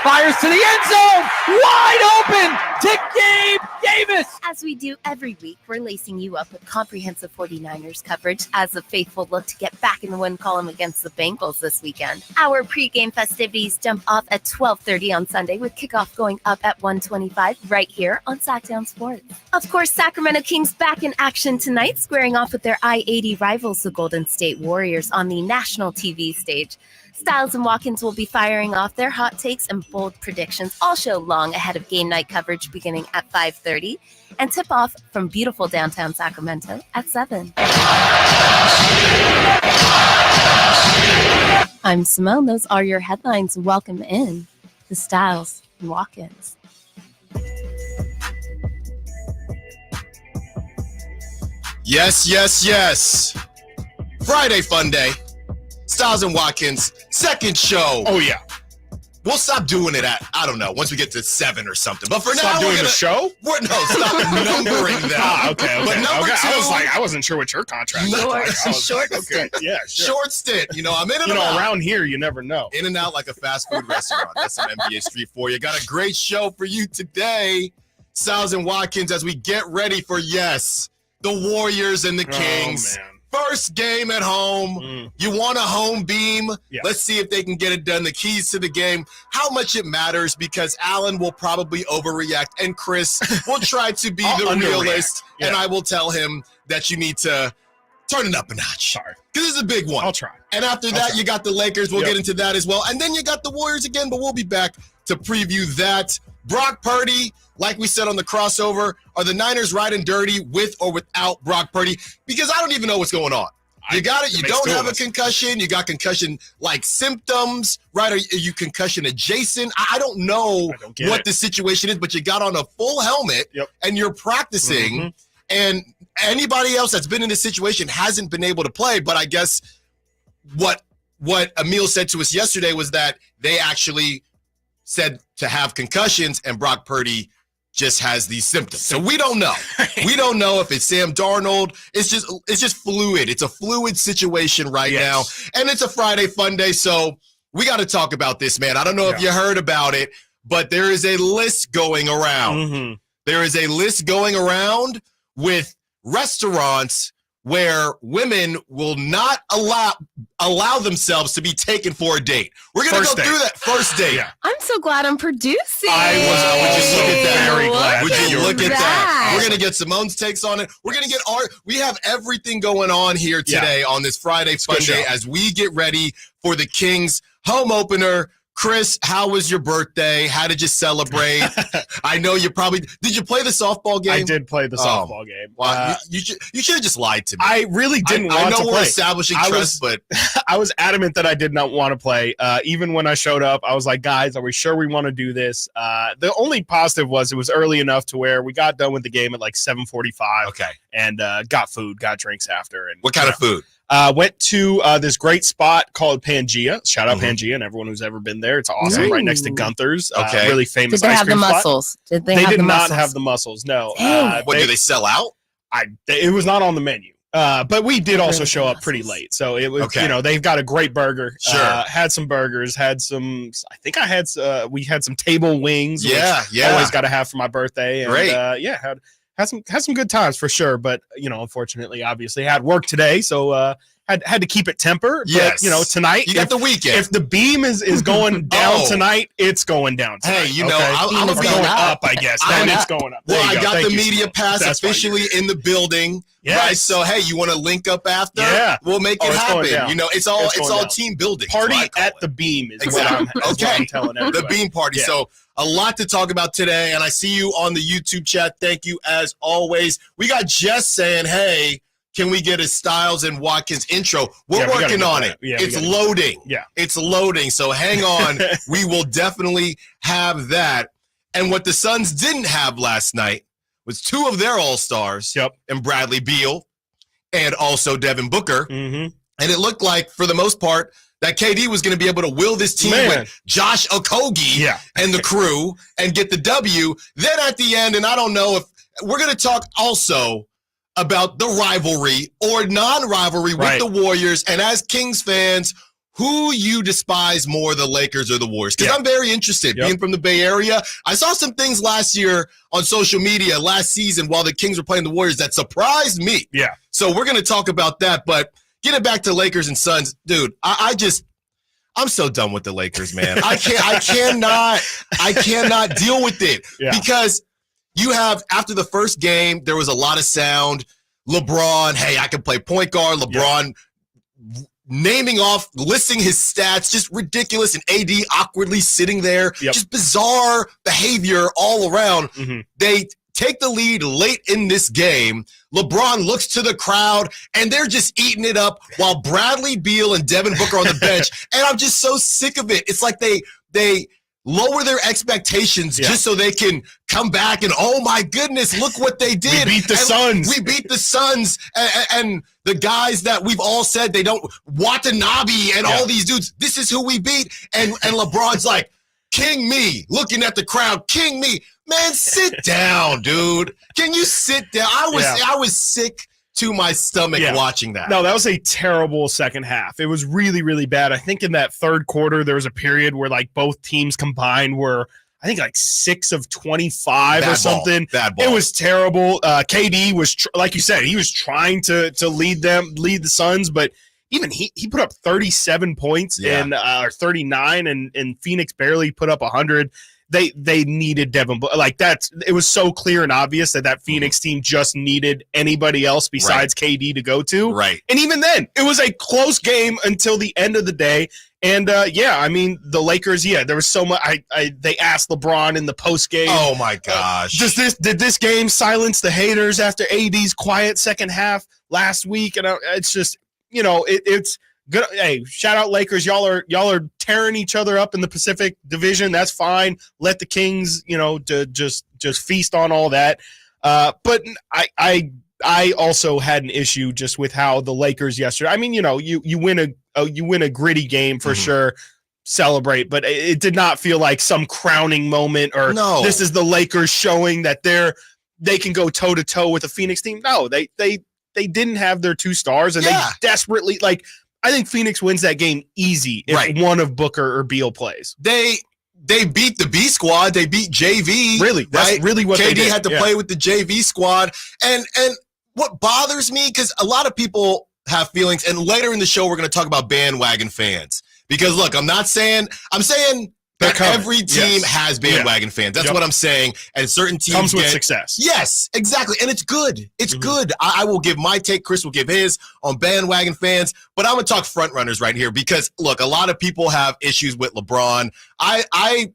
fires to the end zone. Wide open to Gabe Davis. As we do every week, we're lacing you up with comprehensive 49ers coverage as the faithful look to get back in the win column against the Bengals this weekend. Our pregame festivities jump off at 12:30 on Sunday with kickoff going up at 1:25 right here on Sactown Sports. Of course, Sacramento Kings back in action tonight, squaring off with their I-80 rivals, the Golden State Warriors, on the national TV stage. Stiles and Watkins will be firing off their hot takes and bold predictions all show long ahead of game night coverage beginning at 5:30 and tip off from beautiful downtown Sacramento at 7. I'm Simone. Those are your headlines. Welcome in to Stiles and Watkins. Yes. Friday fun day. Stiles and Watkins, second show. Oh, yeah. We'll stop doing it at, I don't know, once we get to 7 or something. But for Stop now, doing the show? Stop numbering that. Okay. But number two, I wasn't sure what your contract was. Short stint. Yeah, sure. Short stint. I'm in and out. Around here, you never know. In and out like a fast food restaurant. That's some NBA Street for you. Got a great show for you today, Stiles and Watkins, as we get ready for, the Warriors and the Kings. Oh, man. First game at home. You want a home beam? Yeah. Let's see if they can get it done. The keys to the game, how much it matters, because Alan will probably overreact and Chris will try to be the realist. Yeah. And I will tell him that you need to turn it up a notch. Sorry. Because it's a big one. I'll try. And after that, you got the Lakers. We'll get into that as well. And then you got the Warriors again, but we'll be back to preview that. Brock Purdy, like we said on the crossover, are the Niners riding dirty with or without Brock Purdy? Because I don't even know what's going on. You got it. You don't have a concussion. You got concussion-like symptoms, right? Are you concussion adjacent? I don't know what the situation is, but you got on a full helmet and you're practicing. And anybody else that's been in this situation hasn't been able to play. But I guess what Emil said to us yesterday was that they actually said to have concussions, and Brock Purdy just has these symptoms. So we don't know. We don't know if it's Sam Darnold. It's just fluid. It's a fluid situation right now. And it's a Friday fun day, so we got to talk about this, man. I don't know if you heard about it, but there is a list going around. There is a list going around with restaurants where women will not allow themselves to be taken for a date. We're going to go through that first date. Yeah. I'm so glad I'm producing. Would you look at that? Very glad. Would you look at that? We're going to get Simone's takes on it. We're going to get we have everything going on here today on this Friday fun day as we get ready for the Kings home opener. Chris, how was your birthday? How did you celebrate? I know you probably – did you play the softball game? I did play the softball game. Well, you should have just lied to me. I really didn't want to play. I know we're establishing trust, but – I was adamant that I did not want to play. Even when I showed up, I was like, guys, are we sure we want to do this? The only positive was it was early enough to where we got done with the game at like 7:45. Okay. And got food, got drinks after. And what kind of food? Went to this great spot called Pangea. Shout out Pangea and everyone who's ever been there. It's awesome. Right next to Gunther's. Really famous ice cream spot. Did they have the spot. muscles? They did not have the muscles, no. Do they sell out? It was not on the menu. But we did also show up pretty late. So it was, they've got a great burger. Sure. Had some burgers, we had some table wings. Which always got to have for my birthday. And, great. Had some good times for sure, but unfortunately, obviously, had work today, so had to keep it temper. Yes, but, tonight you got the weekend. If the beam is going down tonight, it's going down. Tonight, hey, I'm going up, I guess. Then it's going up. Well, I got the media pass officially in the building. Yes. Right, so hey, you want to link up after? Yeah, we'll make it happen. It's all team building. Party at the beam is what I'm telling everybody. The beam party. Yeah. So a lot to talk about today, and I see you on the YouTube chat. Thank you as always. We got Jess saying, "Hey, can we get a Stiles and Watkins intro?" We're working on it. Yeah, it's loading. Yeah, it's loading. So hang on. We will definitely have that. And what the Suns didn't have last night was two of their all-stars, and Bradley Beal, and also Devin Booker. And it looked like, for the most part, that KD was going to be able to will this team with Josh Okogie and the crew and get the W. Then at the end, and I don't know if we're going to talk also about the rivalry or non-rivalry with the Warriors. And as Kings fans, who you despise more, the Lakers or the Warriors? Because I'm very interested. Yep. Being from the Bay Area, I saw some things last year on social media, last season, while the Kings were playing the Warriors that surprised me. Yeah. So we're going to talk about that. But getting back to Lakers and Suns, dude, I'm so done with the Lakers, man. I cannot deal with it because you have, after the first game, there was a lot of sound. LeBron, hey, I can play point guard. LeBron naming off, listing his stats, just ridiculous. And AD awkwardly sitting there, just bizarre behavior all around. They take the lead late in this game. LeBron looks to the crowd, and they're just eating it up while Bradley Beal and Devin Booker are on the bench. And I'm just so sick of it. It's like they lower their expectations just so they can come back and, oh my goodness, look what they did. We beat the Suns. We beat the Suns and the guys that we've all said they don't, Watanabe and all these dudes, this is who we beat. And LeBron's like, king me, looking at the crowd, king me. Man, sit down, dude. Can you sit down? I was sick to my stomach watching that. No, that was a terrible second half. It was really, really bad. I think in that third quarter, there was a period where like both teams combined were, I think, like 6 of 25 or something. Bad ball. It was terrible. KD was, like you said, he was trying to lead the Suns, but even he put up 37 points or 39, and Phoenix barely put up 100. They needed Devin, like that's. It was so clear and obvious that Phoenix team just needed anybody else besides KD to go to. Right. And even then, it was a close game until the end of the day. And I mean, the Lakers. There was so much. They asked LeBron in the post game. Oh my gosh! Did this game silence the haters after AD's quiet second half last week? And it's just, it's good. Hey, shout out Lakers. Y'all are tearing each other up in the Pacific Division. That's fine. Let the Kings, to just feast on all that. But I also had an issue just with how the Lakers yesterday. I mean, you win a gritty game for sure. Celebrate, but it did not feel like some crowning moment or this is the Lakers showing that they can go toe to toe with a Phoenix team. No, they didn't have their 2 stars, and they desperately I think Phoenix wins that game easy if one of Booker or Beal plays. They beat the B squad. They beat JV. Really, that's really what KD they did. had to play with the JV squad. And what bothers me, because a lot of people have feelings, and later in the show we're going to talk about bandwagon fans. Because look, I'm saying that every team has bandwagon fans. That's what I'm saying. And certain teams comes with success. Yes, exactly. And it's good. It's good. I will give my take. Chris will give his on bandwagon fans. But I'm going to talk front runners right here because, look, a lot of people have issues with LeBron. I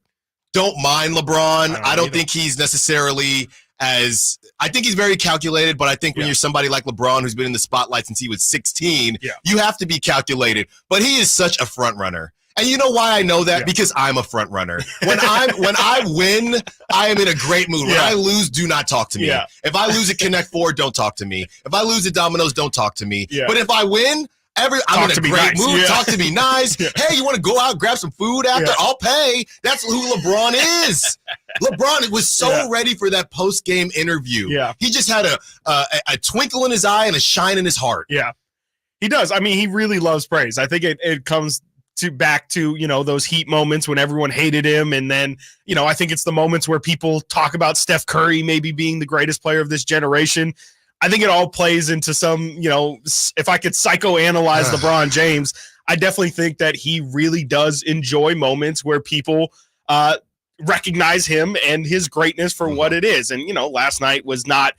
don't mind LeBron. I don't think he's necessarily as – I think he's very calculated, but I think when you're somebody like LeBron who's been in the spotlight since he was 16, you have to be calculated. But he is such a front runner. And you know why I know that? Yeah. Because I'm a front runner. When I win, I am in a great mood. When I lose, do not talk to me. Yeah. If I lose at Connect 4, don't talk to me. If I lose at Domino's, don't talk to me. Yeah. But if I win, I'm in a great mood. Yeah. Talk to me nice. Yeah. Hey, you want to go out and grab some food after? Yeah. I'll pay. That's who LeBron is. LeBron was so ready for that post-game interview. Yeah. He just had a twinkle in his eye and a shine in his heart. Yeah, he does. I mean, he really loves praise. I think it comes back to, those Heat moments when everyone hated him. And then, I think it's the moments where people talk about Steph Curry maybe being the greatest player of this generation. I think it all plays into some, if I could psychoanalyze LeBron James, I definitely think that he really does enjoy moments where people recognize him and his greatness for what it is. And, last night was not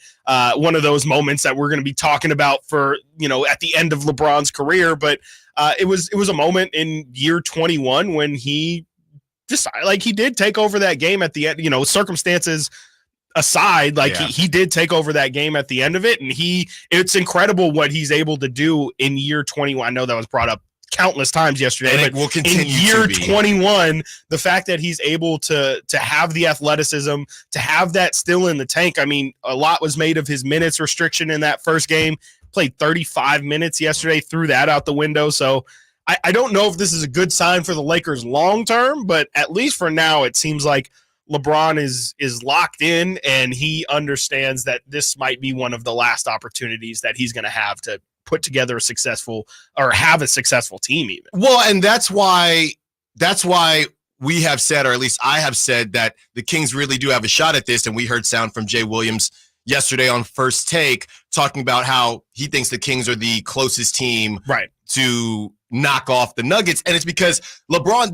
one of those moments that we're going to be talking about for, at the end of LeBron's career, but it was a moment in year 21 when he decided, he did take over that game at the end, circumstances aside, he did take over that game at the end of it. And it's incredible what he's able to do in year 21. I know that was brought up countless times yesterday, and but it will continue in year 21, the fact that he's able to have the athleticism, to have that still in the tank. I mean, a lot was made of his minutes restriction in that first game. Played 35 minutes yesterday, threw that out the window. So I don't know if this is a good sign for the Lakers long term, but at least for now, it seems like LeBron is locked in, and he understands that this might be one of the last opportunities that he's going to have to put together a successful or have a successful team even. Well, and that's why we have said, or at least I have said, that the Kings really do have a shot at this. And we heard sound from Jay Williams yesterday on First Take talking about how he thinks the Kings are the closest team to knock off the Nuggets. And it's because LeBron,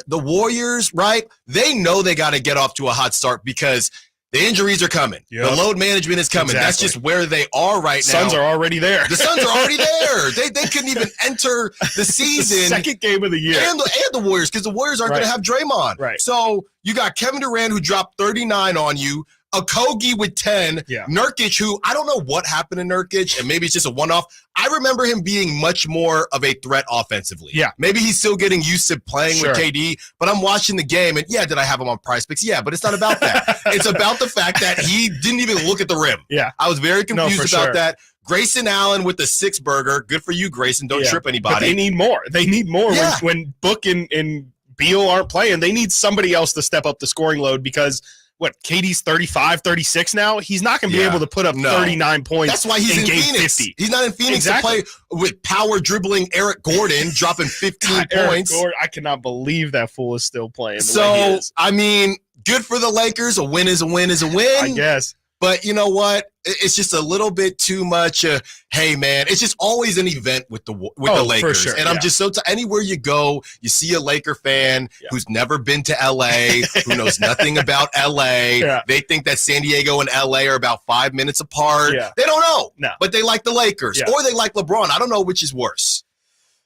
the Warriors, right? They know they got to get off to a hot start because the injuries are coming. Yep. The load management is coming. Exactly. That's just where they are right now. Suns are already there. The Suns are already there. They couldn't even enter the season. The second game of the year. And the Warriors, because the Warriors aren't going to have Draymond. Right. So you got Kevin Durant, who dropped 39 on you, Okogie with 10, Nurkic, who I don't know what happened to Nurkic, and maybe it's just a one-off. I remember him being much more of a threat offensively. Yeah. Maybe he's still getting used to playing with KD, but I'm watching the game, and did I have him on Prize Picks? Yeah, but it's not about that. It's about the fact that he didn't even look at the rim. Yeah. I was very confused about that. Grayson Allen with the 6-burger. Good for you, Grayson. Don't trip anybody. But they need more. They need more when Book and Beal aren't playing. They need somebody else to step up the scoring load because – KD's 35, 36 now? He's not going to be able to put up 39 points. That's why he's in Phoenix. 50. He's not in Phoenix to play with power dribbling Eric Gordon dropping 15 points. Gordon, I cannot believe that fool is still playing. So, I mean, good for the Lakers. A win is a win is a win. I guess. But you know what? It's just a little bit too much. Hey, man, it's just always an event with the Lakers. For sure, and I'm just anywhere you go, you see a Laker fan who's never been to L.A., who knows nothing about L.A. They think that San Diego and L.A. are about 5 minutes apart. They don't know, but they like the Lakers or they like LeBron. I don't know which is worse.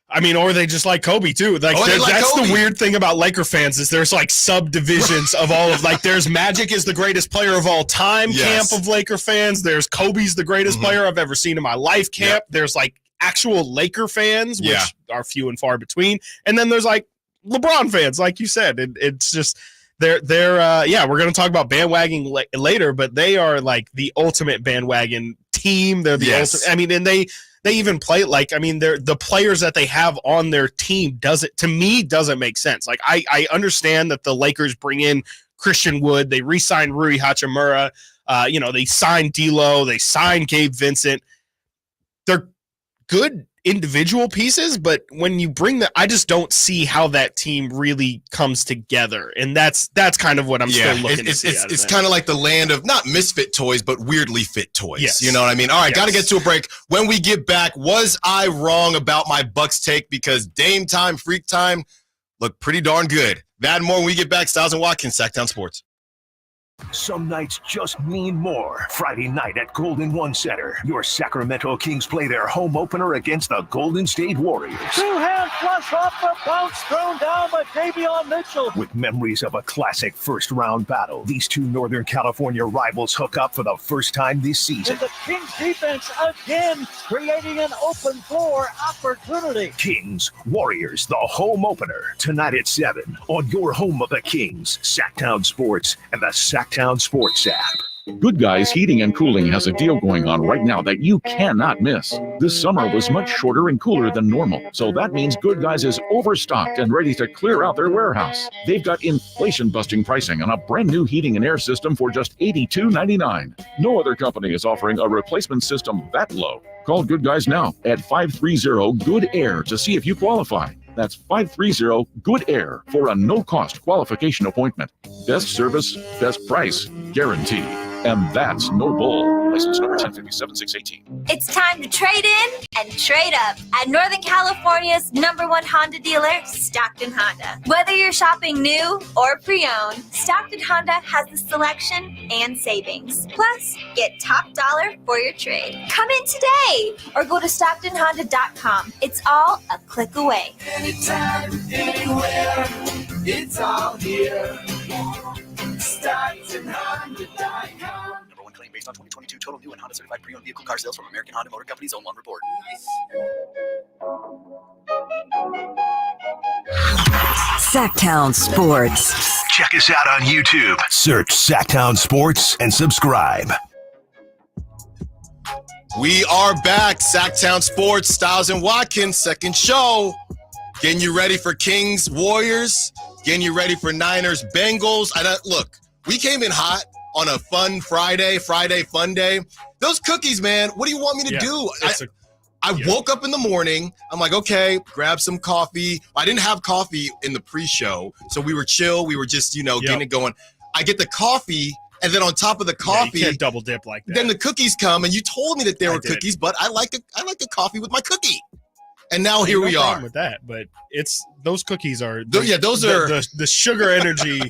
I mean, or they just like Kobe too. That's Kobe. The weird thing about Laker fans is there's like subdivisions of all of there's Magic is the greatest player of all time camp of Laker fans. There's Kobe's the greatest player I've ever seen in my life camp. There's like actual Laker fans, which are few and far between. And then there's like LeBron fans, like you said. It's just they're we're going to talk about bandwagon later, but they are like the ultimate bandwagon team. They're the ultimate. I mean, and they even play they're the players that they have on their team doesn't make sense. Like I understand that the Lakers bring in Christian Wood, they re-sign Rui Hachimura, they signed D'Lo, they signed Gabe Vincent. They're good individual pieces, but when you bring I just don't see how that team really comes together, and that's kind of what I'm still looking to see. It's kind of like the land of not misfit toys, but weirdly fit toys. Yes. You know what I mean? All right, got to get to a break. When we get back, was I wrong about my Bucks take? Because Dame time, Freak time looked pretty darn good. That and more when we get back. Stiles and Watkins, Sactown Sports. Some nights just mean more. Friday night at Golden One Center, your Sacramento Kings play their home opener against the Golden State Warriors. Two-hand flush off the bounce thrown down by Davion Mitchell. With memories of a classic first-round battle, these two Northern California rivals hook up for the first time this season. And the Kings defense again creating an open floor opportunity. Kings, Warriors, the home opener. Tonight at 7 on your home of the Kings, Sactown Sports and the Sactown Sports app. Good Guys Heating and Cooling has a deal going on right now that you cannot miss. This summer was much shorter and cooler than normal, so that means Good Guys is overstocked and ready to clear out their warehouse. They've got inflation-busting pricing on a brand new heating and air system for just $82.99. No other company is offering a replacement system that low. Call Good Guys now at 530-GOOD-AIR to see if you qualify. That's 530-GOOD-AIR for a no-cost qualification appointment. Best service, best price, guarantee. And that's no bull. License number 1057-618. It's time to trade in and trade up at Northern California's #1 Honda dealer, Stockton Honda. Whether you're shopping new or pre-owned, Stockton Honda has the selection and savings. Plus, get top dollar for your trade. Come in today or go to StocktonHonda.com. It's all a click away. Anytime, anywhere, it's all here. StocktonHonda.com. #1 claim based on 2022 total new and Honda certified pre-owned vehicle car sales from American Honda Motor Company's own one report. Sactown Sports. Check us out on YouTube. Search Sactown Sports and subscribe. We are back. Sactown Sports, Stiles and Watkins, second show. Getting you ready for Kings, Warriors. Getting you ready for Niners, Bengals. Look, we came in hot on a fun Friday fun day. Those cookies, man, what do you want me to do? I woke up in the morning. I'm like, okay, grab some coffee. I didn't have coffee in the pre-show, so we were chill. We were just, getting it going. I get the coffee, and then on top of the coffee, you can't double dip like that. Then the cookies come, and you told me that they were cookies, but I like a coffee with my cookie. And now here we are with that. But it's those cookies are those are the sugar energy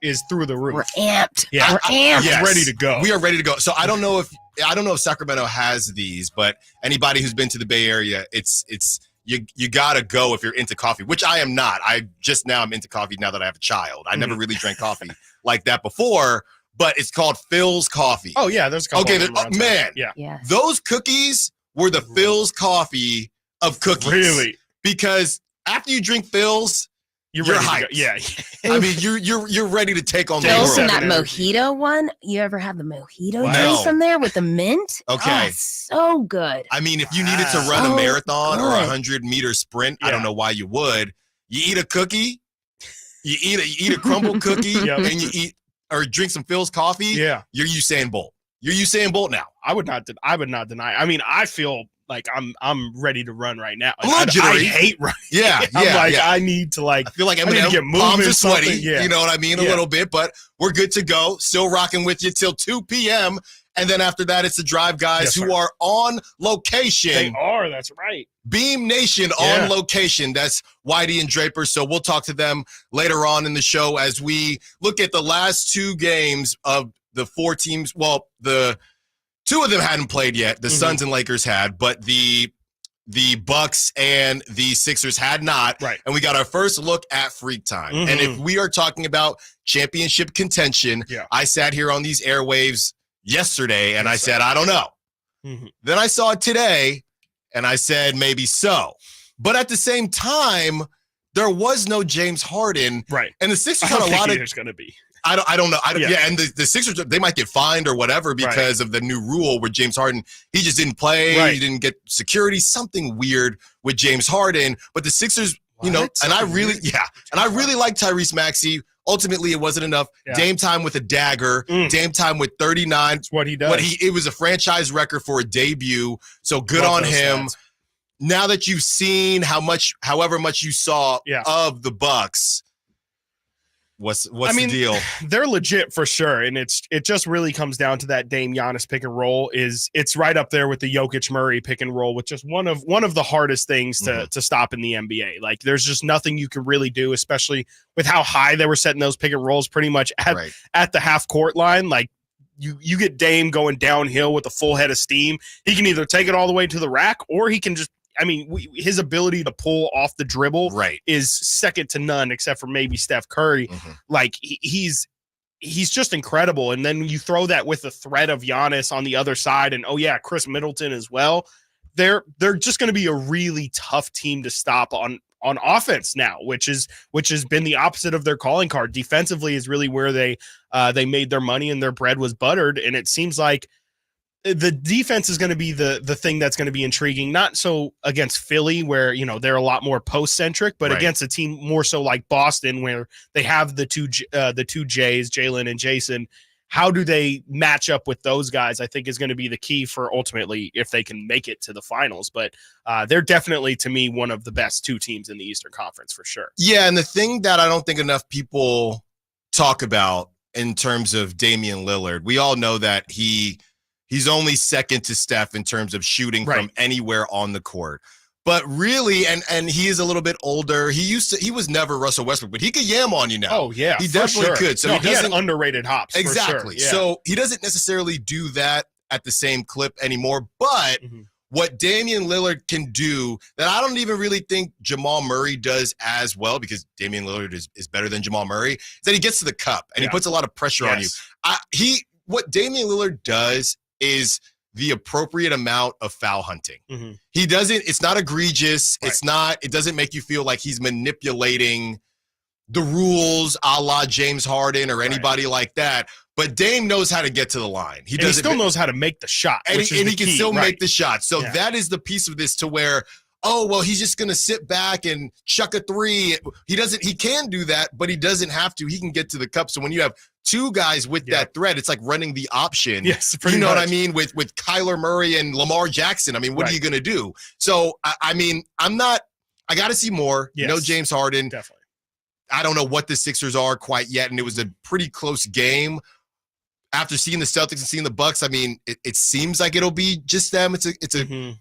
is through the roof. We're amped. Yeah, we're amped. Yes. Ready to go. We are ready to go. So I don't know if Sacramento has these, but anybody who's been to the Bay Area, it's you gotta go if you're into coffee, which I am not. I'm into coffee now that I have a child. I never really drank coffee like that before, but it's called Phil's Coffee. Oh yeah, there's a couple. Okay, man. Yeah. Those cookies were the Phil's Coffee of cookies. Really? Because after you drink Phil's, you're hyped. Yeah. I mean, you're ready to take on the Phil's world. and that mojito one. You ever have the mojito Wow. drink from there with the mint? Okay. Oh, so good. I mean, if you needed to run a marathon or a 100-meter sprint, I don't know why you would. You eat a cookie, you eat a crumble cookie, and you eat or drink some Phil's coffee. Yeah. You're Usain Bolt. You're Usain Bolt now. I would not deny. I mean, I feel like I'm ready to run right now. I'm I hate running. Yeah, I'm like, I need to I feel like I'm need to get moving. Palms are sweaty. Yeah. You know what I mean? A little bit, but we're good to go. Still rocking with you till 2 p.m. And then after that, it's the Drive guys who are on location. They are. That's right. Beam Nation on location. That's Whitey and Draper. So we'll talk to them later on in the show as we look at the last 2 games of the 4 teams. Well, the 2 of them hadn't played yet. The Suns and Lakers had, but the Bucks and the Sixers had not. Right. And we got our first look at Freak Time. And if we are talking about championship contention, I sat here on these airwaves yesterday and I said, I don't know. Then I saw it today and I said, maybe so. But at the same time, there was no James Harden. Right. And the Sixers had a lot of. There's going to be. I don't know. And the Sixers, they might get fined or whatever because of the new rule where James Harden, he just didn't play. He didn't get security, something weird with James Harden. But the Sixers, and I really like Tyrese Maxey. Ultimately, it wasn't enough. Dame time with a dagger. Dame time with 39. That's what he does. It was a franchise record for a debut. So good on him. Stats. Now that you've seen however much you saw of the Bucks, what's the deal? They're legit for sure, and it just really comes down to that Dame Giannis pick and roll. It's right up there with the Jokic Murray pick and roll, which is one of the hardest things to stop in the NBA. Like there's just nothing you can really do, especially with how high they were setting those pick and rolls, pretty much at the half court line. Like you get Dame going downhill with a full head of steam. He can either take it all the way to the rack, or he can just. I mean, his ability to pull off the dribble is second to none, except for maybe Steph Curry. Like he's just incredible. And then you throw that with the threat of Giannis on the other side, and Chris Middleton as well. They're just going to be a really tough team to stop on offense now, which has been the opposite of their calling card. Defensively is really where they made their money and their bread was buttered, and it seems like. The defense is going to be the thing that's going to be intriguing, not so against Philly where, they're a lot more post-centric, but against a team more so like Boston where they have the two Jays, Jalen and Jason. How do they match up with those guys, I think is going to be the key for ultimately if they can make it to the finals. But they're definitely, to me, one of the best 2 teams in the Eastern Conference for sure. Yeah, and the thing that I don't think enough people talk about in terms of Damian Lillard, we all know that He's only second to Steph in terms of shooting from anywhere on the court. But really, and he is a little bit older. He was never Russell Westbrook, but he could yam on you now. Oh, yeah. He definitely could. So he had underrated hops. Exactly. For sure. So he doesn't necessarily do that at the same clip anymore. But what Damian Lillard can do that I don't even really think Jamal Murray does as well, because Damian Lillard is better than Jamal Murray, is that he gets to the cup and he puts a lot of pressure on you. What Damian Lillard does is the appropriate amount of foul hunting. He doesn't, it's not egregious. It doesn't make you feel like he's manipulating the rules a la James Harden or anybody like that. But Dame knows how to get to the line. He still knows how to make the shot. And he can still make the shot. So that is the piece of this to where oh, well, he's just going to sit back and chuck a three. He can do that, but he doesn't have to. He can get to the cup. So when you have two guys with that threat, it's like running the option. Yes, you know what I mean? With Kyler Murray and Lamar Jackson. I mean, what are you going to do? So, I mean, I got to see more. Yes, no James Harden. Definitely. I don't know what the Sixers are quite yet, and it was a pretty close game. After seeing the Celtics and seeing the Bucks, I mean, it seems like it'll be just them. It's a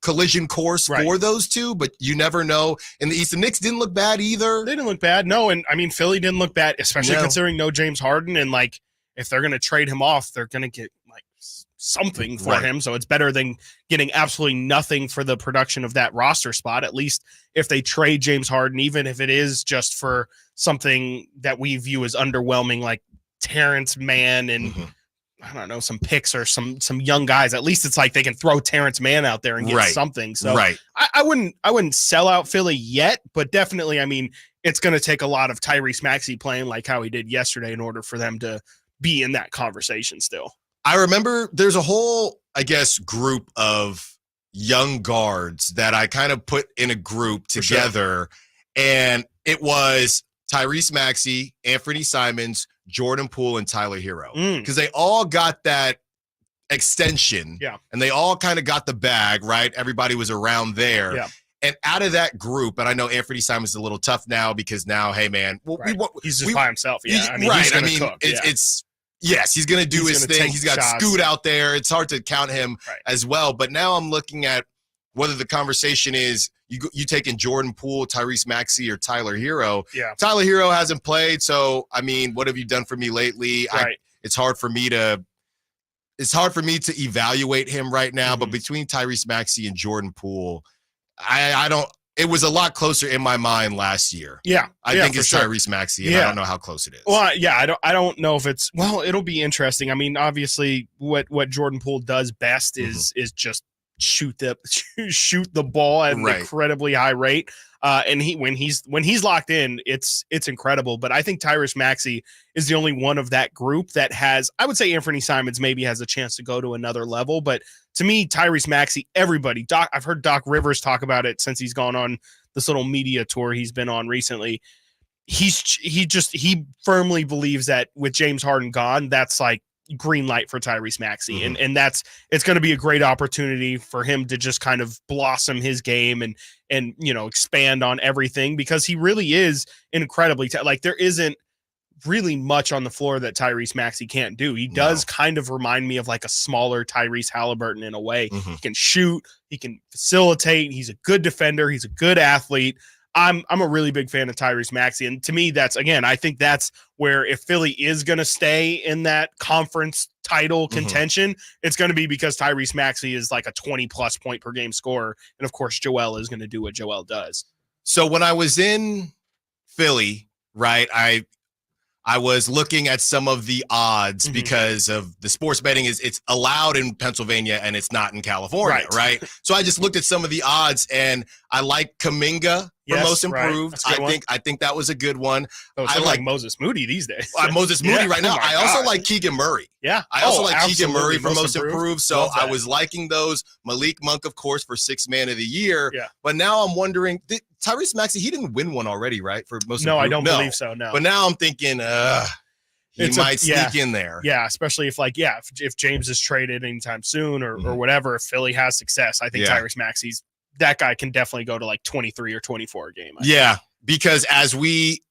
collision course for those two, but you never know. In the East, the Knicks didn't look bad either. They didn't look bad, no. And I mean, Philly didn't look bad, especially considering no James Harden. And like, if they're going to trade him off, they're going to get like something for him. So it's better than getting absolutely nothing for the production of that roster spot. At least if they trade James Harden, even if it is just for something that we view as underwhelming, like Terrence Mann and I don't know, some picks or some young guys. At least it's like they can throw Terrence Mann out there and get something. So I wouldn't sell out Philly yet, but definitely, I mean, it's going to take a lot of Tyrese Maxey playing like how he did yesterday in order for them to be in that conversation still. I remember there's a whole, I guess, group of young guards that I kind of put in a group together, and it was Tyrese Maxey, Anthony Simons, Jordan Poole, and Tyler Hero, because they all got that extension, and they all kind of got the bag, right? Everybody was around there, and out of that group, and I know Anthony Simons is a little tough now because now, hey man, he's just by himself, I mean, it's yes, he's going to do his thing. He's got shots, Scoot out there. It's hard to count him as well. But now I'm looking at whether the conversation is you taking Jordan Poole, Tyrese Maxey, or Tyler Hero. Yeah. Tyler Hero hasn't played, so I mean, what have you done for me lately? It's hard for me to evaluate him right now. But between Tyrese Maxey and Jordan Poole, I don't. It was a lot closer in my mind last year. Yeah, I think it's Tyrese Maxey, and I don't know how close it is. Well, I don't know if it's. Well, it'll be interesting. I mean, obviously, what Jordan Poole does best is just shoot the ball at an incredibly high rate. And when he's locked in, it's incredible. But I think Tyrese Maxey is the only one of that group that has. I would say Anthony Simons maybe has a chance to go to another level, but to me, Tyrese Maxey, everybody. I've heard Doc Rivers talk about it since he's gone on this little media tour he's been on recently. He firmly believes that with James Harden gone, that's like green light for Tyrese Maxey. And it's going to be a great opportunity for him to just kind of blossom his game and expand on everything, because he really is incredibly like there isn't really much on the floor that Tyrese Maxey can't do. He does kind of remind me of like a smaller Tyrese Halliburton in a way. He can shoot, he can facilitate, he's a good defender, he's a good athlete. I'm a really big fan of Tyrese Maxey. And to me, I think that's where if Philly is going to stay in that conference title contention, it's going to be because Tyrese Maxey is like a 20-plus point per game scorer. And of course, Joel is going to do what Joel does. So when I was in Philly, right, I was looking at some of the odds because of the sports betting it's allowed in Pennsylvania and it's not in California, right? So I just looked at some of the odds, and I like Kuminga for most improved. I think that was a good one. I like Moses Moody these days. Moses Moody right now. I also like Keegan Murray. Yeah. I also like Keegan Murray for most improved. So I was liking those. Malik Monk, of course, for Sixth Man of the Year. Yeah. But now I'm wondering, Tyrese Maxey, he didn't win one already, right? For most improved? I don't believe so, no. But now I'm thinking, he might sneak in there. Yeah, especially if James is traded anytime soon or whatever, if Philly has success, I think Tyrese Maxey's that guy can definitely go to like 23 or 24 a game. Because as we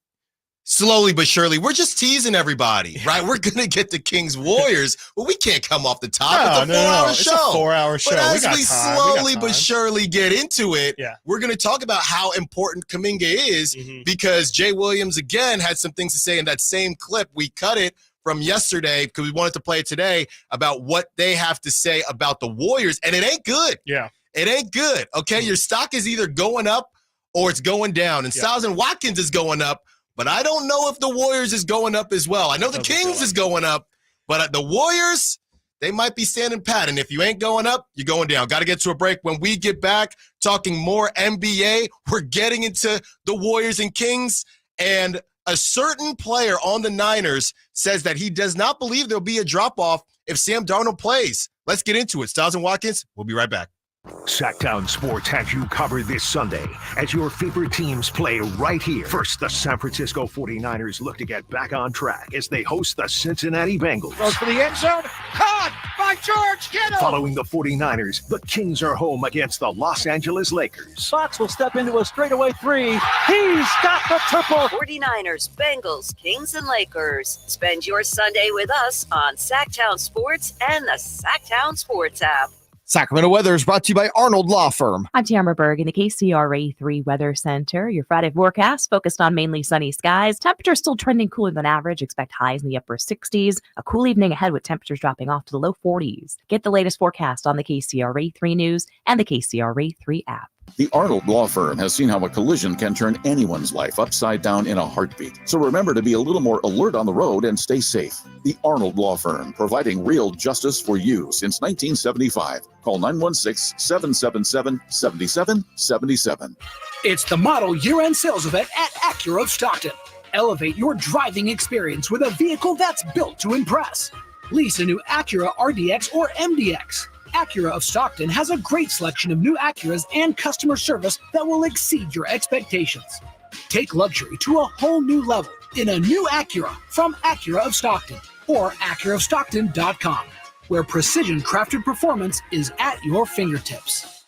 slowly but surely, we're just teasing everybody, right? We're going to get the Kings Warriors, but we can't come off the top. It's a 4-hour show. It's a 4-hour show. But as we slowly but surely get into it, we're going to talk about how important Kuminga is because Jay Williams, again, had some things to say in that same clip. We cut it from yesterday because we wanted to play it today about what they have to say about the Warriors, and it ain't good. Yeah. It ain't good, okay? Your stock is either going up or it's going down, and Stiles Watkins is going up, but I don't know if the Warriors is going up as well. I know the Kings is going up, but the Warriors, they might be standing pat, and if you ain't going up, you're going down. Got to get to a break. When we get back, talking more NBA, we're getting into the Warriors and Kings, and a certain player on the Niners says that he does not believe there'll be a drop-off if Sam Darnold plays. Let's get into it. Stiles and Watkins, we'll be right back. Sactown Sports has you covered this Sunday as your favorite teams play right here. First, the San Francisco 49ers look to get back on track as they host the Cincinnati Bengals. Goes for the end zone. Caught by George Kittle. Following the 49ers, the Kings are home against the Los Angeles Lakers. Fox will step into a straightaway three. He's got the triple. 49ers, Bengals, Kings, and Lakers. Spend your Sunday with us on Sactown Sports and the Sactown Sports app. Sacramento weather is brought to you by Arnold Law Firm. I'm Tamara Berg in the KCRA 3 Weather Center. Your Friday forecast focused on mainly sunny skies. Temperatures still trending cooler than average. Expect highs in the upper 60s. A cool evening ahead with temperatures dropping off to the low 40s. Get the latest forecast on the KCRA 3 News and the KCRA 3 app. The Arnold Law Firm has seen how a collision can turn anyone's life upside down in a heartbeat. So remember to be a little more alert on the road and stay safe. The Arnold Law Firm, providing real justice for you since 1975. Call 916-777-7777. It's the model year-end sales event at Acura of Stockton. Elevate your driving experience with a vehicle that's built to impress. Lease a new Acura RDX or MDX. Acura of Stockton has a great selection of new Acuras and customer service that will exceed your expectations. Take luxury to a whole new level in a new Acura from Acura of Stockton or AcuraofStockton.com, where precision-crafted performance is at your fingertips.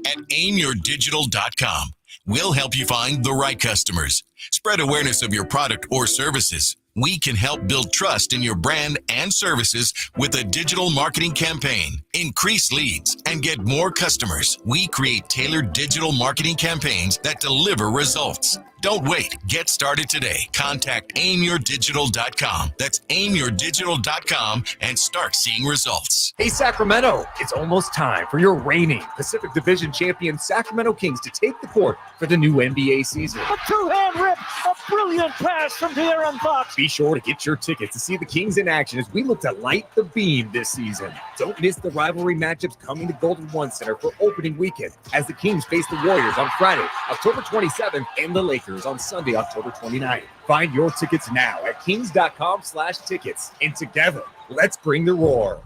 At aimyourdigital.com, we'll help you find the right customers, spread awareness of your product or services. We can help build trust in your brand and services with a digital marketing campaign. Increase leads and get more customers. We create tailored digital marketing campaigns that deliver results. Don't wait. Get started today. Contact aimyourdigital.com. That's aimyourdigital.com and start seeing results. Hey, Sacramento, it's almost time for your reigning Pacific Division champion Sacramento Kings to take the court for the new NBA season. A two-hand rip. A brilliant pass from De'Aaron Fox. Be sure to get your tickets to see the Kings in action as we look to light the beam this season. Don't miss the rivalry matchups coming to Golden One Center for opening weekend as the Kings face the Warriors on Friday, October 27th, and the Lakers on Sunday, October 29th. Find your tickets now at kings.com/tickets. And together, let's bring the roar.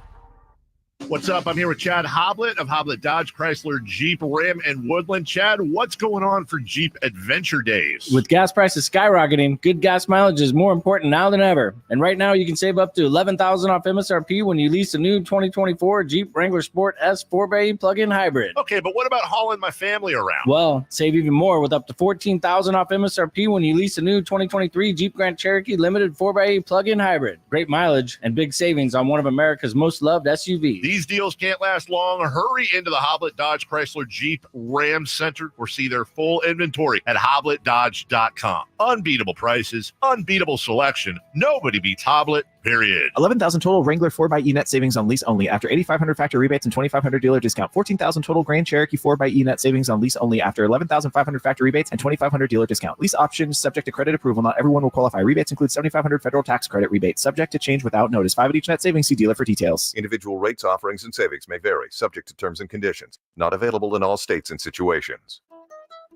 What's up? I'm here with Chad Hoblet of Hoblet Dodge, Chrysler, Jeep, Ram, and Woodland. Chad, what's going on for Jeep Adventure Days? With gas prices skyrocketing, good gas mileage is more important now than ever. And right now, you can save up to $11,000 off MSRP when you lease a new 2024 Jeep Wrangler Sport S 4xe plug-in hybrid. Okay, but what about hauling my family around? Well, save even more with up to $14,000 off MSRP when you lease a new 2023 Jeep Grand Cherokee Limited 4xe plug-in hybrid. Great mileage and big savings on one of America's most loved SUVs. These deals can't last long. Hurry into the Hoblet Dodge Chrysler Jeep Ram Center or see their full inventory at hobletdodge.com. Unbeatable prices, unbeatable selection. Nobody beats Hoblet, period. 11,000 total Wrangler 4xe net savings on lease only after 8,500 factory rebates and 2,500 dealer discount. 14,000 total Grand Cherokee 4xe net savings on lease only after 11,500 factory rebates and 2,500 dealer discount. Lease options subject to credit approval. Not everyone will qualify. Rebates include 7,500 federal tax credit rebate subject to change without notice. 5 at each net savings. See dealer for details. Individual rates, offerings, and savings may vary, subject to terms and conditions. Not available in all states and situations.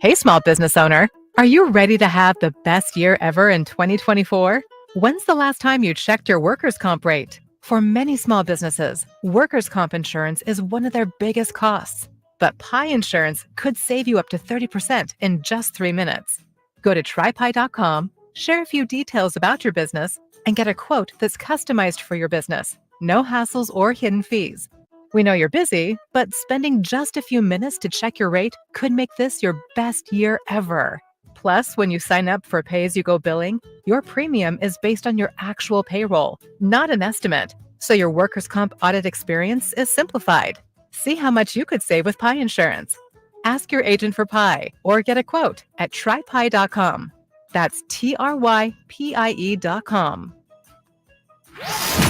Hey, small business owner. Are you ready to have the best year ever in 2024? When's the last time you checked your workers' comp rate? For many small businesses, workers' comp insurance is one of their biggest costs. But Pi Insurance could save you up to 30% in just 3 minutes. Go to trypi.com, share a few details about your business, and get a quote that's customized for your business. No hassles or hidden fees. We know you're busy, but spending just a few minutes to check your rate could make this your best year ever. Plus, when you sign up for pay-as-you-go billing, your premium is based on your actual payroll, not an estimate. So your workers' comp audit experience is simplified. See how much you could save with Pi Insurance. Ask your agent for Pi or get a quote at trypi.com. That's trypie.com.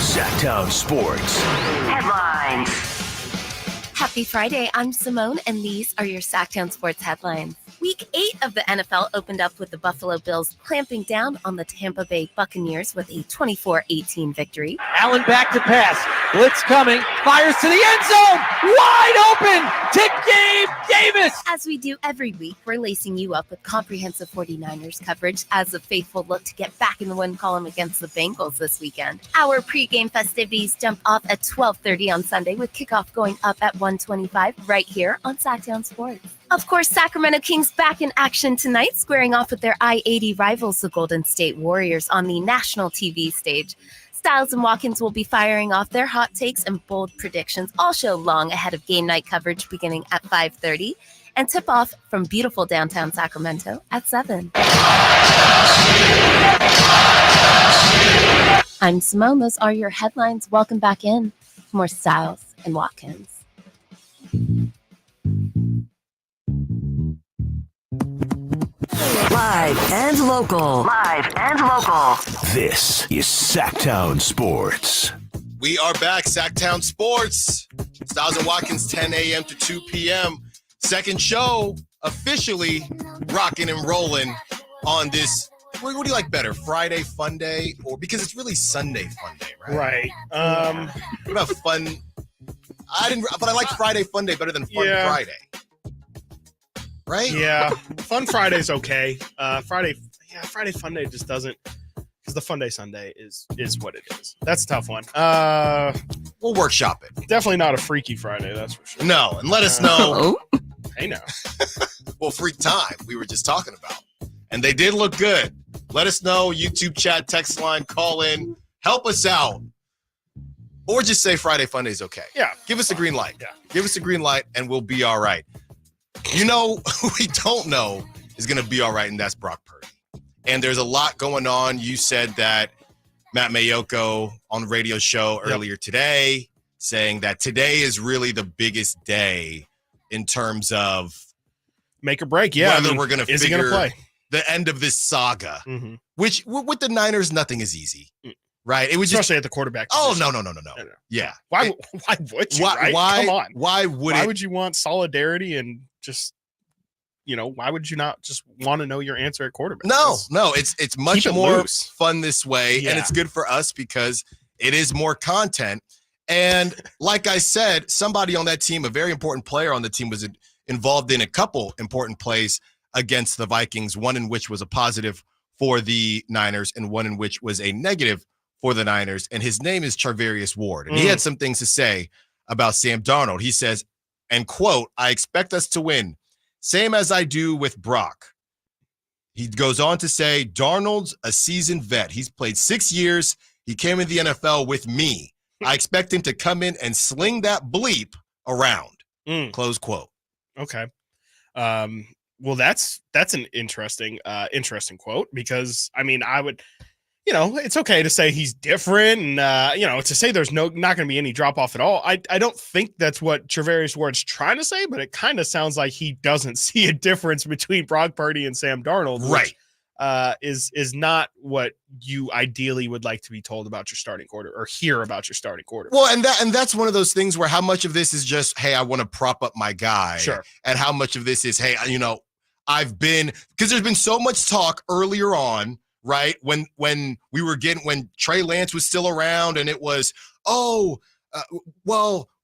Sactown Sports Headlines. Happy Friday. I'm Simone, and these are your Sactown Sports headlines. Week 8 of the NFL opened up with the Buffalo Bills clamping down on the Tampa Bay Buccaneers with a 24-18 victory. Allen back to pass. Blitz coming. Fires to the end zone. Wide open to Gabe Davis. As we do every week, we're lacing you up with comprehensive 49ers coverage as the faithful look to get back in the win column against the Bengals this weekend. Our pregame festivities jump off at 12:30 on Sunday with kickoff going up at 1 125 right here on Sactown Sports. Of course, Sacramento Kings back in action tonight, squaring off with their I-80 rivals, the Golden State Warriors, on the national TV stage. Stiles and Watkins will be firing off their hot takes and bold predictions all show long ahead of game night coverage beginning at 5:30 and tip-off from beautiful downtown Sacramento at 7. I'm Simone. Those are your headlines. Welcome back in. More Stiles and Watkins. Live and local. This is Sactown Sports. We are back, Sactown Sports. Stiles and Watkins, 10 a.m. to 2 p.m. Second show, officially rocking and rolling on this. What do you like better, Friday Fun Day, or because it's really Sunday Fun Day, right? Right. What about fun? But I like Friday Fun Day better than Fun Friday. Right? Yeah, Fun Friday's okay. Friday Fun Day just doesn't, because the Fun Day Sunday is what it is. That's a tough one. We'll workshop it. Definitely not a Freaky Friday, that's for sure. No, and let us know. Hey, now. Well, Freak Time we were just talking about, and they did look good. Let us know. YouTube chat, text line, call in, help us out, or just say Friday Fun Day is okay. Yeah, give us a green light. Yeah, give us a green light, and we'll be all right. You know, who we don't know is going to be all right, and that's Brock Purdy. And there's a lot going on. You said that Matt Mayoko on the radio show earlier today, saying that today is really the biggest day in terms of make or break. Yeah, whether we're going to figure play the end of this saga. Which with the Niners, nothing is easy, right? It was especially at the quarterback position. Oh no. Yeah. Why would you? Right? Come on. Why would you want solidarity and just, why would you not just want to know your answer at quarterback? No, it's much more fun this way, and it's good for us because it is more content. And like I said, somebody on that team, a very important player on the team, was involved in a couple important plays against the Vikings, one in which was a positive for the Niners and one in which was a negative for the Niners. And his name is Charvarius Ward. And he had some things to say about Sam Darnold. He says, and quote, "I expect us to win, same as I do with Brock." He goes on to say, "Darnold's a seasoned vet. He's played 6 years. He came in the NFL with me. I expect him to come in and sling that bleep around." Close quote. Okay. Well, that's an interesting quote, because I would, it's okay to say he's different, and to say there's not going to be any drop off at all. I don't think that's what Charvarius Ward's trying to say, but it kind of sounds like he doesn't see a difference between Brock Purdy and Sam Darnold, right? Is not what you ideally would like to be told about your starting quarter or hear about your starting quarter. Well, and that's one of those things where how much of this is just, hey, I want to prop up my guy, sure, and how much of this is, hey, because there's been so much talk earlier on, right? When Trey Lance was still around, and it was,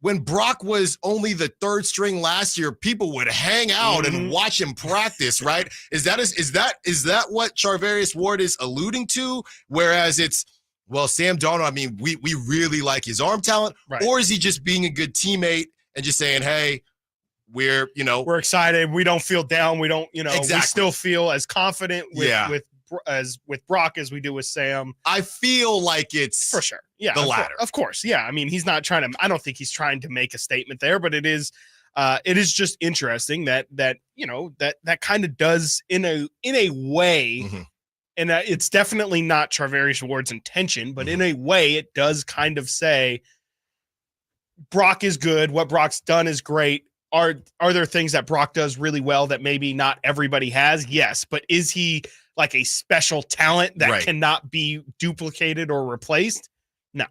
when Brock was only the third string last year, people would hang out and watch him practice, right? Is that what Charvarius Ward is alluding to? Whereas it's, well, Sam Darnold, we really like his arm talent, right? Or is he just being a good teamate and just saying, hey, we're excited, we don't feel down, we don't, exactly. We still feel as confident with Brock as we do with Sam. I feel like it's for sure. Yeah, the latter. Of course. Yeah. He's not trying to, I don't think he's trying to make a statement there, but it is just interesting that kind of does in a way, and it's definitely not Charvarius Ward's intention, but in a way it does kind of say Brock is good. What Brock's done is great. Are there things that Brock does really well that maybe not everybody has? Yes. But is he like a special talent that cannot be duplicated or replaced? No.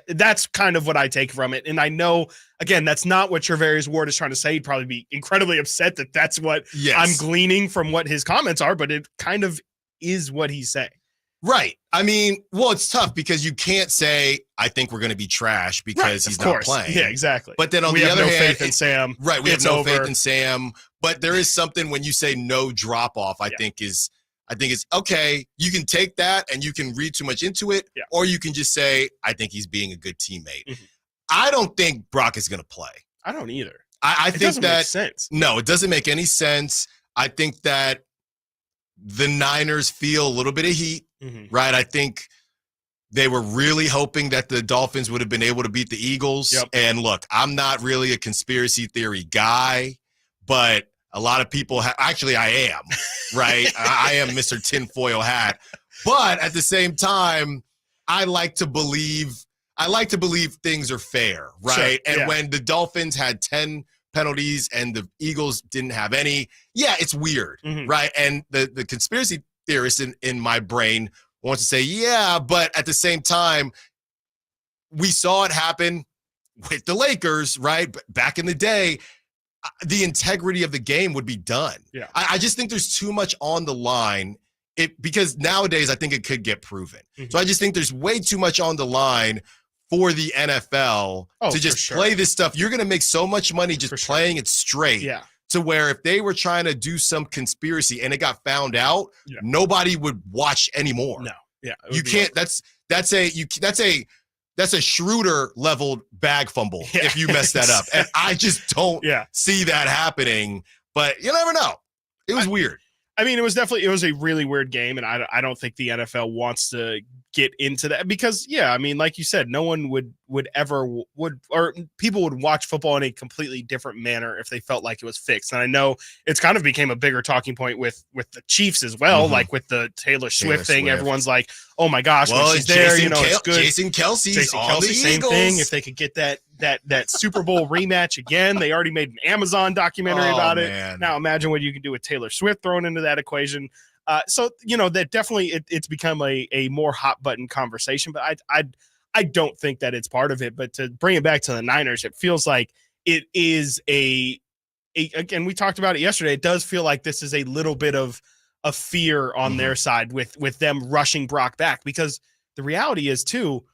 That's kind of what I take from it. And I know, again, that's not what Charvarius Ward is trying to say. He'd probably be incredibly upset that that's what I'm gleaning from what his comments are, but it kind of is what he's saying. Right. It's tough because you can't say, I think we're going to be trash because he's not playing. Yeah, exactly. But then on the other hand, faith in Sam. Right. We have no faith in Sam. But there is something when you say no drop off, I think it's okay. You can take that and you can read too much into it, or you can just say, I think he's being a good teammate. I don't think Brock is going to play. I don't either. I think doesn't that make sense. No, it doesn't make any sense. I think that the Niners feel a little bit of heat, right? I think they were really hoping that the Dolphins would have been able to beat the Eagles. Yep. And look, I'm not really a conspiracy theory guy, but a lot of people actually I am, right? I am Mr. Tinfoil Hat. But at the same time, I like to believe things are fair, right? Sure, and when the Dolphins had 10 penalties and the Eagles didn't have any, yeah, it's weird, right? And the conspiracy theorist in my brain wants to say, yeah, but at the same time, we saw it happen with the Lakers, right? Back in the day, the integrity of the game would be done. Yeah. I just think there's too much on the line. Because nowadays I think it could get proven. So I just think there's way too much on the line for the NFL to just play this stuff. You're going to make so much money just playing it straight. Yeah. To where if they were trying to do some conspiracy and it got found out, nobody would watch anymore. No. Yeah. You can't. That's a Schroeder leveled bag fumble if you mess that up. And I just don't see that happening. But you never know. It was weird. I mean, it was a really weird game, and I don't think the NFL wants to get into that because, I mean, like you said, no one would people would watch football in a completely different manner if they felt like it was fixed. And I know it's kind of became a bigger talking point with the Chiefs as well, like with the Taylor Swift thing. Everyone's like, oh my gosh, when she's there, it's good. Jason Kelsey's on the same Eagles. thing. If they could get that Super Bowl rematch again, they already made an Amazon documentary about it. Now imagine what you can do with Taylor Swift thrown into that equation. So that definitely it's become a more hot button conversation, but I don't think that it's part of it. But to bring it back to the Niners, it feels like it is again, we talked about it yesterday. It does feel like this is a little bit of a fear on their side with them rushing Brock back, because the reality is too,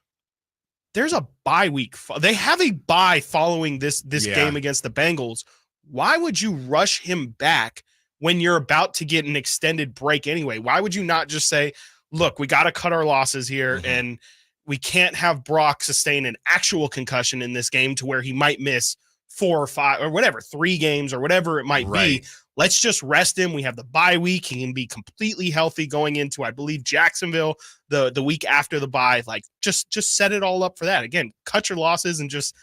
there's a bye week. They have a bye following this game against the Bengals. Why would you rush him back when you're about to get an extended break anyway? Why would you not just say, look, we got to cut our losses here and we can't have Brock sustain an actual concussion in this game to where he might miss 4 or 5 or whatever, 3 games or whatever it might be. Let's just rest him. We have the bye week. He can be completely healthy going into, I believe, Jacksonville the week after the bye. Like just set it all up for that. Again, cut your losses and just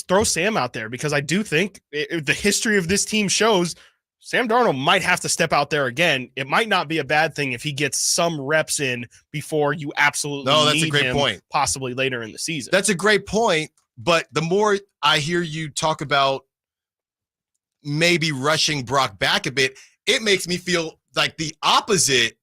throw Sam out there, because I do think the history of this team shows Sam Darnold might have to step out there again. It might not be a bad thing if he gets some reps in before you absolutely that's need a great him, point. possibly later in the season. That's a great point. But the more I hear you talk about maybe rushing Brock back a bit, it makes me feel like the opposite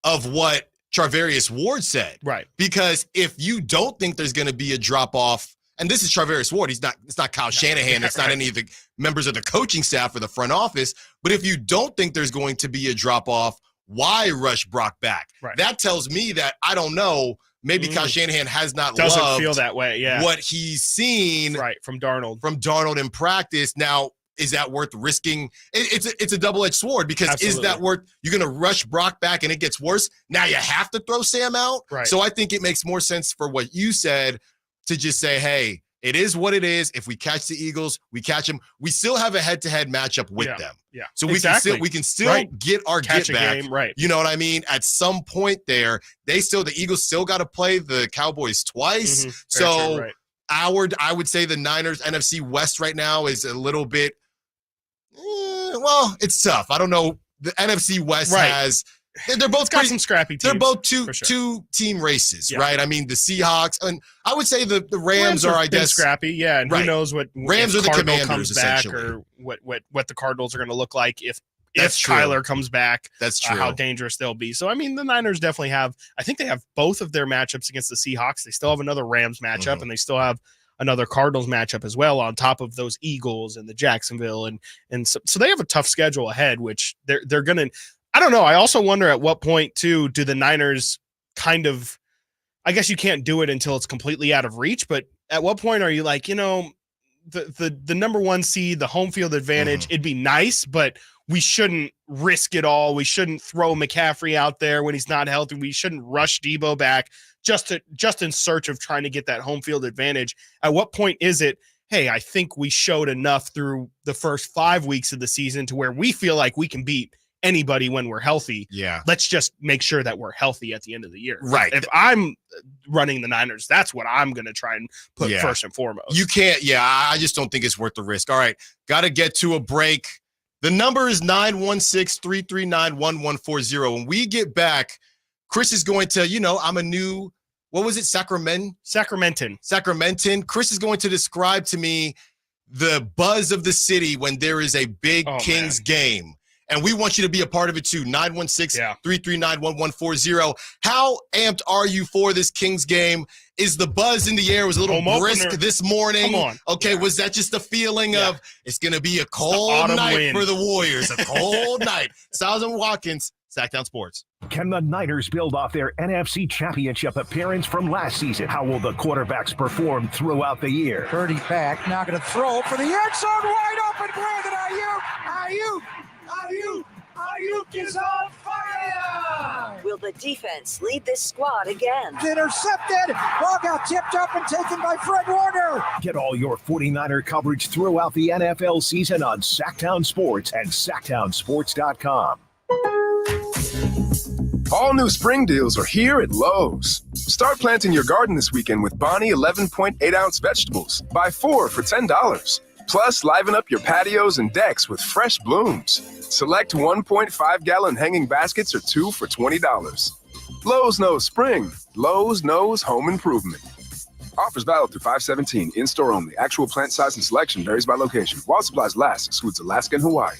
of what Charvarius Ward said. Right. Because if you don't think there's going to be a drop off, and this is Charvarius Ward, it's not Kyle Shanahan, it's not any of the members of the coaching staff or the front office, but if you don't think there's going to be a drop off, why rush Brock back? Right. That tells me that, I don't know, maybe Kyle Shanahan has not Doesn't loved feel that way, what he's seen from Darnold in practice. Now, is that worth risking? It's a double-edged sword, because Absolutely. Is that worth, you're going to rush Brock back and it gets worse? Now you have to throw Sam out? Right. So I think it makes more sense for what you said to just say, hey, it is what it is. If we catch the Eagles, we catch them. We still have a head-to-head matchup with them. Yeah. So Exactly. we can still get our Catch get a back. game, right. You know what I mean? At some point there, the Eagles still got to play the Cowboys twice. So I would say the Niners NFC West right now is a little bit, it's tough. I don't know. The NFC West has, they're both got some scrappy teams. They're both two team races, right? I mean, the Seahawks, and I would say the Rams are, I guess, scrappy. Yeah, and who knows what Rams are the Cardinal Commanders comes back, essentially, or what the Cardinals are going to look like if That's true. Kyler comes back. That's true. How dangerous they'll be. So I mean, the Niners definitely have. I think they have both of their matchups against the Seahawks. They still have another Rams matchup, and they still have another Cardinals matchup as well, on top of those Eagles and the Jacksonville, and so they have a tough schedule ahead, which they're going to. I don't know. I also wonder at what point, too, do the Niners kind of, I guess you can't do it until it's completely out of reach, but at what point are you like, the number 1 seed, the home field advantage, it'd be nice, but we shouldn't risk it all. We shouldn't throw McCaffrey out there when he's not healthy. We shouldn't rush Debo back just in search of trying to get that home field advantage. At what point is it, hey, I think we showed enough through the first 5 weeks of the season to where we feel like we can beat anybody when we're healthy. Yeah. Let's just make sure that we're healthy at the end of the year. Right. If I'm running the Niners, that's what I'm going to try and put first and foremost. You can't. Yeah, I just don't think it's worth the risk. All right. Got to get to a break. The number is 916-339-1140. When we get back, Chris is going to, I'm a new, what was it? Sacramentan. Chris is going to describe to me the buzz of the city when there is a big Kings game. And we want you to be a part of it too. 916-339-1140. How amped are you for this Kings game? Is the buzz in the air? Was a little brisk this morning? Come on. Okay, was that just a feeling of it's going to be a cold night for the Warriors? A cold night. Stiles Watkins, Sactown Sports. Can the Niners build off their NFC Championship appearance from last season? How will the quarterbacks perform throughout the year? Purdy back, now going to throw for the end zone, wide open. Brandon Ayuk is on fire! Will the defense lead this squad again? Intercepted! Ball got tipped up and taken by Fred Warner! Get all your 49er coverage throughout the NFL season on Sactown Sports and SactownSports.com. All new spring deals are here at Lowe's. Start planting your garden this weekend with Bonnie 11.8-ounce vegetables. Buy 4 for $10. Plus, liven up your patios and decks with fresh blooms. Select 1.5-gallon hanging baskets or 2 for $20. Lowe's knows spring. Lowe's knows home improvement. Offers valid through 5/17. In-store only. Actual plant size and selection varies by location. While supplies last, excludes Alaska and Hawaii.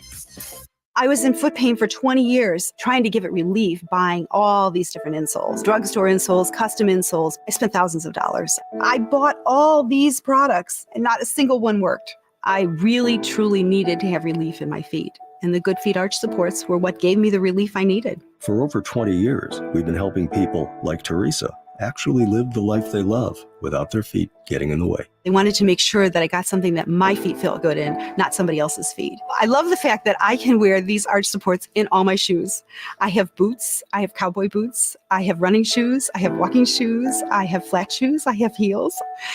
I was in foot pain for 20 years, trying to give it relief, buying all these different insoles, drugstore insoles, custom insoles. I spent thousands of dollars. I bought all these products and not a single one worked. I really, truly needed to have relief in my feet. And the Good Feet arch supports were what gave me the relief I needed. For over 20 years, we've been helping people like Teresa actually live the life they love without their feet getting in the way. They wanted to make sure that I got something that my feet felt good in, not somebody else's feet. I love the fact that I can wear these arch supports in all my shoes. I have boots, I have cowboy boots, I have running shoes, I have walking shoes, I have flat shoes, I have heels.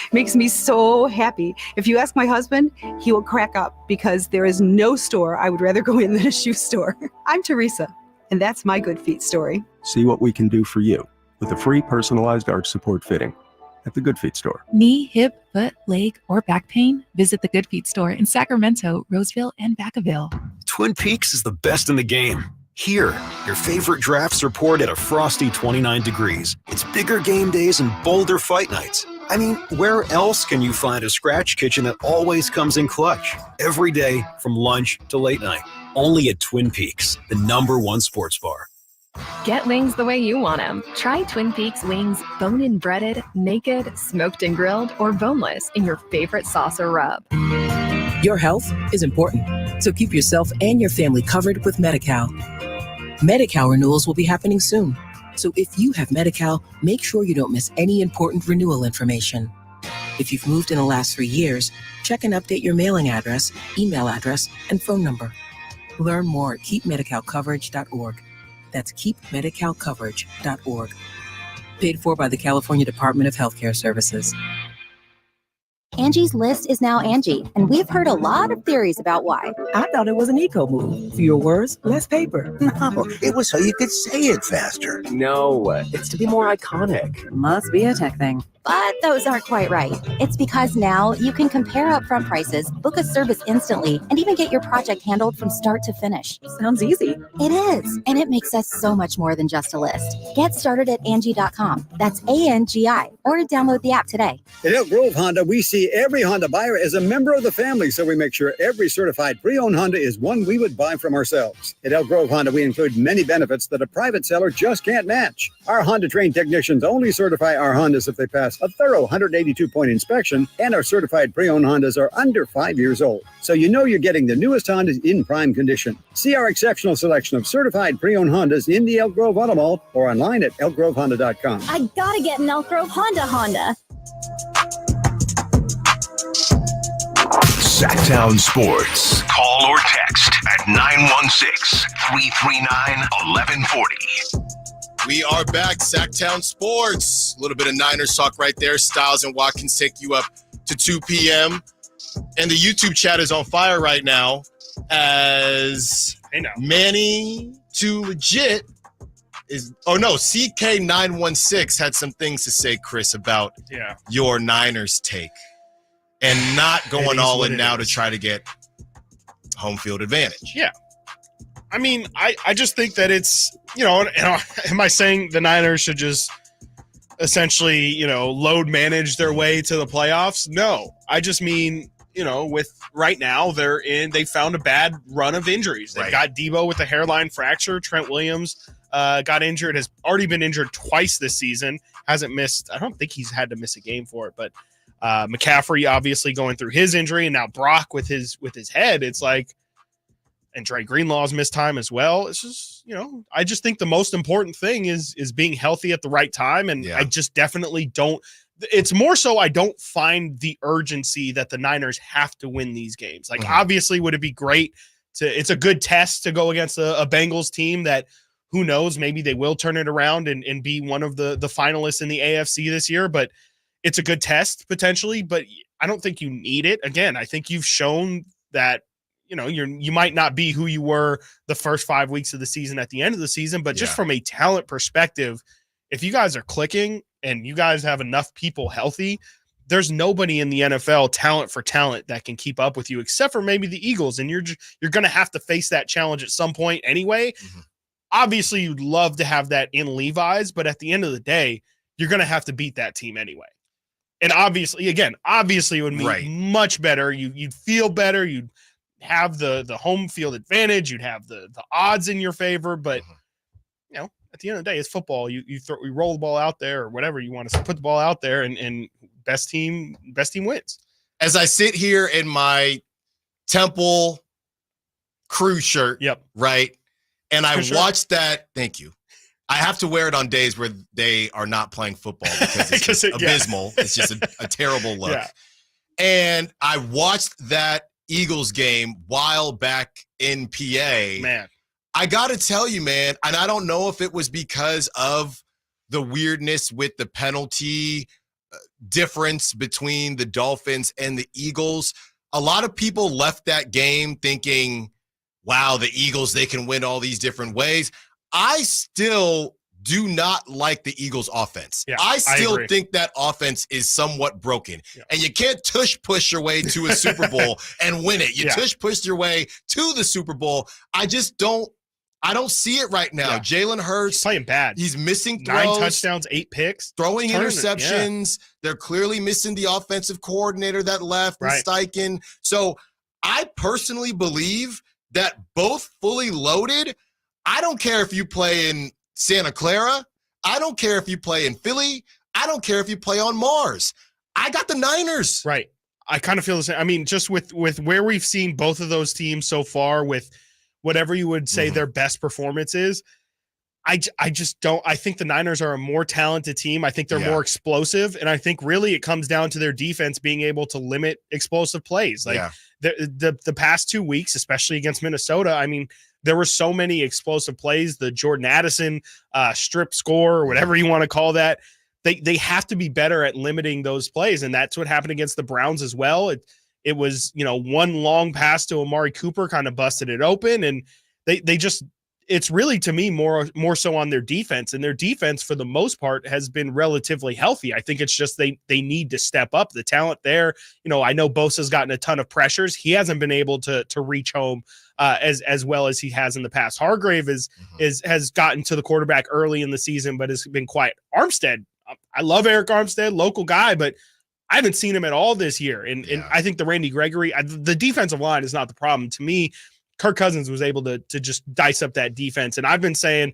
It makes me so happy. If you ask my husband, he will crack up because there is no store I would rather go in than a shoe store. I'm Teresa, and that's my Good Feet story. See what we can do for you with a free personalized arch support fitting at the Good Feet store. Knee, hip, foot, leg, or back pain? Visit the Good Feet store in Sacramento, Roseville, and Vacaville. Twin Peaks is the best in the game. Here, your favorite drafts are poured at a frosty 29 degrees. It's bigger game days and bolder fight nights. I mean, where else can you find a scratch kitchen that always comes in clutch? Every day, from lunch to late night. Only at Twin Peaks, the #1 sports bar. Get wings the way you want them. Try Twin Peaks wings bone-in breaded, naked, smoked and grilled, or boneless in your favorite sauce or rub. Your health is important, so keep yourself and your family covered with Medi-Cal. Medi-Cal renewals will be happening soon, so if you have Medi-Cal, make sure you don't miss any important renewal information. If you've moved in the last 3 years, check and update your mailing address, email address, and phone number. Learn more at keepmedicalcoverage.org. That's keepmedicalcoverage.org. Paid for by the California Department of Healthcare Services. Angie's List is now Angie, and we've heard a lot of theories about why. I thought it was an eco move. Fewer words, less paper. No, it was so you could say it faster. No, it's to be more iconic. Must be a tech thing. But those aren't quite right. It's because now you can compare upfront prices, book a service instantly, and even get your project handled from start to finish. Sounds easy. It is, and it makes us so much more than just a list. Get started at Angie.com. That's ANGI, or download the app today. At Elk Grove Honda, we see every Honda buyer as a member of the family, so we make sure every certified pre-owned Honda is one we would buy from ourselves. At Elk Grove Honda, we include many benefits that a private seller just can't match. Our Honda-trained technicians only certify our Hondas if they pass a thorough 182-point inspection, and our certified pre-owned Hondas are under 5 years old. So you know you're getting the newest Hondas in prime condition. See our exceptional selection of certified pre-owned Hondas in the Elk Grove Auto Mall or online at elkgrovehonda.com. I gotta get an Elk Grove Honda. Sactown Sports. Call or text at 916-339-1140. We are back, Sactown Sports. A little bit of Niners talk right there. Stiles and Watkins take you up to 2 p.m. And the YouTube chat is on fire right now as Manny to Legit is. Oh, no. CK916 had some things to say, Chris, about your Niners take and not going all in now to try to get home field advantage. Yeah. I mean, I just think that it's, am I saying the Niners should just essentially, load manage their way to the playoffs? No. I just mean, with right now they found a bad run of injuries. They've got Debo with a hairline fracture. Trent Williams got injured, has already been injured twice this season. Hasn't missed. I don't think he's had to miss a game for it, but McCaffrey obviously going through his injury, and now Brock with his head. It's like, and Dre Greenlaw's missed time as well. It's just, I just think the most important thing is being healthy at the right time. And I just definitely don't. It's more so I don't find the urgency that the Niners have to win these games. Like, obviously, would it be great it's a good test to go against a Bengals team that, who knows, maybe they will turn it around and be one of the finalists in the AFC this year. But it's a good test potentially, but I don't think you need it. Again, I think you've shown that, you might not be who you were the first 5 weeks of the season at the end of the season, but just from a talent perspective, if you guys are clicking and you guys have enough people healthy, there's nobody in the NFL talent for talent that can keep up with you, except for maybe the Eagles. And you're going to have to face that challenge at some point anyway. Obviously, you'd love to have that in Levi's, but at the end of the day, you're going to have to beat that team anyway. And obviously, it would be much better. You'd feel better. You'd have the home field advantage. You'd have the odds in your favor. But, at the end of the day, it's football. You roll the ball out there or whatever you want to put the ball out there, and best team wins. As I sit here in my Temple crew shirt, right, and I watched that. Thank you. I have to wear it on days where they are not playing football because it's just abysmal. It's just a terrible look. And I watched that Eagles game while back in PA. Man, I got to tell you, man, and I don't know if it was because of the weirdness with the penalty difference between the Dolphins and the Eagles. A lot of people left that game thinking, wow, the Eagles, they can win all these different ways. I still do not like the Eagles offense. I still think that offense is somewhat broken. And you can't tush-push your way to a Super Bowl and win it. You tush-push your way to the Super Bowl. I don't see it right now. Jalen Hurts. He's playing bad. He's missing throws. 9 touchdowns, 8 picks. Throwing interceptions. They're clearly missing the offensive coordinator that left, Steichen. So I personally believe that both fully loaded, I don't care if you play in Santa Clara. I don't care if you play in Philly. I don't care if you play on Mars. I got the Niners. Right. I kind of feel the same. I mean, just with where we've seen both of those teams so far, with whatever you would say their best performance is, I just don't. I think the Niners are a more talented team. I think they're more explosive, and I think really it comes down to their defense being able to limit explosive plays. Like the past 2 weeks, especially against Minnesota, I mean, there were so many explosive plays. The Jordan Addison strip score, or whatever you want to call that, they have to be better at limiting those plays, and that's what happened against the Browns as well. It was, one long pass to Amari Cooper kind of busted it open, and they just, it's really, to me, more so on their defense, and their defense for the most part has been relatively healthy. I think it's just they need to step up the talent there. I know Bosa's gotten a ton of pressures. He hasn't been able to reach home as well as he has in the past. Hargrave has gotten to the quarterback early in the season, but has been quiet. Armstead, I love Eric Armstead, local guy, but I haven't seen him at all this year. And I think the Randy Gregory, the defensive line is not the problem. To me, Kirk Cousins was able to just dice up that defense. And I've been saying,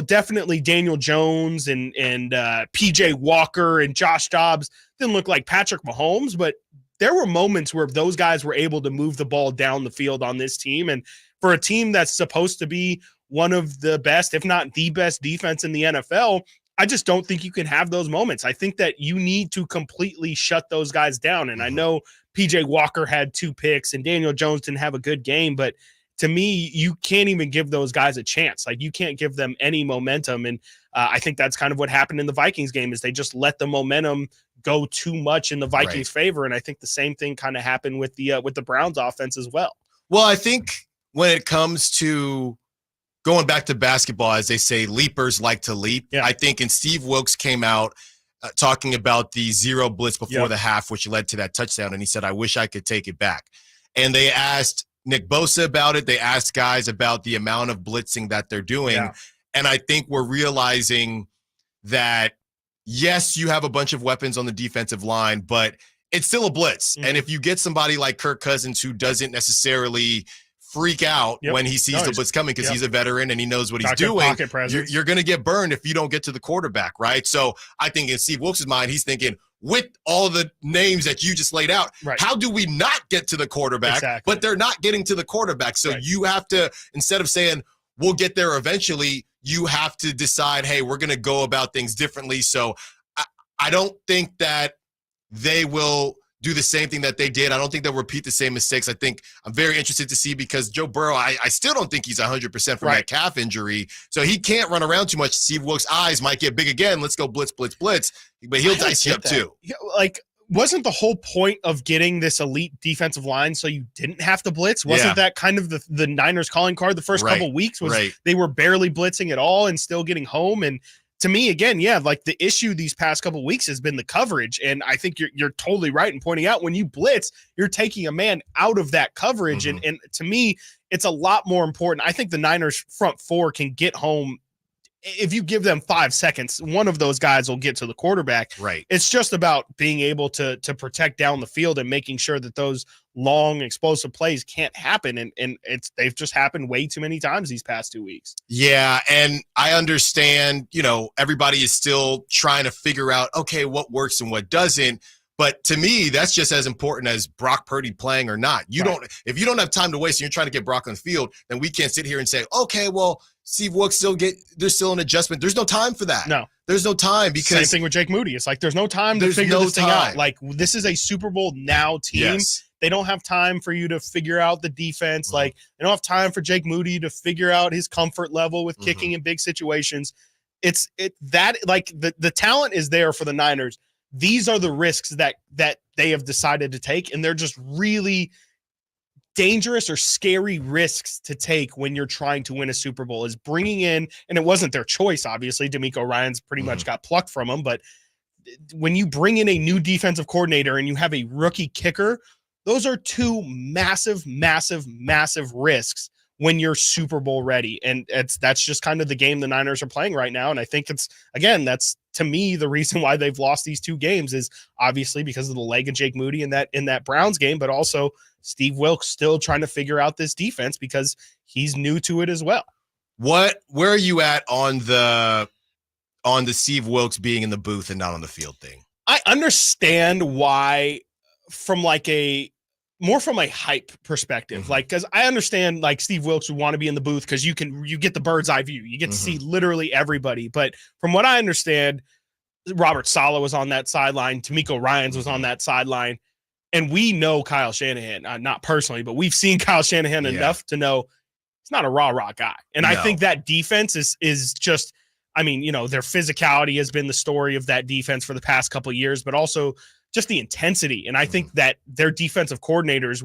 definitely Daniel Jones and PJ Walker and Josh Dobbs didn't look like Patrick Mahomes, but there were moments where those guys were able to move the ball down the field on this team. And for a team that's supposed to be one of the best, if not the best defense in the NFL, I just don't think you can have those moments. I think that you need to completely shut those guys down. And I know PJ Walker had 2 picks and Daniel Jones didn't have a good game, but to me, you can't even give those guys a chance. Like, you can't give them any momentum. And I think that's kind of what happened in the Vikings game, is they just let the momentum go too much in the Vikings' favor. And I think the same thing kind of happened with the Browns offense as well. Well, I think when it comes to going back to basketball, as they say, leapers like to leap. Yeah. I think, and Steve Wilks came out talking about the zero blitz before the half, which led to that touchdown. And he said, I wish I could take it back. And they asked Nick Bosa about it. They asked guys about the amount of blitzing that they're doing. Yeah. And I think we're realizing that, yes, you have a bunch of weapons on the defensive line, but it's still a blitz. Mm-hmm. And if you get somebody like Kirk Cousins who doesn't necessarily freak out when he sees the blitz coming because he's a veteran and he knows what he's doing, you're going to get burned if you don't get to the quarterback, right? So I think in Steve Wilks' mind, he's thinking, with all the names that you just laid out, how do we not get to the quarterback? But they're not getting to the quarterback. So you have to, instead of saying, we'll get there eventually, you have to decide, hey, we're going to go about things differently. So I don't think that they will do the same thing that they did. I don't think they'll repeat the same mistakes. I think I'm very interested to see because Joe Burrow, I still don't think he's 100% from that calf injury. So he can't run around too much. Steve Wilks' eyes might get big again. Let's go blitz, blitz, blitz. But he'll dice you up too. Like, wasn't the whole point of getting this elite defensive line so you didn't have to blitz? Wasn't that kind of the Niners calling card the first couple weeks? Was they were barely blitzing at all and still getting home? And to me, again, like the issue these past couple of weeks has been the coverage. And I think you're totally right in pointing out when you blitz, you're taking a man out of that coverage. Mm-hmm. And to me, it's a lot more important. I think the Niners front four can get home. If you give them 5 seconds, one of those guys will get to the quarterback. Right. It's just about being able to protect down the field and making sure that those long explosive plays can't happen. And they've just happened way too many times these past 2 weeks. Yeah. And I understand, everybody is still trying to figure out, okay, what works and what doesn't. But to me, that's just as important as Brock Purdy playing or not. If you don't have time to waste and you're trying to get Brock on the field, then we can't sit here and say, okay, well, Steve Wilks there's still an adjustment. There's no time for that. No. There's no time because same thing with Jake Moody. It's like there's no time to figure this thing out. Like this is a Super Bowl now team. Yes. They don't have time for you to figure out the defense. Mm-hmm. Like they don't have time for Jake Moody to figure out his comfort level with kicking in big situations. The talent is there for the Niners. These are the risks that they have decided to take, and they're just really dangerous or scary risks to take when you're trying to win a Super Bowl, is bringing in, and it wasn't their choice, obviously. DeMeco Ryans pretty much got plucked from them, but when you bring in a new defensive coordinator and you have a rookie kicker, those are two massive, massive, massive risks when you're Super Bowl ready. And that's just kind of the game the Niners are playing right now. And I think that's to me, the reason why they've lost these two games is obviously because of the leg of Jake Moody in that Browns game, but also Steve Wilks still trying to figure out this defense because he's new to it as well. Where are you at on the Steve Wilks being in the booth and not on the field thing? I understand why from a hype perspective, because I understand Steve Wilks would want to be in the booth because you get the bird's eye view. You get to see literally everybody. But from what I understand, Robert Saleh was on that sideline. DeMeco Ryans was on that sideline. And we know Kyle Shanahan, not personally, but we've seen Kyle Shanahan enough to know he's not a rah-rah guy. And I think that defense is just, their physicality has been the story of that defense for the past couple of years, but also just the intensity. And I think that their defensive coordinators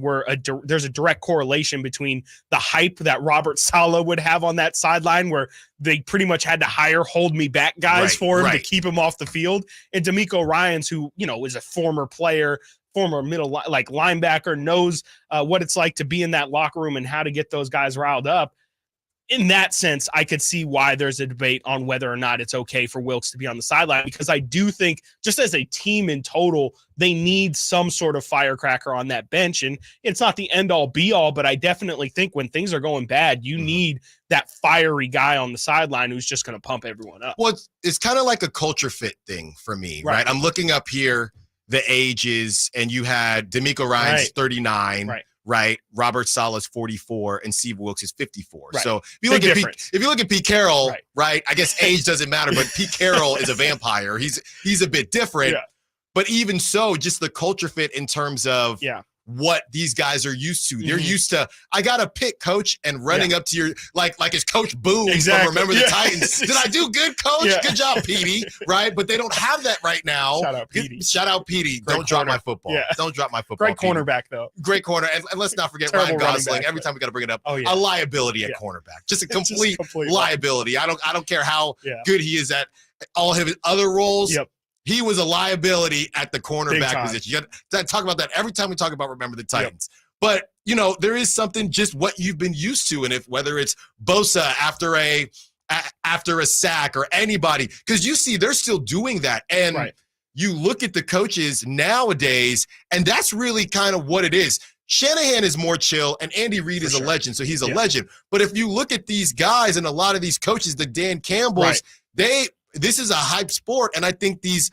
there's a direct correlation between the hype that Robert Saleh would have on that sideline, where they pretty much had to hire hold me back guys for him to keep him off the field. And DeMeco Ryans, who, is a former player, former middle linebacker, knows what it's like to be in that locker room and how to get those guys riled up. In that sense, I could see why there's a debate on whether or not it's okay for Wilks to be on the sideline, because I do think just as a team in total, they need some sort of firecracker on that bench. And it's not the end all be all, but I definitely think when things are going bad, you need that fiery guy on the sideline who's just going to pump everyone up. Well, it's kind of like a culture fit thing for me, right? I'm looking up here the ages, and you had DeMeco Ryans 39, right? Robert Saleh's 44, and Steve Wilks is 54. Right. So if you look at Pete Carroll, right? I guess age doesn't matter, but Pete Carroll is a vampire. He's a bit different. Yeah. But even so, just the culture fit in terms of what these guys are used to. They're used to, I got to pick, coach, and running up to your, like it's Coach Boone from Remember the Titans. Did I do good, coach? Yeah. Good job, Petey, right? But they don't have that right now. Shout out, Petey. Don't drop my football. Yeah. Don't drop my football. Great cornerback, though. Great corner. And let's not forget Terrible Ryan running Gosling. back, Every time we got to bring it up, Oh, yeah. a liability at cornerback. Just a complete liability. I don't care how good he is at all his other roles. He was a liability at the cornerback position. You got to talk about that every time we talk about Remember the Titans. But, you know, there is something just what you've been used to. And whether it's Bosa after a sack or anybody, because you see they're still doing that. And you look at the coaches nowadays, and that's really kind of what it is. Shanahan is more chill, and Andy Reid is a legend, so he's a legend. But if you look at these guys and a lot of these coaches, the Dan Campbells, this is a hype sport, and I think these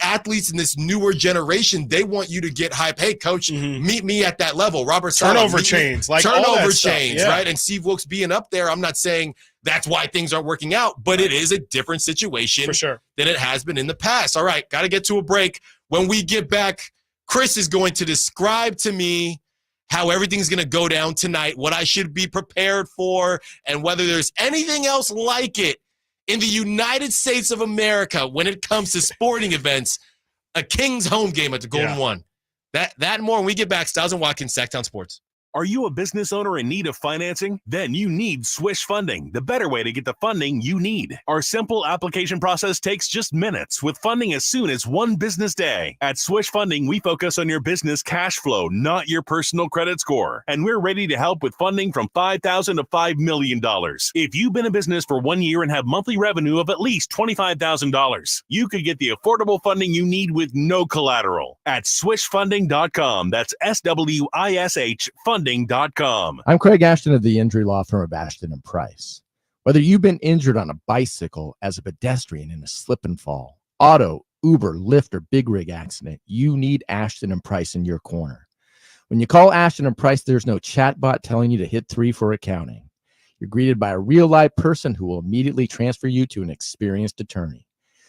athletes in this newer generation, they want you to get hype. Hey, coach, meet me at that level. Robert Saleh, turnover chains, like all turnover that chains, stuff. right? And Steve Wilkes being up there, I'm not saying that's why things aren't working out, but it is a different situation than it has been in the past. All right, got to get to a break. When we get back, Chris is going to describe to me how everything's going to go down tonight, what I should be prepared for, and whether there's anything else like it in the United States of America when it comes to sporting events, a Kings home game at the Golden One. That and more when we get back. Stiles and Watkins, Sactown Sports. Are you a business owner in need of financing? Then you need Swish Funding, the better way to get the funding you need. Our simple application process takes just minutes with funding as soon as one business day. At Swish Funding, we focus on your business cash flow, not your personal credit score. And we're ready to help with funding from $5,000 to $5 million. If you've been in business for 1 year and have monthly revenue of at least $25,000, you could get the affordable funding you need with no collateral. At swishfunding.com. That's SWISH funding.com. I'm Craig Ashton of the injury law firm of Ashton and Price. Whether you've been injured on a bicycle, as a pedestrian in a slip and fall, auto, Uber, Lyft, or big rig accident, you need Ashton and Price in your corner. When you call Ashton and Price, there's no chatbot telling you to hit 3 for accounting. You're greeted by a real live person who will immediately transfer you to an experienced attorney.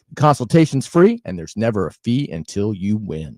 The consultation's free, and there's never a fee until you win.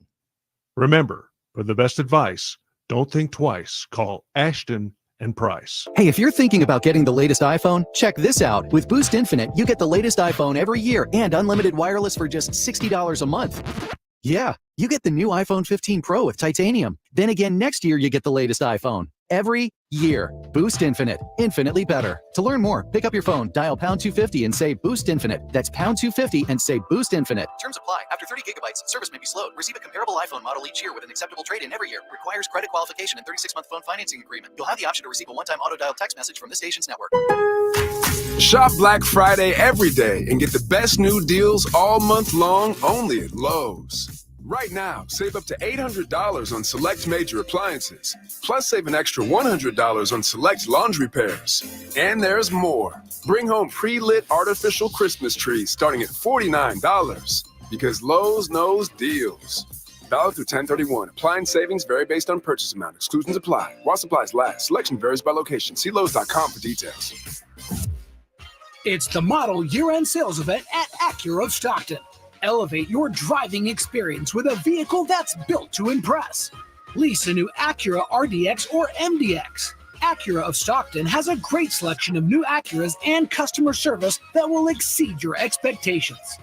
Remember, for the best advice, don't think twice. Call Ashton and Price. Hey, if you're thinking about getting the latest iPhone, check this out. With Boost Infinite, you get the latest iPhone every year and unlimited wireless for just $60 a month. Yeah, you get the new iPhone 15 Pro with titanium. Then again, next year, you get the latest iPhone. Every year. Boost Infinite. Infinitely better. To learn more, pick up your phone, dial pound 250 and say Boost Infinite. That's pound 250 and say Boost Infinite. Terms apply. After 30 gigabytes, service may be slowed. Receive a comparable iPhone model each year with an acceptable trade-in every year. Requires credit qualification and 36-month phone financing agreement. You'll have the option to receive a one-time auto-dial text message from this station's network. Shop Black Friday every day and get the best new deals all month long only at Lowe's. Right now, save up to $800 on select major appliances, plus save an extra $100 on select laundry pairs. And there's more. Bring home pre-lit artificial Christmas trees starting at $49 because Lowe's knows deals. Valid through 10/31. Appliance savings vary based on purchase amount. Exclusions apply. While supplies last. Selection varies by location. See Lowe's.com for details. It's the model year-end sales event at Acura of Stockton. Elevate your driving experience with a vehicle that's built to impress. Lease a new Acura RDX or MDX. Acura of Stockton has a great selection of new Acuras and customer service that will exceed your expectations.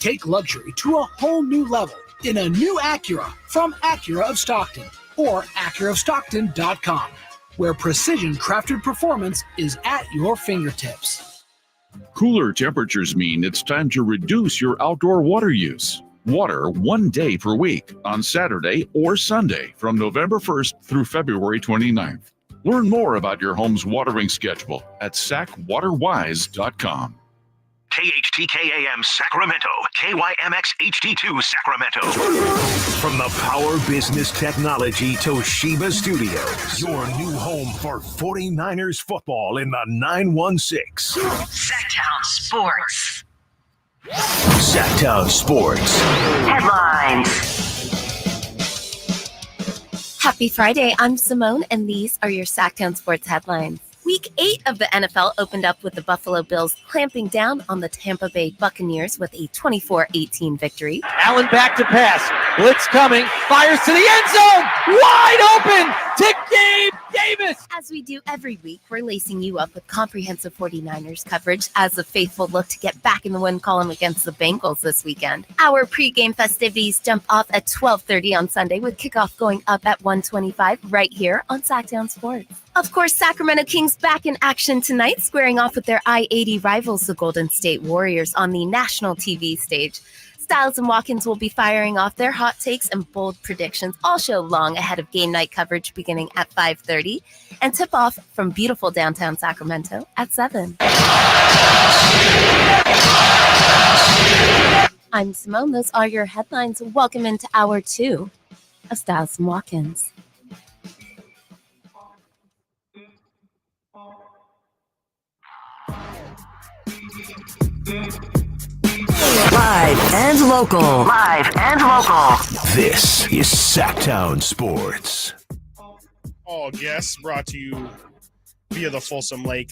Take luxury to a whole new level in a new Acura from Acura of Stockton or AcuraofStockton.com, where precision-crafted performance is at your fingertips. Cooler temperatures mean it's time to reduce your outdoor water use. Water 1 day per week on Saturday or Sunday from November 1st through February 29th. Learn more about your home's watering schedule at sacwaterwise.com. KHTKAM Sacramento, KYMX HD2 Sacramento. From the Power Business Technology Toshiba Studios, your new home for 49ers football in the 916. Sactown Sports. Sactown Sports. Headlines. Happy Friday. I'm Simone, and these are your Sactown Sports headlines. Week 8 of the NFL opened up with the Buffalo Bills clamping down on the Tampa Bay Buccaneers with a 24-18 victory. Allen back to pass. Blitz coming. Fires to the end zone. Wide open to Gabe Davis. As we do every week, we're lacing you up with comprehensive 49ers coverage as the faithful look to get back in the win column against the Bengals this weekend. Our pregame festivities jump off at 12:30 on Sunday with kickoff going up at 1:25 right here on Sactown Sports. Of course, Sacramento Kings back in action tonight, squaring off with their I-80 rivals, the Golden State Warriors, on the national TV stage. Stiles and Watkins will be firing off their hot takes and bold predictions all show long ahead of game night coverage beginning at 5:30 and tip off from beautiful downtown Sacramento at 7. I'm Simone. Those are your headlines. Welcome into Hour 2 of Stiles and Watkins. Live and local. Live and local. This is Sactown Sports. All guests brought to you via the Folsom Lake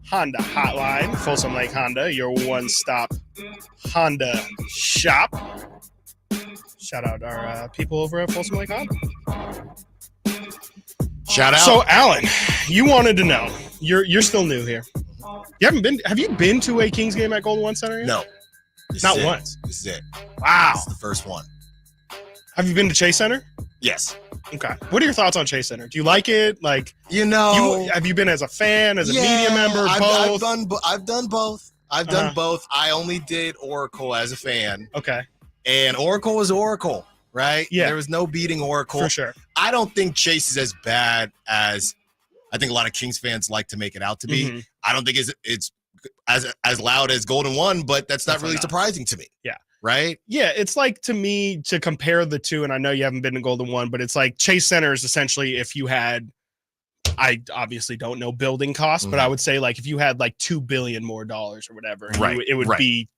Honda Hotline. Folsom Lake Honda, your one-stop Honda shop. Shout out our people over at Folsom Lake Honda. Shout out. So, Alan, you wanted to know. You're still new here. Have you been to a Kings game at Golden One Center yet? No. Not once. This is it. Wow. This is the first one. Have you been to Chase Center? Yes. Okay. What are your thoughts on Chase Center? Do you like it? Like, have you been as a fan, as a media member, both? I've done both. I've done both. I only did Oracle as a fan. Okay. And Oracle was Oracle, right? Yeah. There was no beating Oracle. For sure. I don't think Chase is as bad as I think a lot of Kings fans like to make it out to be. Mm-hmm. I don't think it's as loud as Golden One, but that's not really surprising to me. Yeah. Right? Yeah, it's like, to me, to compare the two, and I know you haven't been to Golden One, but it's like Chase Center is essentially if you had, I obviously don't know building costs, but I would say like if you had like $2 billion more or whatever, it would be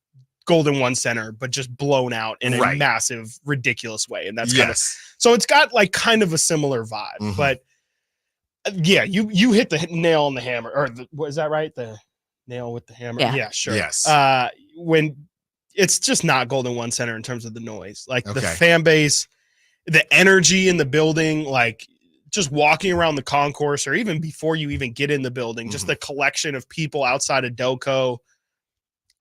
Golden One Center, but just blown out in a massive, ridiculous way. And that's kind of, so it's got like kind of a similar vibe, but yeah, you hit the nail on the hammer, or was that right? The nail with the hammer. Yeah, sure. Yes. When it's just not Golden One Center in terms of the noise, like the fan base, the energy in the building, like just walking around the concourse, or even before you even get in the building, just the collection of people outside of Doco.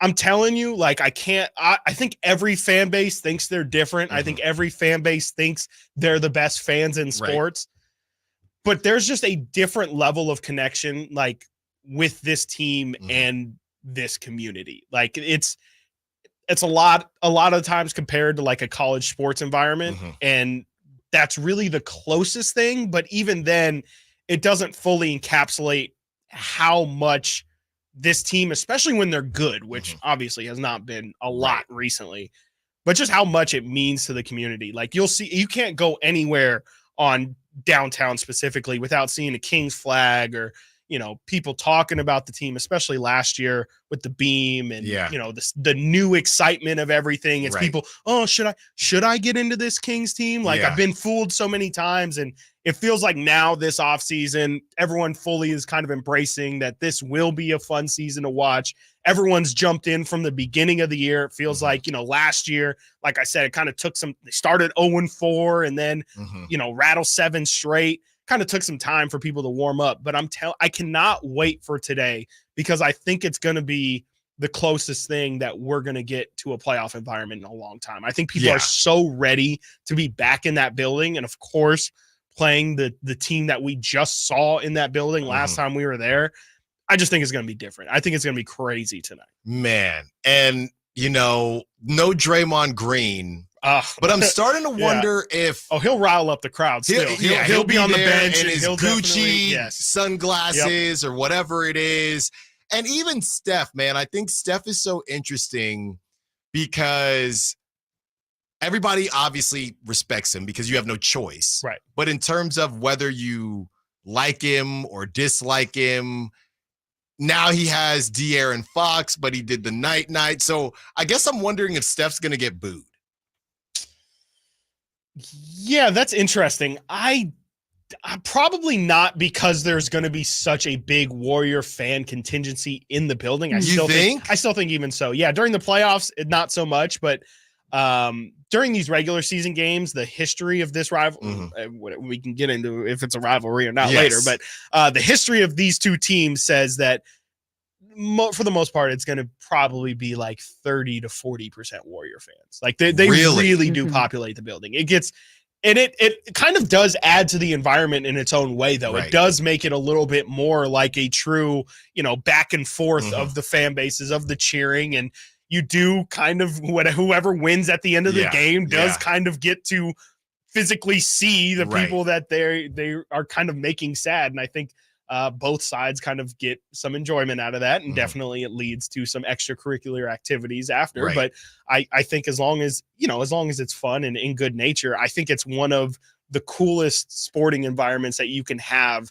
I'm telling you, like, I think every fan base thinks they're different. I think every fan base thinks they're the best fans in sports, but there's just a different level of connection, like, with this team and this community. Like, it's a lot of times compared to like a college sports environment. And that's really the closest thing. But even then, it doesn't fully encapsulate how much this team, especially when they're good, which obviously has not been a lot recently, but just how much it means to the community. Like, you'll see, you can't go anywhere on downtown specifically without seeing a Kings flag, or, you know, people talking about the team, especially last year with the beam and, you know, the new excitement of everything. It's people, oh, should I get into this Kings team? Like, I've been fooled so many times. And it feels like now this offseason, everyone fully is kind of embracing that this will be a fun season to watch. Everyone's jumped in from the beginning of the year. It feels like, you know, last year, like I said, it kind of took they started 0-4 and then, you know, rattle 7 straight. Kind of took some time for people to warm up, but I cannot wait for today, because I think it's going to be the closest thing that we're going to get to a playoff environment in a long time. I think people are so ready to be back in that building. And of course, playing the team that we just saw in that building last time we were there. I just think it's going to be different. I think it's going to be crazy tonight, man. And, you know, no Draymond Green. But I'm starting to wonder if he'll rile up the crowd still. He'll be on the bench and his Gucci sunglasses or whatever it is. And even Steph, man, I think Steph is so interesting because everybody obviously respects him because you have no choice. Right. But in terms of whether you like him or dislike him, now he has De'Aaron Fox, but he did the night. So I guess I'm wondering if Steph's going to get booed. Yeah, that's interesting. I Probably not, because there's going to be such a big Warrior fan contingency in the building. I still think even so. Yeah, during the playoffs, not so much, but during these regular season games, the history of this rival, we can get into if it's a rivalry or not later, but the history of these two teams says that for the most part, it's going to probably be like 30 to 40% Warrior fans. Like they really do populate the building. It gets, and it kind of does add to the environment in its own way, though. It does make it a little bit more like a true, back and forth of the fan bases, of the cheering. And you do kind of, whoever wins at the end of the game does kind of get to physically see the people that they are kind of making sad. And I think both sides kind of get some enjoyment out of that, and definitely it leads to some extracurricular activities after. But I think as long as it's fun and in good nature, I think it's one of the coolest sporting environments that you can have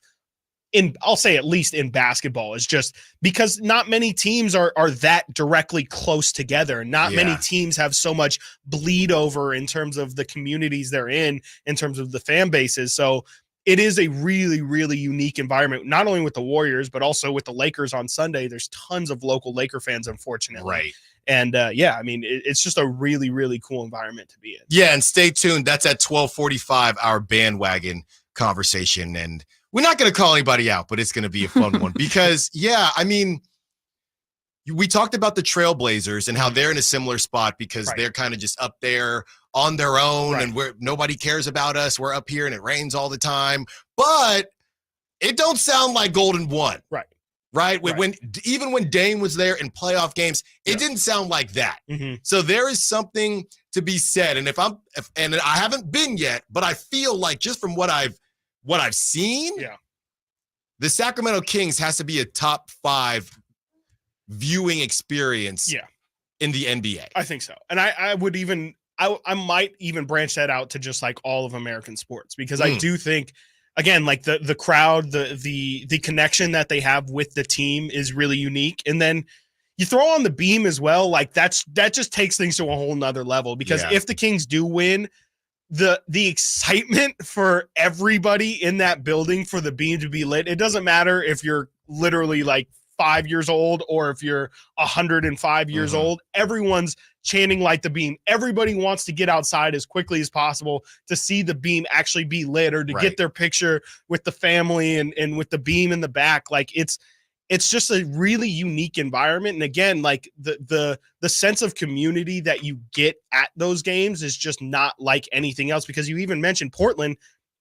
I'll say at least in basketball, is just because not many teams are that directly close together. Not many teams have so much bleed over in terms of the communities they're in terms of the fan bases. So it is a really, really unique environment, not only with the Warriors, but also with the Lakers on Sunday. There's tons of local Laker fans, unfortunately. And it's just a really, really cool environment to be in. Yeah, and stay tuned. That's at 12:45, our bandwagon conversation. And we're not going to call anybody out, but it's going to be a fun one because, we talked about the Trailblazers and how they're in a similar spot because they're kind of just up there on their own and nobody cares about us. We're up here and it rains all the time, but it don't sound like Golden One. Right. Even when Dame was there in playoff games, it didn't sound like that. So there is something to be said. And and I haven't been yet, but I feel like just from what I've seen, the Sacramento Kings has to be a top 5 viewing experience in the NBA. I think so. And I would even, I might even branch that out to just like all of American sports, because I do think, again, like the crowd, the connection that they have with the team is really unique. And then you throw on the Beam as well. Like that just takes things to a whole nother level, because if the Kings do win, the excitement for everybody in that building for the Beam to be lit, it doesn't matter if you're literally like 5 years old or if you're 105 years old. Everyone's chanting "Light the Beam." Everybody wants to get outside as quickly as possible to see the Beam actually be lit, or to get their picture with the family and with the Beam in the back. Like it's just a really unique environment. And again, like the sense of community that you get at those games is just not like anything else, because you even mentioned Portland.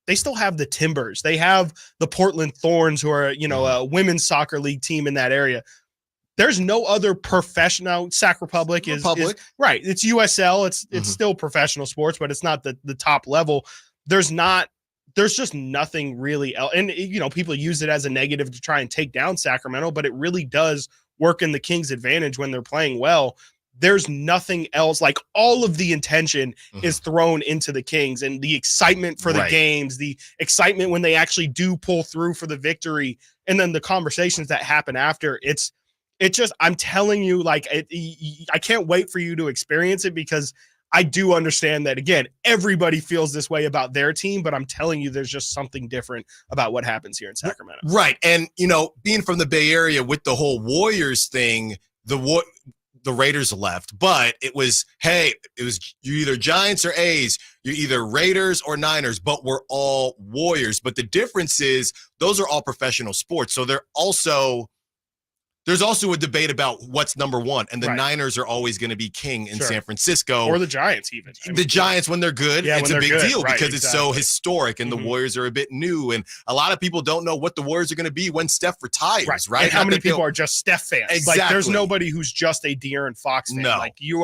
They still have the Timbers. They have the Portland Thorns, who are, a women's soccer league team in that area. There's no other professional. Sac Republic is right. It's USL. It's still professional sports, but it's not the top level. There's just nothing really else. And, people use it as a negative to try and take down Sacramento, but it really does work in the Kings' advantage when they're playing well. There's nothing else. Like, all of the intention is thrown into the Kings, and the excitement for the games, the excitement when they actually do pull through for the victory, and then the conversations that happen after. It's just, I'm telling you, like, I can't wait for you to experience it, because I do understand that, again, everybody feels this way about their team, but I'm telling you, there's just something different about what happens here in Sacramento. Right. And, being from the Bay Area with the whole Warriors thing, the Raiders left, but it was you either Giants or A's, you're either Raiders or Niners, but we're all Warriors. But the difference is those are all professional sports. So there's also a debate about what's number one, and the Niners are always going to be king in San Francisco. Or the Giants even. The Giants, when they're good, it's a big deal because it's so historic, and the Warriors are a bit new, and a lot of people don't know what the Warriors are going to be when Steph retires, right? And how many people are just Steph fans? Exactly. Like, there's nobody who's just a De'Aaron Fox fan. Like, you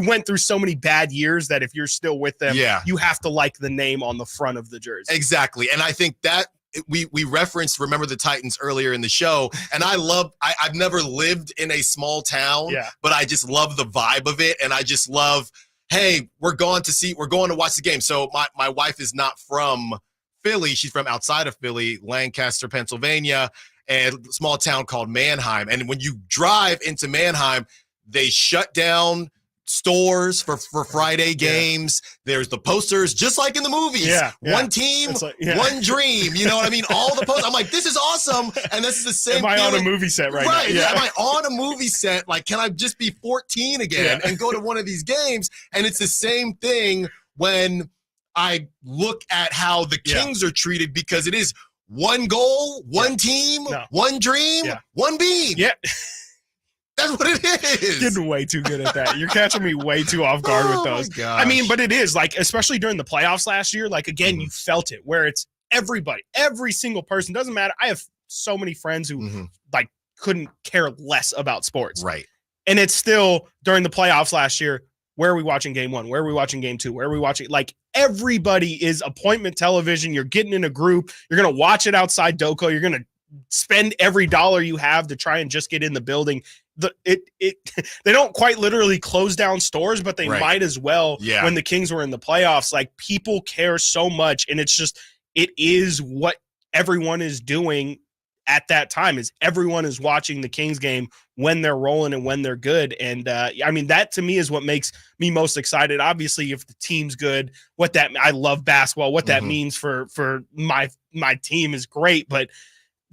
went through so many bad years that if you're still with them, you have to like the name on the front of the jersey. Exactly. And I think that we referenced Remember the Titans earlier in the show, and I've never lived in a small town, but I just love the vibe of it, and I just love, hey, we're going to watch the game. So my wife is not from Philly. She's from outside of Philly, Lancaster, Pennsylvania, and a small town called Manheim. And when you drive into Manheim, they shut down stores for Friday games. There's the posters, just like in the movies. One team, one dream. You know what I mean? All the posters. I'm like, this is awesome. And this is the same. Am I on a feeling. movie set right now? Right. Yeah. Am I on a movie set? Like, can I just be 14 again and go to one of these games? And it's the same thing when I look at how the Kings are treated, because it is one goal, one team, one dream, one beam. Yeah. That's what it is. Getting way too good at that. You're catching me way too off guard with those. I mean, but it is like, especially during the playoffs last year, like, again, you felt it where it's everybody, every single person. Doesn't matter. I have so many friends who like couldn't care less about sports. Right. And it's still during the playoffs last year. Where are we watching game 1? Where are we watching game 2? Where are we watching? Like, everybody is appointment television. You're getting in a group. You're going to watch it outside Doco. You're going to spend every dollar you have to try and just get in the building. They don't quite literally close down stores, but they might as well when the Kings were in the playoffs. Like, people care so much, and it's just, it is what everyone is doing at that time, is everyone is watching the Kings game when they're rolling and when they're good. And I mean, that to me is what makes me most excited. Obviously, if the team's good, I love basketball, what that means for my team is great, but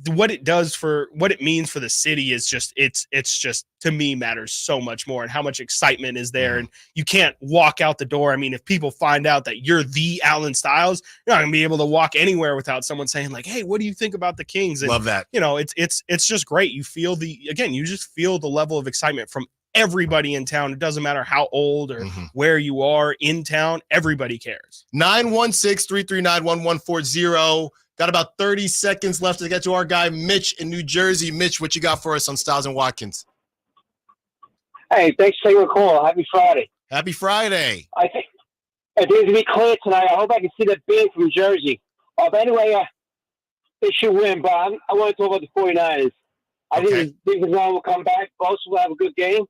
what it means for the city is just, it's just, to me, matters so much more, and how much excitement is there. And you can't walk out the door. I mean, if people find out that you're the Alan Stiles, you're not gonna be able to walk anywhere without someone saying like, hey, what do you think about the Kings? And, love that. You know, it's just great. You feel you just feel the level of excitement from everybody in town. It doesn't matter how old or where you are in town, everybody cares. 916-339-1140. Got about 30 seconds left to get to our guy, Mitch in New Jersey. Mitch, what you got for us on Stiles and Watkins? Hey, thanks for taking the call. Happy Friday. Happy Friday. I think it's going to be clear tonight. I hope I can see that beam from Jersey. But anyway, they should win, but I want to talk about the 49ers. I think the will come back. Both will have a good game.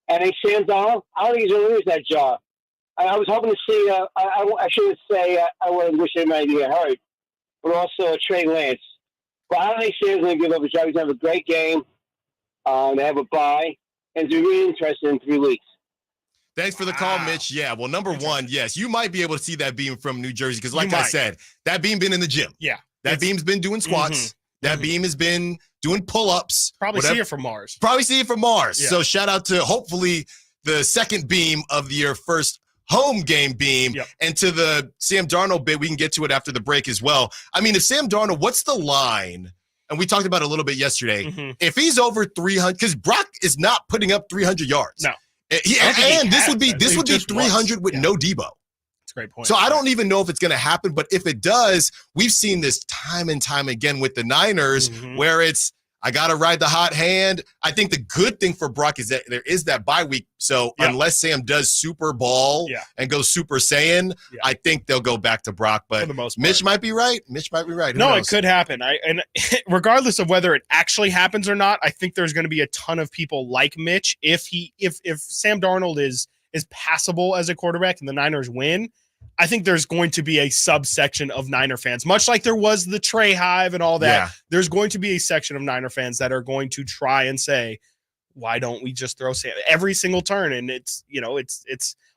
And Sam Donald, I don't think he's going to lose that job. I was hoping to see, I shouldn't say I wouldn't wish anybody to get hurt, but also Trey Lance. But I don't think Sam's going to give up his job. He's going to have a great game. They have a bye. And it's really interesting in 3 weeks. Thanks for the call, Mitch. Yeah, well, number one, yes, you might be able to see that beam from New Jersey because, like I said, that beam been in the gym. Yeah. That beam's been doing squats. That beam has been doing pull-ups. Probably see it from Mars. Yeah. So shout out to, hopefully, the second beam of your first home game beam. And to the Sam Darnold bit, we can get to it after the break as well. I mean, if Sam Darnold, what's the line? And we talked about it a little bit yesterday. If he's over 300, because Brock is not putting up 300 yards. No. And this would be 300 with no Debo. That's a great point. So I don't even know if it's going to happen, but if it does, we've seen this time and time again with the Niners where it's, I got to ride the hot hand. I think the good thing for Brock is that there is that bye week. So unless Sam does super ball and goes super Saiyan, I think they'll go back to Brock. But Mitch might be right. Who knows? It could happen. And regardless of whether it actually happens or not, I think there's going to be a ton of people like Mitch. If Sam Darnold is passable as a quarterback and the Niners win, I think there's going to be a subsection of Niner fans, much like there was the Trey Hive and all that. Yeah. There's going to be a section of Niner fans that are going to try and say, why don't we just throw Sam every single turn? And it's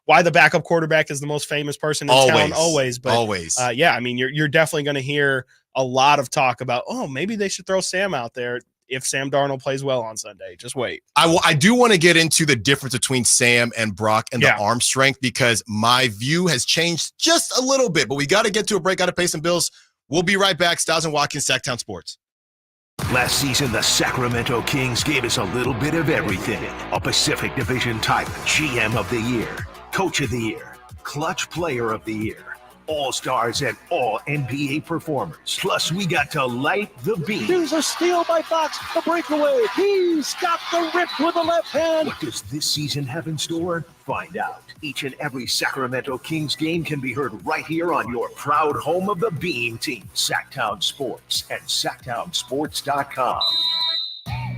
why the backup quarterback is the most famous person in town always. But I mean, you're definitely going to hear a lot of talk about, maybe they should throw Sam out there if Sam Darnold plays well on Sunday. Just wait. I do want to get into the difference between Sam and Brock and the arm strength, because my view has changed just a little bit, but we got to get to a break. Got to pay some bills. We'll be right back. Stiles and Watkins, Sactown Sports. Last season, the Sacramento Kings gave us a little bit of everything. A Pacific Division type GM of the Year, Coach of the Year, Clutch Player of the Year, All-Stars and All-NBA performers. Plus, we got to light the beam. Here's a steal by Fox, the breakaway. He's got the rip with the left hand. What does this season have in store? Find out. Each and every Sacramento Kings game can be heard right here on your proud home of the Beam team, Sactown Sports at SactownSports.com.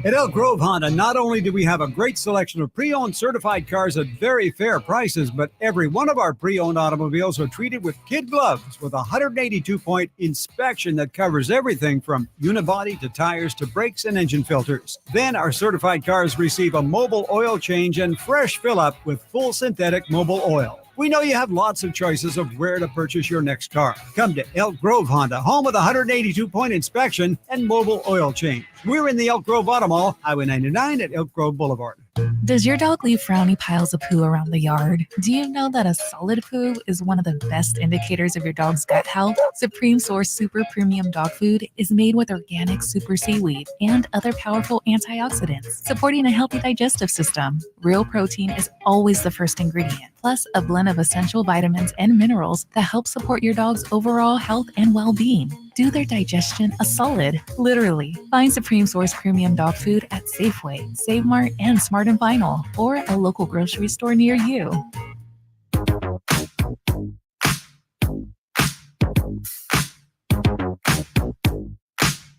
At Elk Grove Honda, not only do we have a great selection of pre-owned certified cars at very fair prices, but every one of our pre-owned automobiles are treated with kid gloves with a 182-point inspection that covers everything from unibody to tires to brakes and engine filters. Then our certified cars receive a mobile oil change and fresh fill-up with full synthetic mobile oil. We know you have lots of choices of where to purchase your next car. Come to Elk Grove Honda, home of the 182-point inspection and mobile oil change. We're in the Elk Grove Auto Mall, Highway 99 at Elk Grove Boulevard. Does your dog leave frowny piles of poo around the yard? Do you know that a solid poo is one of the best indicators of your dog's gut health? Supreme Source Super Premium Dog Food is made with organic super seaweed and other powerful antioxidants, supporting a healthy digestive system. Real protein is always the first ingredient, plus a blend of essential vitamins and minerals that help support your dog's overall health and well-being. Do their digestion a solid, literally. Find Supreme Source Premium Dog Food at Safeway, Save Mart, and Smart & Final, or a local grocery store near you.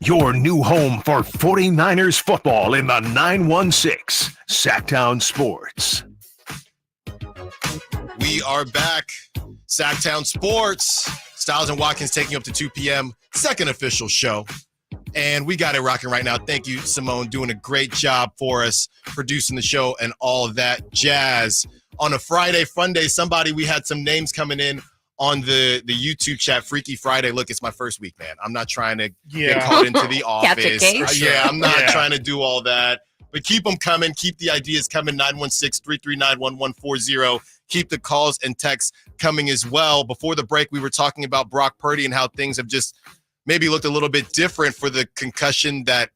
Your new home for 49ers football in the 916 Sactown Sports. We are back. Sactown Sports. Stiles and Watkins taking up to 2 p.m. Second official show. And we got it rocking right now. Thank you, Simone, doing a great job for us, producing the show and all of that jazz. On a Friday fun day, we had some names coming in on the YouTube chat. Freaky Friday. Look, it's my first week, man. I'm not trying to get called into the office. Yeah, I'm not trying to do all that. But keep them coming. Keep the ideas coming. 916-339-1140. Keep the calls and texts coming as well. Before the break, we were talking about Brock Purdy and how things have just maybe looked a little bit different for the concussion that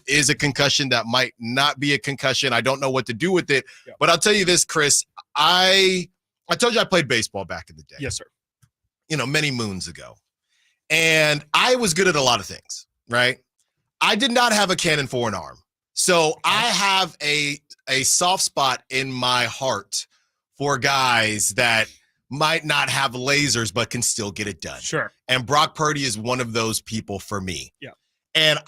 is a concussion that might not be a concussion. I don't know what to do with it. Yeah. But I'll tell you this, Chris. I told you I played baseball back in the day. Yes, sir. You know, many moons ago. And I was good at a lot of things, right? I did not have a cannon for an arm. So I have a soft spot in my heart for guys that might not have lasers but can still get it done. Sure. And Brock Purdy is one of those people for me. Yeah. And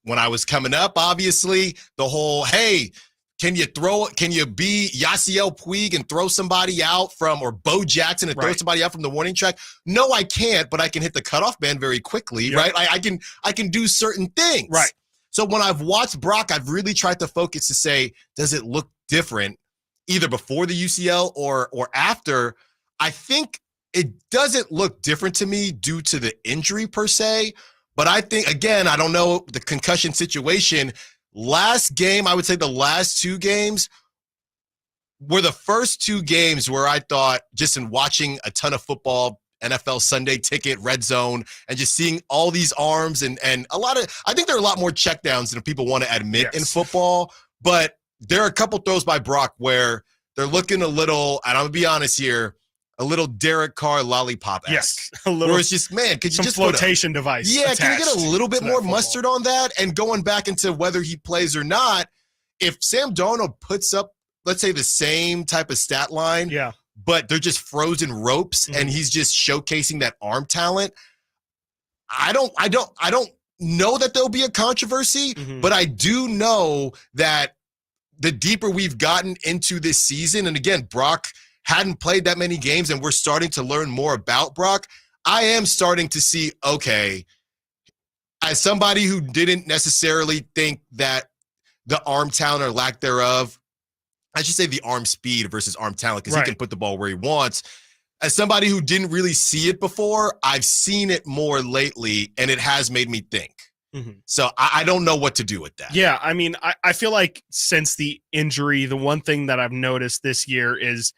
when I was coming up, obviously, the whole, hey, can you be Yasiel Puig and throw somebody out or Bo Jackson and throw somebody out from the warning track? No, I can't, but I can hit the cutoff man very quickly, right? I can do certain things. Right. So when I've watched Brock, I've really tried to focus to say, does it look different either before the UCL or after? I think it doesn't look different to me due to the injury per se. But I think, again, I don't know the concussion situation. Last game, I would say the last 2 games were the first 2 games where I thought, just in watching a ton of football, NFL Sunday Ticket, Red Zone, and just seeing all these arms and a lot of, I think there are a lot more checkdowns than people want to admit in football. But there are a couple throws by Brock where they're looking a little, and I'm going to be honest here, a little Derek Carr lollipop-esque. Yes, a little. Where it's just, man, could you just flotation device? Yeah, can you get a little bit more mustard on that? And going back into whether he plays or not, if Sam Darnold puts up, let's say, the same type of stat line, but they're just frozen ropes, and he's just showcasing that arm talent, I don't know that there'll be a controversy, but I do know that the deeper we've gotten into this season, and again, Brock hadn't played that many games, and we're starting to learn more about Brock, I am starting to see, okay, as somebody who didn't necessarily think that the arm talent or lack thereof, I should say the arm speed versus arm talent, because he can put the ball where he wants. As somebody who didn't really see it before, I've seen it more lately, and it has made me think. So I don't know what to do with that. Yeah, I mean, I feel like since the injury, the one thing that I've noticed this year is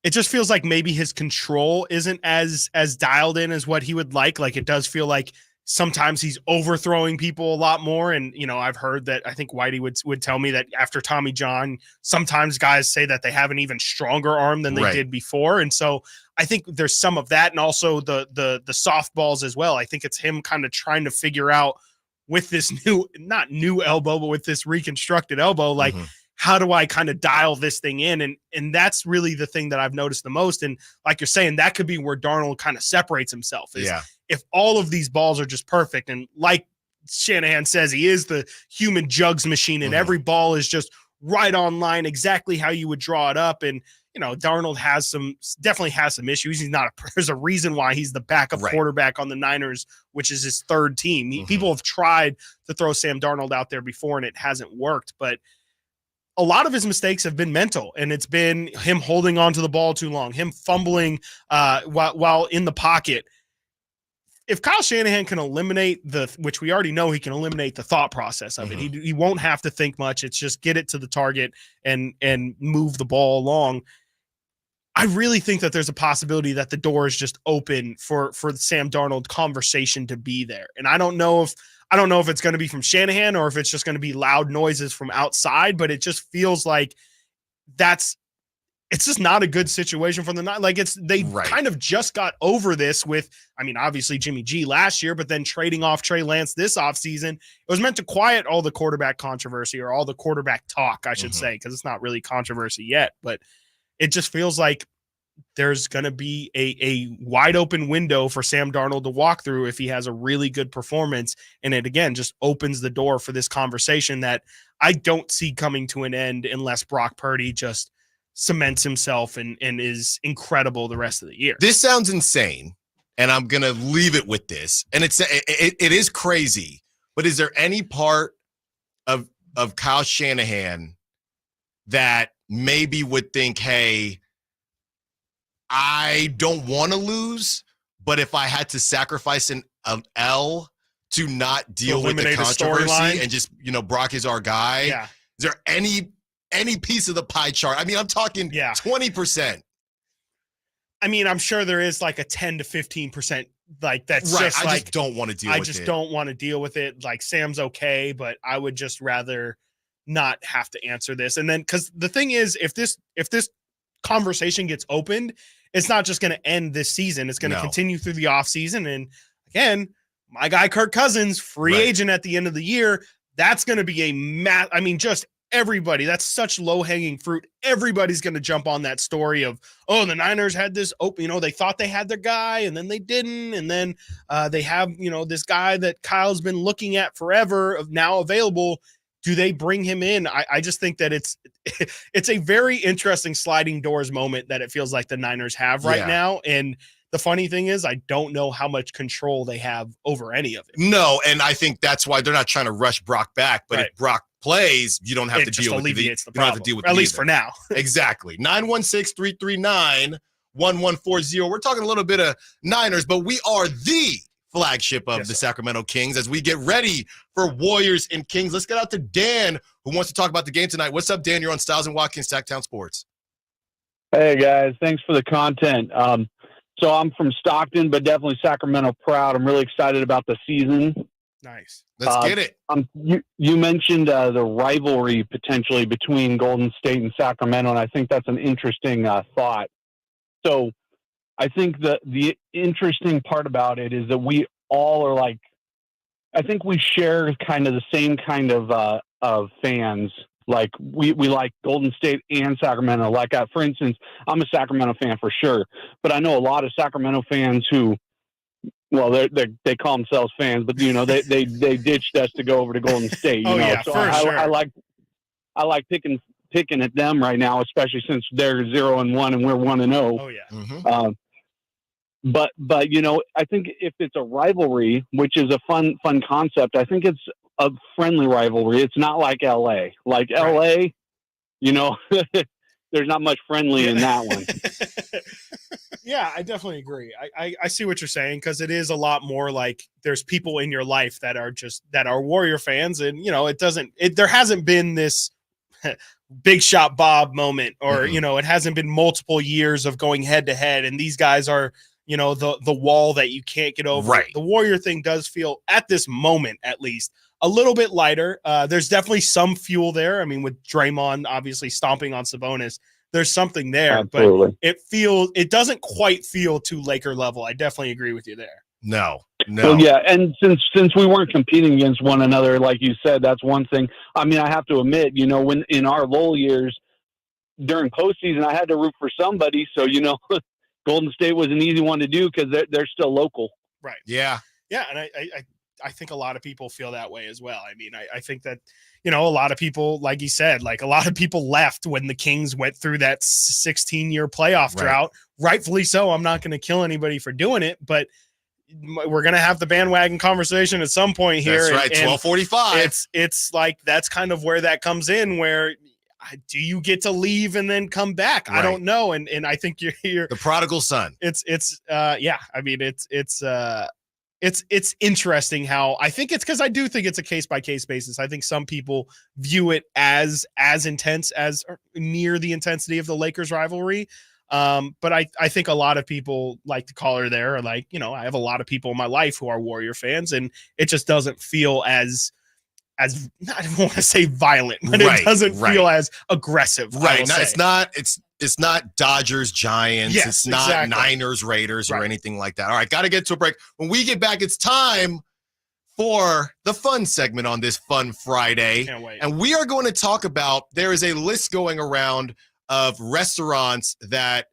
it just feels like maybe his control isn't as dialed in as what he would like. Like, it does feel like sometimes he's overthrowing people a lot more. And, you know, I've heard that, I think Whitey would tell me that after Tommy John, sometimes guys say that they have an even stronger arm than they did before. And so I think there's some of that, and also the softballs as well. I think it's him kind of trying to figure out with this not new elbow, but with this reconstructed elbow, like, how do I kind of dial this thing in? And that's really the thing that I've noticed the most. And like you're saying, that could be where Darnold kind of separates himself. If all of these balls are just perfect, and like Shanahan says, he is the human jugs machine, and every ball is just right on line, exactly how you would draw it up. And, Darnold definitely has some issues. There's a reason why he's the backup quarterback on the Niners, which is his third team. People have tried to throw Sam Darnold out there before, and it hasn't worked. But a lot of his mistakes have been mental, and it's been him holding on to the ball too long, him fumbling while in the pocket. If Kyle Shanahan can eliminate which we already know he can eliminate the thought process of it, he won't have to think much. It's just get it to the target and move the ball along. I really think that there's a possibility that the door is just open for the Sam Darnold conversation to be there. And I don't know if it's going to be from Shanahan or if it's just going to be loud noises from outside, but it just feels like it's just not a good situation for the Niners. Like they kind of just got over this with, obviously Jimmy G last year, but then trading off Trey Lance this offseason. It was meant to quiet all the quarterback controversy, or all the quarterback talk, I should say, because it's not really controversy yet, but it just feels like there's going to be a wide open window for Sam Darnold to walk through if he has a really good performance. And it, again, just opens the door for this conversation that I don't see coming to an end unless Brock Purdy just cements himself and is incredible the rest of the year. This sounds insane, and I'm going to leave it with this. And it is crazy, but is there any part of Kyle Shanahan that maybe would think, hey, I don't want to lose, but if I had to sacrifice an L to not deal with the controversy and just, Brock is our guy. Yeah. Is there any piece of the pie chart? I'm talking 20%. I'm sure there is like a 10 to 15%. Like that's right. Just I just don't want to deal with it. I just don't want to deal with it. Like Sam's okay, but I would just rather not have to answer this. And then, because the thing is, if this conversation gets opened, it's not just going to end this season. It's going to continue through the offseason. And again, my guy Kirk Cousins, free agent at the end of the year, that's going to be just everybody. That's such low-hanging fruit. Everybody's going to jump on that story of, the Niners had this open, they thought they had their guy and then they didn't. And then they have, this guy that Kyle's been looking at forever of now available. Do they bring him in? I just think that it's a very interesting sliding doors moment that it feels like the Niners have right now. And the funny thing is, I don't know how much control they have over any of it. No, and I think that's why they're not trying to rush Brock back. But if Brock plays, you don't have to deal with the problem. You don't have to deal with at least for now. Exactly. 916-339-1140. We're talking a little bit of Niners, but we are the flagship of the Sacramento Kings as we get ready for Warriors and Kings. Let's get out to Dan, who wants to talk about the game tonight. What's up, Dan? You're on Stiles Watkins, Sactown Sports. Hey, guys. Thanks for the content. So I'm from Stockton, but definitely Sacramento proud. I'm really excited about the season. Nice. Let's get it. You mentioned the rivalry potentially between Golden State and Sacramento, and I think that's an interesting thought. So I think the interesting part about it is that we all are I think we share kind of the same kind of fans. Like we like Golden State and Sacramento. For instance, I'm a Sacramento fan for sure, but I know a lot of Sacramento fans who, well, they call themselves fans, but they ditched us to go over to Golden State. So I like picking at them right now, especially since they're 0-1 and we're 1-0. Oh yeah. But I think if it's a rivalry, which is a fun concept, I think it's a friendly rivalry. It's not like LA. Like LA, there's not much friendly in that one. Yeah, I definitely agree. I see what you're saying, because it is a lot more like there's people in your life that are Warrior fans, and there hasn't been this Big Shot Bob moment, or it hasn't been multiple years of going head to head, and these guys are the wall that you can't get over. Right. The Warrior thing does feel, at this moment at least, a little bit lighter. There's definitely some fuel there. With Draymond obviously stomping on Sabonis, there's something there. Absolutely. But it doesn't quite feel to Laker level. I definitely agree with you there. No. Well, yeah, and since we weren't competing against one another, like you said, that's one thing. I have to admit, when in our lull years during postseason, I had to root for somebody. So Golden State was an easy one to do because they're still local. Right. Yeah. Yeah, and I think a lot of people feel that way as well. I mean, I think that, a lot of people, like you said, like a lot of people left when the Kings went through that 16-year playoff drought. Rightfully so. I'm not going to kill anybody for doing it, but we're going to have the bandwagon conversation at some point here. That's right. 12:45. It's like, that's kind of where that comes in, where do you get to leave and then come back? Right. I don't know. And I think you're the prodigal son. It's interesting how I think it's because I do think it's a case by case basis. I think some people view it as intense as or near the intensity of the Lakers rivalry. But I think a lot of people, like the caller there, are like, I have a lot of people in my life who are Warrior fans, and it just doesn't feel as I don't want to say violent, but it doesn't feel as aggressive. Right. No, it's not Dodgers, Giants. Yes, it's not exactly. Niners, Raiders, or anything like that. All right, got to get to a break. When we get back, it's time for the fun segment on this Fun Friday. Can't wait. And we are going to talk about, there is a list going around of restaurants that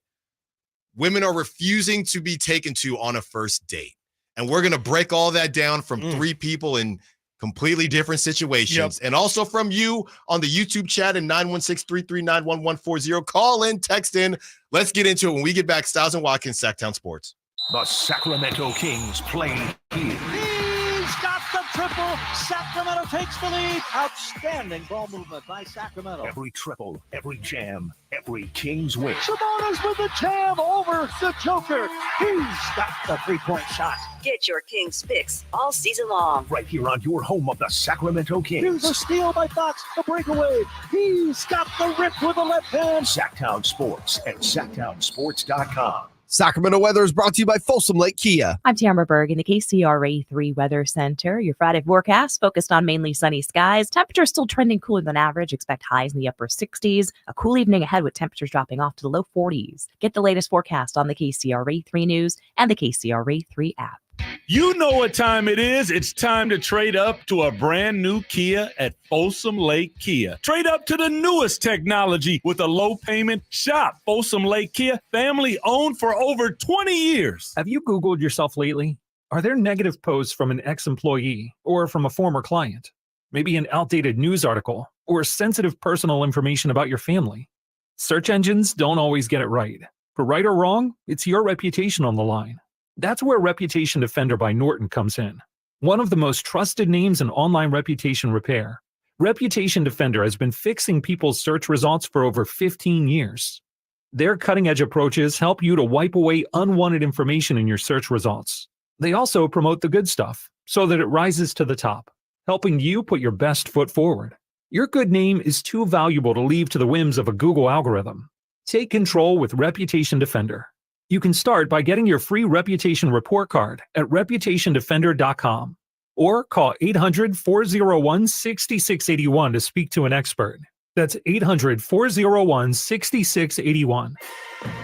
women are refusing to be taken to on a first date. And we're going to break all that down from three people in completely different situations. And also from you on the YouTube chat in 916-339-1140. Call in, text in. Let's get into it when we get back. Stiles and Watkins, Sactown Sports. The Sacramento Kings play here. He's got the triple. Sacramento takes the lead. Outstanding ball movement by Sacramento. Every triple, every jam, every Kings win. Sabonis with the jam over the Joker. He's got the three-point shot. Get your Kings fix all season long. Right here on your home of the Sacramento Kings. Here's a steal by Fox, the breakaway. He's got the rip with the left hand. Sactown Sports at SactownSports.com. Sacramento weather is brought to you by Folsom Lake Kia. I'm Tamara Berg in the KCRA 3 Weather Center. Your Friday forecast focused on mainly sunny skies. Temperatures still trending cooler than average. Expect highs in the upper 60s. A cool evening ahead with temperatures dropping off to the low 40s. Get the latest forecast on the KCRA 3 News and the KCRA 3 app. You know what time it is. It's time to trade up to a brand new Kia at Folsom Lake Kia. Trade up to the newest technology with a low payment. Shop Folsom Lake Kia, family owned for over 20 years. Have you Googled yourself lately? Are there negative posts from an ex-employee or from a former client? Maybe an outdated news article or sensitive personal information about your family? Search engines don't always get it right. For right or wrong, it's your reputation on the line. That's where Reputation Defender by Norton comes in. One of the most trusted names in online reputation repair. Reputation Defender has been fixing people's search results for over 15 years. Their cutting-edge approaches help you to wipe away unwanted information in your search results. They also promote the good stuff so that it rises to the top, helping you put your best foot forward. Your good name is too valuable to leave to the whims of a Google algorithm. Take control with Reputation Defender. You can start by getting your free reputation report card at reputationdefender.com or call 800-401-6681 to speak to an expert. That's 800-401-6681.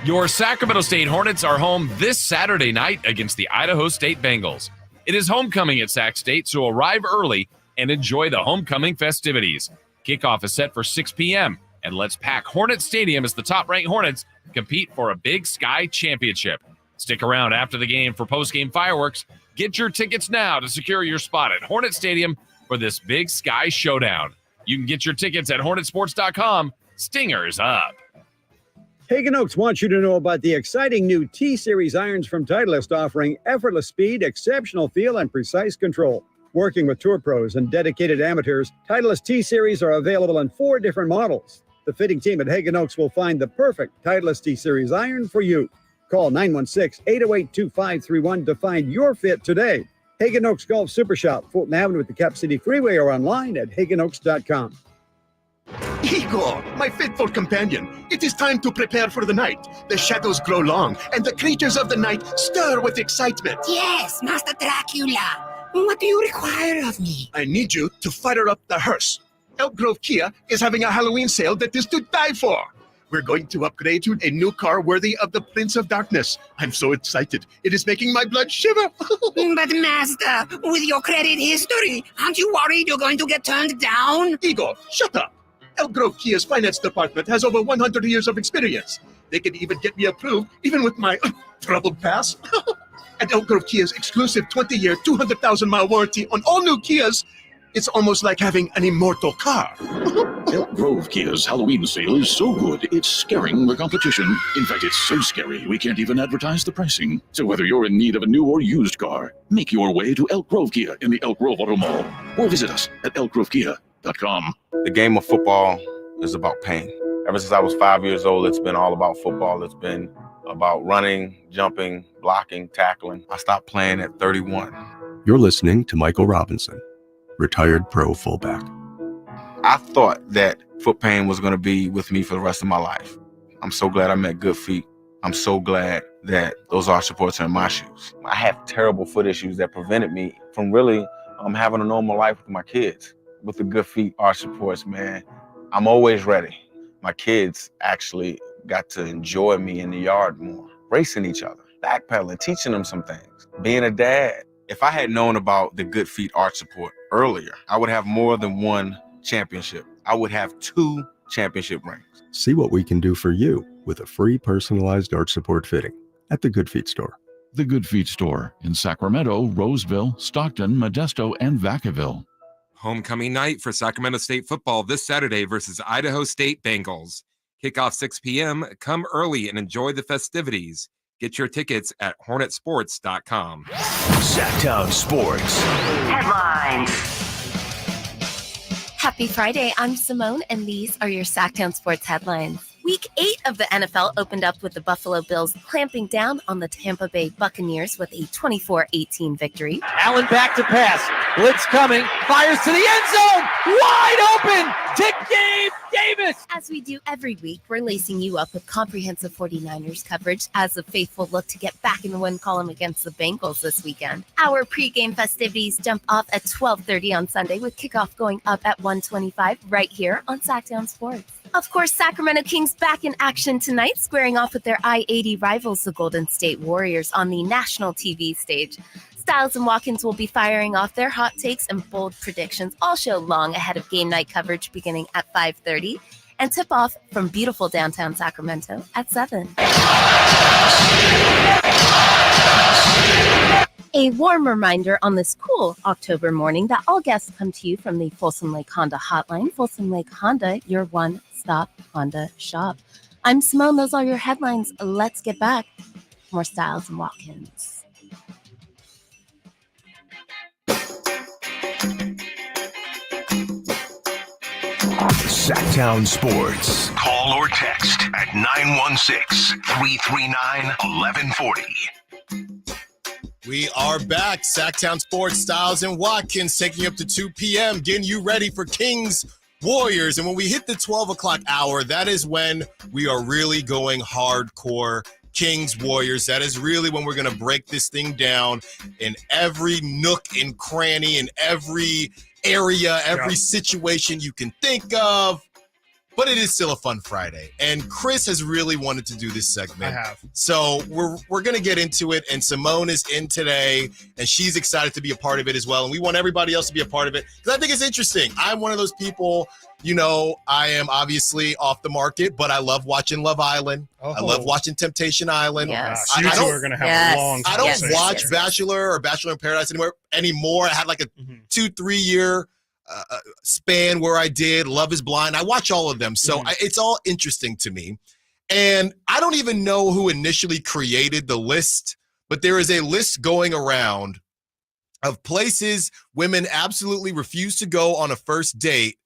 Your Sacramento State Hornets are home this Saturday night against the Idaho State Bengals. It is homecoming at Sac State, so arrive early and enjoy the homecoming festivities. Kickoff is set for 6 p.m., and let's pack Hornet Stadium as the top-ranked Hornets compete for a Big Sky championship. Stick around after the game for post-game fireworks. Get your tickets now to secure your spot at Hornet Stadium for this Big Sky showdown. You can get your tickets at hornetsports.com. Stingers up. Hagen Oaks wants you to know about the exciting new T-Series irons from Titleist, offering effortless speed, exceptional feel, and precise control. Working with tour pros and dedicated amateurs, Titleist T-Series are available in 4 different models. The fitting team at Hagen Oaks will find the perfect Titleist T-Series iron for you. Call 916-808-2531 to find your fit today. Hagen Oaks Golf Super Shop, Fulton Avenue at the Cap City Freeway, or online at hagenoaks.com. Igor, my faithful companion, it is time to prepare for the night. The shadows grow long, and the creatures of the night stir with excitement. Yes, Master Dracula. What do you require of me? I need you to fire up the hearse. Elk Grove Kia is having a Halloween sale that is to die for. We're going to upgrade to a new car worthy of the Prince of Darkness. I'm so excited. It is making my blood shiver. But Master, with your credit history, aren't you worried you're going to get turned down? Igor, shut up. Elk Grove Kia's finance department has over 100 years of experience. They can even get me approved, even with my troubled past. At Elk Grove Kia's exclusive 20-year, 200,000-mile warranty on all new Kias, it's almost like having an immortal car. Elk Grove Kia's Halloween sale is so good, it's scaring the competition. In fact, it's so scary, we can't even advertise the pricing. So whether you're in need of a new or used car, make your way to Elk Grove Kia in the Elk Grove Auto Mall, or visit us at elkgrovekia.com. The game of football is about pain. Ever since I was 5 years old, it's been all about football. It's been about running, jumping, blocking, tackling. I stopped playing at 31. You're listening to Michael Robinson, retired pro fullback. I thought that foot pain was going to be with me for the rest of my life. I'm so glad I met Good Feet. I'm so glad that those arch supports are in my shoes. I have terrible foot issues that prevented me from really having a normal life with my kids. With the Good Feet arch supports, man, I'm always ready. My kids actually got to enjoy me in the yard more, racing each other, backpedaling, teaching them some things, being a dad. If I had known about the Good Feet arch support earlier, I would have more than one championship. I would have 2 championship rings. See what we can do for you with a free personalized arch support fitting at the Good Feet store. The Good Feet store in Sacramento, Roseville, Stockton, Modesto, and Vacaville. Homecoming night for Sacramento State football this Saturday versus Idaho State Bengals. Kickoff 6 p.m. Come early and enjoy the festivities. Get your tickets at hornetsports.com. Sactown Sports. Headlines. Happy Friday. I'm Simone, and these are your Sactown Sports headlines. Week 8 of the NFL opened up with the Buffalo Bills clamping down on the Tampa Bay Buccaneers with a 24-18 victory. Allen back to pass. Blitz coming. Fires to the end zone. Wide open. To Gabe Davis. As we do every week, we're lacing you up with comprehensive 49ers coverage as a faithful look to get back in the win column against the Bengals this weekend. Our pregame festivities jump off at 12:30 on Sunday with kickoff going up at 1:25 right here on Sactown Sports. Of course, Sacramento Kings back in action tonight, squaring off with their I-80 rivals, the Golden State Warriors, on the national TV stage. Stiles and Watkins will be firing off their hot takes and bold predictions all show long ahead of game night coverage beginning at 5:30 and tip off from beautiful downtown Sacramento at 7. A warm reminder on this cool October morning that all guests come to you from the Folsom Lake Honda hotline. Folsom Lake Honda, your one-stop Honda shop. I'm Simone. Those are your headlines. Let's get back. More Stiles and Watkins. Sactown Sports. Call or text at 916-339-1140. We are back. Sactown Sports, Stiles and Watkins taking you up to 2 p.m., getting you ready for Kings Warriors. And when we hit the 12 o'clock hour, that is when we are really going hardcore Kings Warriors. That is really when we're going to break this thing down in every nook and cranny, in every area, every situation you can think of. But it is still a fun Friday. And Chris has really wanted to do this segment. I have. So we're going to get into it. And Simone is in today, and she's excited to be a part of it as well. And we want everybody else to be a part of it because I think it's interesting. I'm one of those people, you know, I am obviously off the market, but I love watching Love Island. Oh. I love watching Temptation Island. Yes. You two are going to have a long I don't conversation. watch Bachelor or Bachelor in Paradise anymore. I had like a 2-3 year span where I did Love is Blind. I watch all of them. So it's all interesting to me. And I don't even know who initially created the list, but there is a list going around of places women absolutely refuse to go on a first date.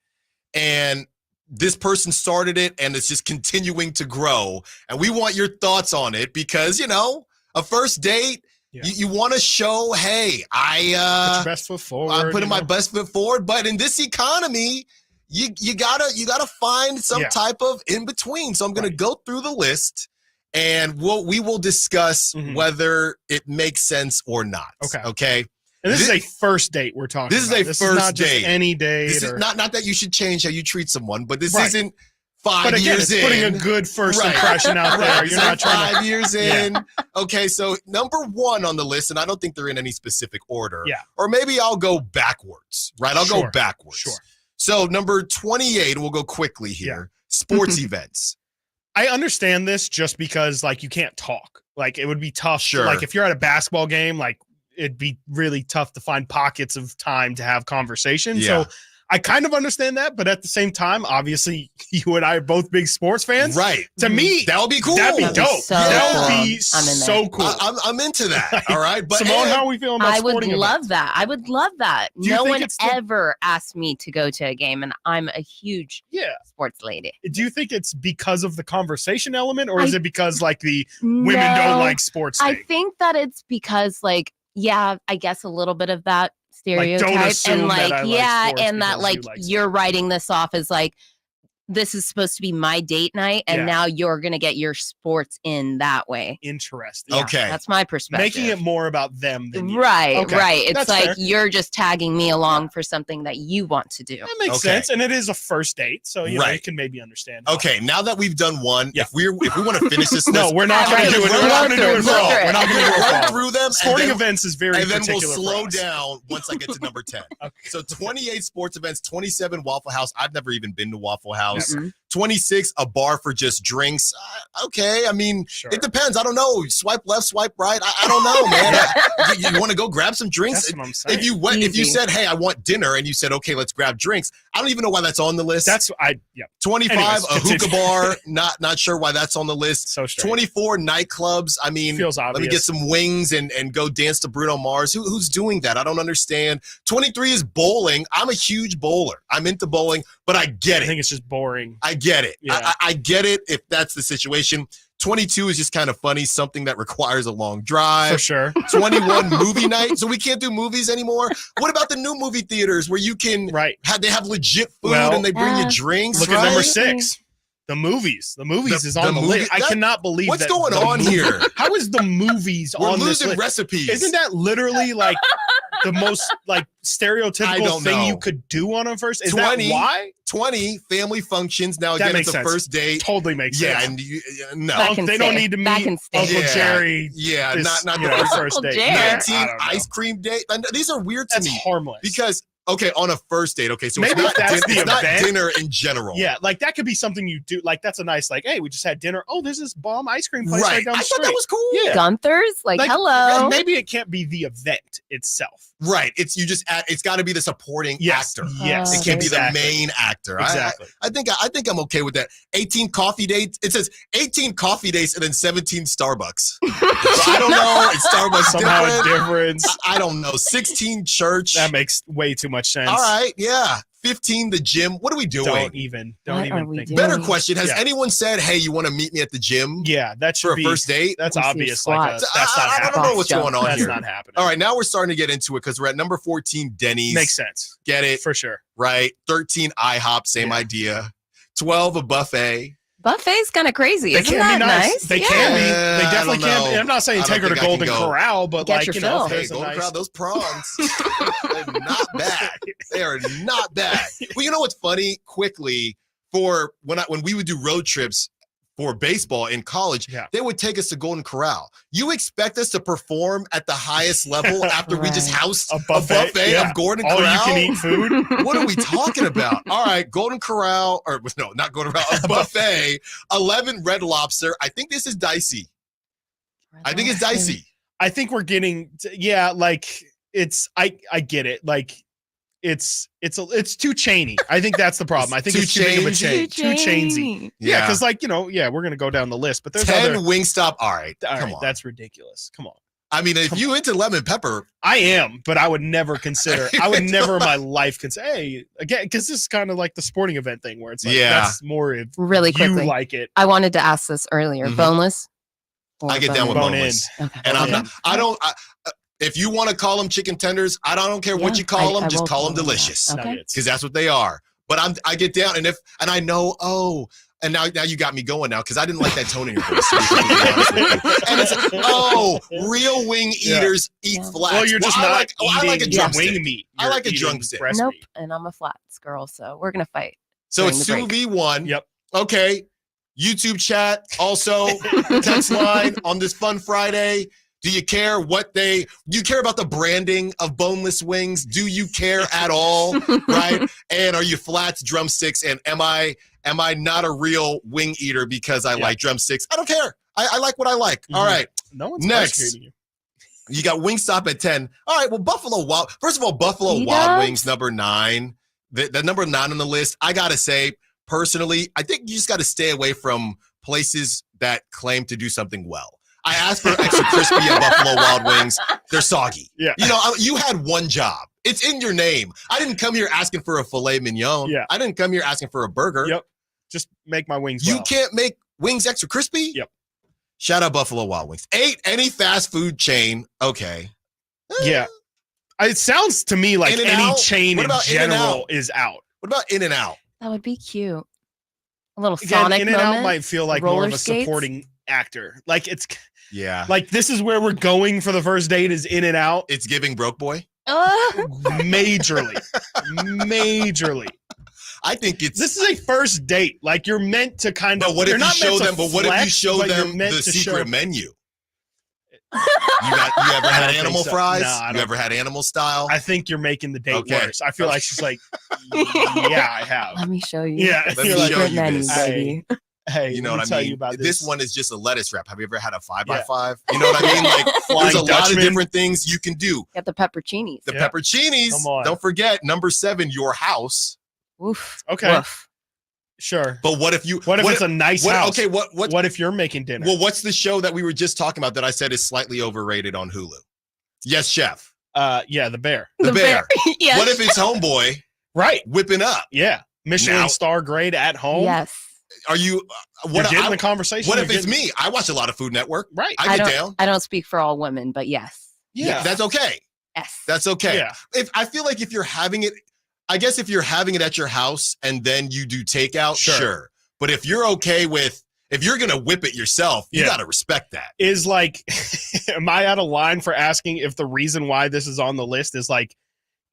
And this person started it and it's just continuing to grow. And we want your thoughts on it because, you know, a first date, you want to show, hey, put your best foot forward. I'm putting my best foot forward. But in this economy, you gotta find some type of in between. So I'm going to go through the list, and we will discuss whether it makes sense or not. Okay. And this is a first date we're talking This about. is a first not just date. any date. This is not that you should change how you treat someone, but this isn't 5 but again, years it's in. putting a good first impression out there. You're not trying to 5 years in. Okay, so number 1 on the list, and I don't think they're in any specific order. Yeah. Or maybe I'll go backwards, right? I'll go backwards. Sure. So number 28, we'll go quickly here. Sports events. I understand this just because, like, you can't talk. Like it would be tough. Sure. Like if you're at a basketball game, like it'd be really tough to find pockets of time to have conversation. Yeah. So I kind of understand that, but at the same time, obviously, you and I are both big sports fans. Right. To me, that would be cool. That'd be dope. So that would cool. be I'm in so there. cool. I'm into that. All right. But Simone, how are we feeling about I would sporting love events? that. I would love that. Do you No think one it's the- ever asked me to go to a game, and I'm a huge sports lady. Do you think it's because of the conversation element, or is I- it because like the women don't No, like sports I thing? think that it's because, like, yeah, I guess a little bit of that stereotype, assume and that like, I like yeah, sports and that because like you like you're writing this off as like, this is supposed to be my date night, and Yeah. now you're gonna get your sports in that way. Interesting. Yeah, Okay. that's my perspective. Making it more about them than you. Right, Okay. right. It's That's like fair. you're just tagging me along for something that you want to do. That makes Okay. sense, and it is a first date, so you know, you Right. can maybe understand. Okay, now that we've done one, Yeah. if we want to finish this No, list, we're not going to do it. We're not going to do it for all. We're not going to do it for run all. through them. Sporting and then, events is very and then we'll particular for slow us. down once I get to number 10. Okay. So 28 sports events, 27 Waffle House. I've never even been to Waffle House. Mm-mm. 26 a bar for just drinks. Okay, I mean, Sure. it depends. I don't know. Swipe left, swipe right. I don't know, man. you want to go grab some drinks? That's what I'm saying. If you Easy. said, "Hey, I want dinner," and you said, "Okay, let's grab drinks," I don't even know why that's on the list. That's 25 Anyways, a hookah continue. bar. Not sure why that's on the list. So strange. 24 nightclubs. I mean, Feels let me obvious. get some wings and go dance to Bruno Mars. Who's doing that? I don't understand. 23 is bowling. I'm a huge bowler. I'm into bowling, but I get I it. think it's just boring. I get it. Yeah. I get it if that's the situation. 22 is just kind of funny, something that requires a long drive. For sure. 21 movie night. So we can't do movies anymore. What about the new movie theaters where you can they have legit food Well, and they bring you drinks? Look right? at number 6. The movies. The movies is on the movie- list. I that- cannot believe what's that. going the on movie- here? How is the movies We're on this losing list? recipes. Isn't that literally like the most like I stereotypical don't thing know. you could do on a first? Is 20, that why? 20 family functions. Now That again, makes it's a sense. first date. Totally makes Yeah, sense. and no. That can They don't stay. need to That meet can stay. Uncle Yeah. Jerry. Yeah, this, not you the know, first- first date. Jerry. Yeah, 19 I don't know. ice cream date. And these are weird to That's me harmless. because on a first date. Okay, so Maybe it's not, that's the it's not event. dinner in general. Yeah, like that could be something you do. Like that's a nice, like, hey, we just had dinner. Oh, there's this bomb ice cream place right, Right. down the I street. thought that was cool. Yeah. Gunther's, like hello. and maybe it can't be the event itself. Right. It's you just it's got to be the supporting Yes. actor. Yes. It can't be exactly. the main actor. Exactly. I think I'm okay with that. 18 coffee dates. It says 18 coffee dates and then 17 Starbucks. So I don't know. It's Starbucks Somehow a different. difference. I don't know. 16 church. That makes way too much sense. All right. Yeah. 15 the gym. What are we doing? Don't even What are we think. doing? Better question. Has Yeah. anyone said, "Hey, you want to meet me at the gym Yeah, that should for a be first date"? That's We see obvious. Like squats. that's not I happening. don't know what's going on That's here. not happening. All right, now we're starting to get into it because we're at number 14, Denny's. Makes sense Get it? for sure. Right. 13, IHOP. Same Yeah. idea. 12, a buffet. Buffet's kind of crazy. They Isn't can that be nice. nice? They Yeah. can be. They I definitely don't can. know. And I'm not saying I don't take her to think I can Golden go. Corral, but Get like your you know, fill. if Hey, there's a Golden nice. Corral, those prawns. They're not bad. They are not bad. Well, you know what's funny? Quickly, for when we would do road trips for baseball in college, Yeah. they would take us to Golden Corral. You expect us to perform at the highest level after we just Right. housed A buffet, yeah. of Gordon All Corral? you can eat food. What are we talking about? All right, Golden Corral, or no, not Golden Corral, a buffet, 11 Red Lobster. I think this is dicey. I think it's dicey. I think we're getting like it's I get it. Like it's too chainy. I think that's the problem. I think Too it's too big of a chain? chain. Too chainsy. Yeah, because like, we're gonna go down the list, but there's 10 other Wingstop. All right, all come right, on. that's ridiculous. Come on. I mean, if you into lemon pepper, I am, but I would never consider. I would never in my life consider. Hey, again, because this is kind of like the sporting event thing where it's like Yeah. that's more if Really you quickly. like it. I wanted to ask this earlier. Mhm. Boneless? or I get down with bone-in? boneless. Okay. And I'm Yeah. not, I don't, if you want to call them chicken tenders, I don't care what Yeah, you call them, I just will call them that. delicious. Okay. Nuggets. Because that's what they are. But I get down and I know, and now you got me going now because I didn't like that tone in your voice. To be completely honest with you. And it's real wing eaters eat Yeah. flats. Well, you're just I not like, I like a eating drumstick. wing meat. I You're like a eating drumstick. breast Nope. meat. And I'm a flats girl, so we're going to fight. So during it's the break. 2v1. Yep. Okay. YouTube chat, also text line on this fun Friday. Do you care do you care about the branding of boneless wings? Do you care at all? Right? And are you flats, drumsticks? And am I not a real wing eater because I like drumsticks? I don't care. I like what I like. All right. No one's Next. persecuting you. You got Wingstop at 10. All right, well, First of all, Buffalo He Wild does? Wings, number 9. The number 9 on the list, I got to say, personally, I think you just got to stay away from places that claim to do something well. I asked for extra crispy at Buffalo Wild Wings. They're soggy. Yeah. You know, you had one job. It's in your name. I didn't come here asking for a filet mignon. Yeah. I didn't come here asking for a burger. Yep. Just make my wings You well. can't make wings extra crispy? Yep. Shout out Buffalo Wild Wings. 8, any fast food chain. Okay. Yeah. It sounds to me like any In-N-Out? chain What in about general In-N-Out? is out. What about In-N-Out? That would be cute. A little Again, Sonic In-N-Out moment. might feel like roller more of a skates. supporting actor. Like it's Yeah. like this is where we're going for the first date is In-N-Out. It's giving broke boy. Majorly. Majorly. I think it's This is a first date. Like you're meant to kind of But what you're if you not meant show to them? But what if you flex, show but you're them meant the to secret show- menu? You ever I had don't animal think so. fries? No, I You don't. ever had animal style? I think you're making the date Okay. worse. I feel like she's like, yeah, I have. Let me show you. Yeah, Let me you're like, show Secret you menu, this. baby. Hey, You know let me what I tell mean? you about This this. one is just a lettuce wrap. Have you ever had a 5x5? Yeah. You know what I mean? Like Flying there's a lot of Dutchman. different things you can do. Got the pepperoncinis. The Yeah. pepperoncinis. Come on. Don't forget number 7, your house. Oof. Okay. Woof. Sure. But what if you? What if it's a nice house? Okay. What if you're making dinner? Well, what's the show that we were just talking about that I said is slightly overrated on Hulu? Yes, Chef. Yeah, the bear. The Bear. Yes. What if it's Homeboy Right. whipping up? Yeah. Michelin Now- star grade at home. Yes. Are you? You're getting the conversation. What You're if it's getting- me? I watch a lot of Food Network. Right. I get don't, down. I don't speak for all women, but yes. Yeah, that's okay. Yes. That's okay. Yeah. If I feel like if you're having it, I guess if you're having it at your house and then you do takeout, sure. But if you're okay with, if you're gonna whip it yourself, you Yeah. gotta respect that. Is like, am I out of line for asking if the reason why this is on the list is like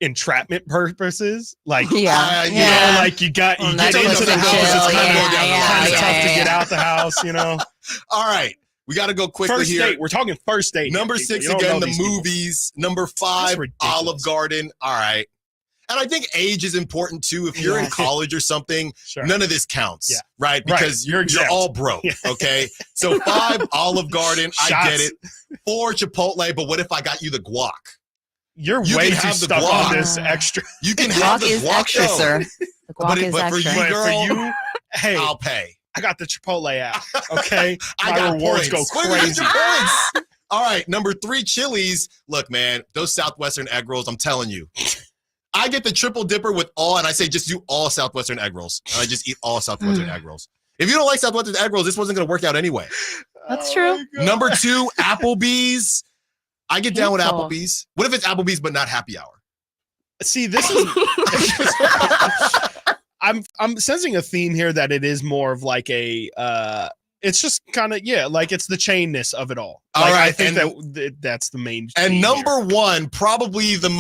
entrapment purposes? Like, Yeah. you you know, like you get Well, into that's the what's house, chill. it's kind of Yeah, tough to yeah. get out the house, you know. All right, we got to go quickly First here. date. We're talking first date. Number here, people. 6 You don't again, know the these people. movies. Number 5, ridiculous. Olive Garden. All right. And I think age is important too. If you're in Yeah. college or something, Sure. none of this counts, Yeah. right? Right. Because You're you're exempt. all broke, Yeah. okay? So 5, Olive Garden, I Shots. get it. 4, Chipotle, but what if I got you the guac? You're You way can too have the stuck guac. on this extra. You can The have guac the is guac, extra, though. sir. The guac is but for extra. you, But girl, for you, hey, I'll pay. I got the Chipotle app. Okay, I my got rewards points. go What do you mean crazy. points? All right, number 3, Chili's. Look, man, those Southwestern egg rolls, I'm telling you. I get the triple dipper with all, and I say just do all Southwestern egg rolls. And I just eat all Southwestern egg rolls. If you don't like Southwestern egg rolls, this wasn't going to work out anyway. That's true. Number 2, Applebee's. I get down with Cancel. Applebee's. What if it's Applebee's but not happy hour? See, this is. I'm sensing a theme here that it is more of like a. It's just kind of like it's the chainness of it all. All Like, I right, think and- that's the main. And theme number here. 1, probably the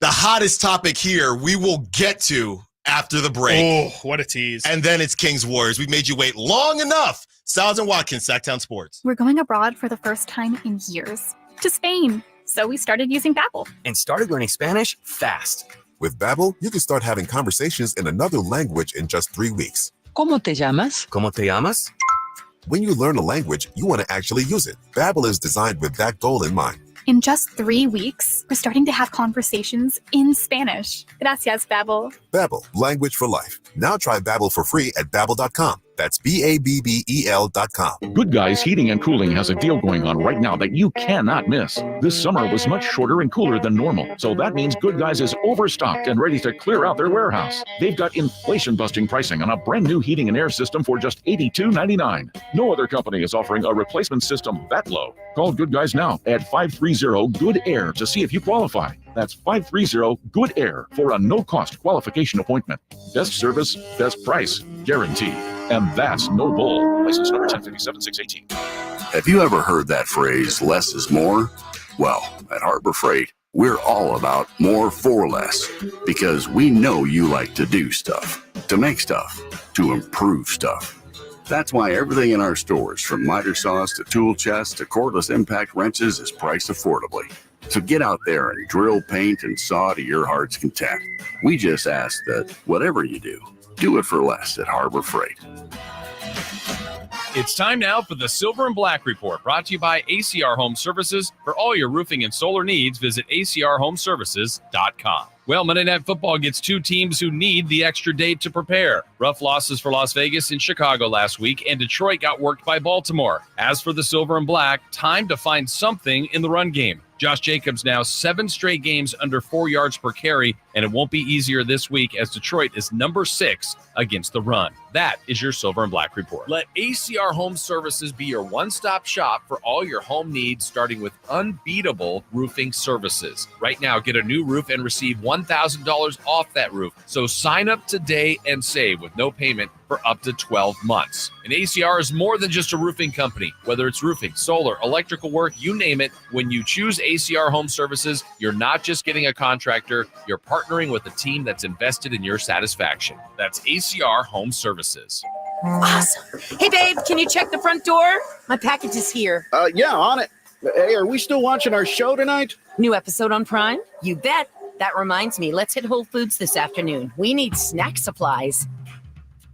hottest topic here, we will get to after the break. Oh, what a tease! And then it's Kings Warriors. We've made you wait long enough. Stiles and Watkins, Sactown Sports. We're going abroad for the first time in years to Spain. So we started using Babbel. And started learning Spanish fast. With Babbel, you can start having conversations in another language in just 3 weeks. ¿Cómo te llamas? ¿Cómo te llamas? When you learn a language, you want to actually use it. Babbel is designed with that goal in mind. In just 3 weeks, we're starting to have conversations in Spanish. Gracias, Babbel. Babbel, language for life. Now try Babbel for free at Babbel.com. That's BABBEL.com. Good Guys Heating and Cooling has a deal going on right now that you cannot miss. This summer was much shorter and cooler than normal, so that means Good Guys is overstocked and ready to clear out their warehouse. They've got inflation-busting pricing on a brand new heating and air system for just $82.99. No other company is offering a replacement system that low. Call Good Guys now at 530-GOOD-AIR to see if you qualify. That's 530-GOOD-AIR for a no-cost qualification appointment. Best service, best price, guaranteed. And that's no bull. License number 1057618. Have you ever heard that phrase, less is more? Well, at Harbor Freight, we're all about more for less, because we know you like to do stuff, to make stuff, to improve stuff. That's why everything in our stores, from miter saws to tool chests to cordless impact wrenches, is priced affordably. So get out there and drill, paint, and saw to your heart's content. We just ask that whatever you do it for less at Harbor Freight. It's time now for the Silver and Black Report, brought to you by ACR Home Services. For all your roofing and solar needs, visit acrhomeservices.com. Well, Monday Night Football gets two teams who need the extra day to prepare. Rough losses for Las Vegas and Chicago last week, and Detroit got worked by Baltimore. As for the Silver and Black, time to find something in the run game. Josh Jacobs now 7 straight games under 4 yards per carry, and it won't be easier this week as Detroit is number 6 against the run. That is your Silver and Black Report. Let ACR Home Services be your one-stop shop for all your home needs, starting with unbeatable roofing services. Right now, get a new roof and receive $1,000 off that roof. So sign up today and save with no payment for up to 12 months. And ACR is more than just a roofing company. Whether it's roofing, solar, electrical work, you name it, when you choose ACR Home Services, you're not just getting a contractor, you're partnering with a team that's invested in your satisfaction. That's ACR Home Services. Awesome. Hey, babe, can you check the front door? My package is here. Yeah, on it. Hey, are we still watching our show tonight? New episode on Prime? You bet. That reminds me, let's hit Whole Foods this afternoon. We need snack supplies.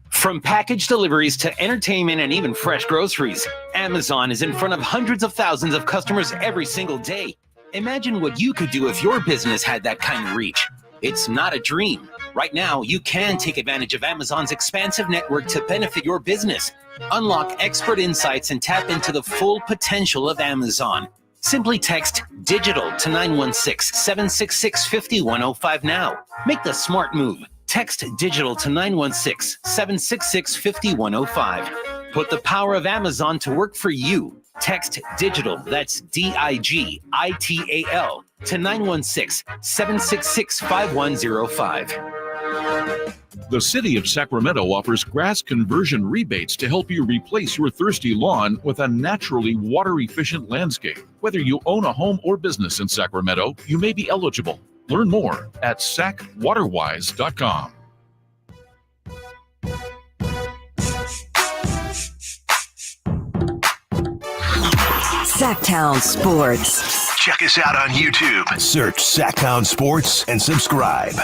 From package deliveries to entertainment and even fresh groceries, Amazon is in front of hundreds of thousands of customers every single day. Imagine what you could do if your business had that kind of reach. It's not a dream. Right now, you can take advantage of Amazon's expansive network to benefit your business. Unlock expert insights and tap into the full potential of Amazon. Simply text DIGITAL to 916-766-5105 now. Make the smart move. Text DIGITAL to 916-766-5105. Put the power of Amazon to work for you. Text DIGITAL, that's DIGITAL, to 916-766-5105. The City of Sacramento offers grass conversion rebates to help you replace your thirsty lawn with a naturally water-efficient landscape. Whether you own a home or business in Sacramento, you may be eligible. Learn more at sacwaterwise.com. Sactown Sports. Check us out on YouTube. Search Sactown Sports and subscribe.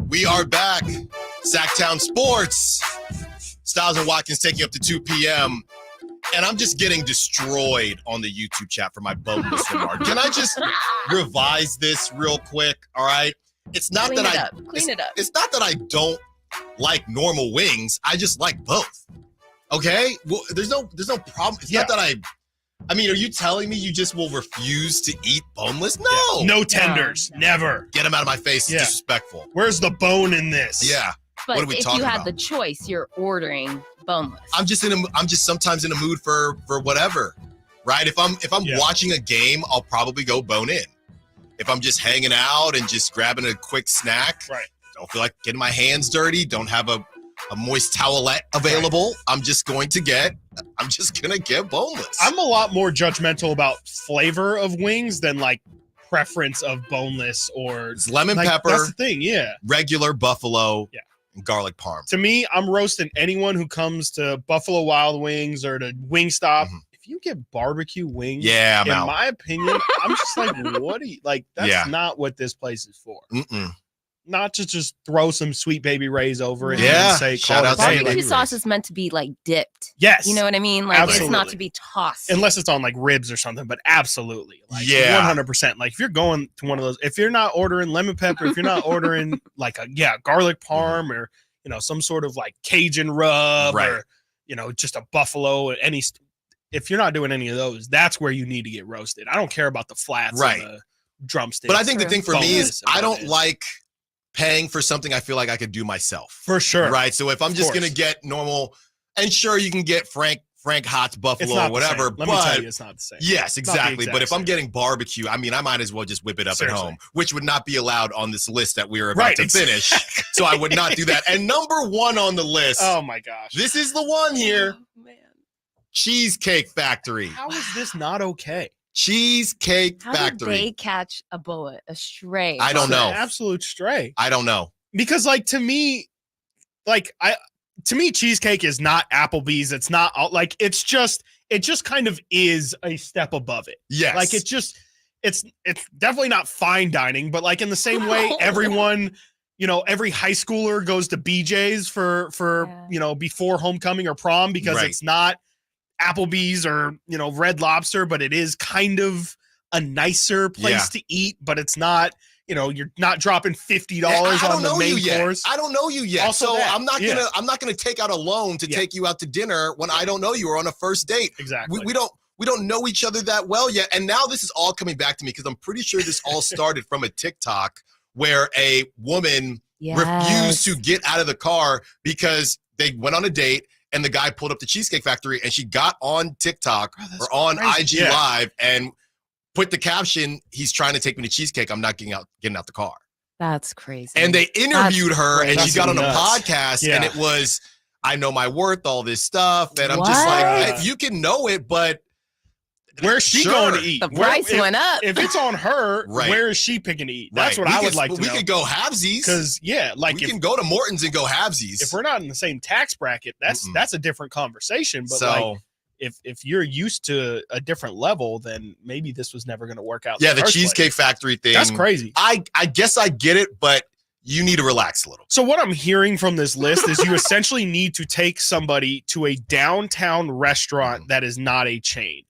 We are back. Sactown Sports. Stiles and Watkins taking up to 2 p.m. And I'm just getting destroyed on the YouTube chat for my boneless remark. Can I just revise this real quick? All right. It's not Clean that it up. It's not that I don't like normal wings. I just like both. Okay. Well, there's no problem. It's not that I mean, are you telling me you just will refuse to eat boneless? No. Yeah. No tenders. Never. Get them out of my face. It's disrespectful. Where's the bone in this? Yeah. But what are we if talking you had about? the choice, you're ordering boneless. I'm just sometimes in a mood for whatever, right? If I'm watching a game, I'll probably go bone in. If I'm just hanging out and just grabbing a quick snack, right? Don't feel like getting my hands dirty. Don't have a moist towelette available. Right. I'm just gonna get boneless. I'm a lot more judgmental about flavor of wings than like preference of boneless or it's lemon like, pepper. That's the thing, regular buffalo. Yeah. And garlic parm. To me, I'm roasting anyone who comes to Buffalo Wild Wings or to Wingstop. Mm-hmm. If you get barbecue wings, I'm out. My opinion, I'm just like, what do you like? That's not what this place is for. Not to just throw some Sweet Baby Ray's over it and say, shout out barbecue sauce is meant to be like dipped. Yes. You know what I mean? Like absolutely. It's not to be tossed. Unless it's on like ribs or something, but absolutely. Like 100%. Like if you're going to one of those, if you're not ordering lemon pepper, if you're not ordering like garlic parm or, some sort of like Cajun rub or, just a buffalo or if you're not doing any of those, that's where you need to get roasted. I don't care about the flats or the drumsticks. But I think the thing for me is I don't like paying for something I feel like I could do myself. For sure. Right. So if I'm just going to get normal, and sure, you can get Frank Hott's Buffalo or whatever. Let me tell you, it's not the same. Yes, exactly. But if I'm getting barbecue, I mean, I might as well just whip it up at home, which would not be allowed on this list that we are about to finish. So I would not do that. And number 1 on the list. Oh my gosh. This is the one here. Oh, man. Cheesecake Factory. How is this not okay? Cheesecake Factory. How did they catch a bullet, a stray? I don't know. An absolute stray. I don't know. Because to me, cheesecake is not Applebee's. It's not like it just kind of is a step above it. Yes. Like it's definitely not fine dining, but like in the same way, everyone every high schooler goes to BJ's for before homecoming or prom because it's not Applebee's or, Red Lobster, but it is kind of a nicer place to eat, but it's not, you're not dropping $50 on the main course. I don't know you yet. Also so that, I'm not gonna take out a loan to take you out to dinner when I don't know you or on a first date. Exactly. We don't know each other that well yet. And now this is all coming back to me because I'm pretty sure this all started from a TikTok where a woman refused to get out of the car because they went on a date and the guy pulled up the Cheesecake Factory and she got on TikTok or on IG Live and put the caption, "He's trying to take me to cheesecake. I'm not getting out the car." That's crazy. And they interviewed her and she got on a nuts. podcast and it was, "I know my worth, all this stuff." And I'm just like, you can know it, but where's she going to eat? The price went up. If it's on her, where is she picking to eat? That's what I would like to know. We could go halvesies. Because, we can go to Morton's and go halvesies. If we're not in the same tax bracket, that's a different conversation. But if you're used to a different level, then maybe this was never going to work out. Yeah, the Cheesecake Factory thing. That's crazy. I guess I get it, but you need to relax a little. So what I'm hearing from this list is you essentially need to take somebody to a downtown restaurant that is not a chain.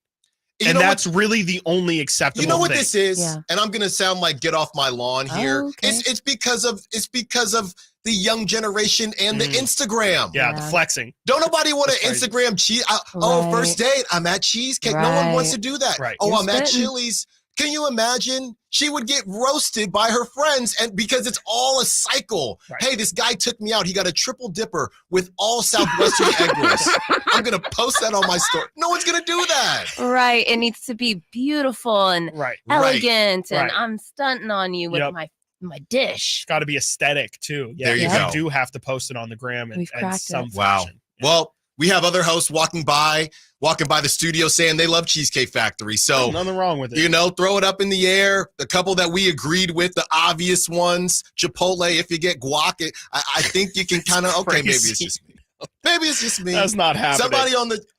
And that's really the only acceptable thing. You know what this is? Yeah. And I'm going to sound like get off my lawn here. Oh, okay. It's because of the young generation and the Instagram. Yeah, the flexing. Don't nobody want to Instagram cheese. First date, I'm at Cheesecake. No one wants to do that. Right. Oh, I'm at Chili's. Can you imagine? She would get roasted by her friends, and because it's all a cycle. Right. Hey, this guy took me out. He got a triple dipper with all Southwestern egg rolls. I'm gonna post that on my story. No one's gonna do that. Right. It needs to be beautiful and elegant, and I'm stunting on you with my dish. It's got to be aesthetic too. Yeah, there you go. You do have to post it on the gram and some fashion. Wow. Well, we have other hosts walking by the studio saying they love Cheesecake Factory. So nothing wrong with it. Throw it up in the air. The couple that we agreed with, the obvious ones, Chipotle, if you get guac, I think you can kind of, okay, maybe it's just me. Maybe it's just me. That's not happening.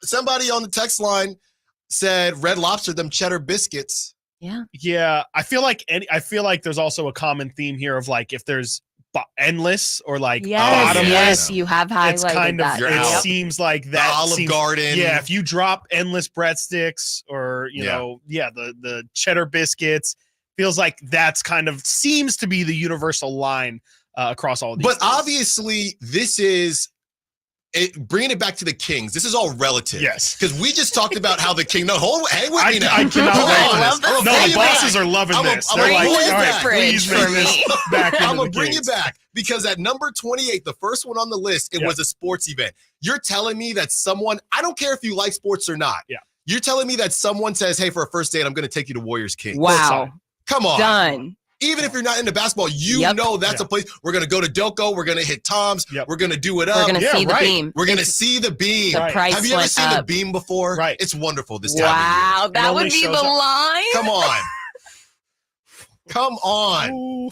Somebody on the text line said Red Lobster, them cheddar biscuits. Yeah. I feel like there's also a common theme here of like if there's endless or like bottomless. Yes, you have highlighted it's kind of, that. It seems like that. Olive Garden. Yeah, if you drop endless breadsticks or the cheddar biscuits, feels like that's kind of seems to be the universal line across all these. But obviously, this is. Bringing it back to the Kings, this is all relative. Yes. Because we just talked about how the King. No, hang with me now. I cannot wait for this. No, the bosses are loving this. They're like, all right, please make this back into I'm going to the bring Kings. it back because at number 28, the first one on the list, it was a sports event. You're telling me that someone, I don't care if you like sports or not. Yeah. You're telling me that someone says, hey, for a first date, I'm going to take you to Warriors Kings. Wow. Come on. Done. Even if you're not into basketball, know that's a place. We're going to go to Doco. We're going to hit Tom's. We're going to do it up. We're going to see the beam. We're going to see the beam. The price Have you ever went seen up. the beam before? Right. It's wonderful this time Wow, of year. that would be the line. Come on. Come on.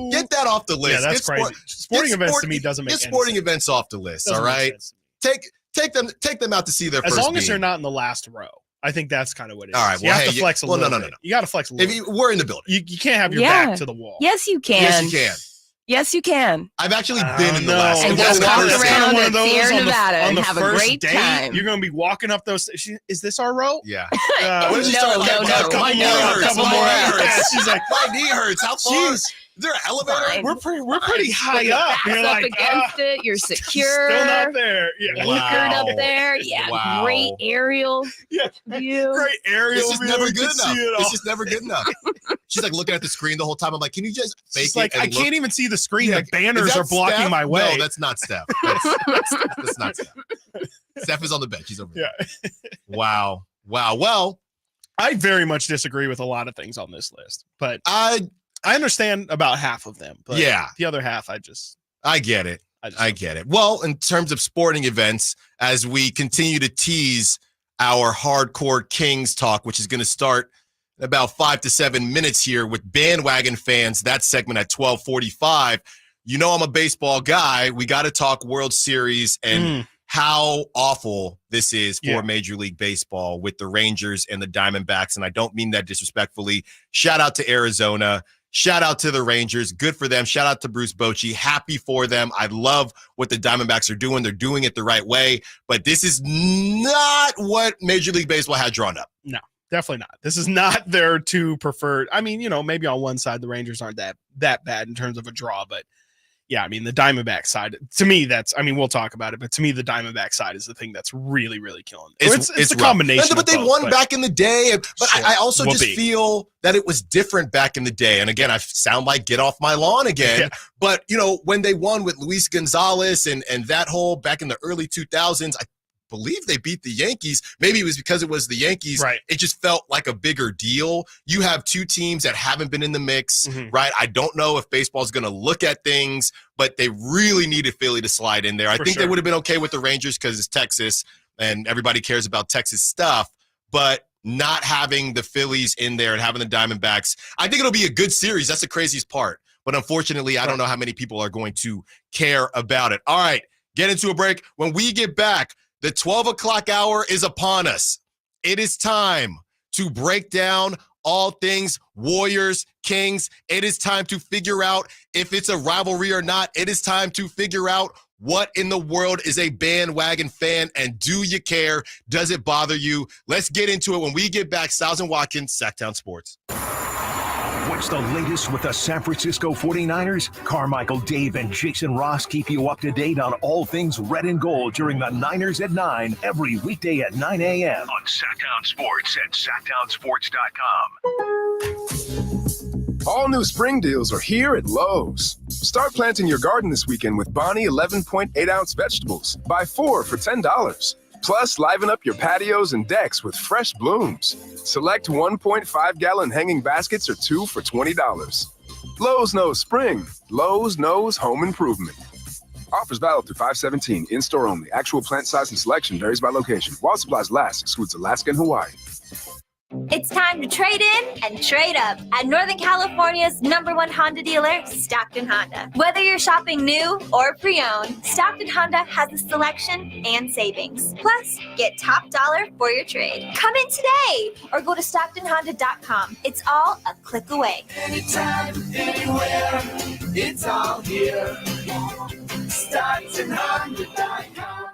Get that off the list. Yeah, that's crazy. Sporting events to me doesn't make Get any sporting sense. events off the list, Doesn't all make right? sense. Take them out to see their As first long as beam. they're not in the last row. I think that's kind of what it is. All right, You have to flex a little no. bit. You got to flex a little bit. We're in the building. You can't have your back to the wall. Yes, you can. Yes, you can. Yes, you can. I've actually been in the last And that's go walk the first around thing. at Sierra Nevada and have a great date, time. You're going to be walking up those. Is this our row? Yeah. What did she start? No. My knee hurts. Yeah, she's like, my knee hurts. How far? Is there an elevator? We're pretty high up. You're You're up like, against it. You're secure. Still not there. Yeah. Anchored up there. Yeah. Wow. Great aerial Yeah. view. Great aerial It's just view. never You good can see enough. it all. It's just never good enough. She's like looking at the screen the whole time. I'm like, can you just fake It's it? like, and I look? can't even see the screen. Yeah, The banners is that are blocking Steph? my way. No, that's not Steph. That's not Steph. Steph is on the bench. She's over there. Yeah. Wow. Well, I very much disagree with a lot of things on this list, but I understand about half of them. But Yeah. the other half, I get it. I get it. Well, in terms of sporting events, as we continue to tease our hardcore Kings talk, which is going to start in about 5 to 7 minutes here with bandwagon fans, that segment at 12:45. You know I'm a baseball guy. We got to talk World Series and how awful this is for Major League Baseball with the Rangers and the Diamondbacks. And I don't mean that disrespectfully. Shout out to Arizona. shout out to the Rangers. Good for them. Shout out to Bruce Bochy. Happy for them. I love what the Diamondbacks are doing. They're doing it the right way. But this is not what Major League Baseball had drawn up. No, definitely not. This is not their two preferred. I mean, maybe on one side the Rangers aren't that bad in terms of a draw, but yeah, I mean, the Diamondback side, to me, we'll talk about it, but to me, the Diamondback side is the thing that's really, really killing it. It's the combination. But they won back in the day. But sure, I also just feel that it was different back in the day. And again, I sound like get off my lawn again. Yeah. But, when they won with Luis Gonzalez and that whole back in the early 2000s, I believe they beat the Yankees. Maybe it was because it was the Yankees. Right. It just felt like a bigger deal. You have two teams that haven't been in the mix, right? I don't know if baseball's going to look at things, but they really needed Philly to slide in there. I think they would have been okay with the Rangers because it's Texas and everybody cares about Texas stuff, but not having the Phillies in there and having the Diamondbacks, I think it'll be a good series. That's the craziest part. But unfortunately, I don't know how many people are going to care about it. All right, get into a break. When we get back, the 12 o'clock hour is upon us. It is time to break down all things Warriors, Kings. It is time to figure out if it's a rivalry or not. It is time to figure out what in the world is a bandwagon fan, and do you care? Does it bother you? Let's get into it when we get back. Stiles and Watkins, Sactown Sports. What's the latest with the San Francisco 49ers? Carmichael, Dave, and Jason Ross keep you up to date on all things red and gold during the Niners at 9 every weekday at 9 a.m. on Sactown Sports at SactownSports.com. All new spring deals are here at Lowe's. Start planting your garden this weekend with Bonnie 11.8-ounce vegetables. Buy 4 for $10. Plus, liven up your patios and decks with fresh blooms. Select 1.5-gallon hanging baskets or 2 for $20. Lowe's knows spring. Lowe's knows home improvement. Offers valid through 5/17. In-store only. Actual plant size and selection varies by location. While supplies last, excludes Alaska and Hawaii. It's time to trade in and trade up at Northern California's #1 Honda dealer, Stockton Honda. Whether you're shopping new or pre-owned, Stockton Honda has a selection and savings. Plus, get top dollar for your trade. Come in today or go to StocktonHonda.com. It's all a click away. Anytime, anywhere, it's all here. StocktonHonda.com.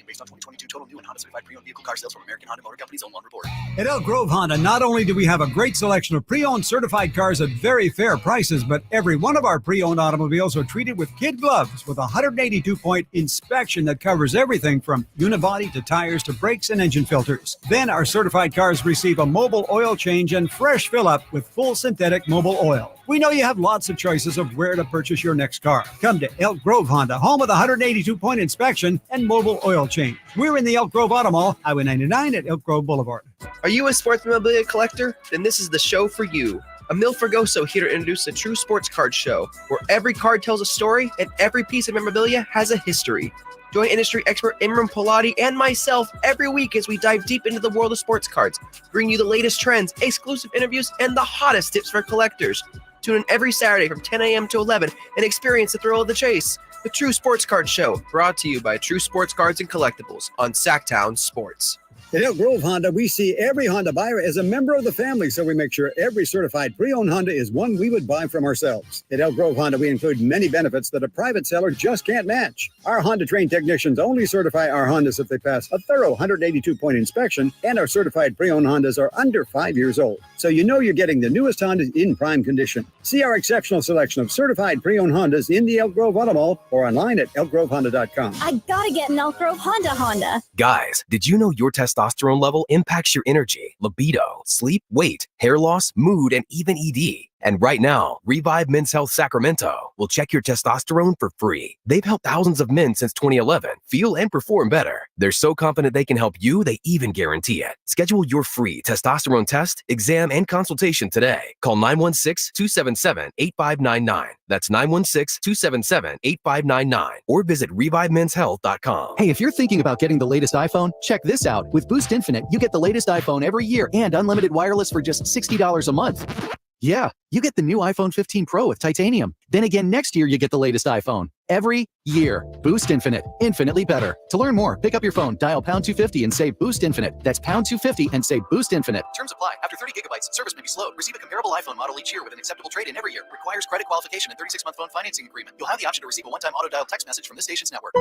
Based on 2022 total new and Honda certified pre-owned vehicle car sales from American Honda Motor Company's own report. At Elk Grove Honda, not only do we have a great selection of pre-owned certified cars at very fair prices, but every one of our pre-owned automobiles are treated with kid gloves with a 182-point inspection that covers everything from unibody to tires to brakes and engine filters. Then our certified cars receive a mobile oil change and fresh fill-up with full synthetic mobile oil. We know you have lots of choices of where to purchase your next car. Come to Elk Grove Honda, home of the 182-point inspection and mobile oil change. We're in the Elk Grove Auto Mall, Highway 99 at Elk Grove Boulevard. Are you a sports memorabilia collector? Then this is the show for you. Emil Fergoso here to introduce the True Sports Card Show, where every card tells a story and every piece of memorabilia has a history. Join industry expert Imran Polati and myself every week as we dive deep into the world of sports cards, bring you the latest trends, exclusive interviews, and the hottest tips for collectors. Tune in every Saturday from 10 a.m. to 11 and experience the thrill of the chase. The True Sports Card Show, brought to you by True Sports Cards and Collectibles on Sactown Sports. At Elk Grove Honda, we see every Honda buyer as a member of the family, so we make sure every certified pre-owned Honda is one we would buy from ourselves. At Elk Grove Honda, we include many benefits that a private seller just can't match. Our Honda-trained technicians only certify our Hondas if they pass a thorough 182-point inspection, and our certified pre-owned Hondas are under 5 years old, so you know you're getting the newest Hondas in prime condition. See our exceptional selection of certified pre-owned Hondas in the Elk Grove Auto Mall or online at elkgrovehonda.com. I gotta get an Elk Grove Honda. Guys, did you know your testosterone level impacts your energy, libido, sleep, weight, hair loss, mood, and even ED? And right now, Revive Men's Health Sacramento will check your testosterone for free. They've helped thousands of men since 2011 feel and perform better. They're so confident they can help you, they even guarantee it. Schedule your free testosterone test, exam, and consultation today. Call 916-277-8599. That's 916-277-8599. Or visit ReviveMen'sHealth.com. Hey, if you're thinking about getting the latest iPhone, check this out. With Boost Infinite, you get the latest iPhone every year and unlimited wireless for just $60 a month. Yeah, you get the new iPhone 15 Pro with titanium. Then again, next year you get the latest iPhone. every year. Boost Infinite. Infinitely better. To learn more, pick up your phone, dial pound 250 and say Boost Infinite. That's pound 250 and say Boost Infinite. Terms apply. After 30 gigabytes, service may be slowed. Receive a comparable iPhone model each year with an acceptable trade-in every year. Requires credit qualification and 36-month phone financing agreement. You'll have the option to receive a one-time auto-dial text message from this station's network.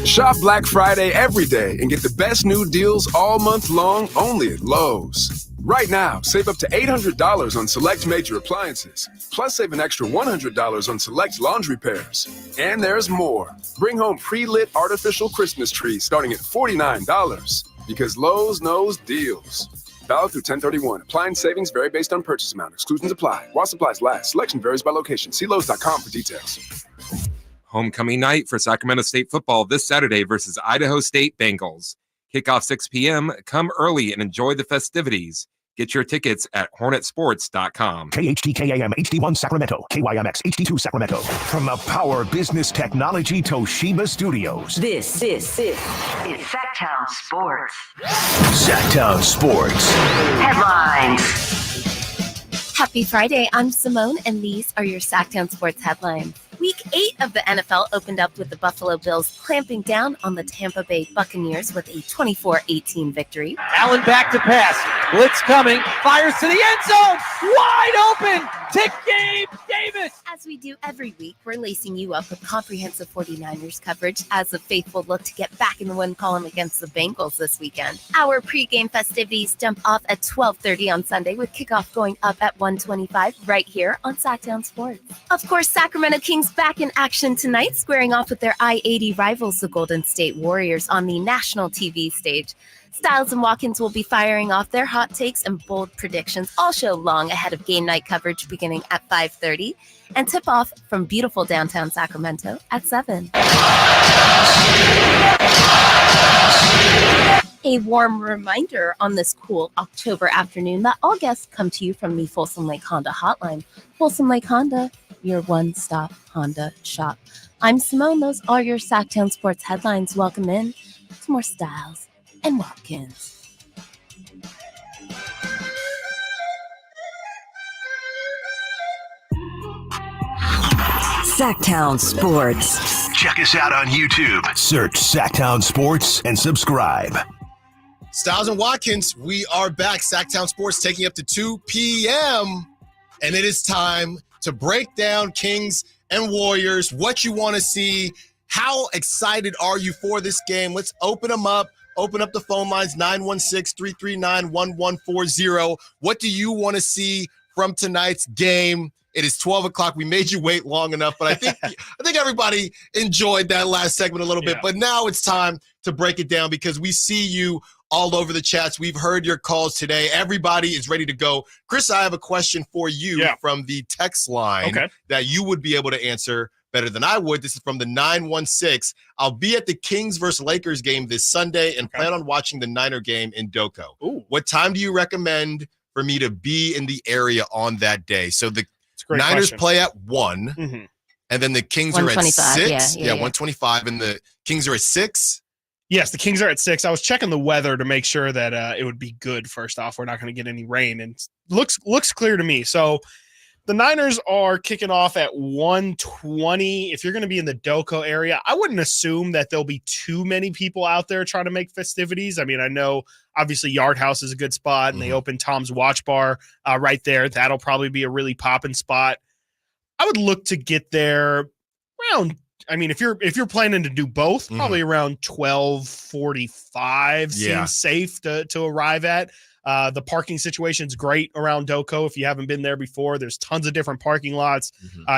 Shop Black Friday every day and get the best new deals all month long only at Lowe's. Right now, save up to $800 on select major appliances. Plus, save an extra $100 on select laundry pairs. And there's more. Bring home pre-lit artificial Christmas trees starting at $49. Because Lowe's knows deals. Valid through 10/31. Appliance savings vary based on purchase amount. Exclusions apply. While supplies last. Selection varies by location. See Lowe's.com for details. Homecoming night for Sacramento State football this Saturday versus Idaho State Bengals. Kickoff 6 p.m. Come early and enjoy the festivities. Get your tickets at hornetsports.com. KHTKAM HD1 Sacramento, KYMX HD2 Sacramento. From the Power Business Technology Toshiba Studios. This is Sactown Sports. Sactown Sports. Headlines. Happy Friday. I'm Simone, and these are your Sactown Sports headlines. Week 8 of the NFL opened up with the Buffalo Bills clamping down on the Tampa Bay Buccaneers with a 24-18 victory. Allen back to pass. Blitz coming. Fires to the end zone. Wide open. Tick game. Davis. As we do every week, we're lacing you up with comprehensive 49ers coverage as the faithful look to get back in the win column against the Bengals this weekend. Our pregame festivities jump off at 12:30 on Sunday with kickoff going up at 1:25 right here on Sactown Sports. Of course, Sacramento Kings back in action tonight, squaring off with their I-80 rivals, the Golden State Warriors, on the national TV stage. Stiles and Watkins will be firing off their hot takes and bold predictions all show long ahead of game night coverage beginning at 5:30 and tip-off from beautiful downtown Sacramento at 7. A warm reminder on this cool October afternoon that all guests come to you from the Folsom Lake Honda hotline. Folsom Lake Honda, your one-stop Honda shop. I'm Simone. Those are your Sactown Sports headlines. Welcome in to more Stiles and Watkins. Sactown Sports. Check us out on YouTube. Search Sactown Sports and subscribe. Stiles and Watkins, we are back. Sactown Sports taking up to 2 p.m. And it is time to break down Kings and Warriors, what you want to see. How excited are you for this game? Let's open them up. Open up the phone lines, 916-339-1140. What do you want to see from tonight's game? It is 12 o'clock. We made you wait long enough, but I think everybody enjoyed that last segment a little bit. But now it's time to break it down because we see you all over the chats. We've heard your calls today. Everybody is ready to go. Chris, I have a question for you from the text line that you would be able to answer better than I would. This is from the 916. I'll be at the Kings versus Lakers game this Sunday and plan on watching the Niner game in Doco. What time do you recommend for me to be in the area on that day? So the Niners play at 1, and then the Kings are at 6. Yeah, 1:25, and the Kings are at 6. Yes, the Kings are at 6. I was checking the weather to make sure that it would be good. First off, we're not going to get any rain, and looks clear to me. So the Niners are kicking off at 1:20. If you're going to be in the Doco area, I wouldn't assume that there'll be too many people out there trying to make festivities. I mean, I know obviously Yard House is a good spot, and they open Tom's Watch Bar right there. That'll probably be a really popping spot. I would look to get there around. I mean, if you're planning to do both, probably around 12:45 seems safe to arrive at. The parking situation's great around Doco. If you haven't been there before, there's tons of different parking lots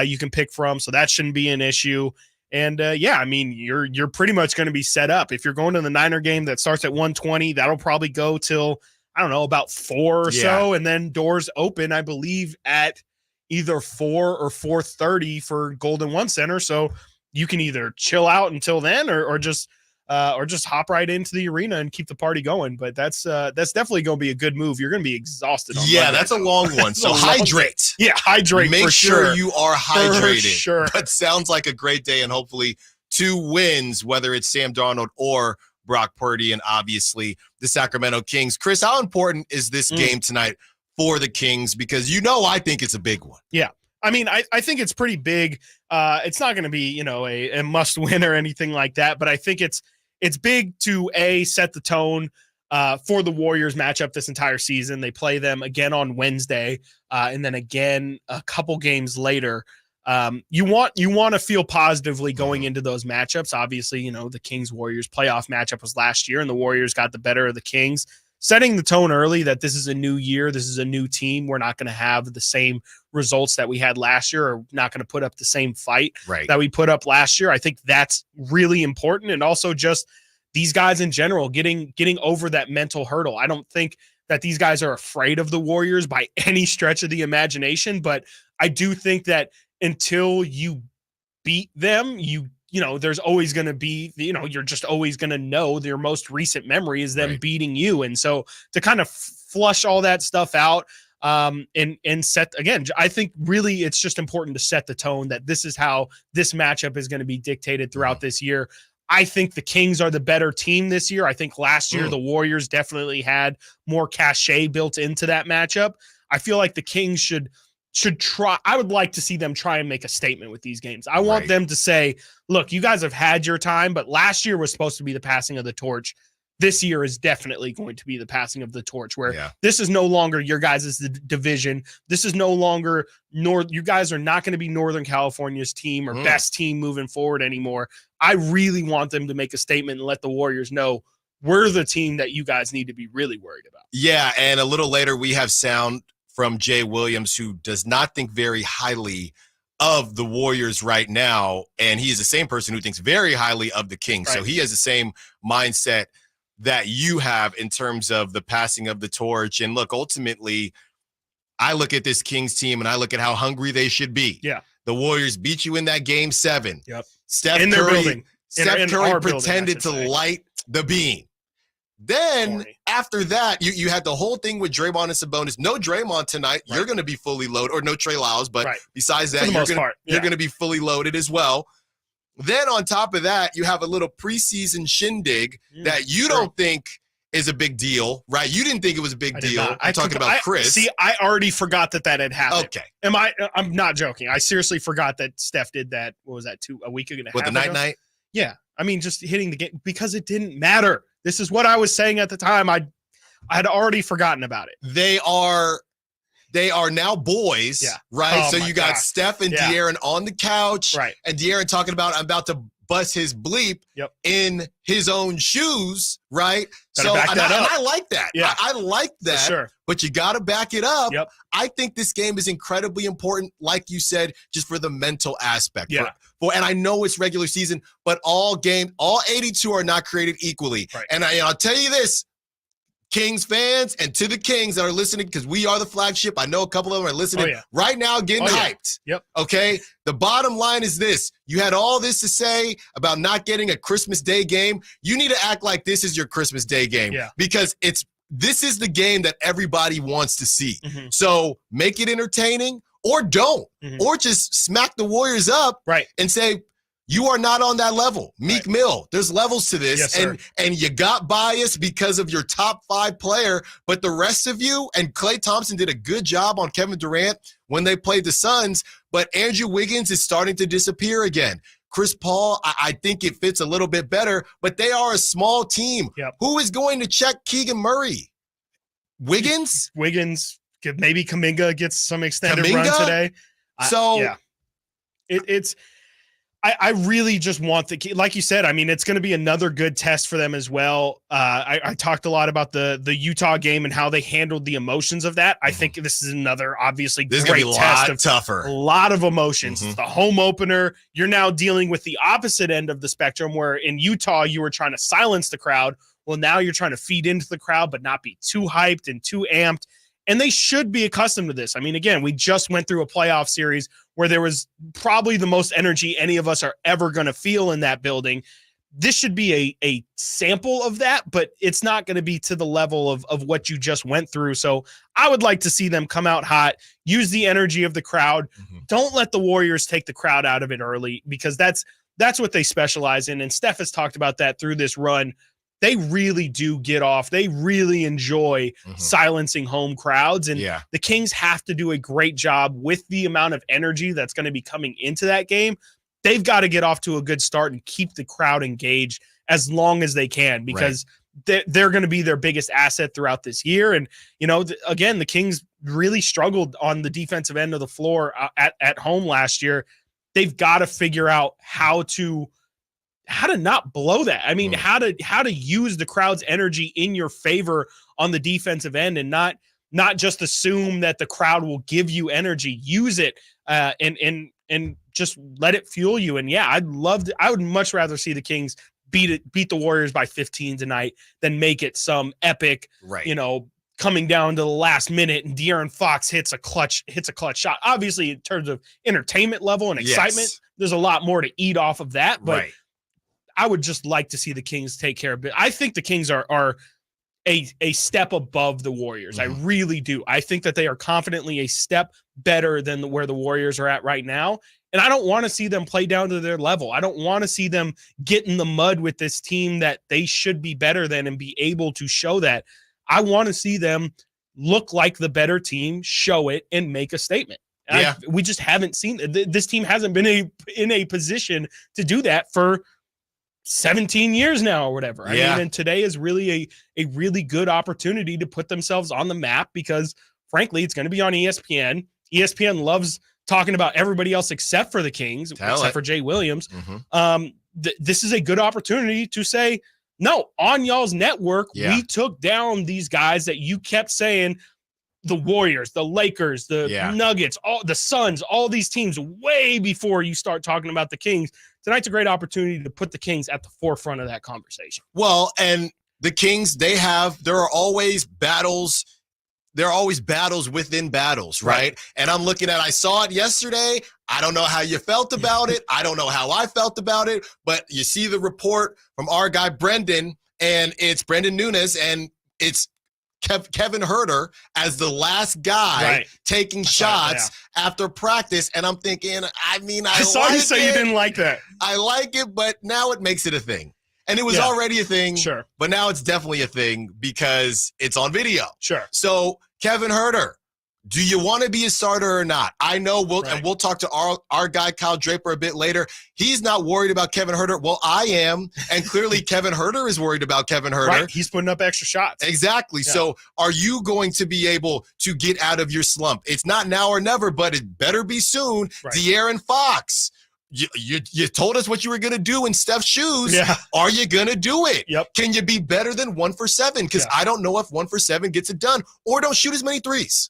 you can pick from, so that shouldn't be an issue. And I mean, you're pretty much going to be set up. If you're going to the Niner game that starts at 1:20, that'll probably go till, I don't know, about 4 or so, and then doors open, I believe, at either 4 or 4:30 for Golden One Center. So you can either chill out until then, or just hop right into the arena and keep the party going. But that's definitely going to be a good move. You're going to be exhausted. On Monday. That's a long one. So hydrate. Hydrate. Make for sure you are hydrated. For sure. But sounds like a great day, and hopefully 2 wins, whether it's Sam Darnold or Brock Purdy, and obviously the Sacramento Kings. Chris, how important is this game tonight for the Kings? Because I think it's a big one. Yeah. I mean, I think it's pretty big. It's not going to be, a must win or anything like that, but I think it's big to set the tone for the Warriors matchup this entire season. They play them again on Wednesday, and then again a couple games later. You want to feel positively going into those matchups. Obviously, the Kings Warriors playoff matchup was last year, and the Warriors got the better of the Kings. Setting the tone early that this is a new year, this is a new team. We're not going to have the same results that we had last year, or not going to put up the same fight that we put up last year. I think that's really important. And also just these guys in general getting over that mental hurdle. I don't think that these guys are afraid of the Warriors by any stretch of the imagination, but I do think that until you beat them, there's always going to be, you're just always going to know their most recent memory is them beating you. And so to kind of flush all that stuff out and set, again, I think really it's just important to set the tone that this is how this matchup is going to be dictated throughout this year. I think the Kings are the better team this year. I think last year the Warriors definitely had more cachet built into that matchup. I feel like the Kings should try. I would like to see them try and make a statement with these games. I want them to say, look, you guys have had your time, but last year was supposed to be the passing of the torch. This year is definitely going to be the passing of the torch, where this is no longer your guys' division. This is no longer you guys are not going to be Northern California's team or best team moving forward anymore. I really want them to make a statement and let the Warriors know we're the team that you guys need to be really worried about. Yeah, and a little later we have sound from Jay Williams, who does not think very highly of the Warriors right now. And he is the same person who thinks very highly of the Kings. So he has the same mindset that you have in terms of the passing of the torch. And look, ultimately, I look at this Kings team and I look at how hungry they should be. Yeah. The Warriors beat you in that game 7. Yep. Steph in their Curry, building. Steph Curry building, pretended to light the beam. Then after that, you had the whole thing with Draymond and Sabonis. No Draymond tonight. You're going to be fully loaded, or no Trey Lyles. But besides that, you're going to be fully loaded as well. Then on top of that, you have a little preseason shindig that you don't think is a big deal, right? You didn't think it was a big deal. I'm talking about Chris. See, I already forgot that had happened. Okay. I'm not joking. I seriously forgot that Steph did that. What was that, a week ago? With the night? Yeah. I mean, just hitting the game because it didn't matter. This is what I was saying at the time. I had already forgotten about it. They are now boys, right? Oh so you got Steph and De'Aaron on the couch, and De'Aaron talking about, I'm about to bust his bleep in his own shoes, right? Gotta back that up. I like that. Yeah. I like that, sure. But you got to back it up. I think this game is incredibly important, like you said, just for the mental aspect. And I know it's regular season, but all 82 are not created equally. And I'll tell you this, Kings fans, and to the Kings that are listening, because we are the flagship. I know a couple of them are listening right now, getting hyped. Okay. The bottom line is this. You had all this to say about not getting a Christmas Day game. You need to act like this is your Christmas Day game because this is the game that everybody wants to see. So make it entertaining or don't, or just smack the Warriors up and say, you are not on that level. Meek Mill, there's levels to this. And you got bias because of your top 5 player, but the rest of you, and Klay Thompson did a good job on Kevin Durant when they played the Suns, but Andrew Wiggins is starting to disappear again. Chris Paul, I think it fits a little bit better, but they are a small team. Who is going to check Keegan Murray? Wiggins? Maybe Kuminga gets some extended run today. I really just want like you said, I mean, it's going to be another good test for them as well. I talked a lot about the Utah game and how they handled the emotions of that. I think this is another obviously great test. Tougher. A lot of emotions. It's the home opener. You're now dealing with the opposite end of the spectrum, where in Utah you were trying to silence the crowd. Well, now you're trying to feed into the crowd, but not be too hyped and too amped. And they should be accustomed to this. I mean, again, we just went through a playoff series where there was probably the most energy any of us are ever going to feel in that building. This should be a sample of that, but it's not going to be to the level of what you just went through. So I would like to see them come out hot, use the energy of the crowd. Don't let the Warriors take the crowd out of it early, because that's what they specialize in. And Steph has talked about that through this run. they really do get off. They really enjoy silencing home crowds. And the Kings have to do a great job with the amount of energy that's going to be coming into that game. They've got to get off to a good start and keep the crowd engaged as long as they can, because they're going to be their biggest asset throughout this year. And, again, the Kings really struggled on the defensive end of the floor at home last year. They've got to figure out how to not blow that. I mean, how to use the crowd's energy in your favor on the defensive end, and not just assume that the crowd will give you energy. Use it and just let it fuel you. And I would much rather see the Kings beat the Warriors by 15 tonight than make it some epic, coming down to the last minute and De'Aaron Fox hits a clutch shot. Obviously, in terms of entertainment level and excitement, there's a lot more to eat off of that. But I would just like to see the Kings take care of it. I think the Kings are a step above the Warriors. I really do. I think that they are confidently a step better than where the Warriors are at right now. And I don't want to see them play down to their level. I don't want to see them get in the mud with this team that they should be better than and be able to show that. I want to see them look like the better team, show it, and make a statement. We just haven't seen it. This team hasn't been in a position to do that for 17 years now or whatever. I mean, and today is really a really good opportunity to put themselves on the map, because frankly, it's going to be on ESPN. ESPN loves talking about everybody else except for the Kings, except for Jay Williams. This is a good opportunity to say, no, on y'all's network, we took down these guys that you kept saying, the Warriors, the Lakers, the Nuggets, all the Suns, all these teams, way before you start talking about the Kings. Tonight's a great opportunity to put the Kings at the forefront of that conversation. Well, and the Kings, there are always battles. There are always battles within battles, right? And I'm looking at, I saw it yesterday. I don't know how you felt about it. I don't know how I felt about it, but you see the report from our guy, Brendan, and it's Brendan Nunes, and it's Kevin Huerter as the last guy taking shots after practice. And I'm thinking, I saw you say you didn't like that. I like it, but now it makes it a thing. And it was already a thing, but now it's definitely a thing because it's on video. So, Kevin Huerter, do you want to be a starter or not? I know and we'll talk to our guy, Kyle Draper, a bit later. He's not worried about Kevin Huerter. Well, I am. And clearly Kevin Huerter is worried about Kevin Huerter. He's putting up extra shots. Exactly. So are you going to be able to get out of your slump? It's not now or never, but it better be soon. De'Aaron Fox. You told us what you were going to do in Steph's shoes. Are you going to do it? Can you be better than 1 for 7? Because I don't know if 1 for 7 gets it done, or don't shoot as many threes.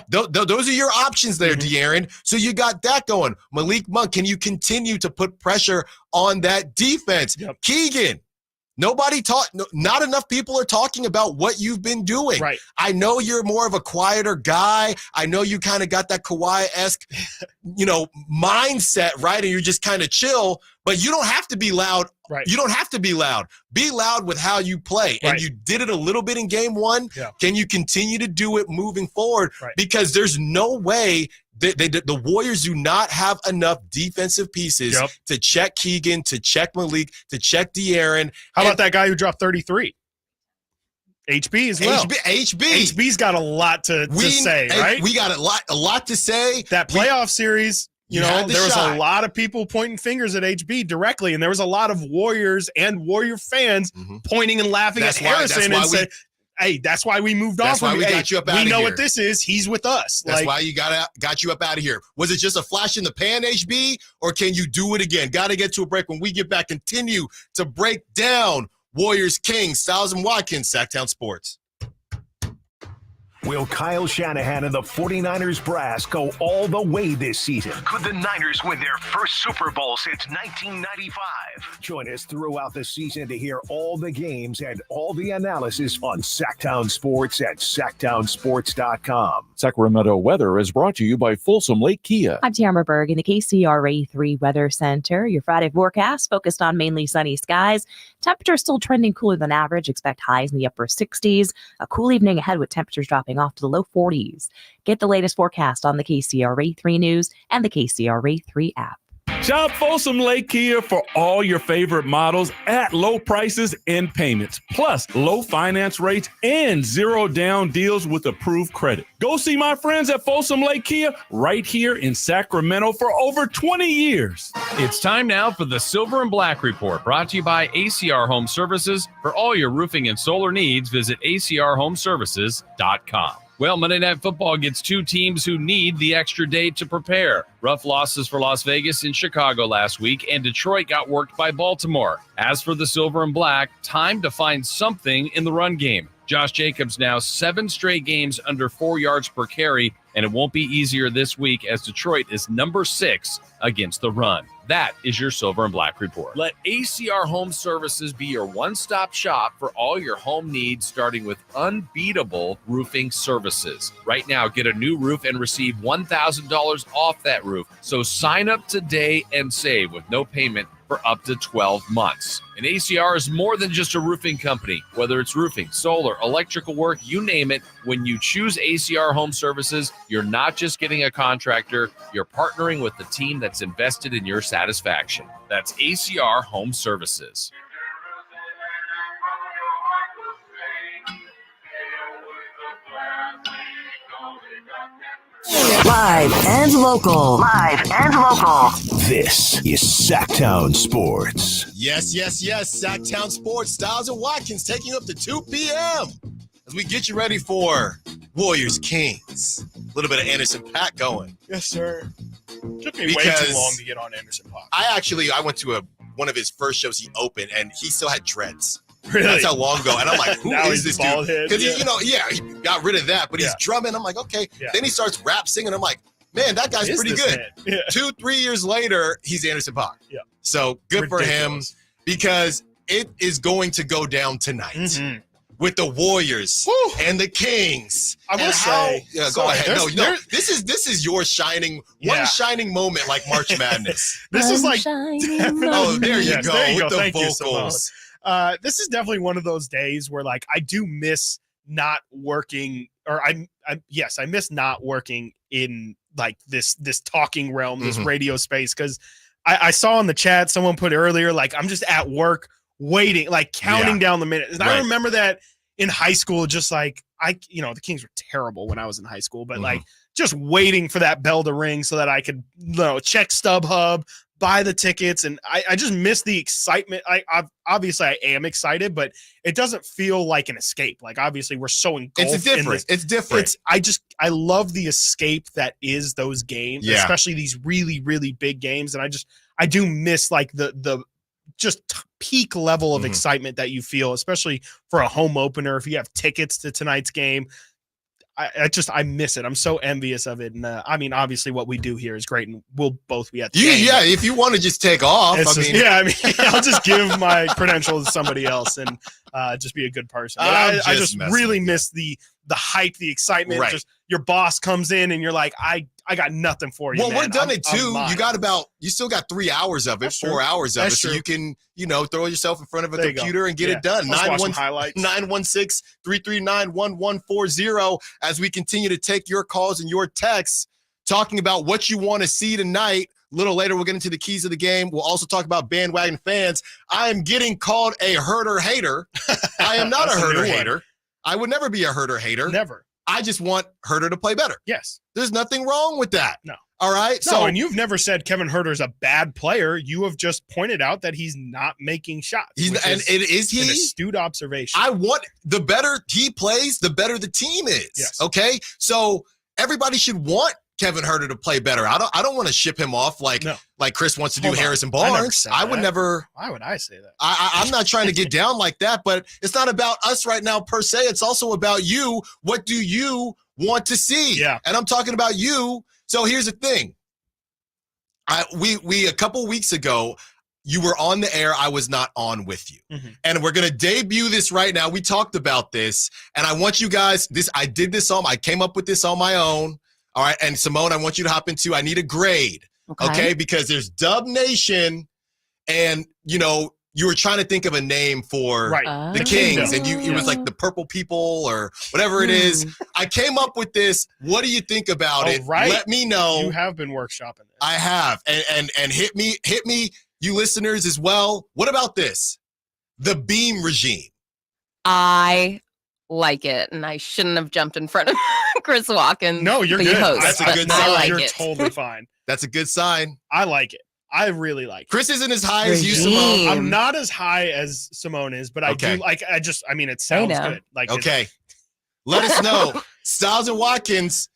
Those are your options there, De'Aaron. So you got that going. Malik Monk, can you continue to put pressure on that defense? Keegan, not enough people are talking about what you've been doing. I know you're more of a quieter guy. I know you kind of got that Kawhi-esque, mindset, right? And you're just kind of chill, but you don't have to be loud. You don't have to be loud. Be loud with how you play. And you did it a little bit in game one. Can you continue to do it moving forward? Because there's no way the Warriors do not have enough defensive pieces to check Keegan, to check Malik, to check De'Aaron. How about that guy who dropped 33? HB as well. HB's got a lot to say, right? We got a lot to say. That playoff series, there was a lot of people pointing fingers at HB directly, and there was a lot of Warriors and Warrior fans pointing and laughing at Harrison and saying, hey, that's why we moved on from him. We got you up out of here. We know what this is. He's with us. That's why you got you up out of here. Was it just a flash in the pan, HB, or can you do it again? Got to get to a break. When we get back, continue to break down Warriors Kings, Stiles and Watkins, Sactown Sports. Will Kyle Shanahan and the 49ers brass go all the way this season? Could the Niners win their first Super Bowl since 1995? Join us throughout the season to hear all the games and all the analysis on Sactown Sports at SactownSports.com. Sacramento weather is brought to you by Folsom Lake Kia. I'm Tamara Berg in the KCRA 3 Weather Center. Your Friday forecast focused on mainly sunny skies. Temperatures still trending cooler than average. Expect highs in the upper 60s. A cool evening ahead with temperatures dropping off to the low 40s. Get the latest forecast on the KCRA 3 News and the KCRA 3 app. Shop Folsom Lake Kia for all your favorite models at low prices and payments, plus low finance rates and zero down deals with approved credit. Go see my friends at Folsom Lake Kia right here in Sacramento for over 20 years. It's time now for the Silver and Black Report, brought to you by ACR Home Services. For all your roofing and solar needs, visit acrhomeservices.com. Well, Monday Night Football gets two teams who need the extra day to prepare. Rough losses for Las Vegas and Chicago last week, and Detroit got worked by Baltimore. As for the Silver and Black, time to find something in the run game. Josh Jacobs now 7 straight games under 4 yards per carry, and it won't be easier this week as Detroit is number 6 against the run. That is your Silver and Black Report. Let ACR Home Services be your one-stop shop for all your home needs, starting with unbeatable roofing services. Right now, get a new roof and receive $1,000 off that roof. So sign up today and save with no payment for up to 12 months. And ACR is more than just a roofing company. Whether it's roofing, solar, electrical work, you name it, when you choose ACR Home Services, you're not just getting a contractor, you're partnering with the team that's invested in your satisfaction. That's ACR Home Services. Live and local. This is Sactown Sports. Yes. Sactown Sports. Stiles and Watkins taking up to 2 p.m. as we get you ready for Warriors Kings. A little bit of Anderson .Paak going. Yes, sir. Took me way too long to get on Anderson .Paak. I went to one of his first shows he opened, and he still had dreads. Really? That's how long ago. And I'm like, who now is this dude? Because he got rid of that, but he's drumming. I'm like, okay. Yeah. Then he starts rap singing. I'm like, man, that guy's pretty good. Yeah. 2-3 years later, he's Anderson .Paak. Yeah. So good for him, because it is going to go down tonight with the Warriors and the Kings. I will say, go ahead. This is your shining moment, like March Madness. This is like oh, there you go. With the Thank vocals. You, this is definitely one of those days where, like, I do miss not working, or I miss not working in like this talking realm, this radio space, because I saw in the chat someone put earlier, like, I'm just at work waiting, like counting down the minutes. And I remember that in high school, just like the Kings were terrible when I was in high school, but like just waiting for that bell to ring so that I could check StubHub, buy the tickets. And I just miss the excitement. Obviously I am excited, but it doesn't feel like an escape. Like, obviously we're so engulfed. It's different. I love the escape that is those games, especially these really, really big games. And I do miss like the just peak level of excitement that you feel, especially for a home opener. If you have tickets to tonight's game, I miss it. I'm so envious of it. And I mean, obviously what we do here is great, and we'll both be at the game. Yeah, if you want to just take off, I'll just give my credentials to somebody else and just be a good person. But I just really miss the hype, the excitement. Right. Just your boss comes in and you're like, I got nothing for you. Well, man. we're done it too. You still got 3 hours of it, 4 hours of it. So you can, throw yourself in front of a computer and get it done. 916-339-1140 as we continue to take your calls and your texts, talking about what you want to see tonight. A little later, we'll get into the keys of the game. We'll also talk about bandwagon fans. I am getting called a herder hater. I am not a herder hater. I would never be a herder hater. Never. I just want Herder to play better. Yes. There's nothing wrong with that. No. All right. No, and you've never said Kevin Herter's a bad player. You have just pointed out that he's not making shots. Is he an astute observation. I want the better he plays, the better the team is. Yes. Okay. So everybody should want Kevin Herter to play better. I don't want to ship him off like Chris wants to do Harrison Barnes. I would never. Why would I say that? I'm not trying to get down like that, but it's not about us right now per se. It's also about you. What do you want to see? Yeah. And I'm talking about you. So here's the thing. We a couple weeks ago, you were on the air. I was not on with you. And we're going to debut this right now. We talked about this, and I want you guys, I came up with this on my own. All right. And Simone, I want you to hop into, I need a grade. Okay. Because there's Dub Nation and, you were trying to think of a name for the Kings, and it was like the Purple People or whatever it is. I came up with this. What do you think about it? Right. Let me know. You have been workshopping this. I have, and hit me, you listeners as well. What about this? The Beam regime. I like it, and I shouldn't have jumped in front of Chris Watkins. No, you're the good. Host, That's a good sign. I like You're it. totally fine. That's a good sign. I like it. I really like it. Chris isn't as high as you, Simone. I'm not as high as Simone is, but I do like. I mean, it sounds good. Like, okay, let us know, Stiles and Watkins.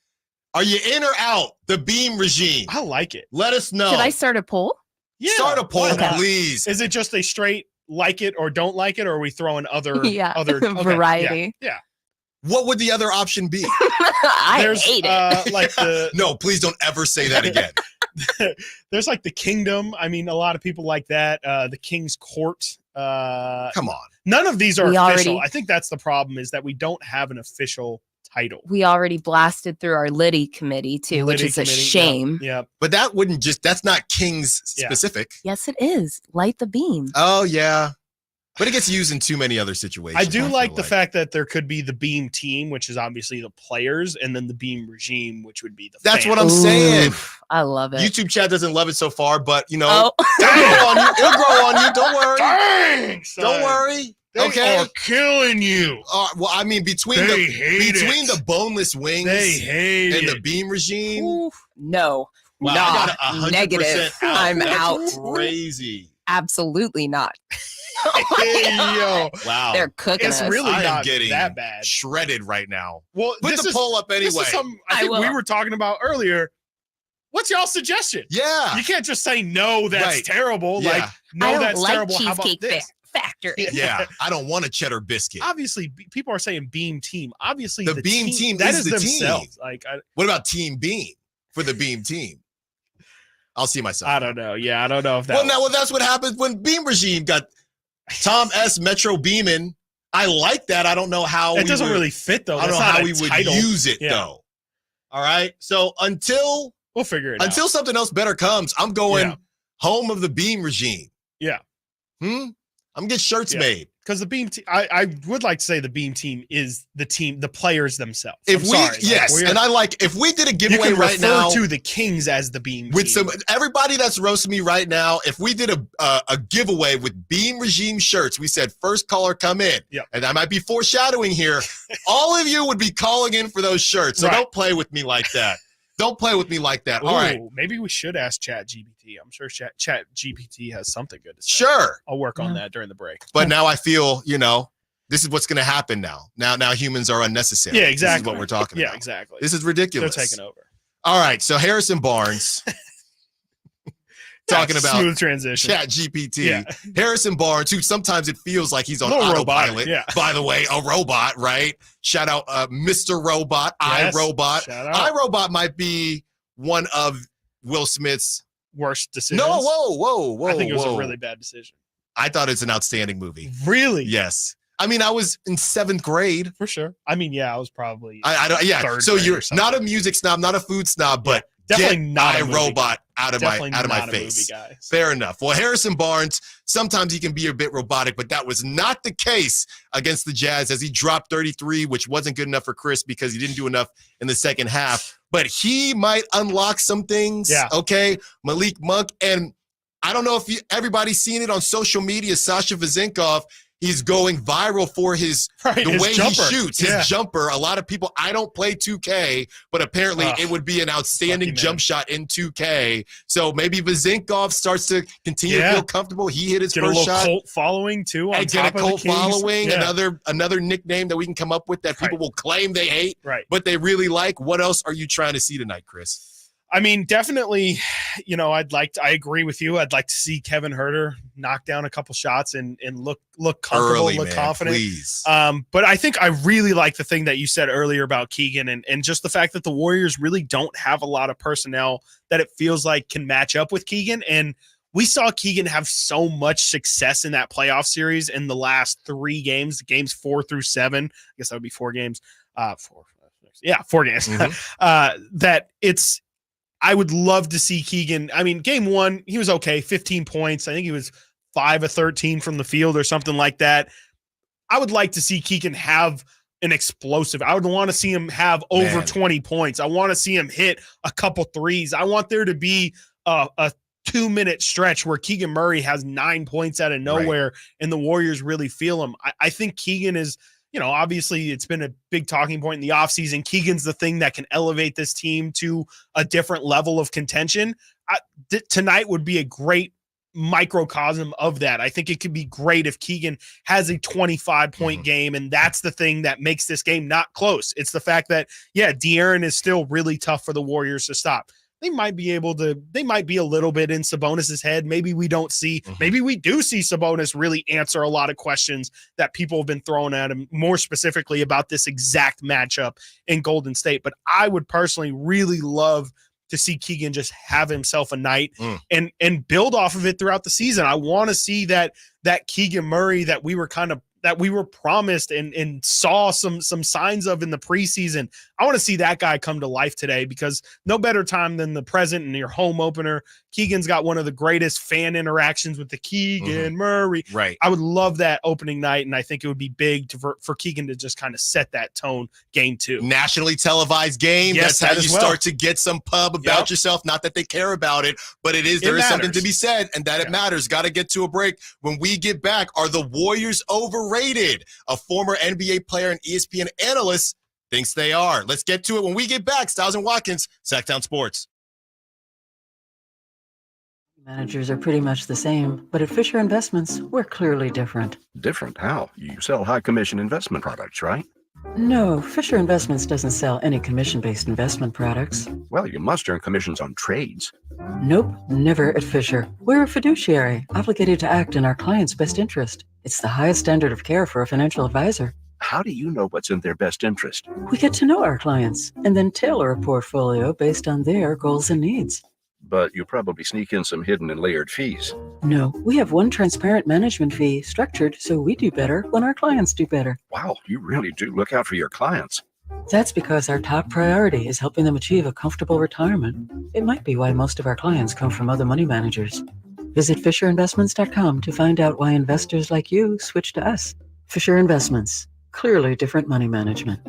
Are you in or out the Beam regime? I like it. Let us know. Should I start a poll? Yeah, start a poll, okay. please. Is it just a straight like it or don't like it, or are we throwing other variety? Yeah. What would the other option be? I hate it. Like the no, please don't ever say that again. There's like the Kingdom. I mean, a lot of people like that. The King's Court. Come on. None of these are We official. already- I think that's the problem, is that we don't have an official title. We already blasted through our Liddy committee too, which is a shame. Yeah. But that wouldn't that's not Kings specific. Yes, it is. Light the beam. Oh, yeah. But it gets used in too many other situations. I do like the fact that there could be the Beam team, which is obviously the players, and then the Beam regime, which would be the That's fans. what I'm saying. I love it. YouTube chat doesn't love it so far, but it'll grow on you. It'll grow on you. Don't worry. Dang, son. Don't worry. They Okay. are killing you. Well, I mean, between They hate the boneless wings They hate and it. the Beam regime. Ooh, no. Wow, Nah, I got 100% negative. out. I'm That's out. Crazy. Absolutely not. Hey, yo. Wow. They're cooking It's us. really I am not getting that bad. shredded right now. Well, Put this the is- poll up This anyway. is something I I think we will. were talking about earlier. What's y'all's suggestion? Yeah. You can't just say no, that's Right. terrible. Yeah. Like, I no, don't that's like terrible. How about Cheesecake this? Factory. Yeah. I don't want a cheddar biscuit. Obviously, people are saying Beam team. Obviously, The Beam team that is is the team. themselves. Like, What about Team Beam for the Beam team? I'll see myself. I don't know. Yeah, I don't know if that. Well, that's what happens when Beam regime got Tom S. Metro Beamin. I like that. I don't know how it doesn't really fit though. I don't That's know not how a we would title. use it Yeah. though. All right. So until We'll figure it out. something else better comes, I'm going Yeah. home of the Beam regime. Yeah. I'm getting shirts Yeah. made. Because the Beam team, I would like to say the Beam team is the team, the players themselves. If I'm we sorry. yes, and I like if we did a you giveaway can right refer now to the Kings as the Beam with team. some everybody that's roasting me right now, if we did a giveaway with Beam regime shirts, we said first caller come in. Yep. And I might be foreshadowing here. All of you would be calling in for those shirts. So Right. don't play with me like that. Don't play with me like that. All right. Ooh, maybe we should ask Chat GPT. I'm sure Chat GPT has something good to say. Sure. I'll work on that during the break. But now I feel, this is what's going to happen now. Now humans are unnecessary. Yeah, exactly. This is what we're talking Yeah, about. exactly. This is ridiculous. They're taking over. All right. So Harrison Barnes talking about smooth transition. Chat GPT. Yeah. Harrison Barnes, who sometimes it feels like he's on Little autopilot. robotic, yeah. By the way, a robot, right? Shout out Mr. Robot, Yes, iRobot. shout out. iRobot might be one of Will Smith's. Worst decision. No, whoa. I think it was a really bad decision. I thought it's an outstanding movie. Really? Yes. I mean, I was in 7th grade. For sure. I mean, yeah, I was probably I don't. Yeah. third So grade you're or something. not a music snob, not a food snob, but definitely get not a movie iRobot guy. out of Definitely my not a face. movie guy. Fair enough. Well, Harrison Barnes, sometimes he can be a bit robotic, but that was not the case against the Jazz as he dropped 33, which wasn't good enough for Chris because he didn't do enough in the second half. But he might unlock some things. Yeah. Okay. Malik Monk. And I don't know if everybody's seen it on social media. Sasha Vezenkov, he's going viral for his way jumper. he shoots, his jumper. A lot of people, I don't play 2K, but apparently it would be an outstanding jump shot in 2K. So maybe Vezenkov starts to continue to feel comfortable. He hit his Get a first little shot. cult following too. On And top get a of the cult Kings. following, Yeah. another nickname that we can come up with that people will claim they hate, Right. but they really like. What else are you trying to see tonight, Chris? I mean, definitely, I agree with you. I'd like to see Kevin Huerter knock down a couple shots and look comfortable, Early, look man, confident. please. But I think I really like the thing that you said earlier about Keegan and just the fact that the Warriors really don't have a lot of personnel that it feels like can match up with Keegan. And we saw Keegan have so much success in that playoff series in the last 3 games, games 4 through 7. I guess that would be 4 games. 4 games. That it's. I would love to see Keegan. I mean, game 1, he was okay, 15 points. I think he was 5 of 13 from the field or something like that. I would like to see Keegan have an explosive. I would want to see him have over 20 points. I want to see him hit a couple threes. I want there to be a 2-minute stretch where Keegan Murray has 9 points out of nowhere and the Warriors really feel him. I think Keegan is, obviously it's been a big talking point in the offseason. Keegan's the thing that can elevate this team to a different level of contention. Tonight would be a great microcosm of that. I think it could be great if Keegan has a 25-point game, and that's the thing that makes this game not close. It's the fact that, De'Aaron is still really tough for the Warriors to stop. They might be a little bit in Sabonis's head. Maybe we don't see, maybe we do see Sabonis really answer a lot of questions that people have been throwing at him, more specifically about this exact matchup in Golden State. But I would personally really love to see Keegan just have himself a night and build off of it throughout the season. I want to see that Keegan Murray that we were promised and saw some signs of in the preseason. I want to see that guy come to life today, because no better time than the present and your home opener. Keegan's got one of the greatest fan interactions with the Keegan Murray. Right. I would love that opening night, and I think it would be big for Keegan to just kind of set that tone game 2. Nationally televised game. Yes, that's how you well. start to get some pub about yourself. Not that they care about it, but there is something to be said, and that it matters. Got to get to a break. When we get back, are the Warriors overrated? A former NBA player and ESPN analyst thinks they are. Let's get to it when we get back. Stiles and Watkins, Sactown Sports. Managers are pretty much the same, but at Fisher Investments, we're clearly different. Different? How? You sell high-commission investment products, right? No, Fisher Investments doesn't sell any commission-based investment products. Well, you must earn commissions on trades. Nope, never at Fisher. We're a fiduciary, obligated to act in our client's best interest. It's the highest standard of care for a financial advisor. How do you know what's in their best interest? We get to know our clients and then tailor a portfolio based on their goals and needs. But you probably sneak in some hidden and layered fees. No, we have one transparent management fee structured so we do better when our clients do better. Wow, you really do look out for your clients. That's because our top priority is helping them achieve a comfortable retirement. It might be why most of our clients come from other money managers. Visit FisherInvestments.com to find out why investors like you switch to us. Fisher Investments. Clearly different money management.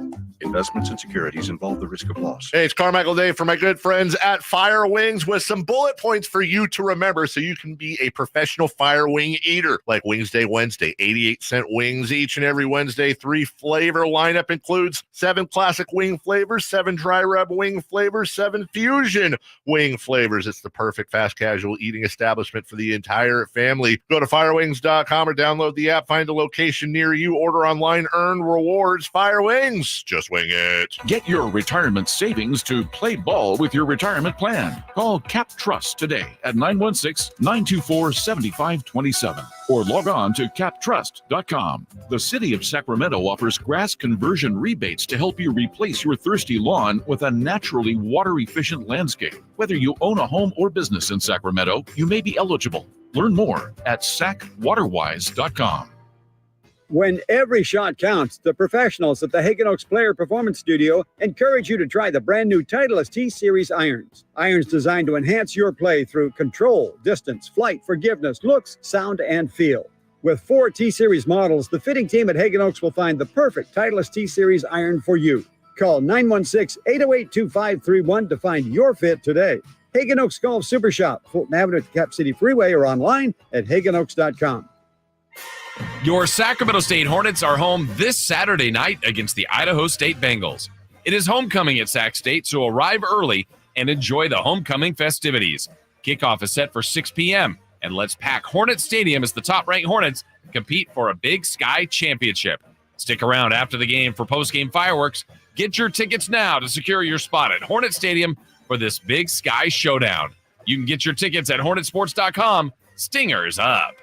Investments and securities involve the risk of loss. Hey, it's Carmichael Day for my good friends at Fire Wings with some bullet points for you to remember so you can be a professional fire wing eater. Like Wings Day Wednesday, 88-cent wings each and every Wednesday. 3 flavor lineup includes 7 classic wing flavors, 7 dry rub wing flavors, 7 fusion wing flavors. It's the perfect fast casual eating establishment for the entire family. Go to firewings.com or download the app, find a location near you, order online, earn rewards. Fire Wings. Just wing it. Get your retirement savings to play ball with your retirement plan. Call Cap Trust today at 916-924-7527 or log on to captrust.com. The City of Sacramento offers grass conversion rebates to help you replace your thirsty lawn with a naturally water-efficient landscape. Whether you own a home or business in Sacramento, you may be eligible. Learn more at sacwaterwise.com. When every shot counts, the professionals at the Hagen Oaks Player Performance Studio encourage you to try the brand new Titleist T-Series irons. Irons designed to enhance your play through control, distance, flight, forgiveness, looks, sound, and feel. With 4 T-Series models, the fitting team at Hagen Oaks will find the perfect Titleist T-Series iron for you. Call 916-808-2531 to find your fit today. Hagen Oaks Golf Super Shop, Fulton Avenue at the Cap City Freeway, or online at hagenoaks.com. Your Sacramento State Hornets are home this Saturday night against the Idaho State Bengals. It is homecoming at Sac State, so arrive early and enjoy the homecoming festivities. Kickoff is set for 6 p.m., and let's pack Hornet Stadium as the top-ranked Hornets compete for a Big Sky championship. Stick around after the game for post-game fireworks. Get your tickets now to secure your spot at Hornet Stadium for this Big Sky showdown. You can get your tickets at hornetsports.com. Stingers up.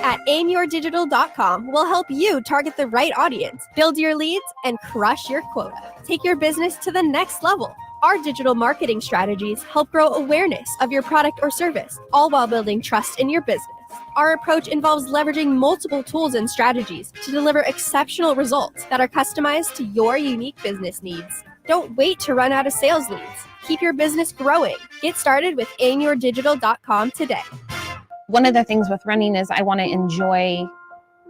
At aimyourdigital.com, we'll help you target the right audience, build your leads, and crush your quota. Take your business to the next level. Our digital marketing strategies help grow awareness of your product or service, all while building trust in your business. Our approach involves leveraging multiple tools and strategies to deliver exceptional results that are customized to your unique business needs. Don't wait to run out of sales leads. Keep your business growing. Get started with aimyourdigital.com today. One of the things with running is I want to enjoy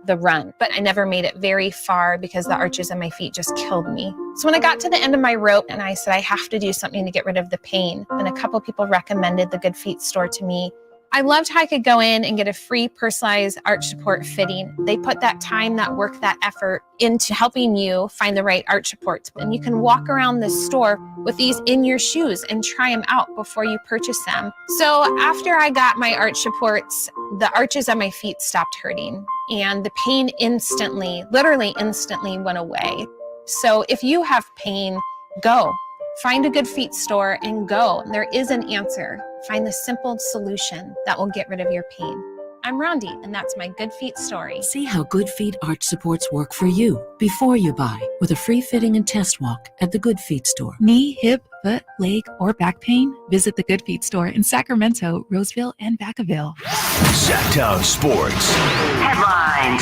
the run, but I never made it very far because the arches in my feet just killed me. So when I got to the end of my rope and I said, I have to do something to get rid of the pain, and a couple people recommended the Good Feet store to me. I loved how I could go in and get a free personalized arch support fitting. They put that time, that work, that effort into helping you find the right arch supports. And you can walk around the store with these in your shoes and try them out before you purchase them. So after I got my arch supports, the arches on my feet stopped hurting and the pain instantly, literally instantly went away. So if you have pain, go. Find a Good Feet store and go. There is an answer. Find the simple solution that will get rid of your pain. I'm Rondi, and that's my Good Feet story. See how Good Feet arch supports work for you before you buy with a free fitting and test walk at the Good Feet store. Knee, hip, foot, leg, or back pain? Visit the Good Feet store in Sacramento, Roseville, and Vacaville. Sactown Sports. Headlines.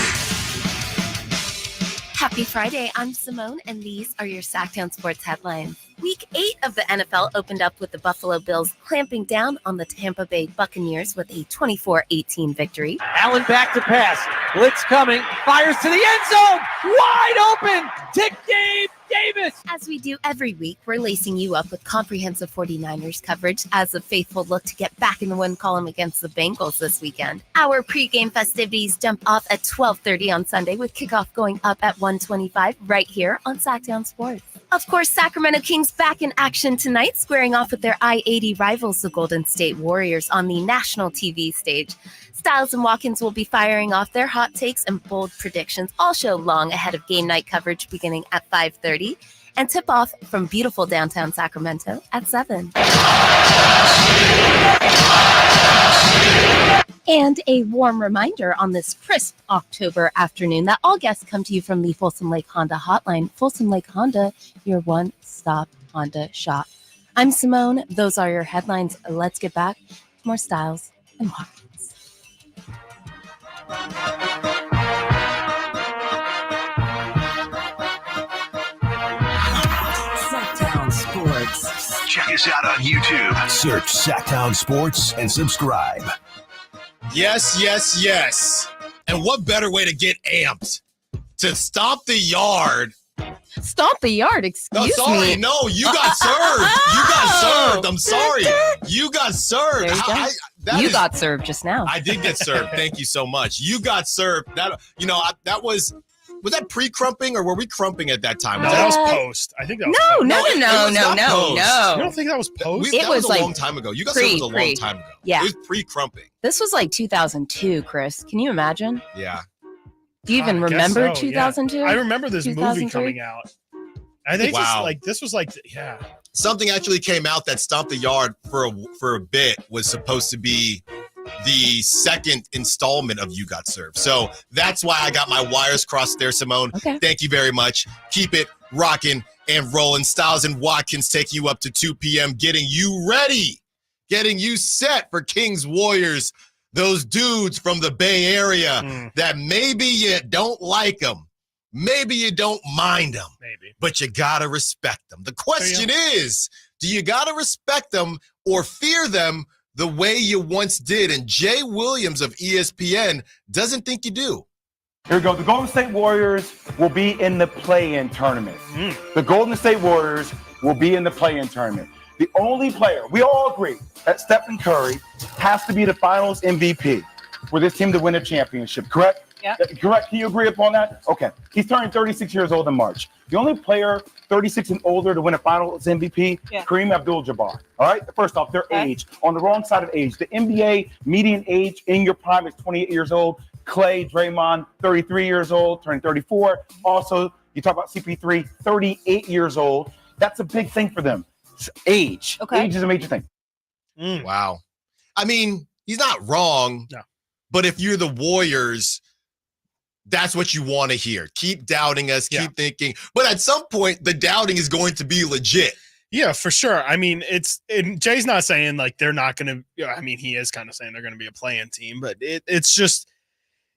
Happy Friday, I'm Simone, and these are your Sactown Sports headlines. Week 8 of the NFL opened up with the Buffalo Bills clamping down on the Tampa Bay Buccaneers with a 24-18 victory. Allen back to pass. Blitz coming. Fires to the end zone. Wide open. Tick Gabe Davis. As we do every week, we're lacing you up with comprehensive 49ers coverage as the faithful look to get back in the win column against the Bengals this weekend. Our pregame festivities jump off at 12:30 on Sunday with kickoff going up at 1:25 right here on Sactown Sports. Of course, Sacramento Kings back in action tonight, squaring off with their I-80 rivals, the Golden State Warriors, on the national TV stage. Stiles and Watkins will be firing off their hot takes and bold predictions all show long ahead of game night coverage beginning at 5:30 and tip-off from beautiful downtown Sacramento at 7. And a warm reminder on this crisp October afternoon that all guests come to you from the Folsom Lake Honda hotline. Folsom Lake Honda, your one-stop Honda shop. I'm Simone. Those are your headlines. Let's get back to more Stiles and Watkins. Sactown Sports. Check us out on YouTube. Search Sactown Sports and subscribe. Yes, yes, yes. And what better way to get amped? To stomp the yard. Stomp the yard, excuse me. No, you got served. You got served. I'm sorry. You got served. There you go. Got served just now. I did get served. Thank you so much. You got served. That was that pre-crumping or were we crumping at that time? No, that was post. I think that was No. You don't think that was post? It was a long time ago. You got served a long time ago. Yeah. It was pre-crumping. This was like 2002, Chris. Can you imagine? Yeah. Do you even remember so, 2002? Yeah. I remember this movie coming out. I think this was yeah. Something actually came out that Stomp the Yard for a bit was supposed to be the second installment of You Got Served. So that's why I got my wires crossed there, Simone. Okay. Thank you very much. Keep it rocking and rolling. Stiles and Watkins taking you up to 2 p.m., getting you ready, getting you set for Kings Warriors. Those dudes from the Bay Area that maybe you don't like them. Maybe you don't mind them. Maybe. But you got to respect them. The question is, do you got to respect them or fear them the way you once did? And Jay Williams of ESPN doesn't think you do. Here we go. The Golden State Warriors will be in the play-in tournament. The Golden State Warriors will be in the play-in tournament. The only player, we all agree, that Stephen Curry has to be the finals MVP for this team to win a championship, correct? Yeah. Correct? Can you agree upon that? Okay. He's turning 36 years old in March. The only player 36 and older to win a finals MVP, Kareem Abdul-Jabbar. All right? First off, their age, on the wrong side of age. The NBA median age in your prime is 28 years old. Clay, Draymond, 33 years old, turning 34. Also, you talk about CP3, 38 years old. That's a big thing for them. Age. Okay. Age is a major thing. Wow. I mean, he's not wrong. No. But if you're the Warriors, that's what you want to hear. Keep doubting us, keep thinking. But at some point, the doubting is going to be legit. Yeah, for sure. I mean, Jay's not saying like they're not going to, I mean, he is kind of saying they're going to be a play-in team, but it's just,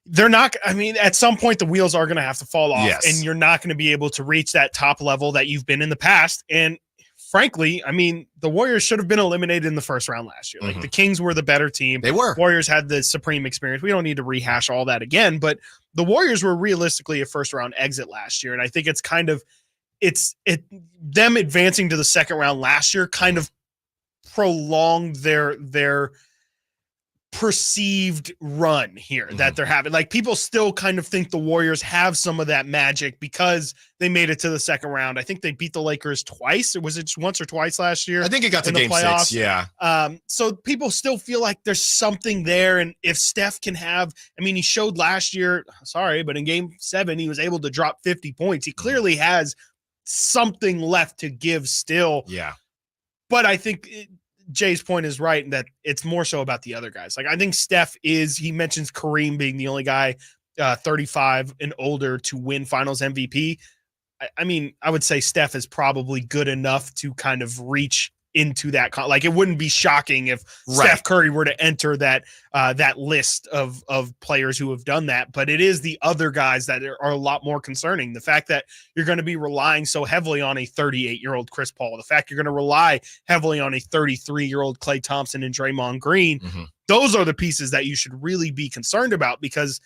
they're not, I mean, at some point the wheels are going to have to fall off and you're not going to be able to reach that top level that you've been in the past. And frankly, I mean, the Warriors should have been eliminated in the first round last year. Like the Kings were the better team. They were. Warriors had the supreme experience. We don't need to rehash all that again, but the Warriors were realistically a first round exit last year. And I think it's kind of, them advancing to the second round last year kind of prolonged their perceived run here that they're having. Like, people still kind of think the Warriors have some of that magic because they made it to the second round. I think they beat the Lakers twice. Or was it just once or twice last year? I think it got to game 6. Yeah. So people still feel like there's something there. And if Steph can have, I mean, he showed last year, but in game 7, he was able to drop 50 points. He clearly has something left to give still. Yeah. But I think Jay's point is right in that it's more so about the other guys. Like, I think Steph he mentions Kareem being the only guy 35 and older to win finals MVP. I mean, I would say Steph is probably good enough to kind of reach into that. Like, it wouldn't be shocking if Steph Curry were to enter that list of players who have done that. But it is the other guys that are a lot more concerning. The fact that you're going to be relying so heavily on a 38-year-old Chris Paul, the fact you're going to rely heavily on a 33-year-old Klay Thompson and Draymond Green, those are the pieces that you should really be concerned about, because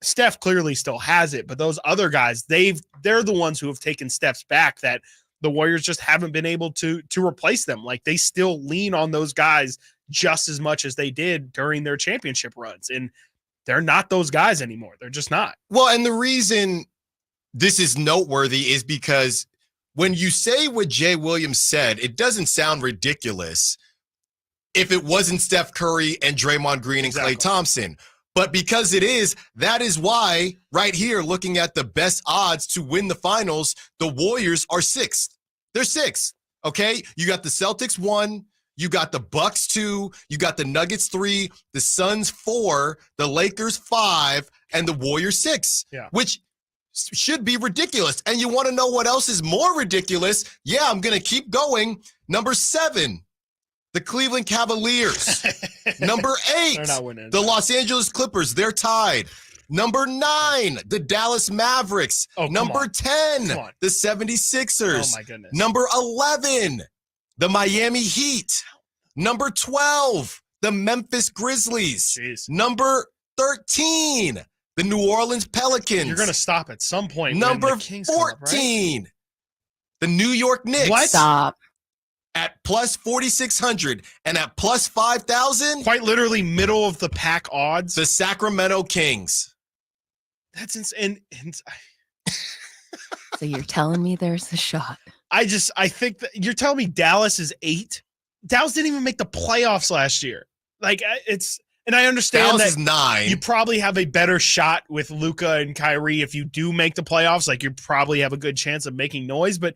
Steph clearly still has it. But those other guys, they're the ones who have taken steps back that the Warriors just haven't been able to replace them. Like, they still lean on those guys just as much as they did during their championship runs. And they're not those guys anymore. They're just not. Well, and the reason this is noteworthy is because when you say what Jay Williams said, it doesn't sound ridiculous if it wasn't Steph Curry and Draymond Green and Klay Thompson. But because it is, that is why right here, looking at the best odds to win the finals, the Warriors are 6th. They're 6th, okay? You got the Celtics 1, you got the Bucks 2, you got the Nuggets 3, the Suns 4, the Lakers 5, and the Warriors 6, which should be ridiculous. And you want to know what else is more ridiculous? Yeah, I'm going to keep going. Number 7. The Cleveland Cavaliers. Number 8, the Los Angeles Clippers. They're tied. Number 9, the Dallas Mavericks. Number 10, the 76ers. Oh, my goodness. Number 11, the Miami Heat. Number 12, the Memphis Grizzlies. Jeez. Number 13, the New Orleans Pelicans. You're going to stop at some point. Number 14, the New York Knicks. What? Stop. At plus 4,600 and at plus 5,000. Quite literally middle of the pack odds. The Sacramento Kings. That's insane. So you're telling me there's a shot? I think that you're telling me Dallas is 8. Dallas didn't even make the playoffs last year. Like, and I understand Dallas that is 9. You probably have a better shot with Luka and Kyrie if you do make the playoffs. Like, you probably have a good chance of making noise, but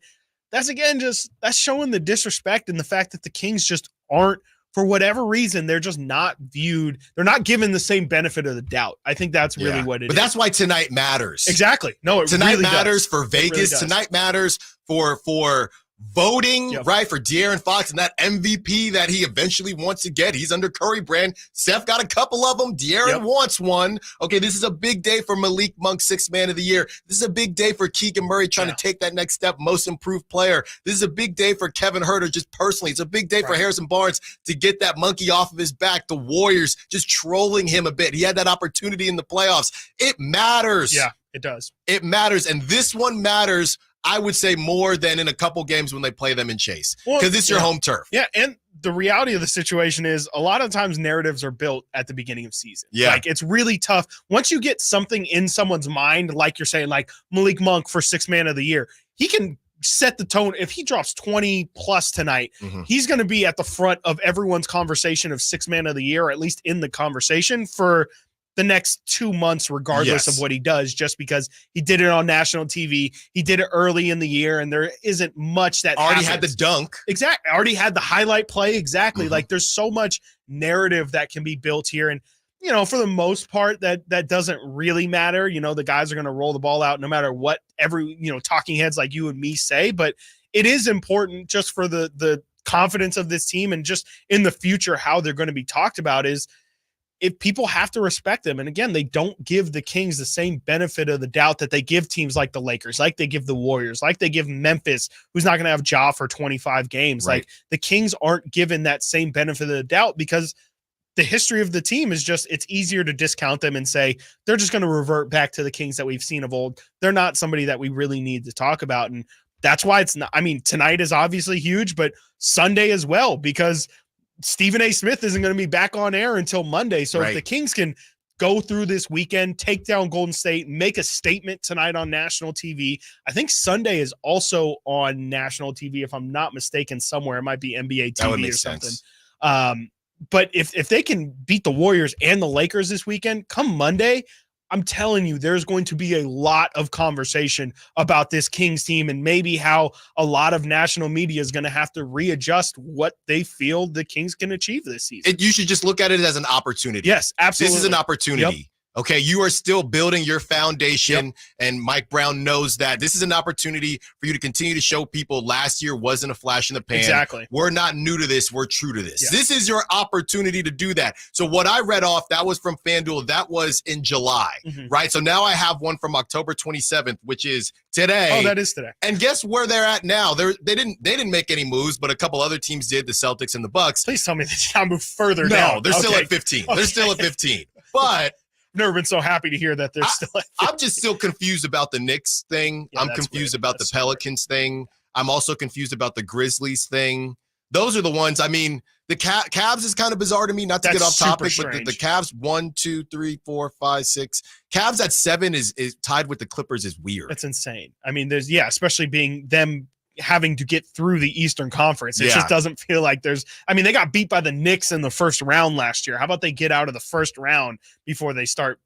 that's, again, that's showing the disrespect and the fact that the Kings just aren't, for whatever reason, they're just not viewed. They're not given the same benefit of the doubt. I think that's really what it is. But that's why tonight matters. Exactly. No, tonight really matters does. for Vegas. Really tonight matters for voting, right, for De'Aaron Fox and that MVP that he eventually wants to get. He's under Curry brand. Steph got a couple of them. De'Aaron wants one. Okay, this is a big day for Malik Monk, 6th man of the year. This is a big day for Keegan Murray trying to take that next step, most improved player. This is a big day for Kevin Huerter just personally. It's a big day for Harrison Barnes to get that monkey off of his back. The Warriors just trolling him a bit. He had that opportunity in the playoffs. It matters. Yeah, it does. It matters, and this one matters, I would say, more than in a couple games when they play them in Chase, because it's your home turf. Yeah, and the reality of the situation is a lot of times narratives are built at the beginning of season. Yeah. Like, it's really tough. Once you get something in someone's mind, like you're saying, like Malik Monk for 6th man of the year, he can set the tone. If he drops 20 plus tonight, he's going to be at the front of everyone's conversation of 6th man of the year, or at least in the conversation for the next 2 months, regardless of what he does, just because he did it on national TV. He did it early in the year, and there isn't much that already happens. had the dunk. Exactly. Already had the highlight play. Exactly. Like, there's so much narrative that can be built here. And, you know, for the most part, that doesn't really matter. You know, the guys are going to roll the ball out no matter what talking heads like you and me say. But it is important just for the confidence of this team and just in the future how they're going to be talked about is, if people have to respect them. And again, they don't give the Kings the same benefit of the doubt that they give teams like the Lakers, like they give the Warriors, like they give Memphis, who's not going to have Ja for 25 games. Right. Like the Kings aren't given that same benefit of the doubt because the history of the team is just, it's easier to discount them and say, they're just going to revert back to the Kings that we've seen of old. They're not somebody that we really need to talk about. And that's why it's not, I mean, tonight is obviously huge, but Sunday as well, because Stephen A. Smith isn't going to be back on air until Monday. So if the Kings can go through this weekend, take down Golden State, make a statement tonight on national TV. I think Sunday is also on national TV, if I'm not mistaken, somewhere. It might be NBA TV or something. But if they can beat the Warriors and the Lakers this weekend, come Monday, I'm telling you, there's going to be a lot of conversation about this Kings team and maybe how a lot of national media is going to have to readjust what they feel the Kings can achieve this season. You should just look at it as an opportunity. Yes, absolutely. This is an opportunity. Yep. Okay, you are still building your foundation, and Mike Brown knows that. This is an opportunity for you to continue to show people last year wasn't a flash in the pan. Exactly. We're not new to this. We're true to this. Yes. This is your opportunity to do that. So what I read off, that was from FanDuel. That was in July, right? So now I have one from October 27th, which is today. Oh, that is today. And guess where they're at now? They didn't make any moves, but a couple other teams did, the Celtics and the Bucks. Please tell me they moved further down. No, they're still at 15. Okay. They're still at 15. But never been so happy to hear that they're still at 15. I'm just still confused about the Knicks thing. I'm confused about the Pelicans thing. I'm also confused about the Grizzlies thing. Those are the ones. I mean, the Cavs is kind of bizarre to me, not to get off topic, but the Cavs 1, 2, 3, 4, 5, 6. Cavs at 7 is tied with the Clippers is weird. That's insane. I mean, there's especially being them having to get through the Eastern Conference. It just doesn't feel like they got beat by the Knicks in the first round last year. How about they get out of the first round before they start,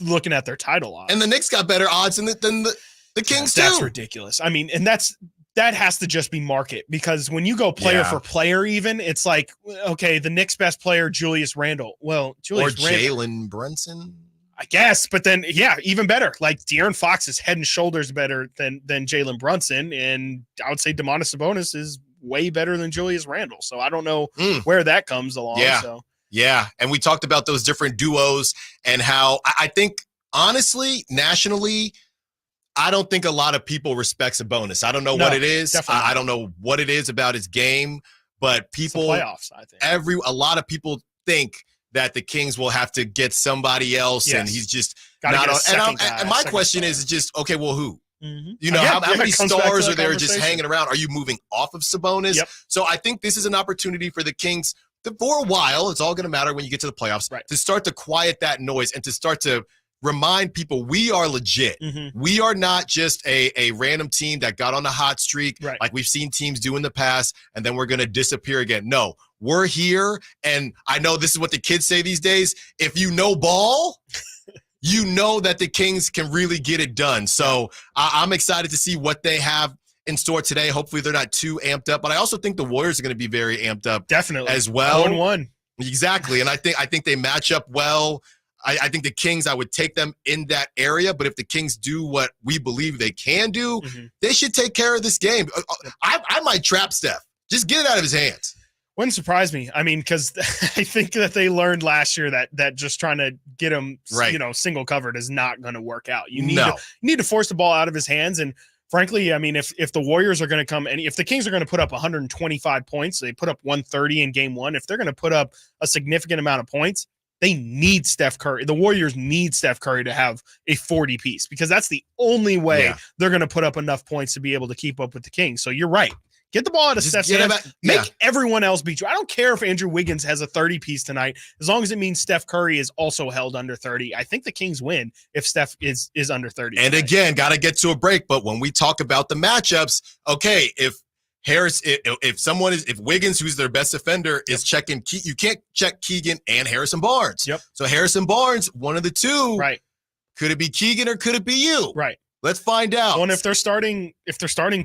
looking at their title odds? And the Knicks got better odds than the Kings too. That's ridiculous. I mean, and that has to just be market, because when you go player for player, even it's like, okay, the Knicks' best player, Julius Randle. Well, Jalen Brunson, I guess, but then even better. Like De'Aaron Fox is head and shoulders better than Jalen Brunson, and I would say Domantas Sabonis is way better than Julius Randle. So I don't know where that comes along. Yeah, and we talked about those different duos and how I think honestly, nationally, I don't think a lot of people respect Sabonis. I don't know what it is. I don't know what it is about his game, but people, playoffs, I think. A lot of people think that the Kings will have to get somebody else, and he's just not on. And my question is just, okay, well, who? How many stars are there just hanging around? Are you moving off of Sabonis? So I think this is an opportunity for the Kings for a while. It's all going to matter when you get to the playoffs, to start to quiet that noise and to start to remind people we are legit. We are not just a random team that got on a hot streak like we've seen teams do in the past, and then we're going to disappear again. No, we're here, and I know this is what the kids say these days. If you know ball, you know that the Kings can really get it done. So I'm excited to see what they have in store today. Hopefully they're not too amped up, but I also think the Warriors are going to be very amped up as well. 1-1. Exactly, and I think they match up well. I think the Kings, I would take them in that area, but if the Kings do what we believe they can do, they should take care of this game. I might trap Steph. Just get it out of his hands. Wouldn't surprise me. I mean, because I think that they learned last year that just trying to get him, single covered is not going to work out. You need to force the ball out of his hands. And frankly, I mean, if the Warriors are going to come and if the Kings are going to put up 125 points, they put up 130 in game one. If they're going to put up a significant amount of points, they need Steph Curry. The Warriors need Steph Curry to have a 40 piece, because that's the only way they're going to put up enough points to be able to keep up with the Kings. So you're right. Get the ball out of Steph's hands. Make everyone else beat you. I don't care if Andrew Wiggins has a 30 piece tonight, as long as it means Steph Curry is also held under 30. I think the Kings win if Steph is under 30. And again, got to get to a break. But when we talk about the matchups, okay, if Wiggins, who's their best defender, is checking, you can't check Keegan and Harrison Barnes. So Harrison Barnes, one of the two. Right. Could it be Keegan or could it be you? Right. Let's find out. Well, and if they're starting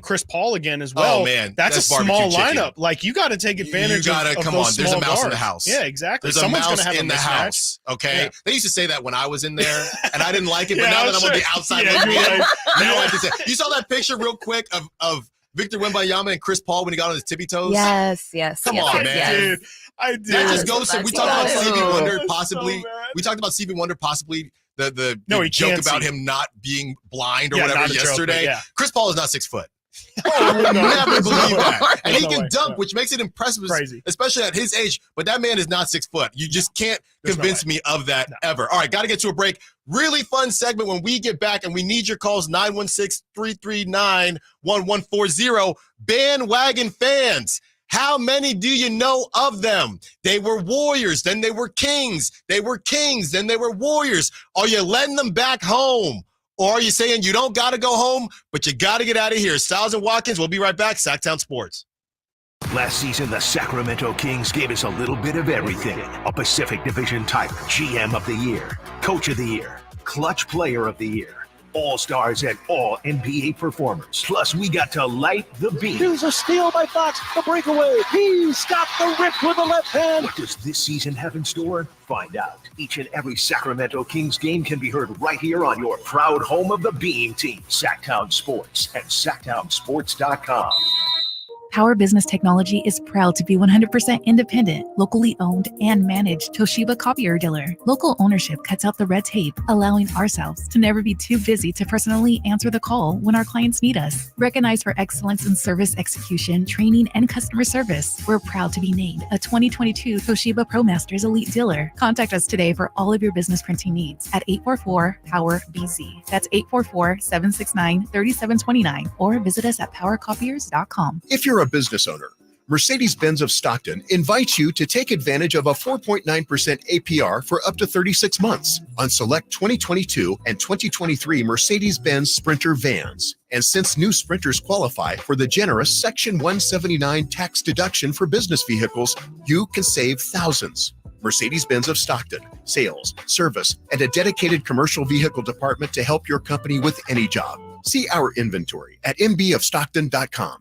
Chris Paul again as well, oh man, that's a small chicken. Lineup. Like you got to take advantage. Come on. There's a mouse in the house. Yeah, exactly. There's Someone's a mouse have in the house. Okay. They used to say that when I was in there, and I didn't like it. But now that I'm on the outside, now I can say. You saw that picture real quick of Victor Wembanyama and Chris Paul when he got on his tippy toes? Yes. Come on, man. I did. That just goes to, we talked about Stevie Wonder So possibly. bad. We talked about Stevie Wonder possibly the No, he joke can't about see. him not being blind or Yeah, whatever not a joke, yesterday. but yeah. Chris Paul is not 6 foot. Oh, no, Never there's believe no that. way. And he There's no can way. dunk, No. which makes it impressive, Crazy. especially at his age. But that man is not 6 foot. You just can't convince me of that ever. All right, got to get to a break. Really fun segment when we get back, and we need your calls, 916-339-1140. Bandwagon fans. How many do you know of them? They were Warriors, then they were Kings. They were Kings, then they were Warriors. Are you letting them back home? Or are you saying you don't got to go home, but you got to get out of here? Stiles and Watkins, we'll be right back. Sactown Sports. Last season, the Sacramento Kings gave us a little bit of everything. A Pacific Division type GM of the Year, Coach of the Year, Clutch Player of the Year, All-Stars and All-NBA performers. Plus, we got to light the beam. Here's a steal by Fox. The breakaway. He's got the rip with the left hand. What does this season have in store? Find out. Each and every Sacramento Kings game can be heard right here on your proud home of the Beam Team, Sactown Sports at SactownSports.com. Power Business Technology is proud to be 100% independent, locally owned and managed Toshiba copier dealer. Local ownership cuts out the red tape, allowing ourselves to never be too busy to personally answer the call when our clients need us. Recognized for excellence in service execution, training, and customer service, we're proud to be named a 2022 Toshiba ProMasters Elite Dealer. Contact us today for all of your business printing needs at 844-POWER-BZ. That's 844-769-3729, or visit us at powercopiers.com. If you're a business owner, Mercedes-Benz of Stockton invites you to take advantage of a 4.9% APR for up to 36 months on select 2022 and 2023 Mercedes-Benz Sprinter vans. And since new Sprinters qualify for the generous Section 179 tax deduction for business vehicles, you can save thousands. Mercedes-Benz of Stockton, sales, service, and a dedicated commercial vehicle department to help your company with any job. See our inventory at mbofstockton.com.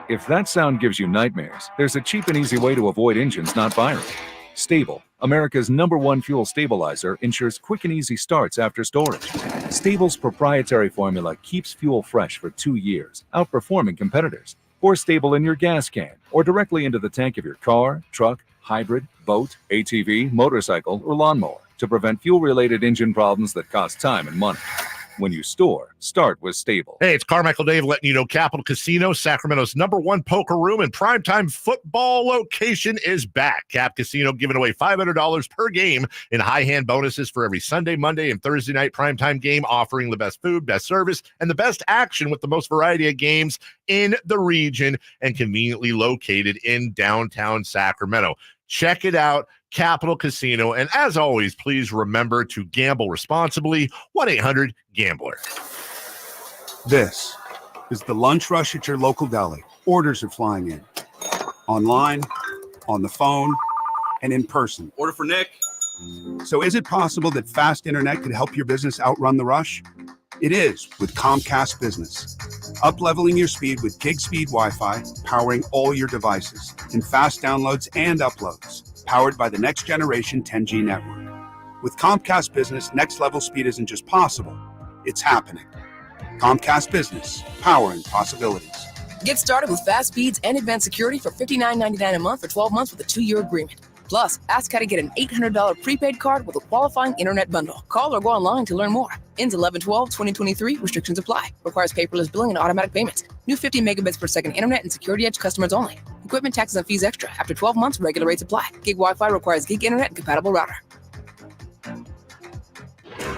If that sound gives you nightmares, there's a cheap and easy way to avoid engines not firing. Stable, America's #1 fuel stabilizer, ensures quick and easy starts after storage. Stable's proprietary formula keeps fuel fresh for 2 years, outperforming competitors. Pour Stable in your gas can or directly into the tank of your car, truck, hybrid, boat, ATV, motorcycle, or lawnmower to prevent fuel-related engine problems that cost time and money. When you store, start with Stable. Hey, it's Carmichael Dave letting you know Capital Casino, Sacramento's #1 poker room and primetime football location is back. Cap Casino giving away $500 per game in high hand bonuses for every Sunday, Monday, and Thursday night primetime game, offering the best food, best service, and the best action with the most variety of games in the region and conveniently located in downtown Sacramento. Check it out. Capital Casino. And as always, please remember to gamble responsibly. 1-800-GAMBLER. This is the lunch rush at your local deli. Orders are flying in. Online, on the phone, and in person. Order for Nick. So is it possible that fast internet could help your business outrun the rush? It is with Comcast Business. Up-leveling your speed with gig speed Wi-Fi, powering all your devices in fast downloads and uploads. Powered by the next generation 10G network. With Comcast Business, next level speed isn't just possible, it's happening. Comcast Business, powering possibilities. Get started with fast speeds and advanced security for $59.99 a month for 12 months with a 2-year agreement. Plus, ask how to get an $800 prepaid card with a qualifying internet bundle. Call or go online to learn more. Ends 11/12/2023. Restrictions apply. Requires paperless billing and automatic payments. New 50 megabits per second internet and security edge customers only. Equipment, taxes, and fees extra. After 12 months, regular rates apply. Gig Wi-Fi requires gig internet and compatible router.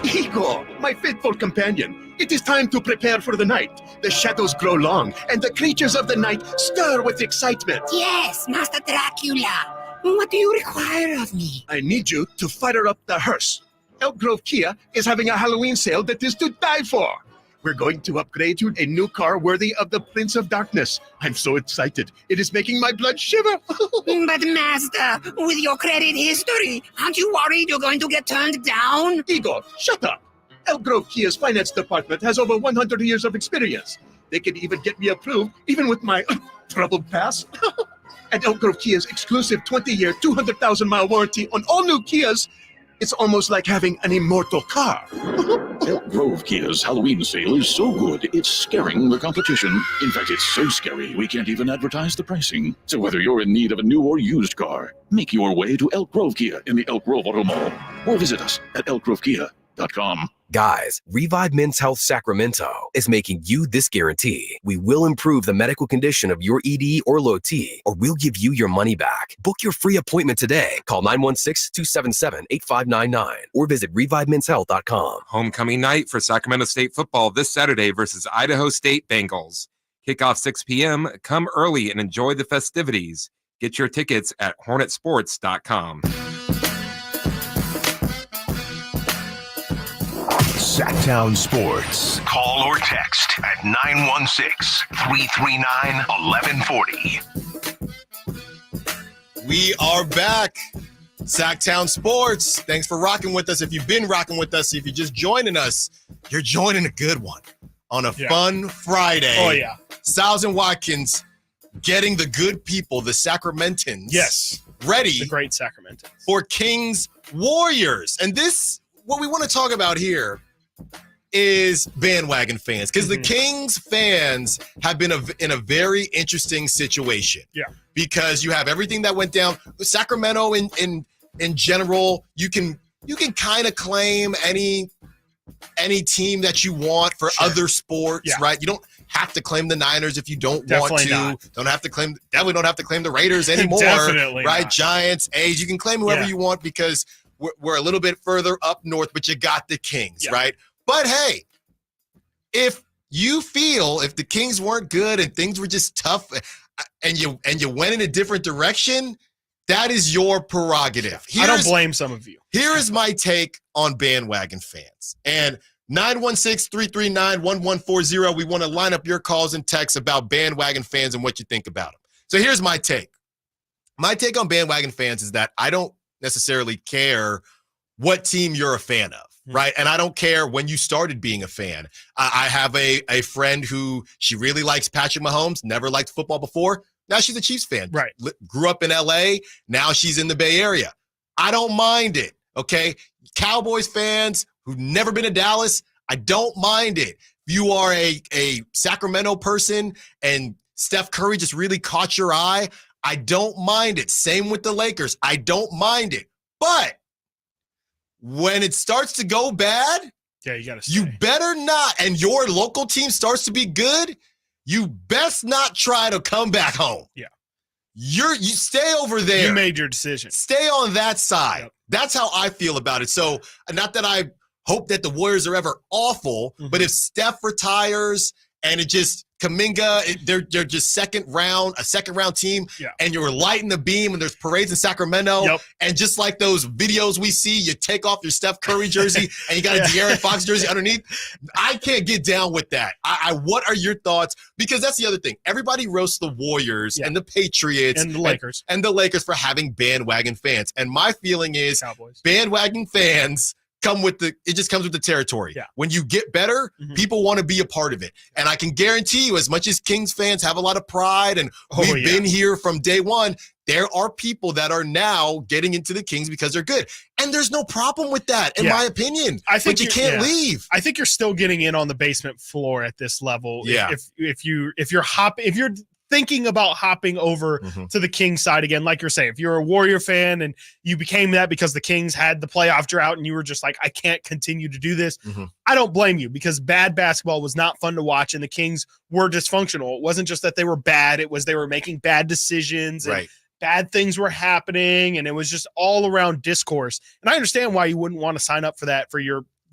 Igor, my faithful companion, it is time to prepare for the night. The shadows grow long, and the creatures of the night stir with excitement. Yes, Master Dracula. What do you require of me? I need you to fire up the hearse. Elk Grove Kia is having a Halloween sale that is to die for. We're going to upgrade you a new car worthy of the Prince of Darkness. I'm so excited. It is making my blood shiver. But Master, with your credit history, aren't you worried you're going to get turned down? Igor, shut up. Elk Grove Kia's finance department has over 100 years of experience. They can even get me approved, even with my troubled past. And Elk Grove Kia's exclusive 20-year, 200,000-mile warranty on all new Kias, it's almost like having an immortal car. Elk Grove Kia's Halloween sale is so good, it's scaring the competition. In fact, it's so scary, we can't even advertise the pricing. So whether you're in need of a new or used car, make your way to Elk Grove Kia in the Elk Grove Auto Mall, or visit us at elkgrovekia.com. Guys, Revive Men's Health Sacramento is making you this guarantee. We will improve the medical condition of your ED or low T, or we'll give you your money back. Book your free appointment today. Call 916-277-8599 or visit ReviveMen'sHealth.com. Homecoming night for Sacramento State football this Saturday versus Idaho State Bengals. Kickoff 6 p.m. Come early and enjoy the festivities. Get your tickets at hornetsports.com. Sactown Sports. Call or text at 916-339-1140. We are back. Sactown Sports. Thanks for rocking with us. If you've been rocking with us, if you're just joining us, you're joining a good one on a fun Friday. Oh, yeah. Stiles and Watkins getting the good people, the Sacramentans. Yes. Ready. The great Sacramento. For Kings Warriors. And this, what we want to talk about here is bandwagon fans, because the Kings fans have been in a very interesting situation. Yeah. Because you have everything that went down. Sacramento in general, you can kind of claim any team that you want for other sports, right? You don't have to claim the Niners if you don't want to. Definitely don't have to claim the Raiders anymore. Definitely right? not. Giants, A's, you can claim whoever you want because we're a little bit further up north, but you got the Kings, right? But hey, if you feel if the Kings weren't good and things were just tough and you went in a different direction, that is your prerogative. I don't blame some of you. Here is my take on bandwagon fans. And 916-339-1140, we want to line up your calls and texts about bandwagon fans and what you think about them. So here's my take. My take on bandwagon fans is that I don't necessarily care what team you're a fan of, right? And I don't care when you started being a fan. I have a friend who she really likes Patrick Mahomes, never liked football before. Now she's a Chiefs fan. Right. Grew up in LA. Now she's in the Bay Area. I don't mind it, okay? Cowboys fans who've never been to Dallas, I don't mind it. If you are a Sacramento person and Steph Curry just really caught your eye, I don't mind it. Same with the Lakers. I don't mind it. But when it starts to go bad, you better not, and your local team starts to be good, you best not try to come back home. Yeah. You stay over there. You made your decision. Stay on that side. Yep. That's how I feel about it. So not that I hope that the Warriors are ever awful, but if Steph retires and it just Kuminga, they're just a second round team, and you're lighting the beam and there's parades in Sacramento, and just like those videos we see, you take off your Steph Curry jersey and you got a De'Aaron Fox jersey underneath. I can't get down with that. What are your thoughts? Because that's the other thing. Everybody roasts the Warriors and the Patriots and the Lakers for having bandwagon fans. And my feeling is Cowboys. Bandwagon fans it just comes with the territory. Yeah. When you get better, people want to be a part of it. And I can guarantee you, as much as Kings fans have a lot of pride and we've been here from day one, there are people that are now getting into the Kings because they're good. And there's no problem with that, in my opinion. But you can't leave. I think you're still getting in on the basement floor at this level. Yeah. If you're thinking about hopping over to the Kings side again, like you're saying, if you're a Warrior fan and you became that because the Kings had the playoff drought and you were just like, I can't continue to do this, I don't blame you, because bad basketball was not fun to watch and the Kings were dysfunctional. It wasn't just that they were bad, it was they were making bad decisions and bad things were happening, and it was just all around discourse. And I understand why you wouldn't want to sign up for that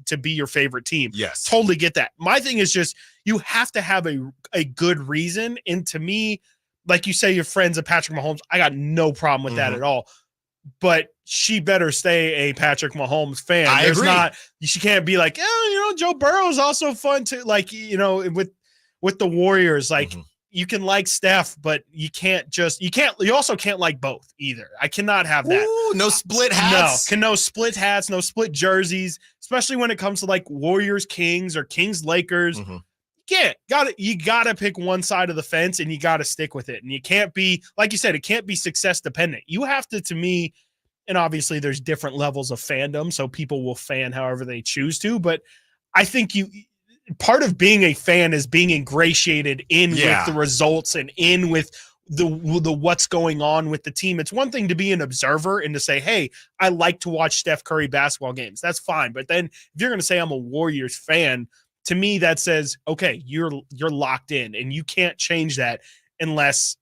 to be your favorite team. Yes. Totally get that. My thing is just, you have to have a good reason. And to me, like you say, your friends of Patrick Mahomes, I got no problem with that at all. But she better stay a Patrick Mahomes fan. I agree. She can't be like, Joe Burrow is also fun too. Like, with the Warriors, like you can like Steph, but you also can't like both either. I cannot have that. Ooh, no split hats. No split hats, no split jerseys, especially when it comes to like Warriors, Kings, or Kings, Lakers. You gotta pick one side of the fence and you gotta stick with it. And you can't be, like you said, it can't be success dependent. You have to me, and obviously there's different levels of fandom, so people will fan however they choose to, but I think part of being a fan is being ingratiated in with the results and in with the what's going on with the team. It's one thing to be an observer and to say, hey, I like to watch Steph Curry basketball games. That's fine. But then if you're going to say I'm a Warriors fan, to me that says, okay, you're locked in, and you can't change that unless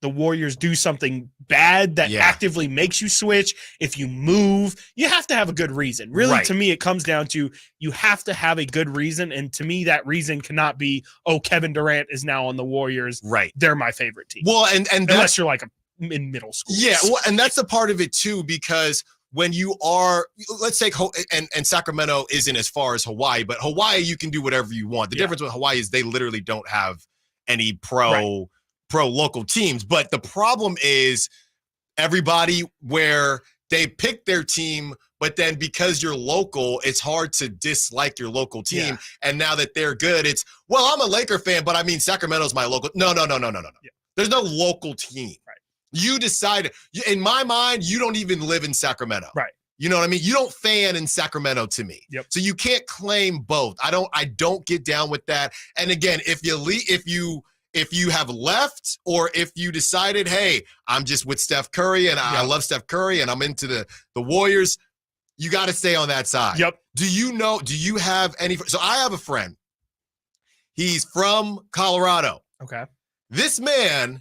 the Warriors do something bad that actively makes you switch. If you move, you have to have a good reason. Really, to me, it comes down to you have to have a good reason. And to me, that reason cannot be, oh, Kevin Durant is now on the Warriors. Right. They're my favorite team. Well, and unless you're like in middle school. Yeah, well, and that's a part of it too, because when you are, let's say, and Sacramento isn't as far as Hawaii, but Hawaii, you can do whatever you want. The difference with Hawaii is they literally don't have any pro local teams. But the problem is everybody where they pick their team, but then because you're local, it's hard to dislike your local team. Yeah. And now that they're good, it's, well, I'm a Laker fan, but I mean, Sacramento's my local. No. Yeah. There's no local team. Right. You decide, in my mind, you don't even live in Sacramento. Right. You know what I mean? You don't fan in Sacramento to me. Yep. So you can't claim both. I don't get down with that. And again, if you have left, or if you decided, hey, I'm just with Steph Curry and I love Steph Curry and I'm into the Warriors, you got to stay on that side. Yep. Do you have any? So I have a friend. He's from Colorado. Okay. This man,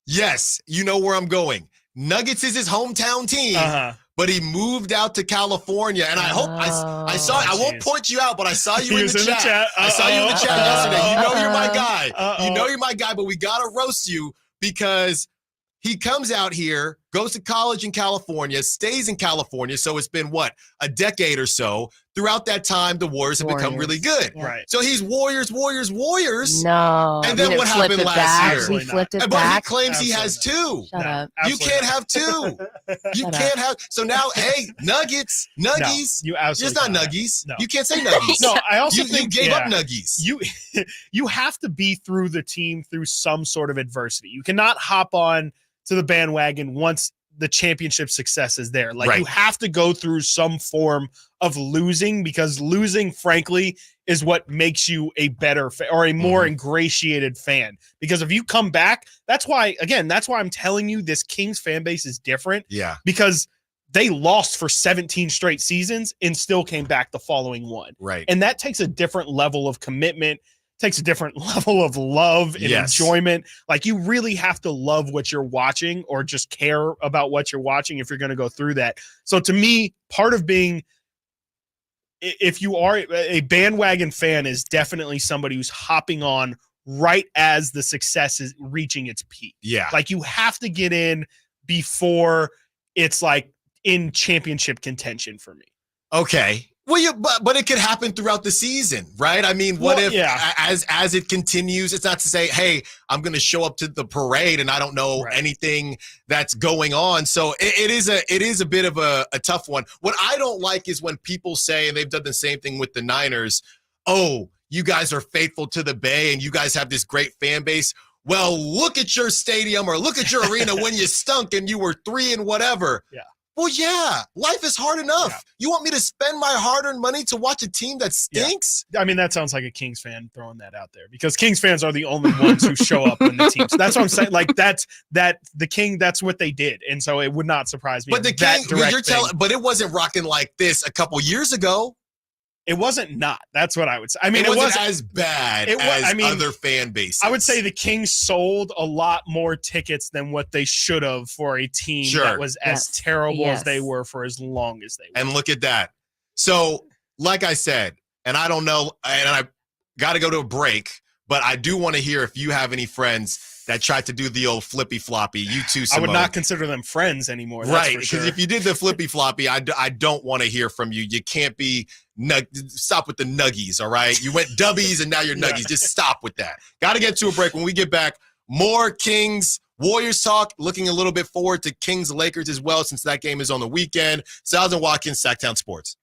yes, you know where I'm going. Nuggets is his hometown team. But he moved out to California, and I hope I saw. I won't point you out, but I saw you in the chat. I saw you in the chat yesterday. You know you're my guy. You know you're my guy. But we gotta roast you because he comes out here, goes to college in California, stays in California. So it's been what, a decade or so. Throughout that time, the Warriors have become really good. Yeah. Right. So he's Warriors. No. And then what happened last year? We flipped it But back. he claims he has two. Shut up. You can't have two. You can't have. So now, hey, Nuggies. No, you absolutely It's not cannot. Nuggies. No. You can't say Nuggies. No, I also you think gave up Nuggies. You have to be through the team through some sort of adversity. You cannot hop on to the bandwagon once the championship success is there. Like you have to go through some form of losing, because losing, frankly, is what makes you a better or a more ingratiated fan. Because if you come back, that's why I'm telling you this Kings fan base is different. Yeah. Because they lost for 17 straight seasons and still came back the following one. Right. And that takes a different level of commitment, takes a different level of love and enjoyment. Like, you really have to love what you're watching or just care about what you're watching if you're going to go through that. So to me, part of being, if you are a bandwagon fan, is definitely somebody who's hopping on right as the success is reaching its peak. Yeah. Like, you have to get in before it's like in championship contention for me. Okay. Well, but it could happen throughout the season, right? I mean, what if as it continues, it's not to say, hey, I'm going to show up to the parade and I don't know anything that's going on. So it is a bit of a tough one. What I don't like is when people say, and they've done the same thing with the Niners, oh, you guys are faithful to the Bay and you guys have this great fan base. Well, look at your stadium or look at your arena when you stunk and you were 3 and whatever. Yeah. Well, yeah, life is hard enough. Yeah. You want me to spend my hard-earned money to watch a team that stinks? Yeah. I mean, that sounds like a Kings fan throwing that out there, because Kings fans are the only ones who show up when the teams. That's what I'm saying. Like, that's what they did, and so it would not surprise me. But the King, but it wasn't rocking like this a couple years ago. It wasn't not. That's what I would say. I mean, it wasn't as bad as other fan bases. I would say the Kings sold a lot more tickets than what they should have for a team that was as terrible as they were for as long as they were. And look at that. So, like I said, and I don't know, and I got to go to a break, but I do want to hear if you have any friends that tried to do the old flippy floppy. You too, Simone. I would not consider them friends anymore. Right, because if you did the flippy floppy, I don't want to hear from you. You can't be stop with the nuggies, all right? You went dubbies and now you're nuggies. Just stop with that. Got to get to a break. When we get back, more Kings Warriors talk. Looking a little bit forward to Kings Lakers as well, since that game is on the weekend. Stiles Watkins, Sactown Sports.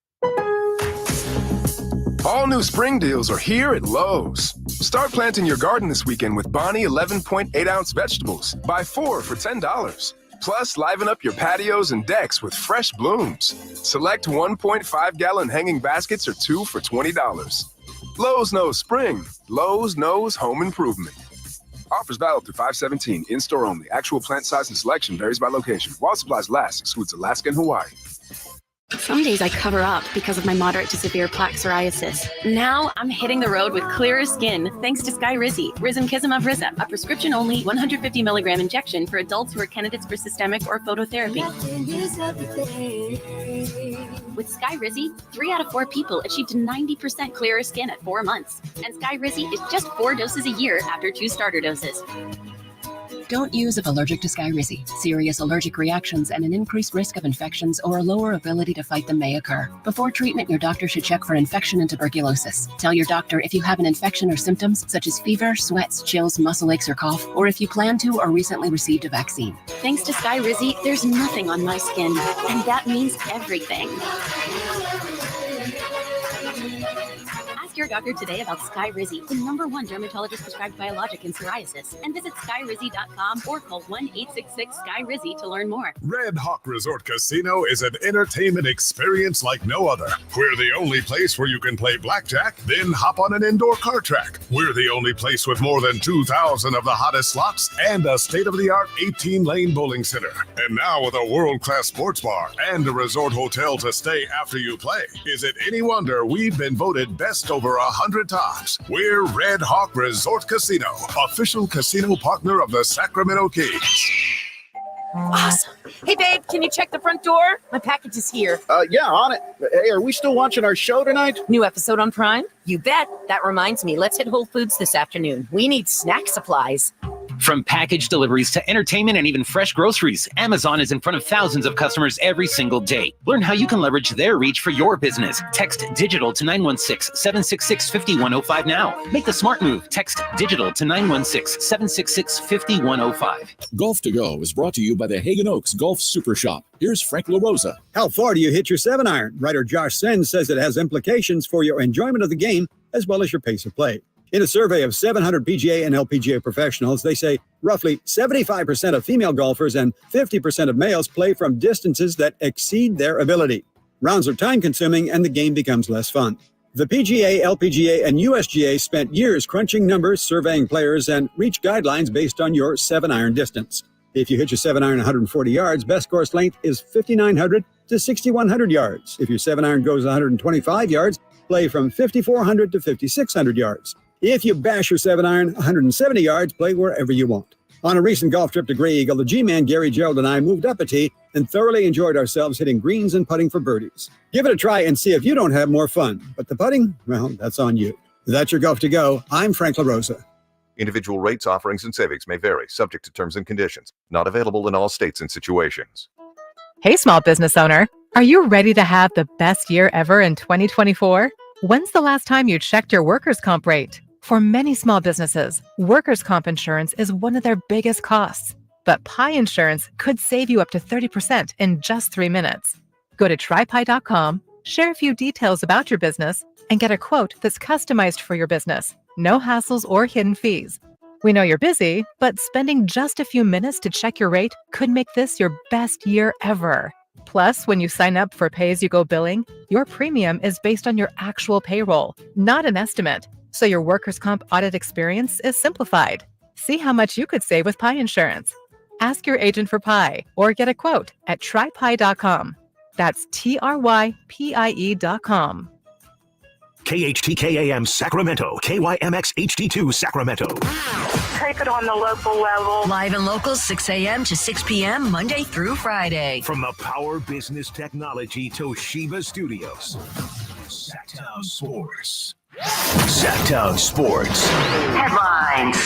All new spring deals are here at Lowe's. Start planting your garden this weekend with Bonnie 11.8-ounce vegetables. Buy 4 for $10. Plus, liven up your patios and decks with fresh blooms. Select 1.5-gallon hanging baskets or 2 for $20. Lowe's knows spring. Lowe's knows home improvement. Offers valid through 5/17. In-store only. Actual plant size and selection varies by location. While supplies last, excludes Alaska and Hawaii. Some days I cover up because of my moderate to severe plaque psoriasis. Now I'm hitting the road with clearer skin thanks to Skyrizi, Risankizumab Rizep, a prescription-only 150 milligram injection for adults who are candidates for systemic or phototherapy. With Skyrizi, 3 out of 4 people achieved 90% clearer skin at 4 months. And Skyrizi is just 4 doses a year after 2 starter doses. Don't use if allergic to Skyrizi. Serious allergic reactions and an increased risk of infections or a lower ability to fight them may occur. Before treatment, your doctor should check for infection and tuberculosis. Tell your doctor if you have an infection or symptoms such as fever, sweats, chills, muscle aches, or cough, or if you plan to or recently received a vaccine. Thanks to Skyrizi, there's nothing on my skin, and that means everything. Ask your doctor today about Skyrizi, the #1 dermatologist prescribed biologic in psoriasis, and visit skyrizi.com or call 1-866-SKY-RIZZI to learn more. Red Hawk Resort Casino is an entertainment experience like no other. We're the only place where you can play blackjack, then hop on an indoor car track. We're the only place with more than 2,000 of the hottest slots and a state-of-the-art 18-lane bowling center. And now with a world-class sports bar and a resort hotel to stay after you play. Is it any wonder we've been voted best over 100 times? We're Red Hawk Resort Casino, official casino partner of the Sacramento Kings. Awesome. Hey, babe, can you check the front door? My package is here. Yeah, on it. Hey, are we still watching our show tonight? New episode on Prime? You bet. That reminds me, let's hit Whole Foods this afternoon. We need snack supplies. From package deliveries to entertainment and even fresh groceries, Amazon is in front of thousands of customers every single day. Learn how you can leverage their reach for your business. Text digital to 916-766-5105 now. Make the smart move. Text digital to 916-766-5105. Golf to Go is brought to you by the Hagen Oaks Golf Super Shop. Here's Frank LaRosa. How far do you hit your 7-iron? Writer Josh Senn says it has implications for your enjoyment of the game as well as your pace of play. In a survey of 700 PGA and LPGA professionals, they say roughly 75% of female golfers and 50% of males play from distances that exceed their ability. Rounds are time-consuming and the game becomes less fun. The PGA, LPGA, and USGA spent years crunching numbers, surveying players, and reached guidelines based on your 7-iron distance. If you hit your 7-iron 140 yards, best course length is 5,900 to 6,100 yards. If your 7-iron goes 125 yards, play from 5,400 to 5,600 yards. If you bash your 7-iron 170 yards, play wherever you want. On a recent golf trip to Grey Eagle, the G-Man Gary Gerald and I moved up a tee and thoroughly enjoyed ourselves hitting greens and putting for birdies. Give it a try and see if you don't have more fun. But the putting, well, that's on you. That's your Golf to Go. I'm Frank LaRosa. Individual rates, offerings, and savings may vary, subject to terms and conditions. Not available in all states and situations. Hey, small business owner. Are you ready to have the best year ever in 2024? When's the last time you checked your workers' comp rate? For many small businesses, workers' comp insurance is one of their biggest costs. But Pi Insurance could save you up to 30% in just 3 minutes. Go to trypi.com, share a few details about your business, and get a quote that's customized for your business. No hassles or hidden fees. We know you're busy, but spending just a few minutes to check your rate could make this your best year ever. Plus, when you sign up for pay-as-you-go billing, your premium is based on your actual payroll, not an estimate. So your workers' comp audit experience is simplified. See how much you could save with Pi Insurance. Ask your agent for Pi or get a quote at trypi.com. That's TRYPIE.com. KHTKAM Sacramento, KYMX HD2 Sacramento. Take it on the local level. Live and local, 6 a.m. to 6 p.m., Monday through Friday. From the Power Business Technology Toshiba Studios. Sactown Sports. Sactown Sports. Headlines.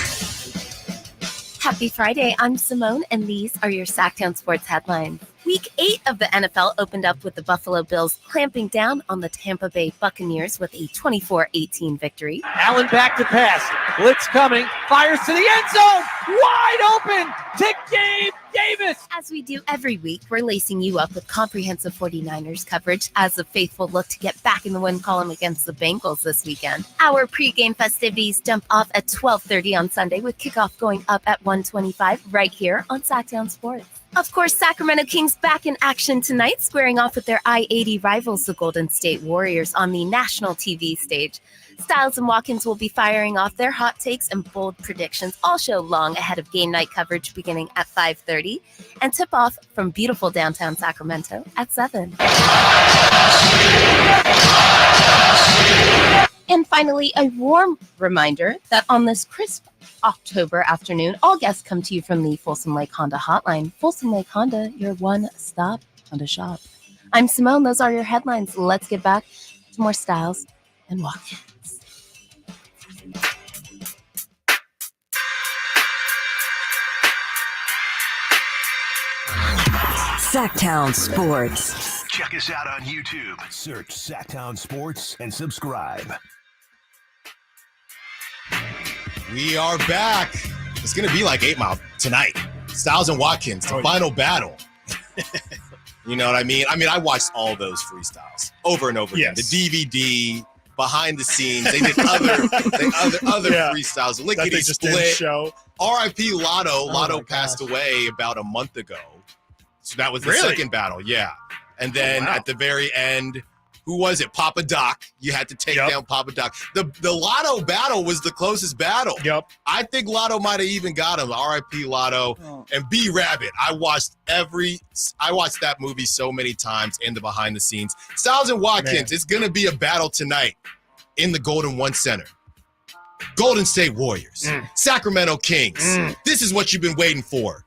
Happy Friday. I'm Simone, and these are your Sactown Sports headlines. Week 8 of the NFL opened up with the Buffalo Bills clamping down on the Tampa Bay Buccaneers with a 24-18 victory. Allen back to pass. Blitz coming. Fires to the end zone. Wide open to Gabe Davis. As we do every week, we're lacing you up with comprehensive 49ers coverage as the faithful look to get back in the win column against the Bengals this weekend. Our pregame festivities jump off at 12:30 on Sunday with kickoff going up at 1:25 right here on Sactown Sports. Of course, Sacramento Kings back in action tonight, squaring off with their I-80 rivals, the Golden State Warriors, on the national TV stage. Stiles and Watkins will be firing off their hot takes and bold predictions all show long ahead of game night coverage beginning at 5:30 and tip-off from beautiful downtown Sacramento at 7. And finally, a warm reminder that on this crisp October afternoon, all guests come to you from the Folsom Lake Honda hotline. Folsom Lake Honda, your one-stop Honda shop. I'm Simone. Those are your headlines. Let's get back to more Stiles and Watkins. Sactown Sports. Check us out on YouTube. Search Sactown Sports and subscribe. We are back. It's going to be like 8 Mile tonight. Stiles and Watkins, the final battle. You know what I mean? I watched all those freestyles over and over again. The DVD, behind the scenes. They did other freestyles. Lickety Split. R.I.P. Lotto. Lotto passed away about a month ago. So that was the second battle. Yeah. And then at the very end, who was it? Papa Doc. You had to take down Papa Doc. The Lotto battle was the closest battle. Yep. I think Lotto might have even got him. R.I.P. Lotto. And B Rabbit. I watched that movie so many times in the behind the scenes. Stiles and Watkins, it's going to be a battle tonight in the Golden One Center. Golden State Warriors. Sacramento Kings. This is what you've been waiting for.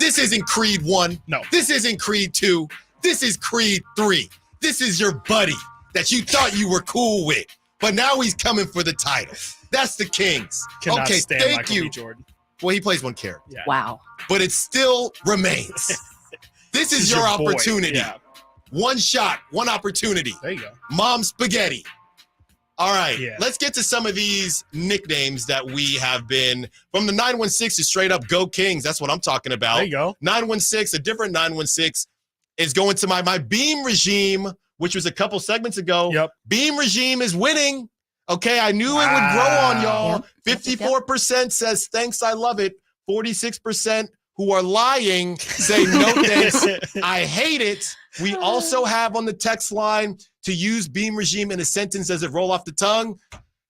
This isn't Creed 1. No. This isn't Creed 2. This is Creed 3. This is your buddy that you thought you were cool with, but now he's coming for the title. That's the Kings. Cannot okay, stand thank Michael you. B. Jordan. Well, he plays one character. Yeah. Wow. But it still remains. This is your boy. opportunity. Yeah. One shot, one opportunity. There you go. Mom Spaghetti. All right, let's get to some of these nicknames that we have been from the 916 is straight up Go Kings. That's what I'm talking about. There you go. 916, a different 916 is going to my Beam regime, which was a couple segments ago. Yep. Beam regime is winning. Okay, I knew it would grow on y'all. 54% says thanks, I love it. 46% who are lying say no thanks, I hate it. We also have on the text line to use Beam regime in a sentence. Does it roll off the tongue?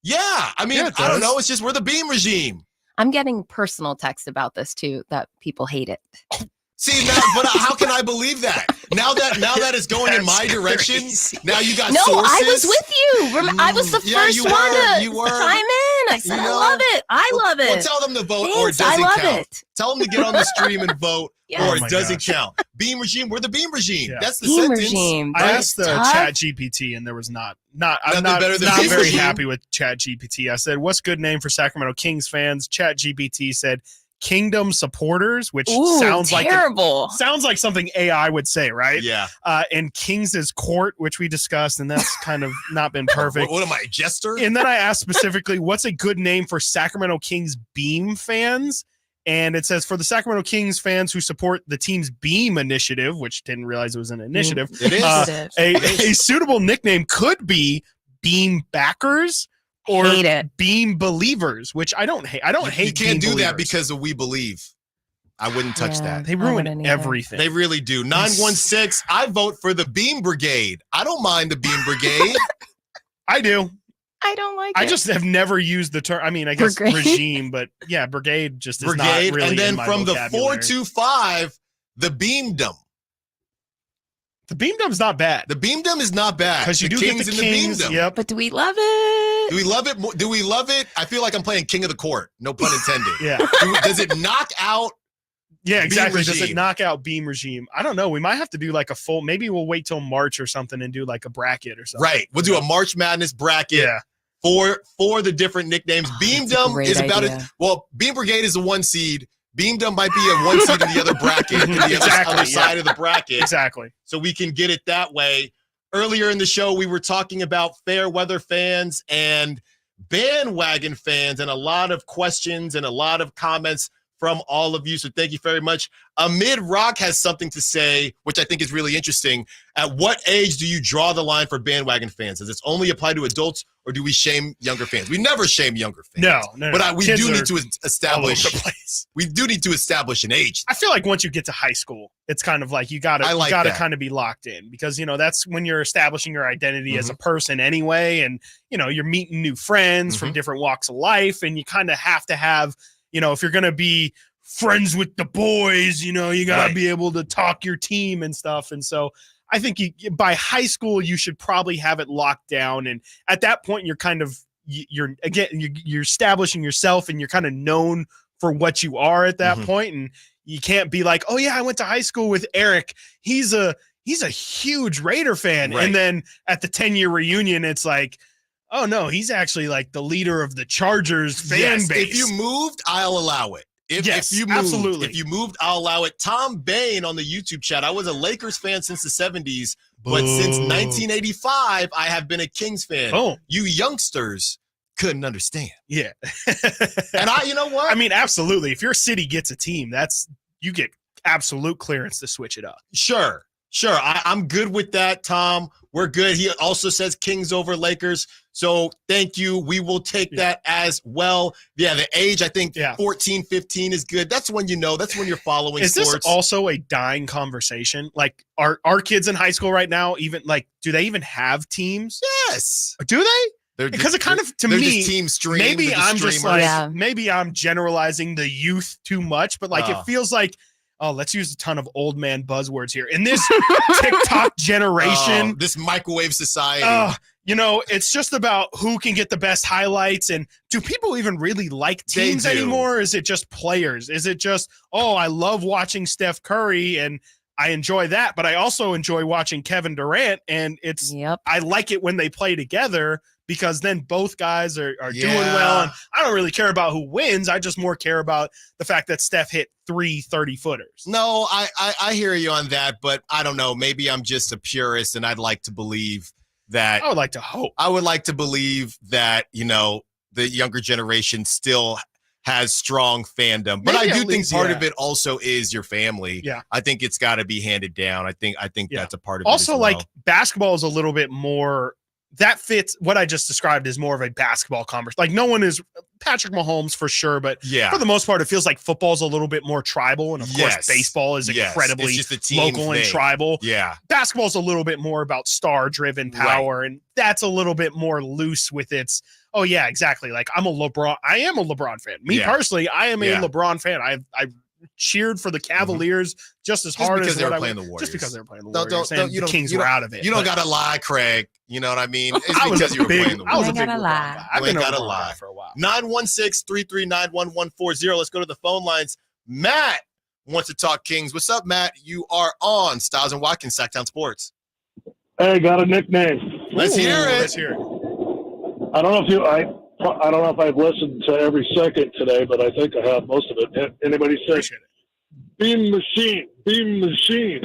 Yeah. I mean, I don't know. It's just we're the Beam regime. I'm getting personal texts about this too, that people hate it. See, now, but how can I believe that? Now that it's going in my direction, now you got sources. No, I was with you. I was the first one to chime in. I said, I love it. I love it. Well, tell them to vote Thanks, or it doesn't I love count. It. Tell them to get on the stream and vote or it doesn't gosh. count. Beam regime, we're the Beam regime. Yeah. That's the Beam sentence. regime. I asked the Tough. Chat GPT and there was I'm not better than Beam very regime. happy with Chat GPT. I said, what's good name for Sacramento Kings fans? Chat GPT said Kingdom supporters, which sounds terrible. Sounds like something AI would say, right? Yeah. And Kings is court, which we discussed, and that's kind of not been perfect. What am I, a jester? And then I asked specifically, what's a good name for Sacramento Kings Beam fans? And it says for the Sacramento Kings fans who support the team's Beam initiative, which didn't realize it was an initiative. It is. A suitable nickname could be Beam Backers. Or Hate it. Beam Believers, which I don't hate. I don't hate. You can't Beam do that Believers. because of We Believe. I wouldn't touch that. They ruin everything. They really do. 916, I vote for the Beam Brigade. I don't mind the Beam Brigade. I do. I don't like I it. just have never used the term. I mean, I guess Brigade. regime, but yeah, brigade just is Brigade. not really And then in my from the vocabulary. 425, the Beamdom. The Beamdom's not bad. The Beamdom is not bad. Because you the do Kings get the and Kings. the Beamdom. Yep. But do we love it? Do we love it? Do we love it? I feel like I'm playing King of the Court. No pun intended. Yeah. Does it knock out? Yeah, exactly. Beam Does it regime? knock out Beam regime? I don't know. We might have to do like a full. Maybe we'll wait till March or something and do like a bracket or something. Right. We'll do a March Madness bracket. Yeah. For the different nicknames. Beamdom great is about it. idea. Well, Beam Brigade is a 1 seed. Beamdom might be a 1 seed in the other bracket, in the Exactly, other side of the bracket. Exactly. So we can get it that way. Earlier in the show, we were talking about fair weather fans and bandwagon fans, and a lot of questions and a lot of comments from all of you. So thank you very much. Amid Rock has something to say, which I think is really interesting. At what age do you draw the line for bandwagon fans? Does this only apply to adults, or do we shame younger fans? We never shame younger fans. No. But we Kids do are need to establish. all over the place. We do need to establish an age. I feel like once you get to high school, it's kind of like you gotta kind of be locked in, because that's when you're establishing your identity as a person anyway, and you're meeting new friends from different walks of life, and you kind of have to have if you're gonna be friends with the boys, you gotta be able to talk your team and stuff. And so I think by high school you should probably have it locked down, and at that point you're kind of you're establishing yourself, and you're kind of known for what you are at that point. And you can't be like, oh yeah, I went to high school with Eric, he's a huge Raider fan, and then at the 10-year reunion it's like, oh no, he's actually like the leader of the Chargers fan base. If you moved, I'll allow it. If you moved, absolutely. If you moved, I'll allow it. Tom Bain on the YouTube chat. I was a Lakers fan since the 70s, but since 1985, I have been a Kings fan. Oh. You youngsters couldn't understand. Yeah. And you know what? I mean, absolutely. If your city gets a team, you get absolute clearance to switch it up. Sure. I'm good with that, Tom. We're good. He also says Kings over Lakers. So thank you. We will take that as well. Yeah, the age, I think 14, 15 is good. That's when that's when you're following sports. Is this also a dying conversation? Like, are kids in high school right now even do they even have teams? Yes. Do they? Because it kind of, to me, just team streams, maybe I'm just like, maybe I'm generalizing the youth too much, but it feels like, oh, let's use a ton of old man buzzwords here. In this TikTok generation, this microwave society, it's just about who can get the best highlights. And do people even really like teams anymore? Or is it just players? Is it just, oh, I love watching Steph Curry and I enjoy that, but I also enjoy watching Kevin Durant, and I like it when they play together, because then both guys are doing well. And I don't really care about who wins. I just more care about the fact that Steph hit 3 30-footers. No, I hear you on that, but I don't know. Maybe I'm just a purist, and I'd like to believe that. I would like to hope. I would like to believe that, the younger generation still has strong fandom. But Maybe I do think least, part of it also is your family. Yeah. I think it's got to be handed down. I think that's a part of also, it as well. basketball is a little bit more, that fits what I just described as more of a basketball conversation. Like, no one is Patrick Mahomes for sure, but for the most part, it feels like football is a little bit more tribal. And of course, baseball is incredibly local and tribal. Yeah. Basketball is a little bit more about star-driven power, and that's a little bit more loose with its, oh yeah, exactly. Like, I am a LeBron fan. Me personally, I am a LeBron fan. I cheered for the Cavaliers just as hard as they were playing the Warriors. Just because they were playing the Warriors. The Kings were out of it. You don't got to lie, Craig. You know what I mean? It's because you were playing the Warriors. I was a big lie. I've been got to lie for a while. 916-339-1140. Let's go to the phone lines. Matt wants to talk Kings. What's up, Matt? You are on Stiles and Watkins, Sactown Sports. Hey, got a nickname. Let's hear it. Let's hear it. I don't know if I've listened to every second today, but I think I have most of it. Anybody say Beam Machine? Beam Machine.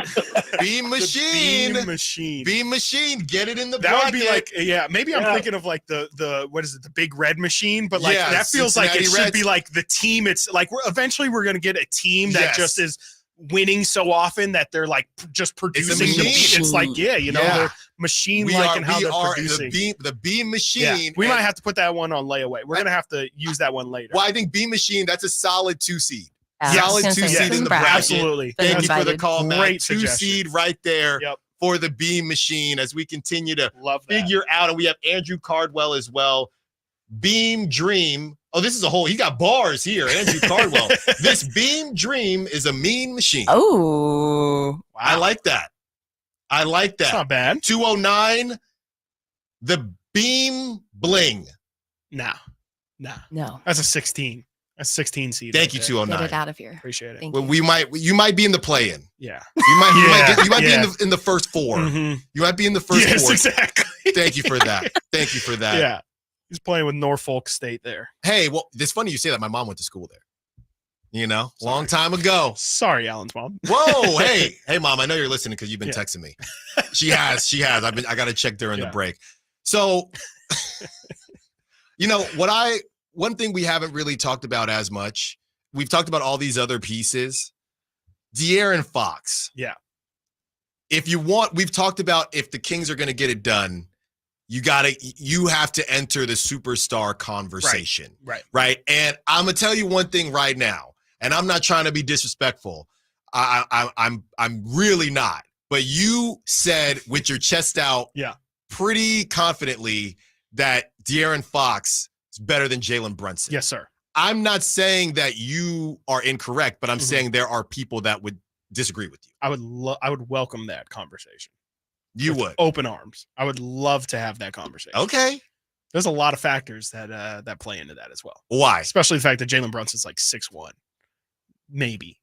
Beam Machine. Beam Machine. Beam Machine. Get it in the That bracket. would be like, maybe I'm thinking of like the what is it, the Big Red Machine, but like that feels Cincinnati like it should Reds. be like the team. It's like eventually we're gonna get a team that just is winning so often that they're like just producing the beat. It's like, they're machine-like in how they're producing. The Beam Machine. Yeah. We might have to put that one on layaway. We're going to have to use that one later. Well, I think Beam Machine, that's a solid 2-seed. Yes. Solid 2-seed in the bracket. Absolutely. Thank you for the call, Matt. Great 2-seed right there for the Beam Machine as we continue to figure out. And we have Andrew Cardwell as well. Beam Dream. Oh, this is he got bars here. Andrew Cardwell. This Beam Dream is a mean machine. Oh. Wow. I like that. It's not bad. 209, the Beam Bling. No. No. That's a 16. A 16 seed. Thank you, 209. Get it out of here. Appreciate it. Well, you might be in the play-in. Yeah. You might be in the first 4. Mm-hmm. You might be in the first 4. Yes, exactly. Thank you for that. Yeah. He's playing with Norfolk State there. Hey, well, it's funny you say that. My mom went to school there. Long time ago. Sorry, Alan's mom. Whoa, hey, mom, I know you're listening because you've been texting me. She has. I got to check during the break. So, one thing we haven't really talked about as much, we've talked about all these other pieces. De'Aaron Fox. Yeah. If you want, we've talked about if the Kings are going to get it done, you have to enter the superstar conversation. Right. And I'm going to tell you one thing right now, and I'm not trying to be disrespectful. I'm really not. But you said with your chest out pretty confidently that De'Aaron Fox is better than Jalen Brunson. Yes, sir. I'm not saying that you are incorrect, but I'm saying there are people that would disagree with you. I would welcome that conversation. You with would. Open arms. I would love to have that conversation. Okay. There's a lot of factors that play into that as well. Why? Especially the fact that Jalen Brunson's like 6'1". Maybe.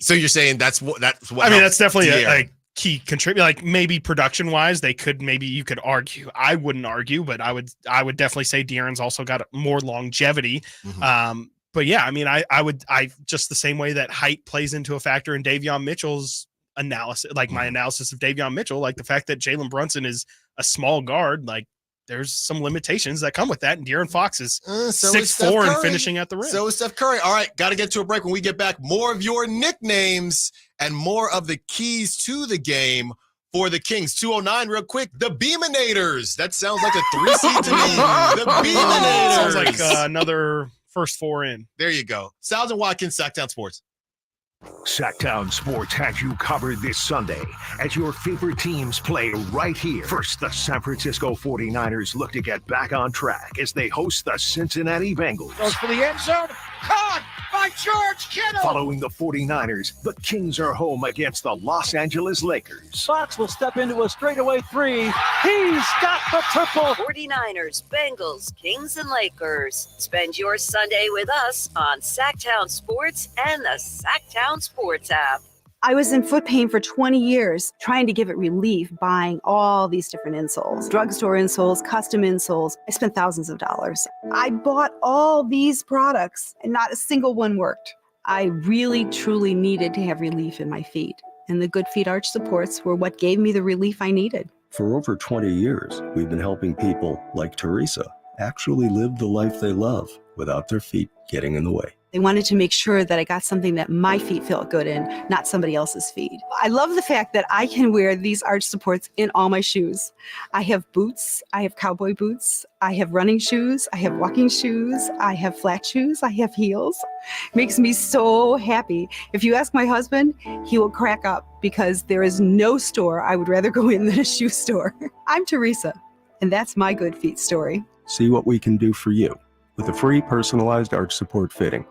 So you're saying that's what I mean, that's definitely a key contributor. Like maybe production wise, you could argue. I wouldn't argue, but I would definitely say De'Aaron's also got more longevity. But yeah, I mean, I would just the same way that height plays into a factor in Davion Mitchell's analysis, like my analysis of Davion Mitchell, like the fact that Jalen Brunson is a small guard, like there's some limitations that come with that. And De'Aaron Fox is 6'4" and finishing at the rim. So is Steph Curry. All right, got to get to a break. When we get back, more of your nicknames and more of the keys to the game for the Kings. 209 real quick. The Beaminators. That sounds like a 3-seed to me. The Beaminators. Sounds like another first 4 in. There you go. Stiles Watkins, Sactown Sports. Sactown Sports has you covered this Sunday as your favorite teams play right here. First, the San Francisco 49ers look to get back on track as they host the Cincinnati Bengals. Goes for the end zone. Caught by George Kittle. Following the 49ers, the Kings are home against the Los Angeles Lakers. Fox will step into a straightaway three. He's got the triple. 49ers, Bengals, Kings, and Lakers. Spend your Sunday with us on Sactown Sports and the Sactown Sports app. I was in foot pain for 20 years, trying to give it relief, buying all these different insoles, drugstore insoles, custom insoles. I spent thousands of dollars. I bought all these products and not a single one worked. I really, truly needed to have relief in my feet. And the Good Feet arch supports were what gave me the relief I needed. For over 20 years, we've been helping people like Teresa actually live the life they love without their feet getting in the way. They wanted to make sure that I got something that my feet felt good in, not somebody else's feet. I love the fact that I can wear these arch supports in all my shoes. I have boots, I have cowboy boots, I have running shoes, I have walking shoes, I have flat shoes, I have heels. Makes me so happy. If you ask my husband, he will crack up because there is no store I would rather go in than a shoe store. I'm Teresa, and that's my Good Feet story. See what we can do for you with a free personalized arch support fitting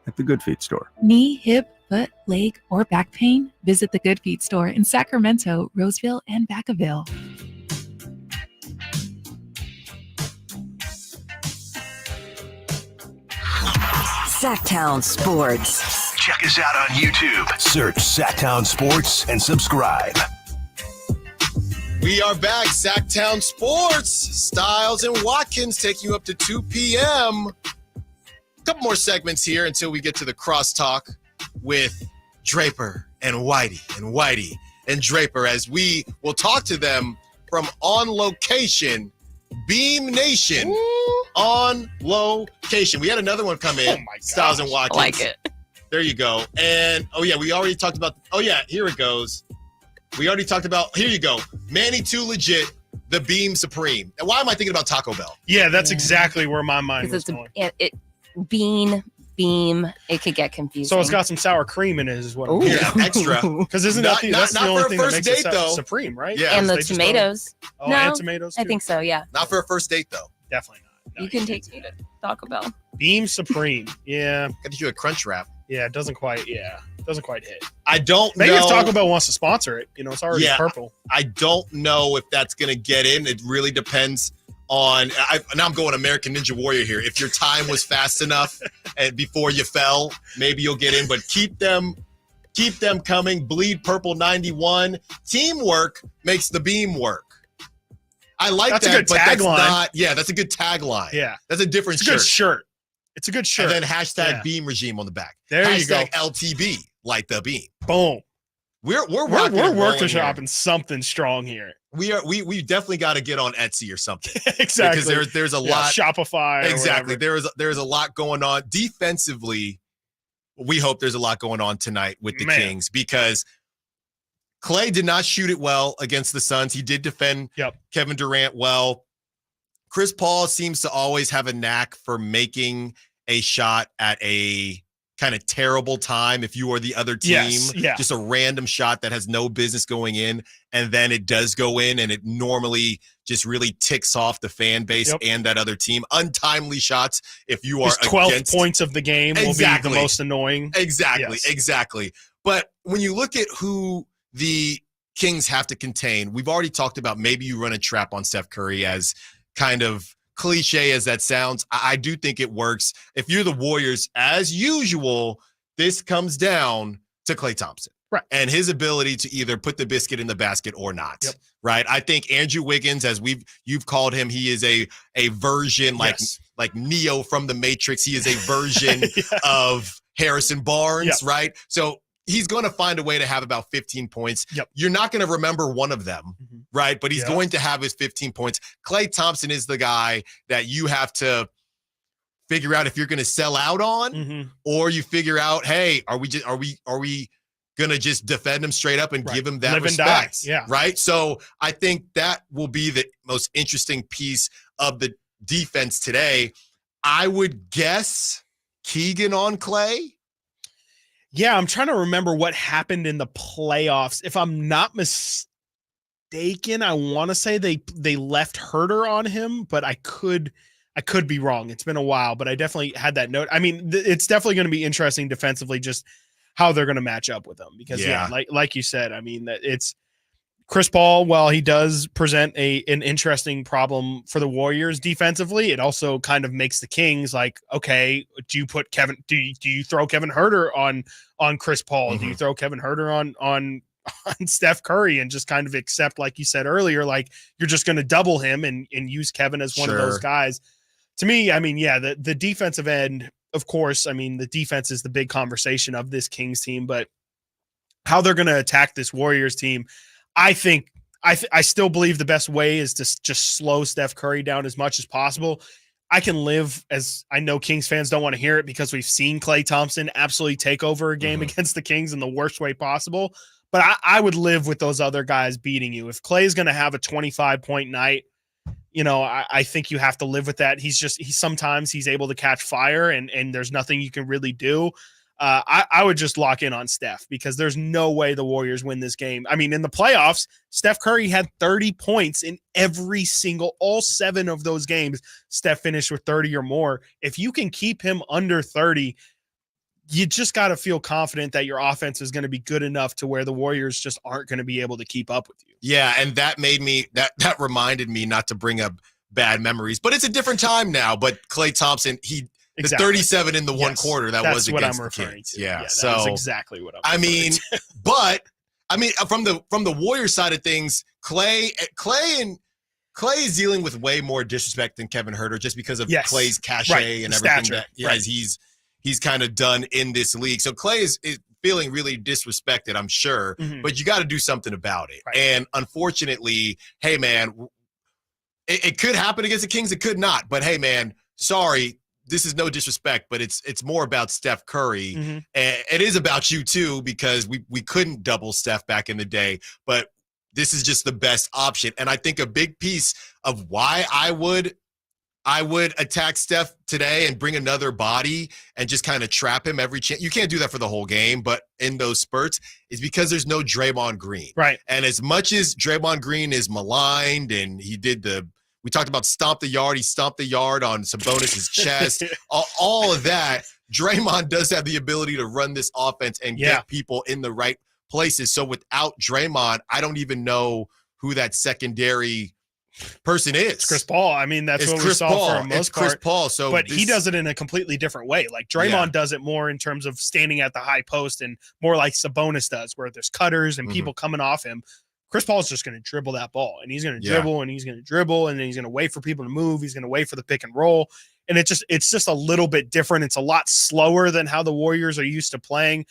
at the Good Feet store. Knee, hip, foot, leg, or back pain? Visit the Good Feet store in Sacramento, Roseville, and Vacaville. Sactown Sports. Check us out on YouTube. Search Sactown Sports and subscribe. We are back. Sactown Sports. Stiles and Watkins taking you up to 2 p.m. Couple more segments here until we get to the crosstalk with Draper and Whitey and Draper, as we will talk to them from On Location, Beam Nation. On Location. We had another one come in. Stiles and Watkins. I like it. There you go. And we already talked about. Here it goes. We already talked about. Here you go. Manny Too Legit. The Beam Supreme. And why am I thinking about Taco Bell? Yeah, that's exactly where my mind was going. Beam, it could get confusing. So it's got some sour cream in it, is what I'm hearing. Yeah, extra. Because isn't that's the only thing that makes it supreme, right? Yeah. And the tomatoes. And tomatoes too? I think so, yeah. Not for a first date, though. Definitely not. No, you can take me to Taco Bell. Beam Supreme. Yeah. Got to do a crunch wrap. Yeah, it doesn't quite hit. I don't Maybe know. if Taco Bell wants to sponsor it, it's already purple. I don't know if that's going to get in. It really depends on, now I'm going American Ninja Warrior here. If your time was fast enough and before you fell, maybe you'll get in, but keep them coming. Bleed Purple 91. Teamwork makes the beam work. I like that's that, a good but that's tagline. not, that's a good tagline. Yeah. That's a different It's a good shirt. It's a good shirt. And then hashtag Beam Regime on the back. There you go. LTB, like the beam. Boom. We're workshopping something strong here. We definitely got to get on Etsy or something. Exactly. Because there's a lot. Shopify. Exactly. There's a lot going on defensively. we hope there's a lot going on tonight with the Kings, because Klay did not shoot it well against the Suns. He did defend Kevin Durant well. Chris Paul seems to always have a knack for making a shot at a kind of terrible time if you are the other team. Just a random shot that has no business going in, and then it does go in, and it normally just really ticks off the fan base and that other team. Untimely shots, if you are 12 against points of the game will be the most annoying. Exactly. But when you look at who the Kings have to contain, we've already talked about maybe you run a trap on Steph Curry, as kind of cliche as that sounds. I do think it works. If you're the Warriors, as usual, this comes down to Klay Thompson. Right. And his ability to either put the biscuit in the basket or not. Right. I think Andrew Wiggins, as you've called him, he is a version like Neo from the Matrix. He is a version of Harrison Barnes, right? So he's going to find a way to have about 15 points. You're not going to remember one of them, right? But he's going to have his 15 points. Klay Thompson is the guy that you have to figure out if you're going to sell out on, or you figure out, hey, are we going to just defend him straight up and give him that Live respect? and die. Right? So I think that will be the most interesting piece of the defense today. I would guess Keegan on Klay. Yeah, I'm trying to remember what happened in the playoffs. If I'm not mistaken, I want to say they left Herter on him, but I could be wrong. It's been a while, but I definitely had that note. I mean, it's definitely going to be interesting defensively, just how they're going to match up with them, because like you said, I mean, that it's Chris Paul. While he does present an interesting problem for the Warriors defensively, it also kind of makes the Kings like, okay, do you throw Kevin Herter on Chris Paul? Do you throw Kevin Herter on Steph Curry and just kind of accept, like you said earlier, like you're just going to double him and use Kevin as one of those guys? To me, I mean, the defensive end, of course, I mean, the defense is the big conversation of this Kings team, but how they're going to attack this Warriors team, I think I still believe the best way is to just slow Steph Curry down as much as possible. I can live, as I know Kings fans don't want to hear it, because we've seen Klay Thompson absolutely take over a game against the Kings in the worst way possible. But I would live with those other guys beating you. If Klay is going to have a 25-point night, I think you have to live with that. Sometimes he's able to catch fire, and there's nothing you can really do. I would just lock in on Steph, because there's no way the Warriors win this game. I mean, in the playoffs, Steph Curry had 30 points in all 7 of those games. Steph finished with 30 or more. If you can keep him under 30, you just got to feel confident that your offense is going to be good enough to where the Warriors just aren't going to be able to keep up with you. Yeah, and that made me that reminded me, not to bring up bad memories, but it's a different time now. But Klay Thompson, the 37 in the one quarter, that was against the Kings. Yeah, so that's exactly what I mean. But I mean, from the Warriors side of things, Klay is dealing with way more disrespect than Kevin Herter, just because of Klay's cachet and everything that he's kind of done in this league. So Klay is feeling really disrespected, I'm sure, but you got to do something about it. And unfortunately, hey man, it could happen against the Kings, it could not. But hey man, sorry. This is no disrespect, but it's more about Steph Curry. And it is about you too, because we couldn't double Steph back in the day, but this is just the best option. And I think a big piece of why I would attack Steph today and bring another body and just kind of trap him every chance. You can't do that for the whole game, but in those spurts, is because there's no Draymond Green. Right. And as much as Draymond Green is maligned, and we talked about stomp the yard. He stomped the yard on Sabonis' chest. All of that. Draymond does have the ability to run this offense and get people in the right places. So without Draymond, I don't even know who that secondary person is. It's Chris Paul. I mean, that's what we saw for the most part. Chris Paul. So, but he does it in a completely different way. Like Draymond does it more in terms of standing at the high post, and more like Sabonis does, where there's cutters and people coming off him. Chris Paul is just going to dribble that ball, and he's going to dribble, and he's going to dribble, and then he's going to wait for people to move. He's going to wait for the pick and roll. And it's just a little bit different. It's a lot slower than how the Warriors are used to playing.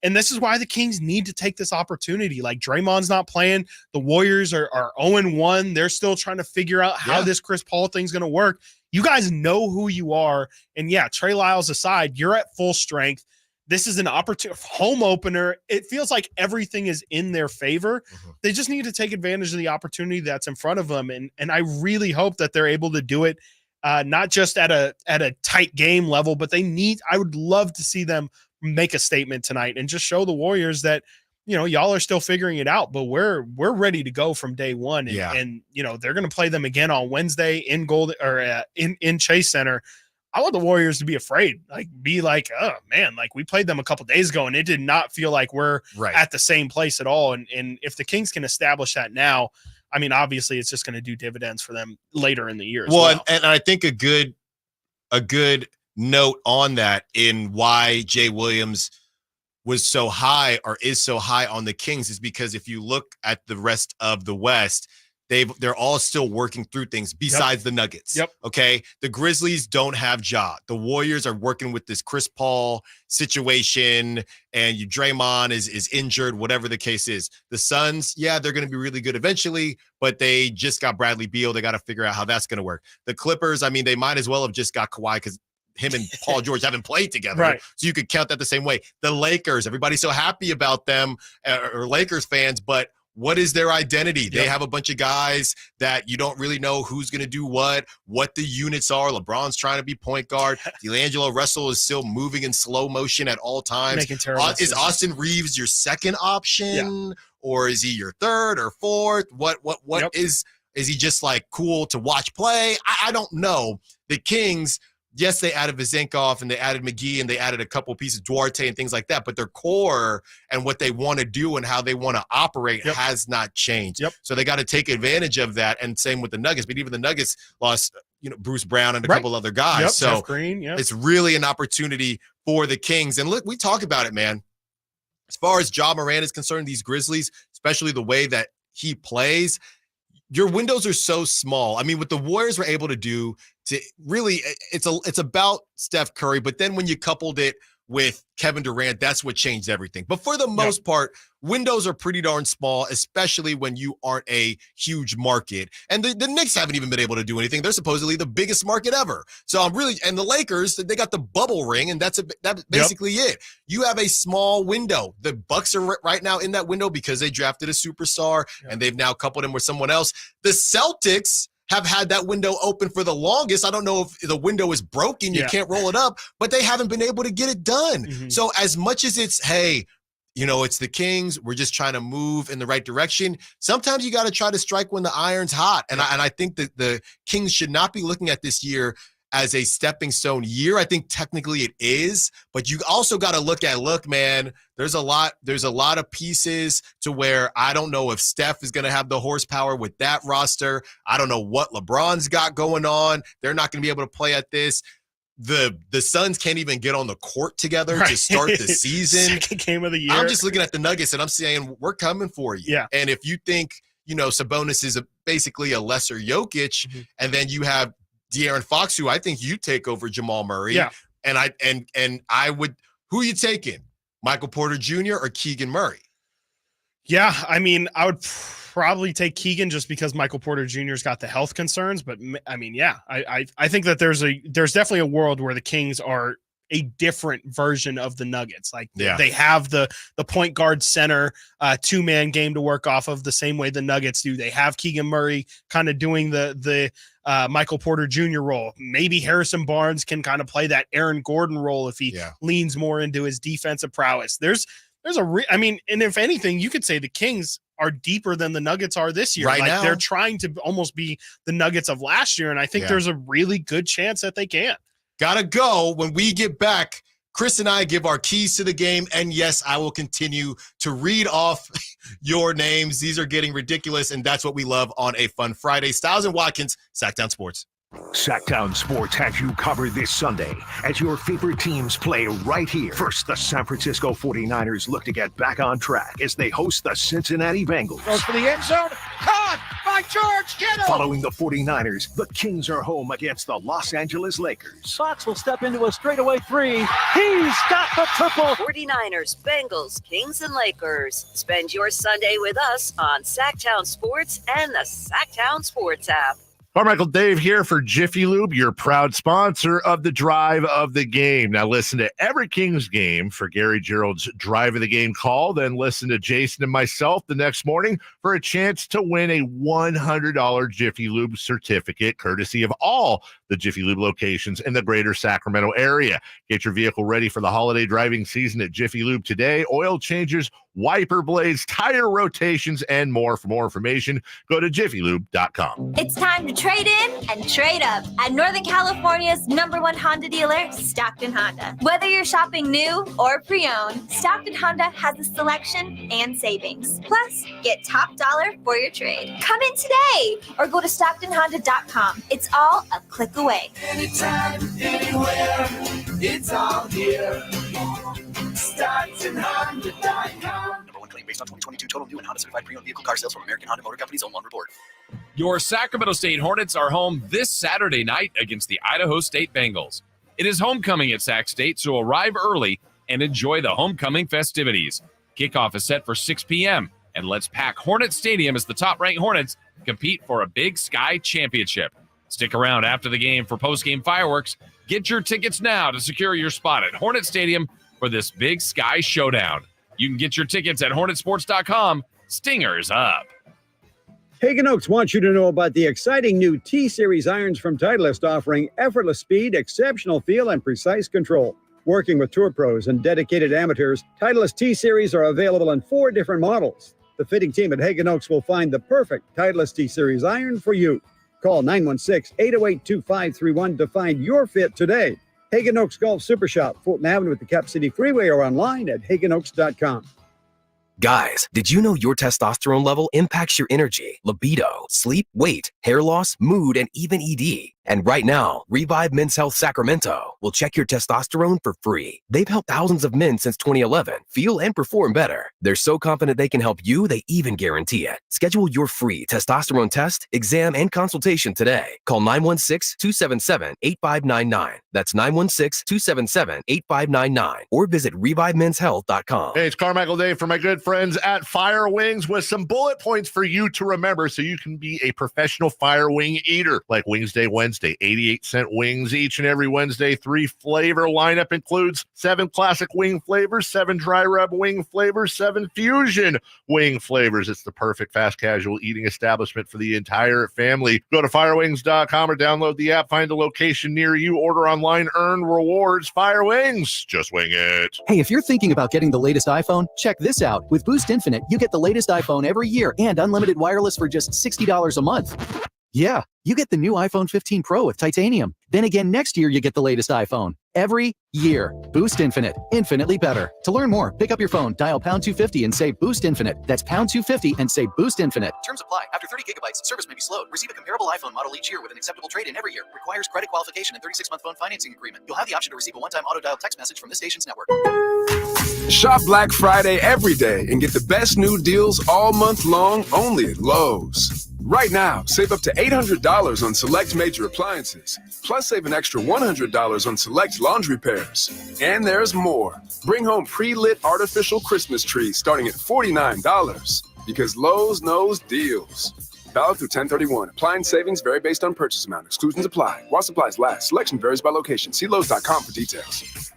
And this is why the Kings need to take this opportunity. Like, Draymond's not playing. The Warriors are 0-1. They're still trying to figure out how this Chris Paul thing's going to work. You guys know who you are. And Trey Lyles aside, you're at full strength. this is an opportunity, home opener. It feels like everything is in their favor. They just need to take advantage of the opportunity that's in front of them. And I really hope that they're able to do it, not just at a tight game level, but I would love to see them make a statement tonight and just show the Warriors that, y'all are still figuring it out, but we're ready to go from day one. And they're going to play them again on Wednesday in in Chase Center. I want the Warriors to be afraid, be like, oh man, we played them a couple days ago and it did not feel like we're at the same place at all. And if the Kings can establish that now, I mean, obviously it's just going to do dividends for them later in the year. And I think a good note on that in why Jay Williams was so high or is so high on the Kings is because if you look at the rest of the West, they're all still working through things besides the Nuggets. Okay. The Grizzlies don't have Ja. The Warriors are working with this Chris Paul situation, and Draymond is injured, whatever the case is. The Suns, they're going to be really good eventually, but they just got Bradley Beal. They got to figure out how that's going to work. The Clippers, I mean, they might as well have just got Kawhi because him and Paul George haven't played together. So you could count that the same way. The Lakers, everybody's so happy about them, or Lakers fans, but what is their identity? They have a bunch of guys that you don't really know who's going to do what the units are. LeBron's trying to be point guard. D'Angelo Russell is still moving in slow motion at all times. Is Austin Reeves your second option, or is he your third or fourth? What is he just cool to watch play? I don't know. The Kings, yes, they added Vezenkov and they added McGee and they added a couple pieces, Duarte and things like that, but their core and what they want to do and how they want to operate has not changed. So they got to take advantage of that, and same with the Nuggets. But even the Nuggets lost, Bruce Brown and a couple other guys. So Jeff Green, it's really an opportunity for the Kings. And look, we talk about it, man. As far as Ja Morant is concerned, these Grizzlies, especially the way that he plays, your windows are so small. I mean, what the Warriors were able to do to really, it's about Steph Curry, but then when you coupled it with Kevin Durant, that's what changed everything. But for the most part, windows are pretty darn small, especially when you aren't a huge market. And the Knicks haven't even been able to do anything. They're supposedly the biggest market ever. So and the Lakers, they got the bubble ring, and that's basically it. You have a small window. The Bucks are right now in that window because they drafted a superstar, and they've now coupled him with someone else. The Celtics have had that window open for the longest. I don't know if the window is broken, you can't roll it up, but they haven't been able to get it done. So as much as it's, hey, it's the Kings, we're just trying to move in the right direction, sometimes you got to try to strike when the iron's hot. And I think that the Kings should not be looking at this year as a stepping stone year. I think technically it is, but you also got to look, man, there's a lot of pieces to where I don't know if Steph is going to have the horsepower with that roster. I don't know what LeBron's got going on. They're not going to be able to play at this. The Suns can't even get on the court together to start the season. Second game of the year. I'm just looking at the Nuggets and I'm saying, we're coming for you. And if you think, Sabonis is basically a lesser Jokic, and then you have De'Aaron Fox, who I think you take over Jamal Murray. And I would, who are you taking? Michael Porter Jr. or Keegan Murray? I mean, I would probably take Keegan just because Michael Porter Jr.'s got the health concerns. But I mean, I think that there's definitely a world where the Kings are a different version of the Nuggets. They have the point guard center, 2-man game to work off of the same way the Nuggets do. They have Keegan Murray kind of doing the Michael Porter Jr. role. Maybe Harrison Barnes can kind of play that Aaron Gordon role if he leans more into his defensive prowess. I mean, and if anything, you could say the Kings are deeper than the Nuggets are this year. Now. They're trying to almost be the Nuggets of last year, and I think there's a really good chance that they can. Gotta go. When we get back, Chris and I give our keys to the game. And yes, I will continue to read off your names. These are getting ridiculous, and that's what we love on a fun Friday. Stiles and Watkins, Sactown Sports. Sactown Sports has you covered this Sunday as your favorite teams play right here. First, the San Francisco 49ers look to get back on track as they host the Cincinnati Bengals. Goes for the end zone. Caught by George Kittle. Following the 49ers, the Kings are home against the Los Angeles Lakers. Fox will step into a straightaway three. He's got the triple. 49ers, Bengals, Kings, and Lakers. Spend your Sunday with us on Sactown Sports and the Sactown Sports app. Carmichael Dave here for Jiffy Lube, your proud sponsor of the Drive of the Game. Now listen to every Kings game for Gary Gerald's Drive of the Game call. Then listen to Jason and myself the next morning for a chance to win a $100 Jiffy Lube certificate, courtesy of all the Jiffy Lube locations in the greater Sacramento area. Get your vehicle ready for the holiday driving season at Jiffy Lube today. Oil changes, wiper blades, tire rotations, and more. For more information, go to jiffylube.com. It's time to trade in and trade up at Northern California's #1 Honda dealer, Stockton Honda. Whether you're shopping new or pre-owned, Stockton Honda has a selection and savings. Plus, get top dollar for your trade. Come in today or go to StocktonHonda.com. It's all a click away. Anytime, anywhere, it's all here. StocktonHonda.com. #1 claim based on 2022 total new and Honda certified pre-owned vehicle car sales from American Honda Motor Company's own one report. Your Sacramento State Hornets are home this Saturday night against the Idaho State Bengals. It is homecoming at Sac State, so arrive early and enjoy the homecoming festivities. Kickoff is set for 6 p.m., and let's pack Hornet Stadium as the top-ranked Hornets compete for a Big Sky championship. Stick around after the game for post-game fireworks. Get your tickets now to secure your spot at Hornet Stadium for this Big Sky showdown. You can get your tickets at hornetsports.com. Stingers up. Hagen Oaks wants you to know about the exciting new T-Series irons from Titleist, offering effortless speed, exceptional feel, and precise control. Working with tour pros and dedicated amateurs, Titleist T-Series are available in 4 different models. The fitting team at Hagen Oaks will find the perfect Titleist T-Series iron for you. Call 916-808-2531 to find your fit today. Hagen Oaks Golf Super Shop, Fulton Avenue at the Cap City Freeway, or online at hagenoaks.com. Guys, did you know your testosterone level impacts your energy, libido, sleep, weight, hair loss, mood, and even ED? And right now, Revive Men's Health Sacramento will check your testosterone for free. They've helped thousands of men since 2011 feel and perform better. They're so confident they can help you, they even guarantee it. Schedule your free testosterone test, exam, and consultation today. Call 916-277-8599. That's 916-277-8599. Or visit ReviveMen'sHealth.com. Hey, it's Carmichael Dave for my good friends at Fire Wings with some bullet points for you to remember so you can be a professional fire wing eater. Like Wings Day Wednesday, 88-cent wings each and every Wednesday. 3 flavor lineup includes 7 classic wing flavors, 7 dry rub wing flavors, 7 fusion wing flavors. It's the perfect fast casual eating establishment for the entire family. Go to firewings.com or download the app, find a location near you, order online, earn rewards. Fire Wings, just wing it. Hey, if you're thinking about getting the latest iPhone, check this out. With Boost Infinite, you get the latest iPhone every year and unlimited wireless for just $60 a month. Yeah, you get the new iPhone 15 Pro with titanium. Then again, next year you get the latest iPhone. Every year. Boost Infinite. Infinitely better. To learn more, pick up your phone, dial pound 250 and say Boost Infinite. That's pound 250 and say Boost Infinite. Terms apply. After 30 gigabytes, service may be slowed. Receive a comparable iPhone model each year with an acceptable trade-in every year. Requires credit qualification and 36-month phone financing agreement. You'll have the option to receive a one-time auto-dial text message from this station's network. Shop Black Friday every day and get the best new deals all month long only at Lowe's. Right now, save up to $800 on select major appliances, plus save an extra $100 on select laundry pairs. And there's more. Bring home pre-lit artificial Christmas trees starting at $49, because Lowe's knows deals. Valid through 10/31. Appliance savings vary based on purchase amount. Exclusions apply. While supplies last. Selection varies by location. See Lowe's.com for details.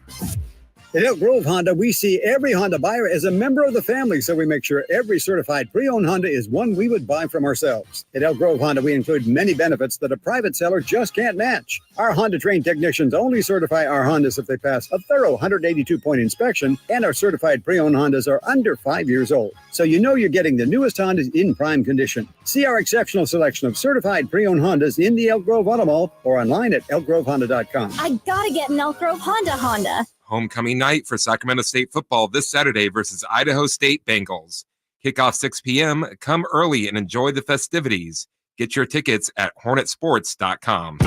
At Elk Grove Honda, we see every Honda buyer as a member of the family, so we make sure every certified pre-owned Honda is one we would buy from ourselves. At Elk Grove Honda, we include many benefits that a private seller just can't match. Our Honda-trained technicians only certify our Hondas if they pass a thorough 182-point inspection, and our certified pre-owned Hondas are under 5 years old. So you know you're getting the newest Hondas in prime condition. See our exceptional selection of certified pre-owned Hondas in the Elk Grove Auto Mall or online at elkgrovehonda.com. I gotta get an Elk Grove Honda. Homecoming night for Sacramento State football this Saturday versus Idaho State Bengals. Kickoff 6 p.m. Come early and enjoy the festivities. Get your tickets at hornetsports.com.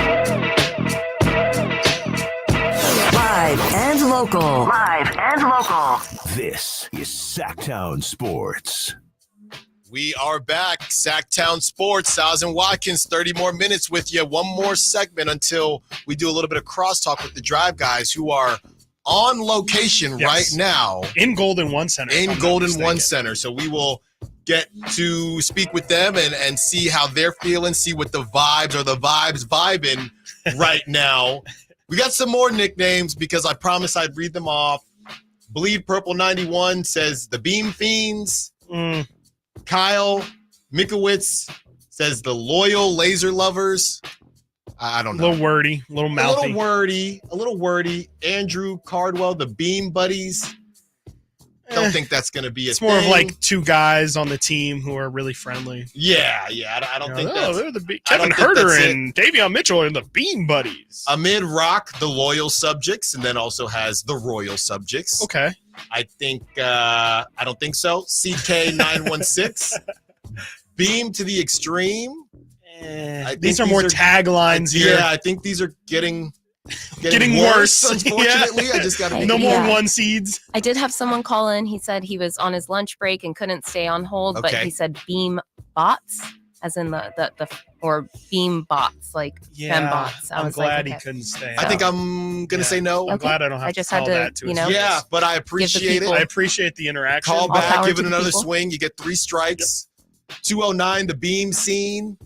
Live and local. This is Sactown Sports. We are back. Sactown Sports, Stiles Watkins, 30 more minutes with you. One more segment until we do a little bit of crosstalk with the Drive guys who are on location right now. In Golden One Center. So we will get to speak with them and see how they're feeling, see what the vibes vibing right now. We got some more nicknames because I promised I'd read them off. Bleed Purple 91 says the Beam Fiends. Kyle Mikowitz says the Loyal Laser Lovers. I don't know. A little wordy, a little mouthy. A little wordy. Andrew Cardwell, the Beam Buddies. Don't think that's going to be It's more of like two guys on the team who are really friendly. Yeah. I don't think that's... they're Kevin Herter and Davion Mitchell are the Beam Buddies. Amid Rock, the Loyal Subjects, and then also has the Royal Subjects. Okay. I don't think so. CK916. Beam to the Extreme. These are more taglines here. Yeah, I think these are getting worse. Unfortunately, Yeah. I just got to No more one seeds. I did have someone call in. He said he was on his lunch break and couldn't stay on hold, but he said Beam Bots, as in the or Beam Bots, like fem bots. I'm glad he couldn't stay. I think I'm gonna say no. I'm glad I don't have to call that to his face. Yeah, but I appreciate it. I appreciate the interaction. Call back, give it another swing. You get 3 strikes. 209, the Beam Scene.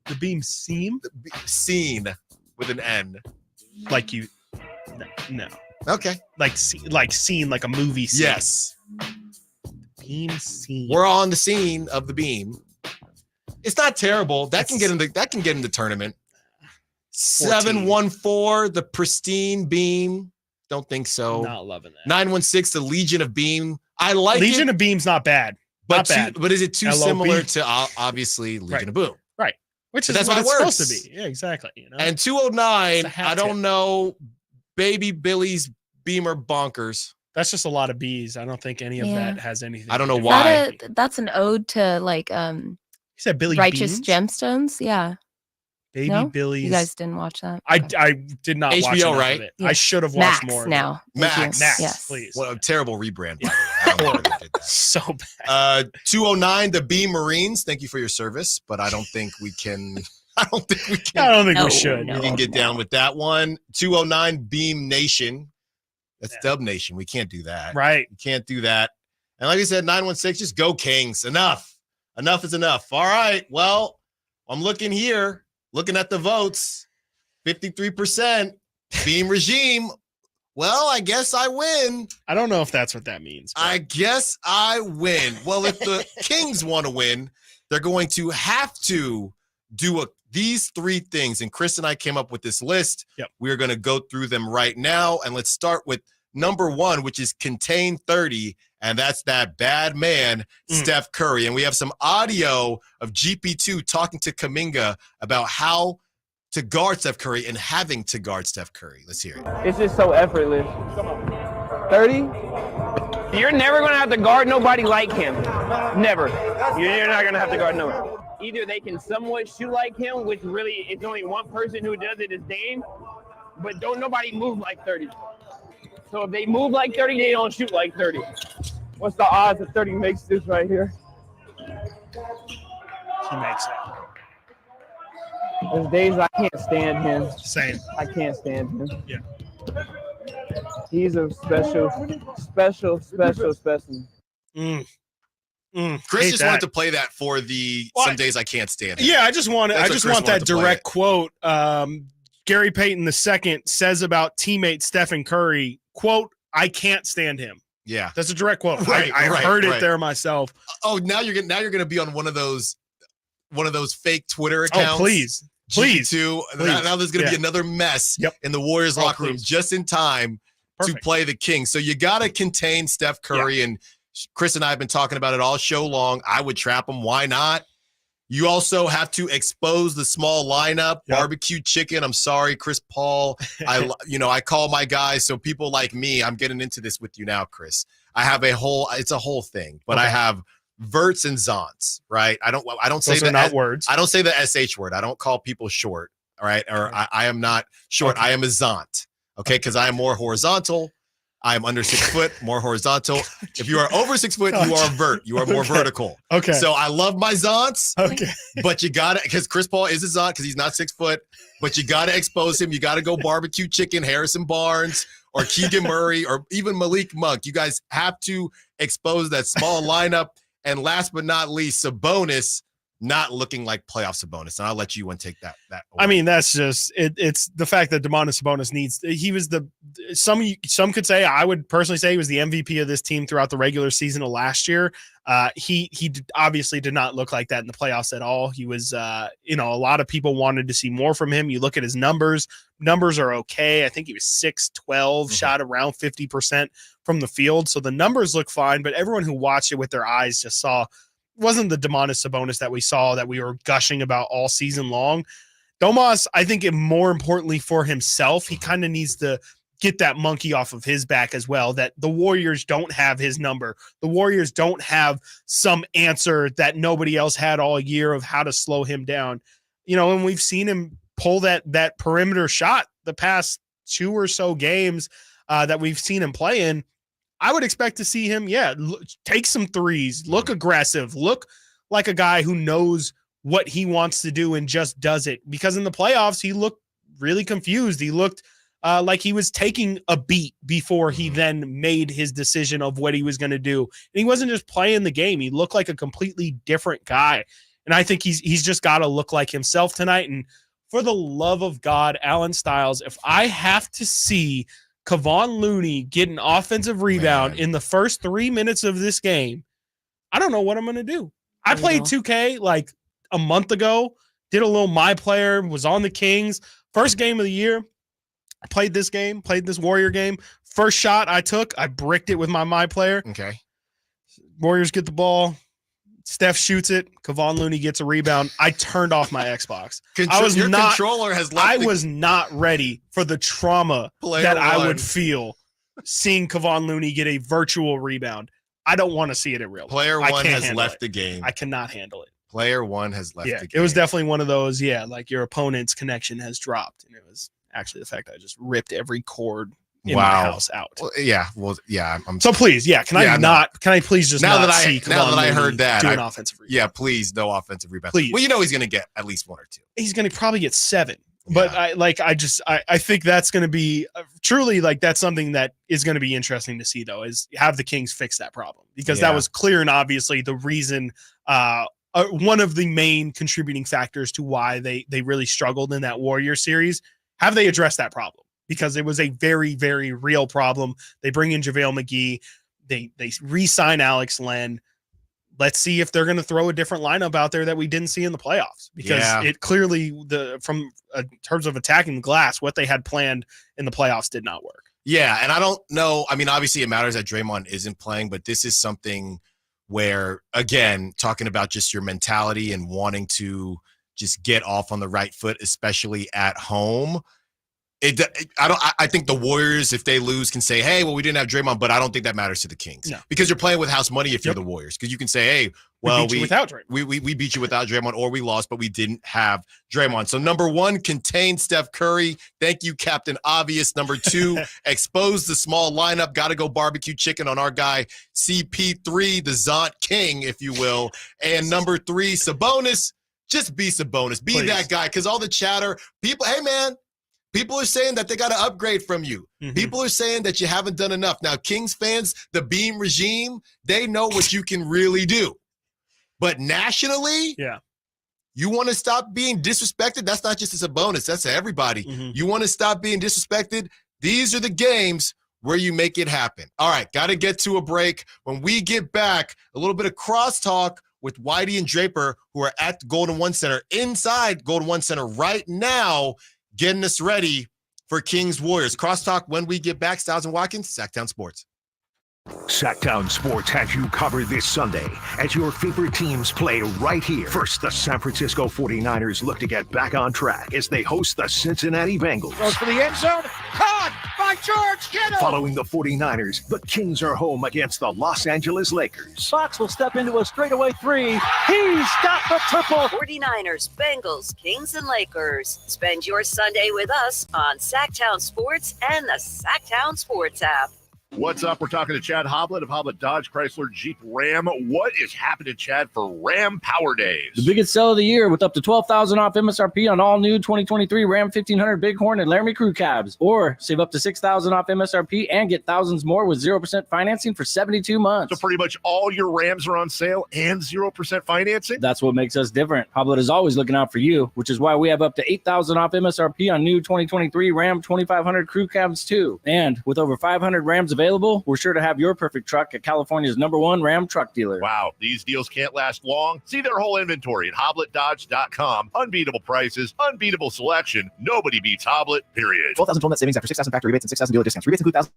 The Beam Scene? Scene with an N. Like you. No. Okay. Like scene, like a movie scene. Yes. Beam Scene. We're on the scene of the Beam. It's not terrible. That can get in the tournament. 714, the Pristine Beam. Don't think so. Not loving that. 916, the Legion of Beam. I like Legion of Beam's not bad. But not bad. But is it too LOB? similar to obviously Legion of Boom? Right. Which is that's what what it's it works. supposed to be. Yeah, exactly. You know? And 209, It's a hat I don't know, Baby Billy's Beamer Bonkers. That's just a lot of B's. I don't think any of that has anything. I don't know to do why. with it. That's an ode to like He said Billy Righteous Beans? Gemstones. Yeah. Baby No? Billy's. You guys didn't watch that? I did not watch HBO, enough right? of it. Yeah. I should have watched Max more. now. Max. Yes. Please. What a terrible rebrand. By the way. I don't know why they did that. So bad. 209, the Beam Marines. Thank you for your service, but I don't think we can. I don't think we can. I don't think we should. We can get down with that one. 209, Beam Nation. That's Dub Nation. We can't do that. Right. We can't do that. And like I said, 916, just go Kings. Enough. Enough is enough. All right. Well, I'm looking here, looking at the votes. 53%. Beam Regime. Well, I guess I win. I don't know if that's what that means. I guess I win. Well, if the Kings want to win, they're going to have to do these 3 things. And Chris and I came up with this list. Yep. We're going to go through them right now. And let's start with number 1, which is contain 30. And that's that bad man, Steph Curry. And we have some audio of GP2 talking to Kuminga about how to guard Steph Curry and having to guard Steph Curry. Let's hear it. It's just so effortless. 30? You're never going to have to guard nobody like him. Never. You're not going to have to guard nobody. Either they can somewhat shoot like him, which really it's only one person who does it is Dame, but don't nobody move like 30. So if they move like 30, they don't shoot like 30. What's the odds that 30 makes this right here? He makes it. There's days I can't stand him. Same. I can't stand him. Yeah. He's a special specimen. Chris Hate just that. wanted to play that for the What? some days I can't stand it. Yeah, I just want That's what Chris that wanted to play direct it. quote. Gary Payton II says about teammate Stephen Curry, quote, I can't stand him. Yeah. That's a direct quote. Right, I right, heard it right. there myself. Oh, now you're gonna be on one of those fake Twitter accounts. Oh, please. Please. G2. Please. Now there's gonna be Yeah. another mess Yep. in the Warriors Oh, locker room please. just in time Perfect. to play the Kings. So you gotta contain Steph Curry, and Chris and I have been talking about it all show long. I would trap him. Why not? You also have to expose the small lineup, barbecue chicken. I'm sorry, Chris Paul. I call my guys. So people like me, I'm getting into this with you now, Chris. I have it's a whole thing, but I have verts and zonts, right? I don't say Those are not words. I don't say the SH word. I don't call people short, all right? Or I am not short. I am a zont, okay? Because I am more horizontal. I am under 6 foot, more horizontal. If you are over 6 foot, you are a vert. You are more vertical. Okay. So I love my zonts. Okay. But you got to, because Chris Paul is a zont because he's not 6 foot, but you got to expose him. You got to go barbecue chicken, Harrison Barnes, or Keegan Murray, or even Malik Monk. You guys have to expose that small lineup. And last but not least, Sabonis not looking like playoff Sabonis. And I'll let you take that away. I mean, that's just it's the fact that Domantas Sabonis he was some could say, I would personally say he was the MVP of this team throughout the regular season of last year. He obviously did not look like that in the playoffs at all. He was a lot of people wanted to see more from him. You look at his numbers are okay. I think he was 6-12, shot around 50% from the field. So the numbers look fine, but everyone who watched it with their eyes just saw wasn't the Domantas Sabonis that we saw that we were gushing about all season long. Domas, I think more importantly for himself, he kind of needs to get that monkey off of his back as well, that the Warriors don't have his number. The Warriors don't have some answer that nobody else had all year of how to slow him down. And we've seen him pull that perimeter shot the past 2 or so games that we've seen him play in. I would expect to see him, take some threes, look aggressive, look like a guy who knows what he wants to do and just does it. Because in the playoffs, he looked really confused. He looked like he was taking a beat before he then made his decision of what he was going to do. And he wasn't just playing the game. He looked like a completely different guy. And I think he's just got to look like himself tonight. And for the love of God, Alan Stiles, if I have to see Kevon Looney get an offensive rebound in the first 3 minutes of this game, I don't know what I'm going to do. I played 2K like a month ago, did a little My Player, was on the Kings. First game of the year, I played this Warrior game. First shot I took, I bricked it with my Player. Okay. Warriors get the ball. Steph shoots it. Kevon Looney gets a rebound. I turned off my Xbox. Controller has left. I was not ready for the trauma that I would feel seeing Kevon Looney get a virtual rebound. I don't want to see it in real life. Player one has left the game. I cannot handle it. Player one has left the game. It was definitely one of those, like your opponent's connection has dropped. And it was actually the fact that I just ripped every cord in my house out. I'm so please, can I please just now not that see now that I heard that do an offensive rebound? Yeah, please, no offensive rebound. Please. Well, he's going to get at least 1 or 2. He's going to probably get 7. But I think that's going to be truly that's something that is going to be interesting to see, though, is have the Kings fix that problem, because that was clear and obviously the reason, one of the main contributing factors to why they really struggled in that Warrior series. Have they addressed that problem? Because it was a very, very real problem. They bring in JaVale McGee. They re-sign Alex Len. Let's see if they're going to throw a different lineup out there that we didn't see in the playoffs, because it clearly from terms of attacking the glass, what they had planned in the playoffs did not work. Yeah. And I don't know. I mean, obviously it matters that Draymond isn't playing, but this is something where, again, talking about just your mentality and wanting to just get off on the right foot, especially at home. I think the Warriors, if they lose, can say, hey, well, we didn't have Draymond, but I don't think that matters to the Kings. No. Because you're playing with house money if you're the Warriors. Because you can say, hey, well, we beat you without Draymond. We beat you without Draymond, or we lost, but we didn't have Draymond. So number 1, contain Steph Curry. Thank you, Captain Obvious. Number 2, expose the small lineup. Got to go barbecue chicken on our guy CP3, the Zont King, if you will. And number 3, Sabonis. Just be Sabonis. Be that guy. Because all the chatter, people, hey, man, people are saying that they got to upgrade from you. Mm-hmm. People are saying that you haven't done enough. Now, Kings fans, the Beam regime, they know what you can really do. But nationally, you want to stop being disrespected? That's not just a bonus. That's to everybody. Mm-hmm. You want to stop being disrespected? These are the games where you make it happen. All right, got to get to a break. When we get back, a little bit of crosstalk with Whitey and Draper, who are at the Golden One Center, inside Golden One Center right now, getting us ready for Kings Warriors. Crosstalk when we get back. Stiles and Watkins, Sactown Sports. Sactown Sports has you covered this Sunday as your favorite teams play right here. First, the San Francisco 49ers look to get back on track as they host the Cincinnati Bengals. Goes for the end zone. Caught by George Kittle. Following the 49ers, the Kings are home against the Los Angeles Lakers. Fox will step into a straightaway 3. He's got the triple. 49ers, Bengals, Kings, and Lakers. Spend your Sunday with us on Sactown Sports and the Sactown Sports app. What's up? We're talking to Chad Hoblet of Hoblet Dodge Chrysler Jeep Ram. What is happening, Chad, for Ram Power Days? The biggest sale of the year with up to $12,000 off MSRP on all new 2023 Ram 1500 Bighorn and Laramie Crew Cabs. Or save up to $6,000 off MSRP and get thousands more with 0% financing for 72 months. So pretty much all your Rams are on sale and 0% financing? That's what makes us different. Hoblet is always looking out for you, which is why we have up to $8,000 off MSRP on new 2023 Ram 2500 Crew Cabs too. And with over 500 Rams available, we're sure to have your perfect truck at California's #1 Ram truck dealer. Wow, these deals can't last long. See their whole inventory at HobletDodge.com. Unbeatable prices, unbeatable selection. Nobody beats Hoblet, period. 12,000 total net savings after 6,000 factory rebates and 6,000 dealer discounts. Rebates include $1,000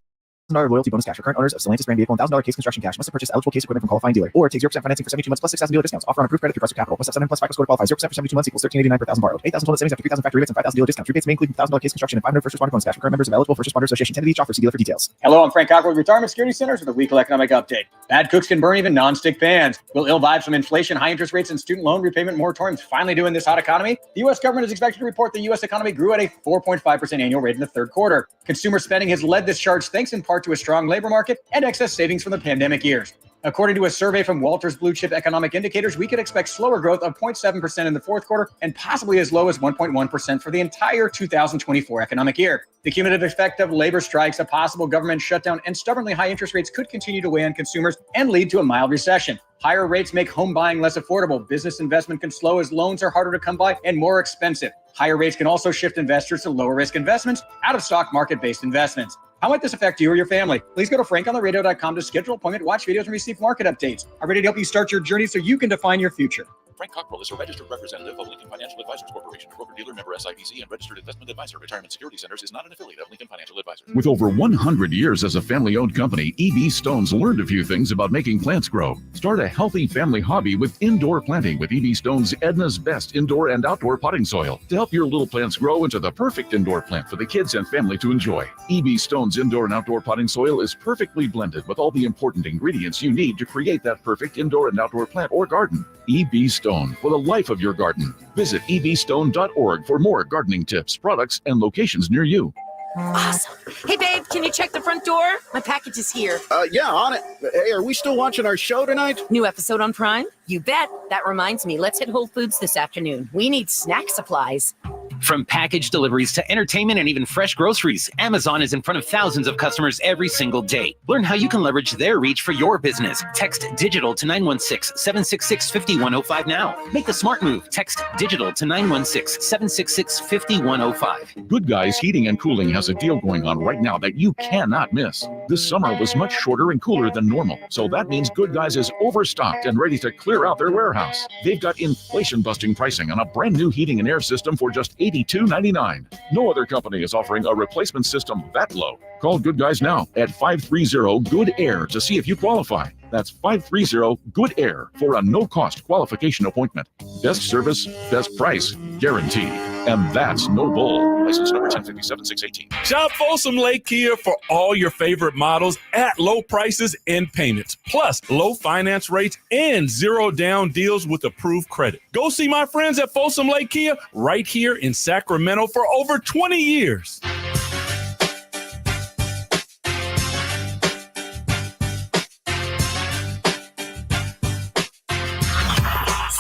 loyalty bonus cash for current owners of Stellantis brand vehicle and $1,000 case construction cash. Must have purchased eligible case equipment from qualifying dealer or take 0% financing for 72 months plus 6,000 dealer discounts. Offer on approved credit through Chrysler Capital. Must have 7 plus FICO score to qualify. 0% for 72 months equals $1,389 per thousand borrowed. 8,000 total net savings after 3,000 factory rebates and 5,000 dealer discounts. Rebates may include $1,000 case construction and 500 first responder bonus cash for current members of eligible first responder association. 10 of each offer. See dealer for details. Hello, I'm Frank Cockrell with Retirement Security Centers with a weekly economic update. Bad cooks can burn even non-stick pans. Will ill vibes from inflation, high interest rates, and student loan repayment moratoriums finally do in this hot economy? The U.S. government is expected to report the U.S. economy grew at a 4.5% annual rate in the third quarter. Consumer spending has led this charge thanks in part to a strong labor market and excess savings from the pandemic years. According to a survey from Walters Blue Chip Economic Indicators, we could expect slower growth of 0.7% in the fourth quarter and possibly as low as 1.1% for the entire 2024 economic year. The cumulative effect of labor strikes, a possible government shutdown, and stubbornly high interest rates could continue to weigh on consumers and lead to a mild recession. Higher rates make home buying less affordable. Business investment can slow as loans are harder to come by and more expensive. Higher rates can also shift investors to lower risk investments out of stock market-based investments. How might this affect you or your family? Please go to frankontheradio.com to schedule an appointment, watch videos, and receive market updates. I'm ready to help you start your journey so you can define your future. Frank Cockrell is a registered representative of Lincoln Financial Advisors Corporation, a broker-dealer member SIPC, and registered investment advisor. Retirement Security Centers is not an affiliate of Lincoln Financial Advisors. With over 100 years as a family-owned company, EB Stone's learned a few things about making plants grow. Start a healthy family hobby with indoor planting with EB Stone's Edna's Best indoor and outdoor potting soil to help your little plants grow into the perfect indoor plant for the kids and family to enjoy. EB Stone's indoor and outdoor potting soil is perfectly blended with all the important ingredients you need to create that perfect indoor and outdoor plant or garden. EB Stone, for the life of your garden. Visit ebstone.org for more gardening tips, products, and locations near you. Awesome. Hey, babe, can you check the front door? My package is here. Yeah, on it. Hey, are we still watching our show tonight? New episode on Prime? You bet. That reminds me, let's hit Whole Foods this afternoon. We need snack supplies. From package deliveries to entertainment and even fresh groceries, Amazon is in front of thousands of customers every single day. Learn how you can leverage their reach for your business. Text digital to 916-766-5105 now. Make the smart move. Text digital to 916-766-5105. Good Guys Heating and Cooling has a deal going on right now that you cannot miss. This summer was much shorter and cooler than normal, so that means Good Guys is overstocked and ready to clear out their warehouse. They've got inflation-busting pricing on a brand new heating and air system for just $82.99. No other company is offering a replacement system that low. Call Good Guys now at 530-GOOD-AIR to see if you qualify. That's 530-GOOD-AIR for a no-cost qualification appointment. Best service, best price, guaranteed. And that's no bull. License number 1057-618. Shop Folsom Lake Kia for all your favorite models at low prices and payments, plus low finance rates and zero down deals with approved credit. Go see my friends at Folsom Lake Kia right here in Sacramento for over 20 years.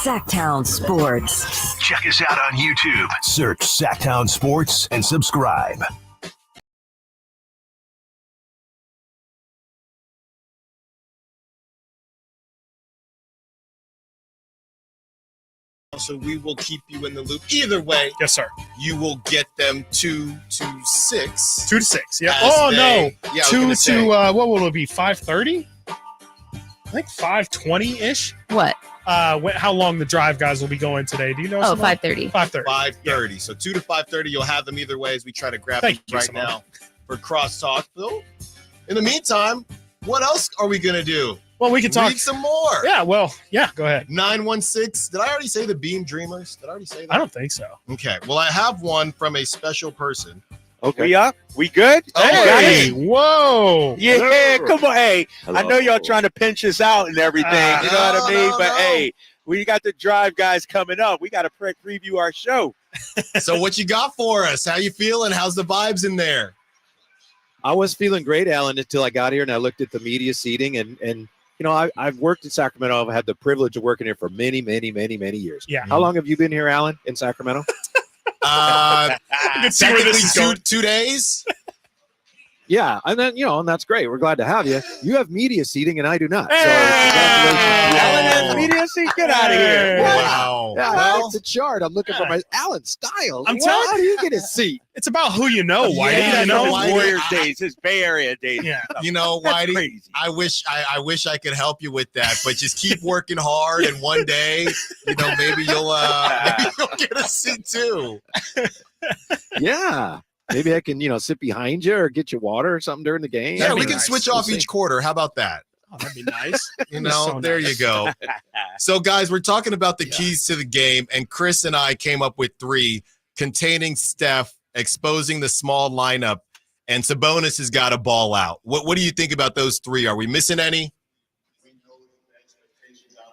Sactown Sports. Check us out on YouTube. Search Sactown Sports and subscribe. So we will keep you in the loop. Either way, yes, sir. You will get them 2 to 6. 2 to 6. Yeah. Oh no. Yeah, 2 to what will it be? 5:30? I think 5:20 ish. What? How long the drive guys will be going today? Do you know? 5:30. 5:30. 5:30. Yeah. So 2 to 5:30, you'll have them either way as we try to grab them right now for crosstalk. So, in the meantime, what else are we gonna do? Well, we can talk some more. Yeah. Well, yeah. Go ahead. 916. Did I already say the Beam Dreamers? Did I already say that? I don't think so. Okay. Well, I have one from a special person. Okay. We up? We good? Hey, whoa. Yeah, come on. Hey, Hello. I know y'all trying to pinch us out and everything. You know what I mean? But hey, we got the drive guys coming up. We got to preview our show. So what you got for us? How you feeling? How's the vibes in there? I was feeling great, Alan, until I got here and I looked at the media seating and I've worked in Sacramento. I've had the privilege of working here for many, many, many, many years. Yeah. How long have you been here, Alan, in Sacramento? Technically 2 days. Yeah, and then and that's great. We're glad to have you. You have media seating, and I do not. So Alan has media seat. Get out of here! Wow. Yeah, Well, that's the chart. I'm looking for my Alan Stiles. I'm telling how do you get his seat? It's about who you know, Whitey. Yeah, you know, his Warriors days, his Bay Area days. Yeah. Whitey, crazy. I wish I could help you with that, but just keep working hard, and one day, maybe you'll get a seat too. Yeah. Maybe I can, sit behind you or get you water or something during the game. Yeah, we can switch off each quarter. How about that? Oh, that'd be nice. There you go. So, guys, we're talking about the keys to the game, and Chris and I came up with 3: containing Steph, exposing the small lineup, and Sabonis has got to ball out. What do you think about those 3? Are we missing any?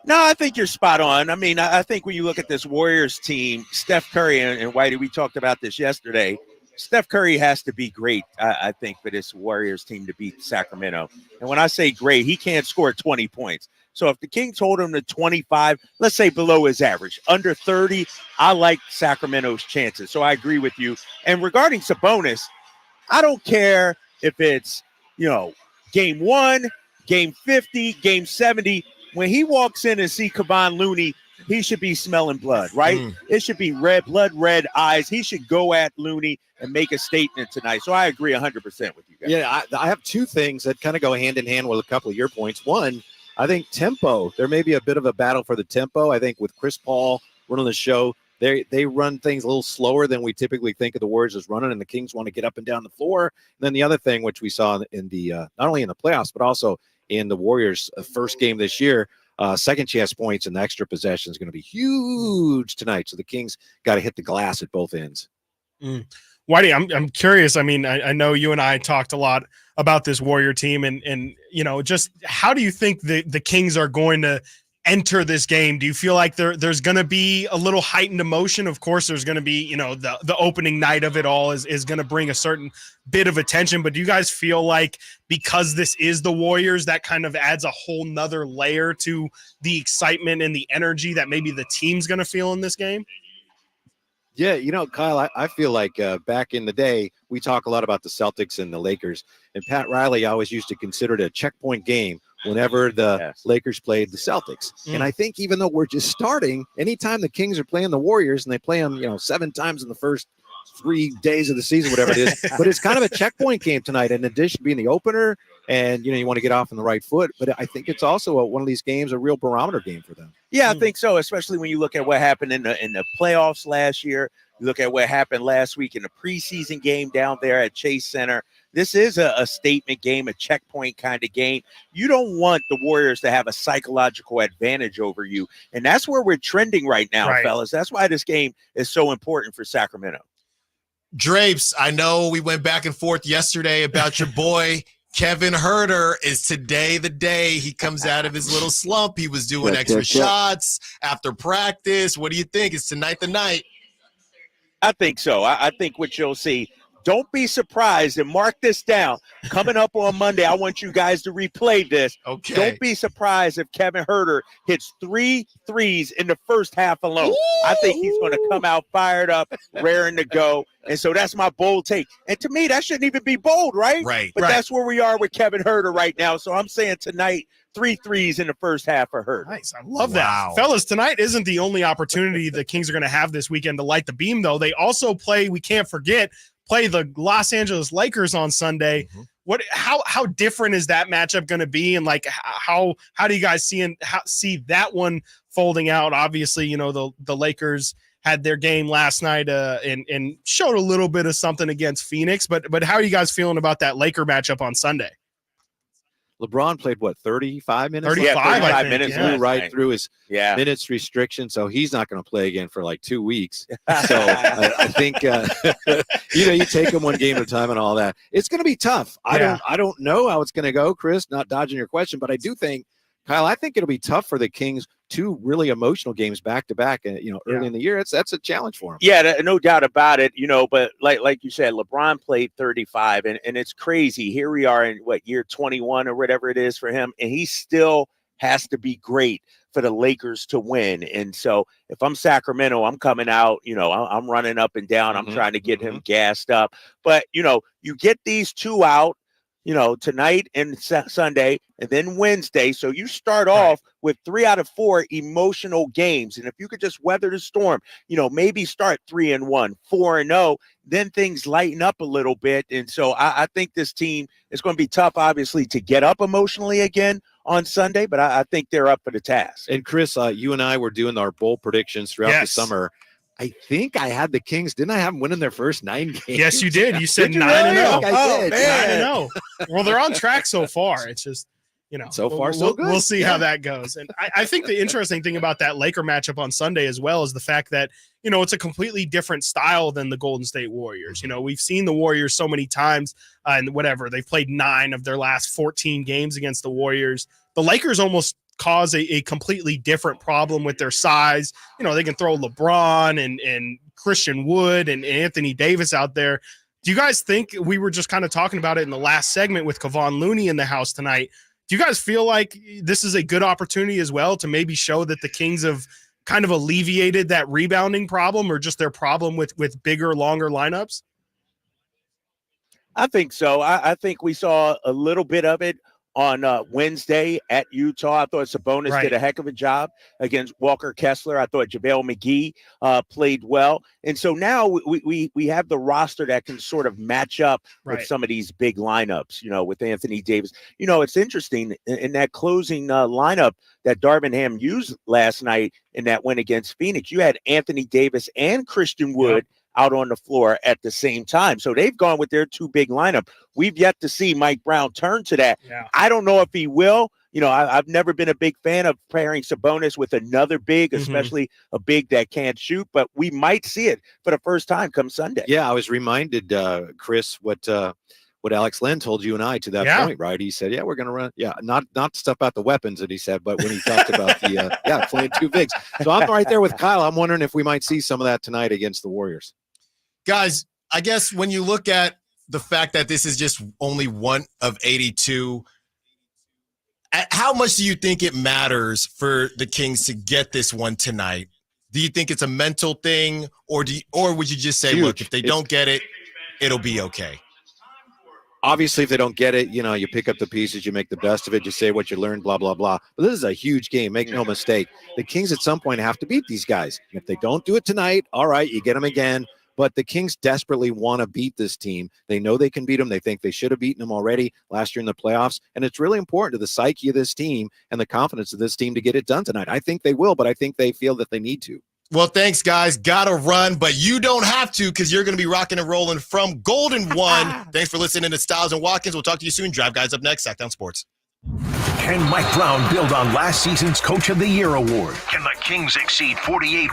No, I think you're spot on. I mean, I think when you look at this Warriors team, Steph Curry and Whitey, we talked about this yesterday. Steph Curry has to be great, I think, for this Warriors team to beat Sacramento. And when I say great, he can't score 20 points. So if the Kings hold him to 25, let's say below his average, under 30, I like Sacramento's chances. So I agree with you. And regarding Sabonis, I don't care if it's, game 1, game 50, game 70. When he walks in and see Kevon Looney, he should be smelling blood, right? It should be red eyes. He should go at Looney and make a statement tonight. So I agree 100% with you guys. Yeah, I have 2 things that kind of go hand in hand with a couple of your points. One, I think tempo. There may be a bit of a battle for the tempo. I think with Chris Paul running the show, they run things a little slower than we typically think of the Warriors as running, and the Kings want to get up and down the floor. And then the other thing, which we saw in the not only in the playoffs, but also in the Warriors' first game this year, second chance points and the extra possession is going to be huge tonight. So the Kings got to hit the glass at both ends. Whitey, I'm curious. I mean, I know you and I talked a lot about this Warrior team, and just how do you think the Kings are going to enter this game? Do you feel like there's going to be a little heightened emotion? Of course, there's going to be, the opening night of it all is going to bring a certain bit of attention. But do you guys feel like because this is the Warriors, that kind of adds a whole nother layer to the excitement and the energy that maybe the team's going to feel in this game? Yeah, Kyle, I feel like back in the day, we talk a lot about the Celtics and the Lakers, and Pat Riley always used to consider it a checkpoint game whenever the Lakers played the Celtics. And I think even though we're just starting, anytime the Kings are playing the Warriors and they play them, 7 times in the first 3 days of the season, whatever it is, but it's kind of a checkpoint game tonight, in addition to being the opener, and, you want to get off on the right foot. But I think it's also one of these games, a real barometer game for them. Yeah, I think so, especially when you look at what happened in the playoffs last year. You look at what happened last week in the preseason game down there at Chase Center. This is a statement game, a checkpoint kind of game. You don't want the Warriors to have a psychological advantage over you. And that's where we're trending right now, fellas. That's why this game is so important for Sacramento. Drapes, I know we went back and forth yesterday about your boy Kevin Huerter. Is today the day he comes out of his little slump? He was doing extra shots after practice. What do you think? Is tonight the night? I think so. I think what you'll see, don't be surprised, and mark this down. Coming up on Monday, I want you guys to replay this. Okay. Don't be surprised if Kevin Huerter hits 3 threes in the first half alone. I think he's going to come out fired up, raring to go. And so that's my bold take. And to me, that shouldn't even be bold, right? Right. But that's where we are with Kevin Huerter right now. So I'm saying tonight, 3 threes in the first half for Huerter. Nice. I love that. Fellas, tonight isn't the only opportunity the Kings are going to have this weekend to light the beam, though. They also play, we can't forget, the Los Angeles Lakers on Sunday. How different is that matchup going to be? And how do you guys see that one folding out? Obviously, the Lakers had their game last night and showed a little bit of something against Phoenix, but how are you guys feeling about that Laker matchup on Sunday? LeBron played 35 minutes? 35 minutes. Flew right through his minutes restriction, so he's not going to play again for 2 weeks. So I think you take him one game at a time and all that. It's going to be tough. I don't know how it's going to go, Chris. Not dodging your question, but I do think, Kyle, I think it'll be tough for the Kings two really emotional games back to back, early in the year. That's a challenge for him. Yeah, no doubt about it. But like you said, LeBron played 35, and it's crazy. Here we are in year 21 or whatever it is for him, and he still has to be great for the Lakers to win. And so if I'm Sacramento, I'm coming out, I'm running up and down. I'm trying to get him gassed up. But, you get these two out, tonight and Sunday, and then Wednesday. So you start off with 3 out of 4 emotional games. And if you could just weather the storm, maybe start 3-1, 4-0, then things lighten up a little bit. And so I think this team is going to be tough, obviously, to get up emotionally again on Sunday, but I think they're up for the task. And Chris, you and I were doing our bowl predictions throughout the summer. I think I had the Kings. Didn't I have them winning their first 9 games? Yes, you did. You said 9-0. I did. 9-0. Well, they're on track so far. It's just, so far so good. We'll see how that goes. And I think the interesting thing about that Laker matchup on Sunday as well is the fact that, it's a completely different style than the Golden State Warriors. We've seen the Warriors so many times and they've played 9 of their last 14 games against the Warriors. The Lakers almost cause a completely different problem with their size. They can throw LeBron and Christian Wood and Anthony Davis out there. Do you guys think, we were just kind of talking about it in the last segment with Kevon Looney in the house tonight, do you guys feel like this is a good opportunity as well to maybe show that the Kings have kind of alleviated that rebounding problem, or just their problem with bigger, longer lineups? I think so. I think we saw a little bit of it on Wednesday at Utah. I thought Sabonis did a heck of a job against Walker Kessler. I thought JaVale McGee played well. And so now we have the roster that can sort of match up with some of these big lineups, with Anthony Davis. It's interesting in that closing lineup that Darvingham used last night in that win against Phoenix. You had Anthony Davis and Christian Wood out on the floor at the same time. So they've gone with their 2 big lineup. We've yet to see Mike Brown turn to that. Yeah. I don't know if he will. I've never been a big fan of pairing Sabonis with another big, especially a big that can't shoot, but we might see it for the first time come Sunday. Yeah, I was reminded, Chris, what Alex Len told you and I to that point, right? He said, we're going to run. Yeah, not stuff out the weapons that he said, but when he talked about the, playing 2 bigs. So I'm right there with Kyle. I'm wondering if we might see some of that tonight against the Warriors. Guys, I guess when you look at the fact that this is just only 1 of 82, how much do you think it matters for the Kings to get this one tonight? Do you think it's a mental thing, or would you just say, look, if they don't get it, it'll be okay? Obviously, if they don't get it, you pick up the pieces, you make the best of it, you say what you learned, blah, blah, blah. But this is a huge game. Make no mistake. The Kings at some point have to beat these guys. If they don't do it tonight, all right, you get them again. But the Kings desperately want to beat this team. They know they can beat them. They think they should have beaten them already last year in the playoffs. And it's really important to the psyche of this team and the confidence of this team to get it done tonight. I think they will, but I think they feel that they need to. Well, thanks, guys. Gotta run, but you don't have to, because you're going to be rocking and rolling from Golden One. Thanks for listening to Stiles and Watkins. We'll talk to you soon. Drive Guys up next. Sactown Sports. Can Mike Brown build on last season's Coach of the Year award? Can the Kings exceed 48 wins?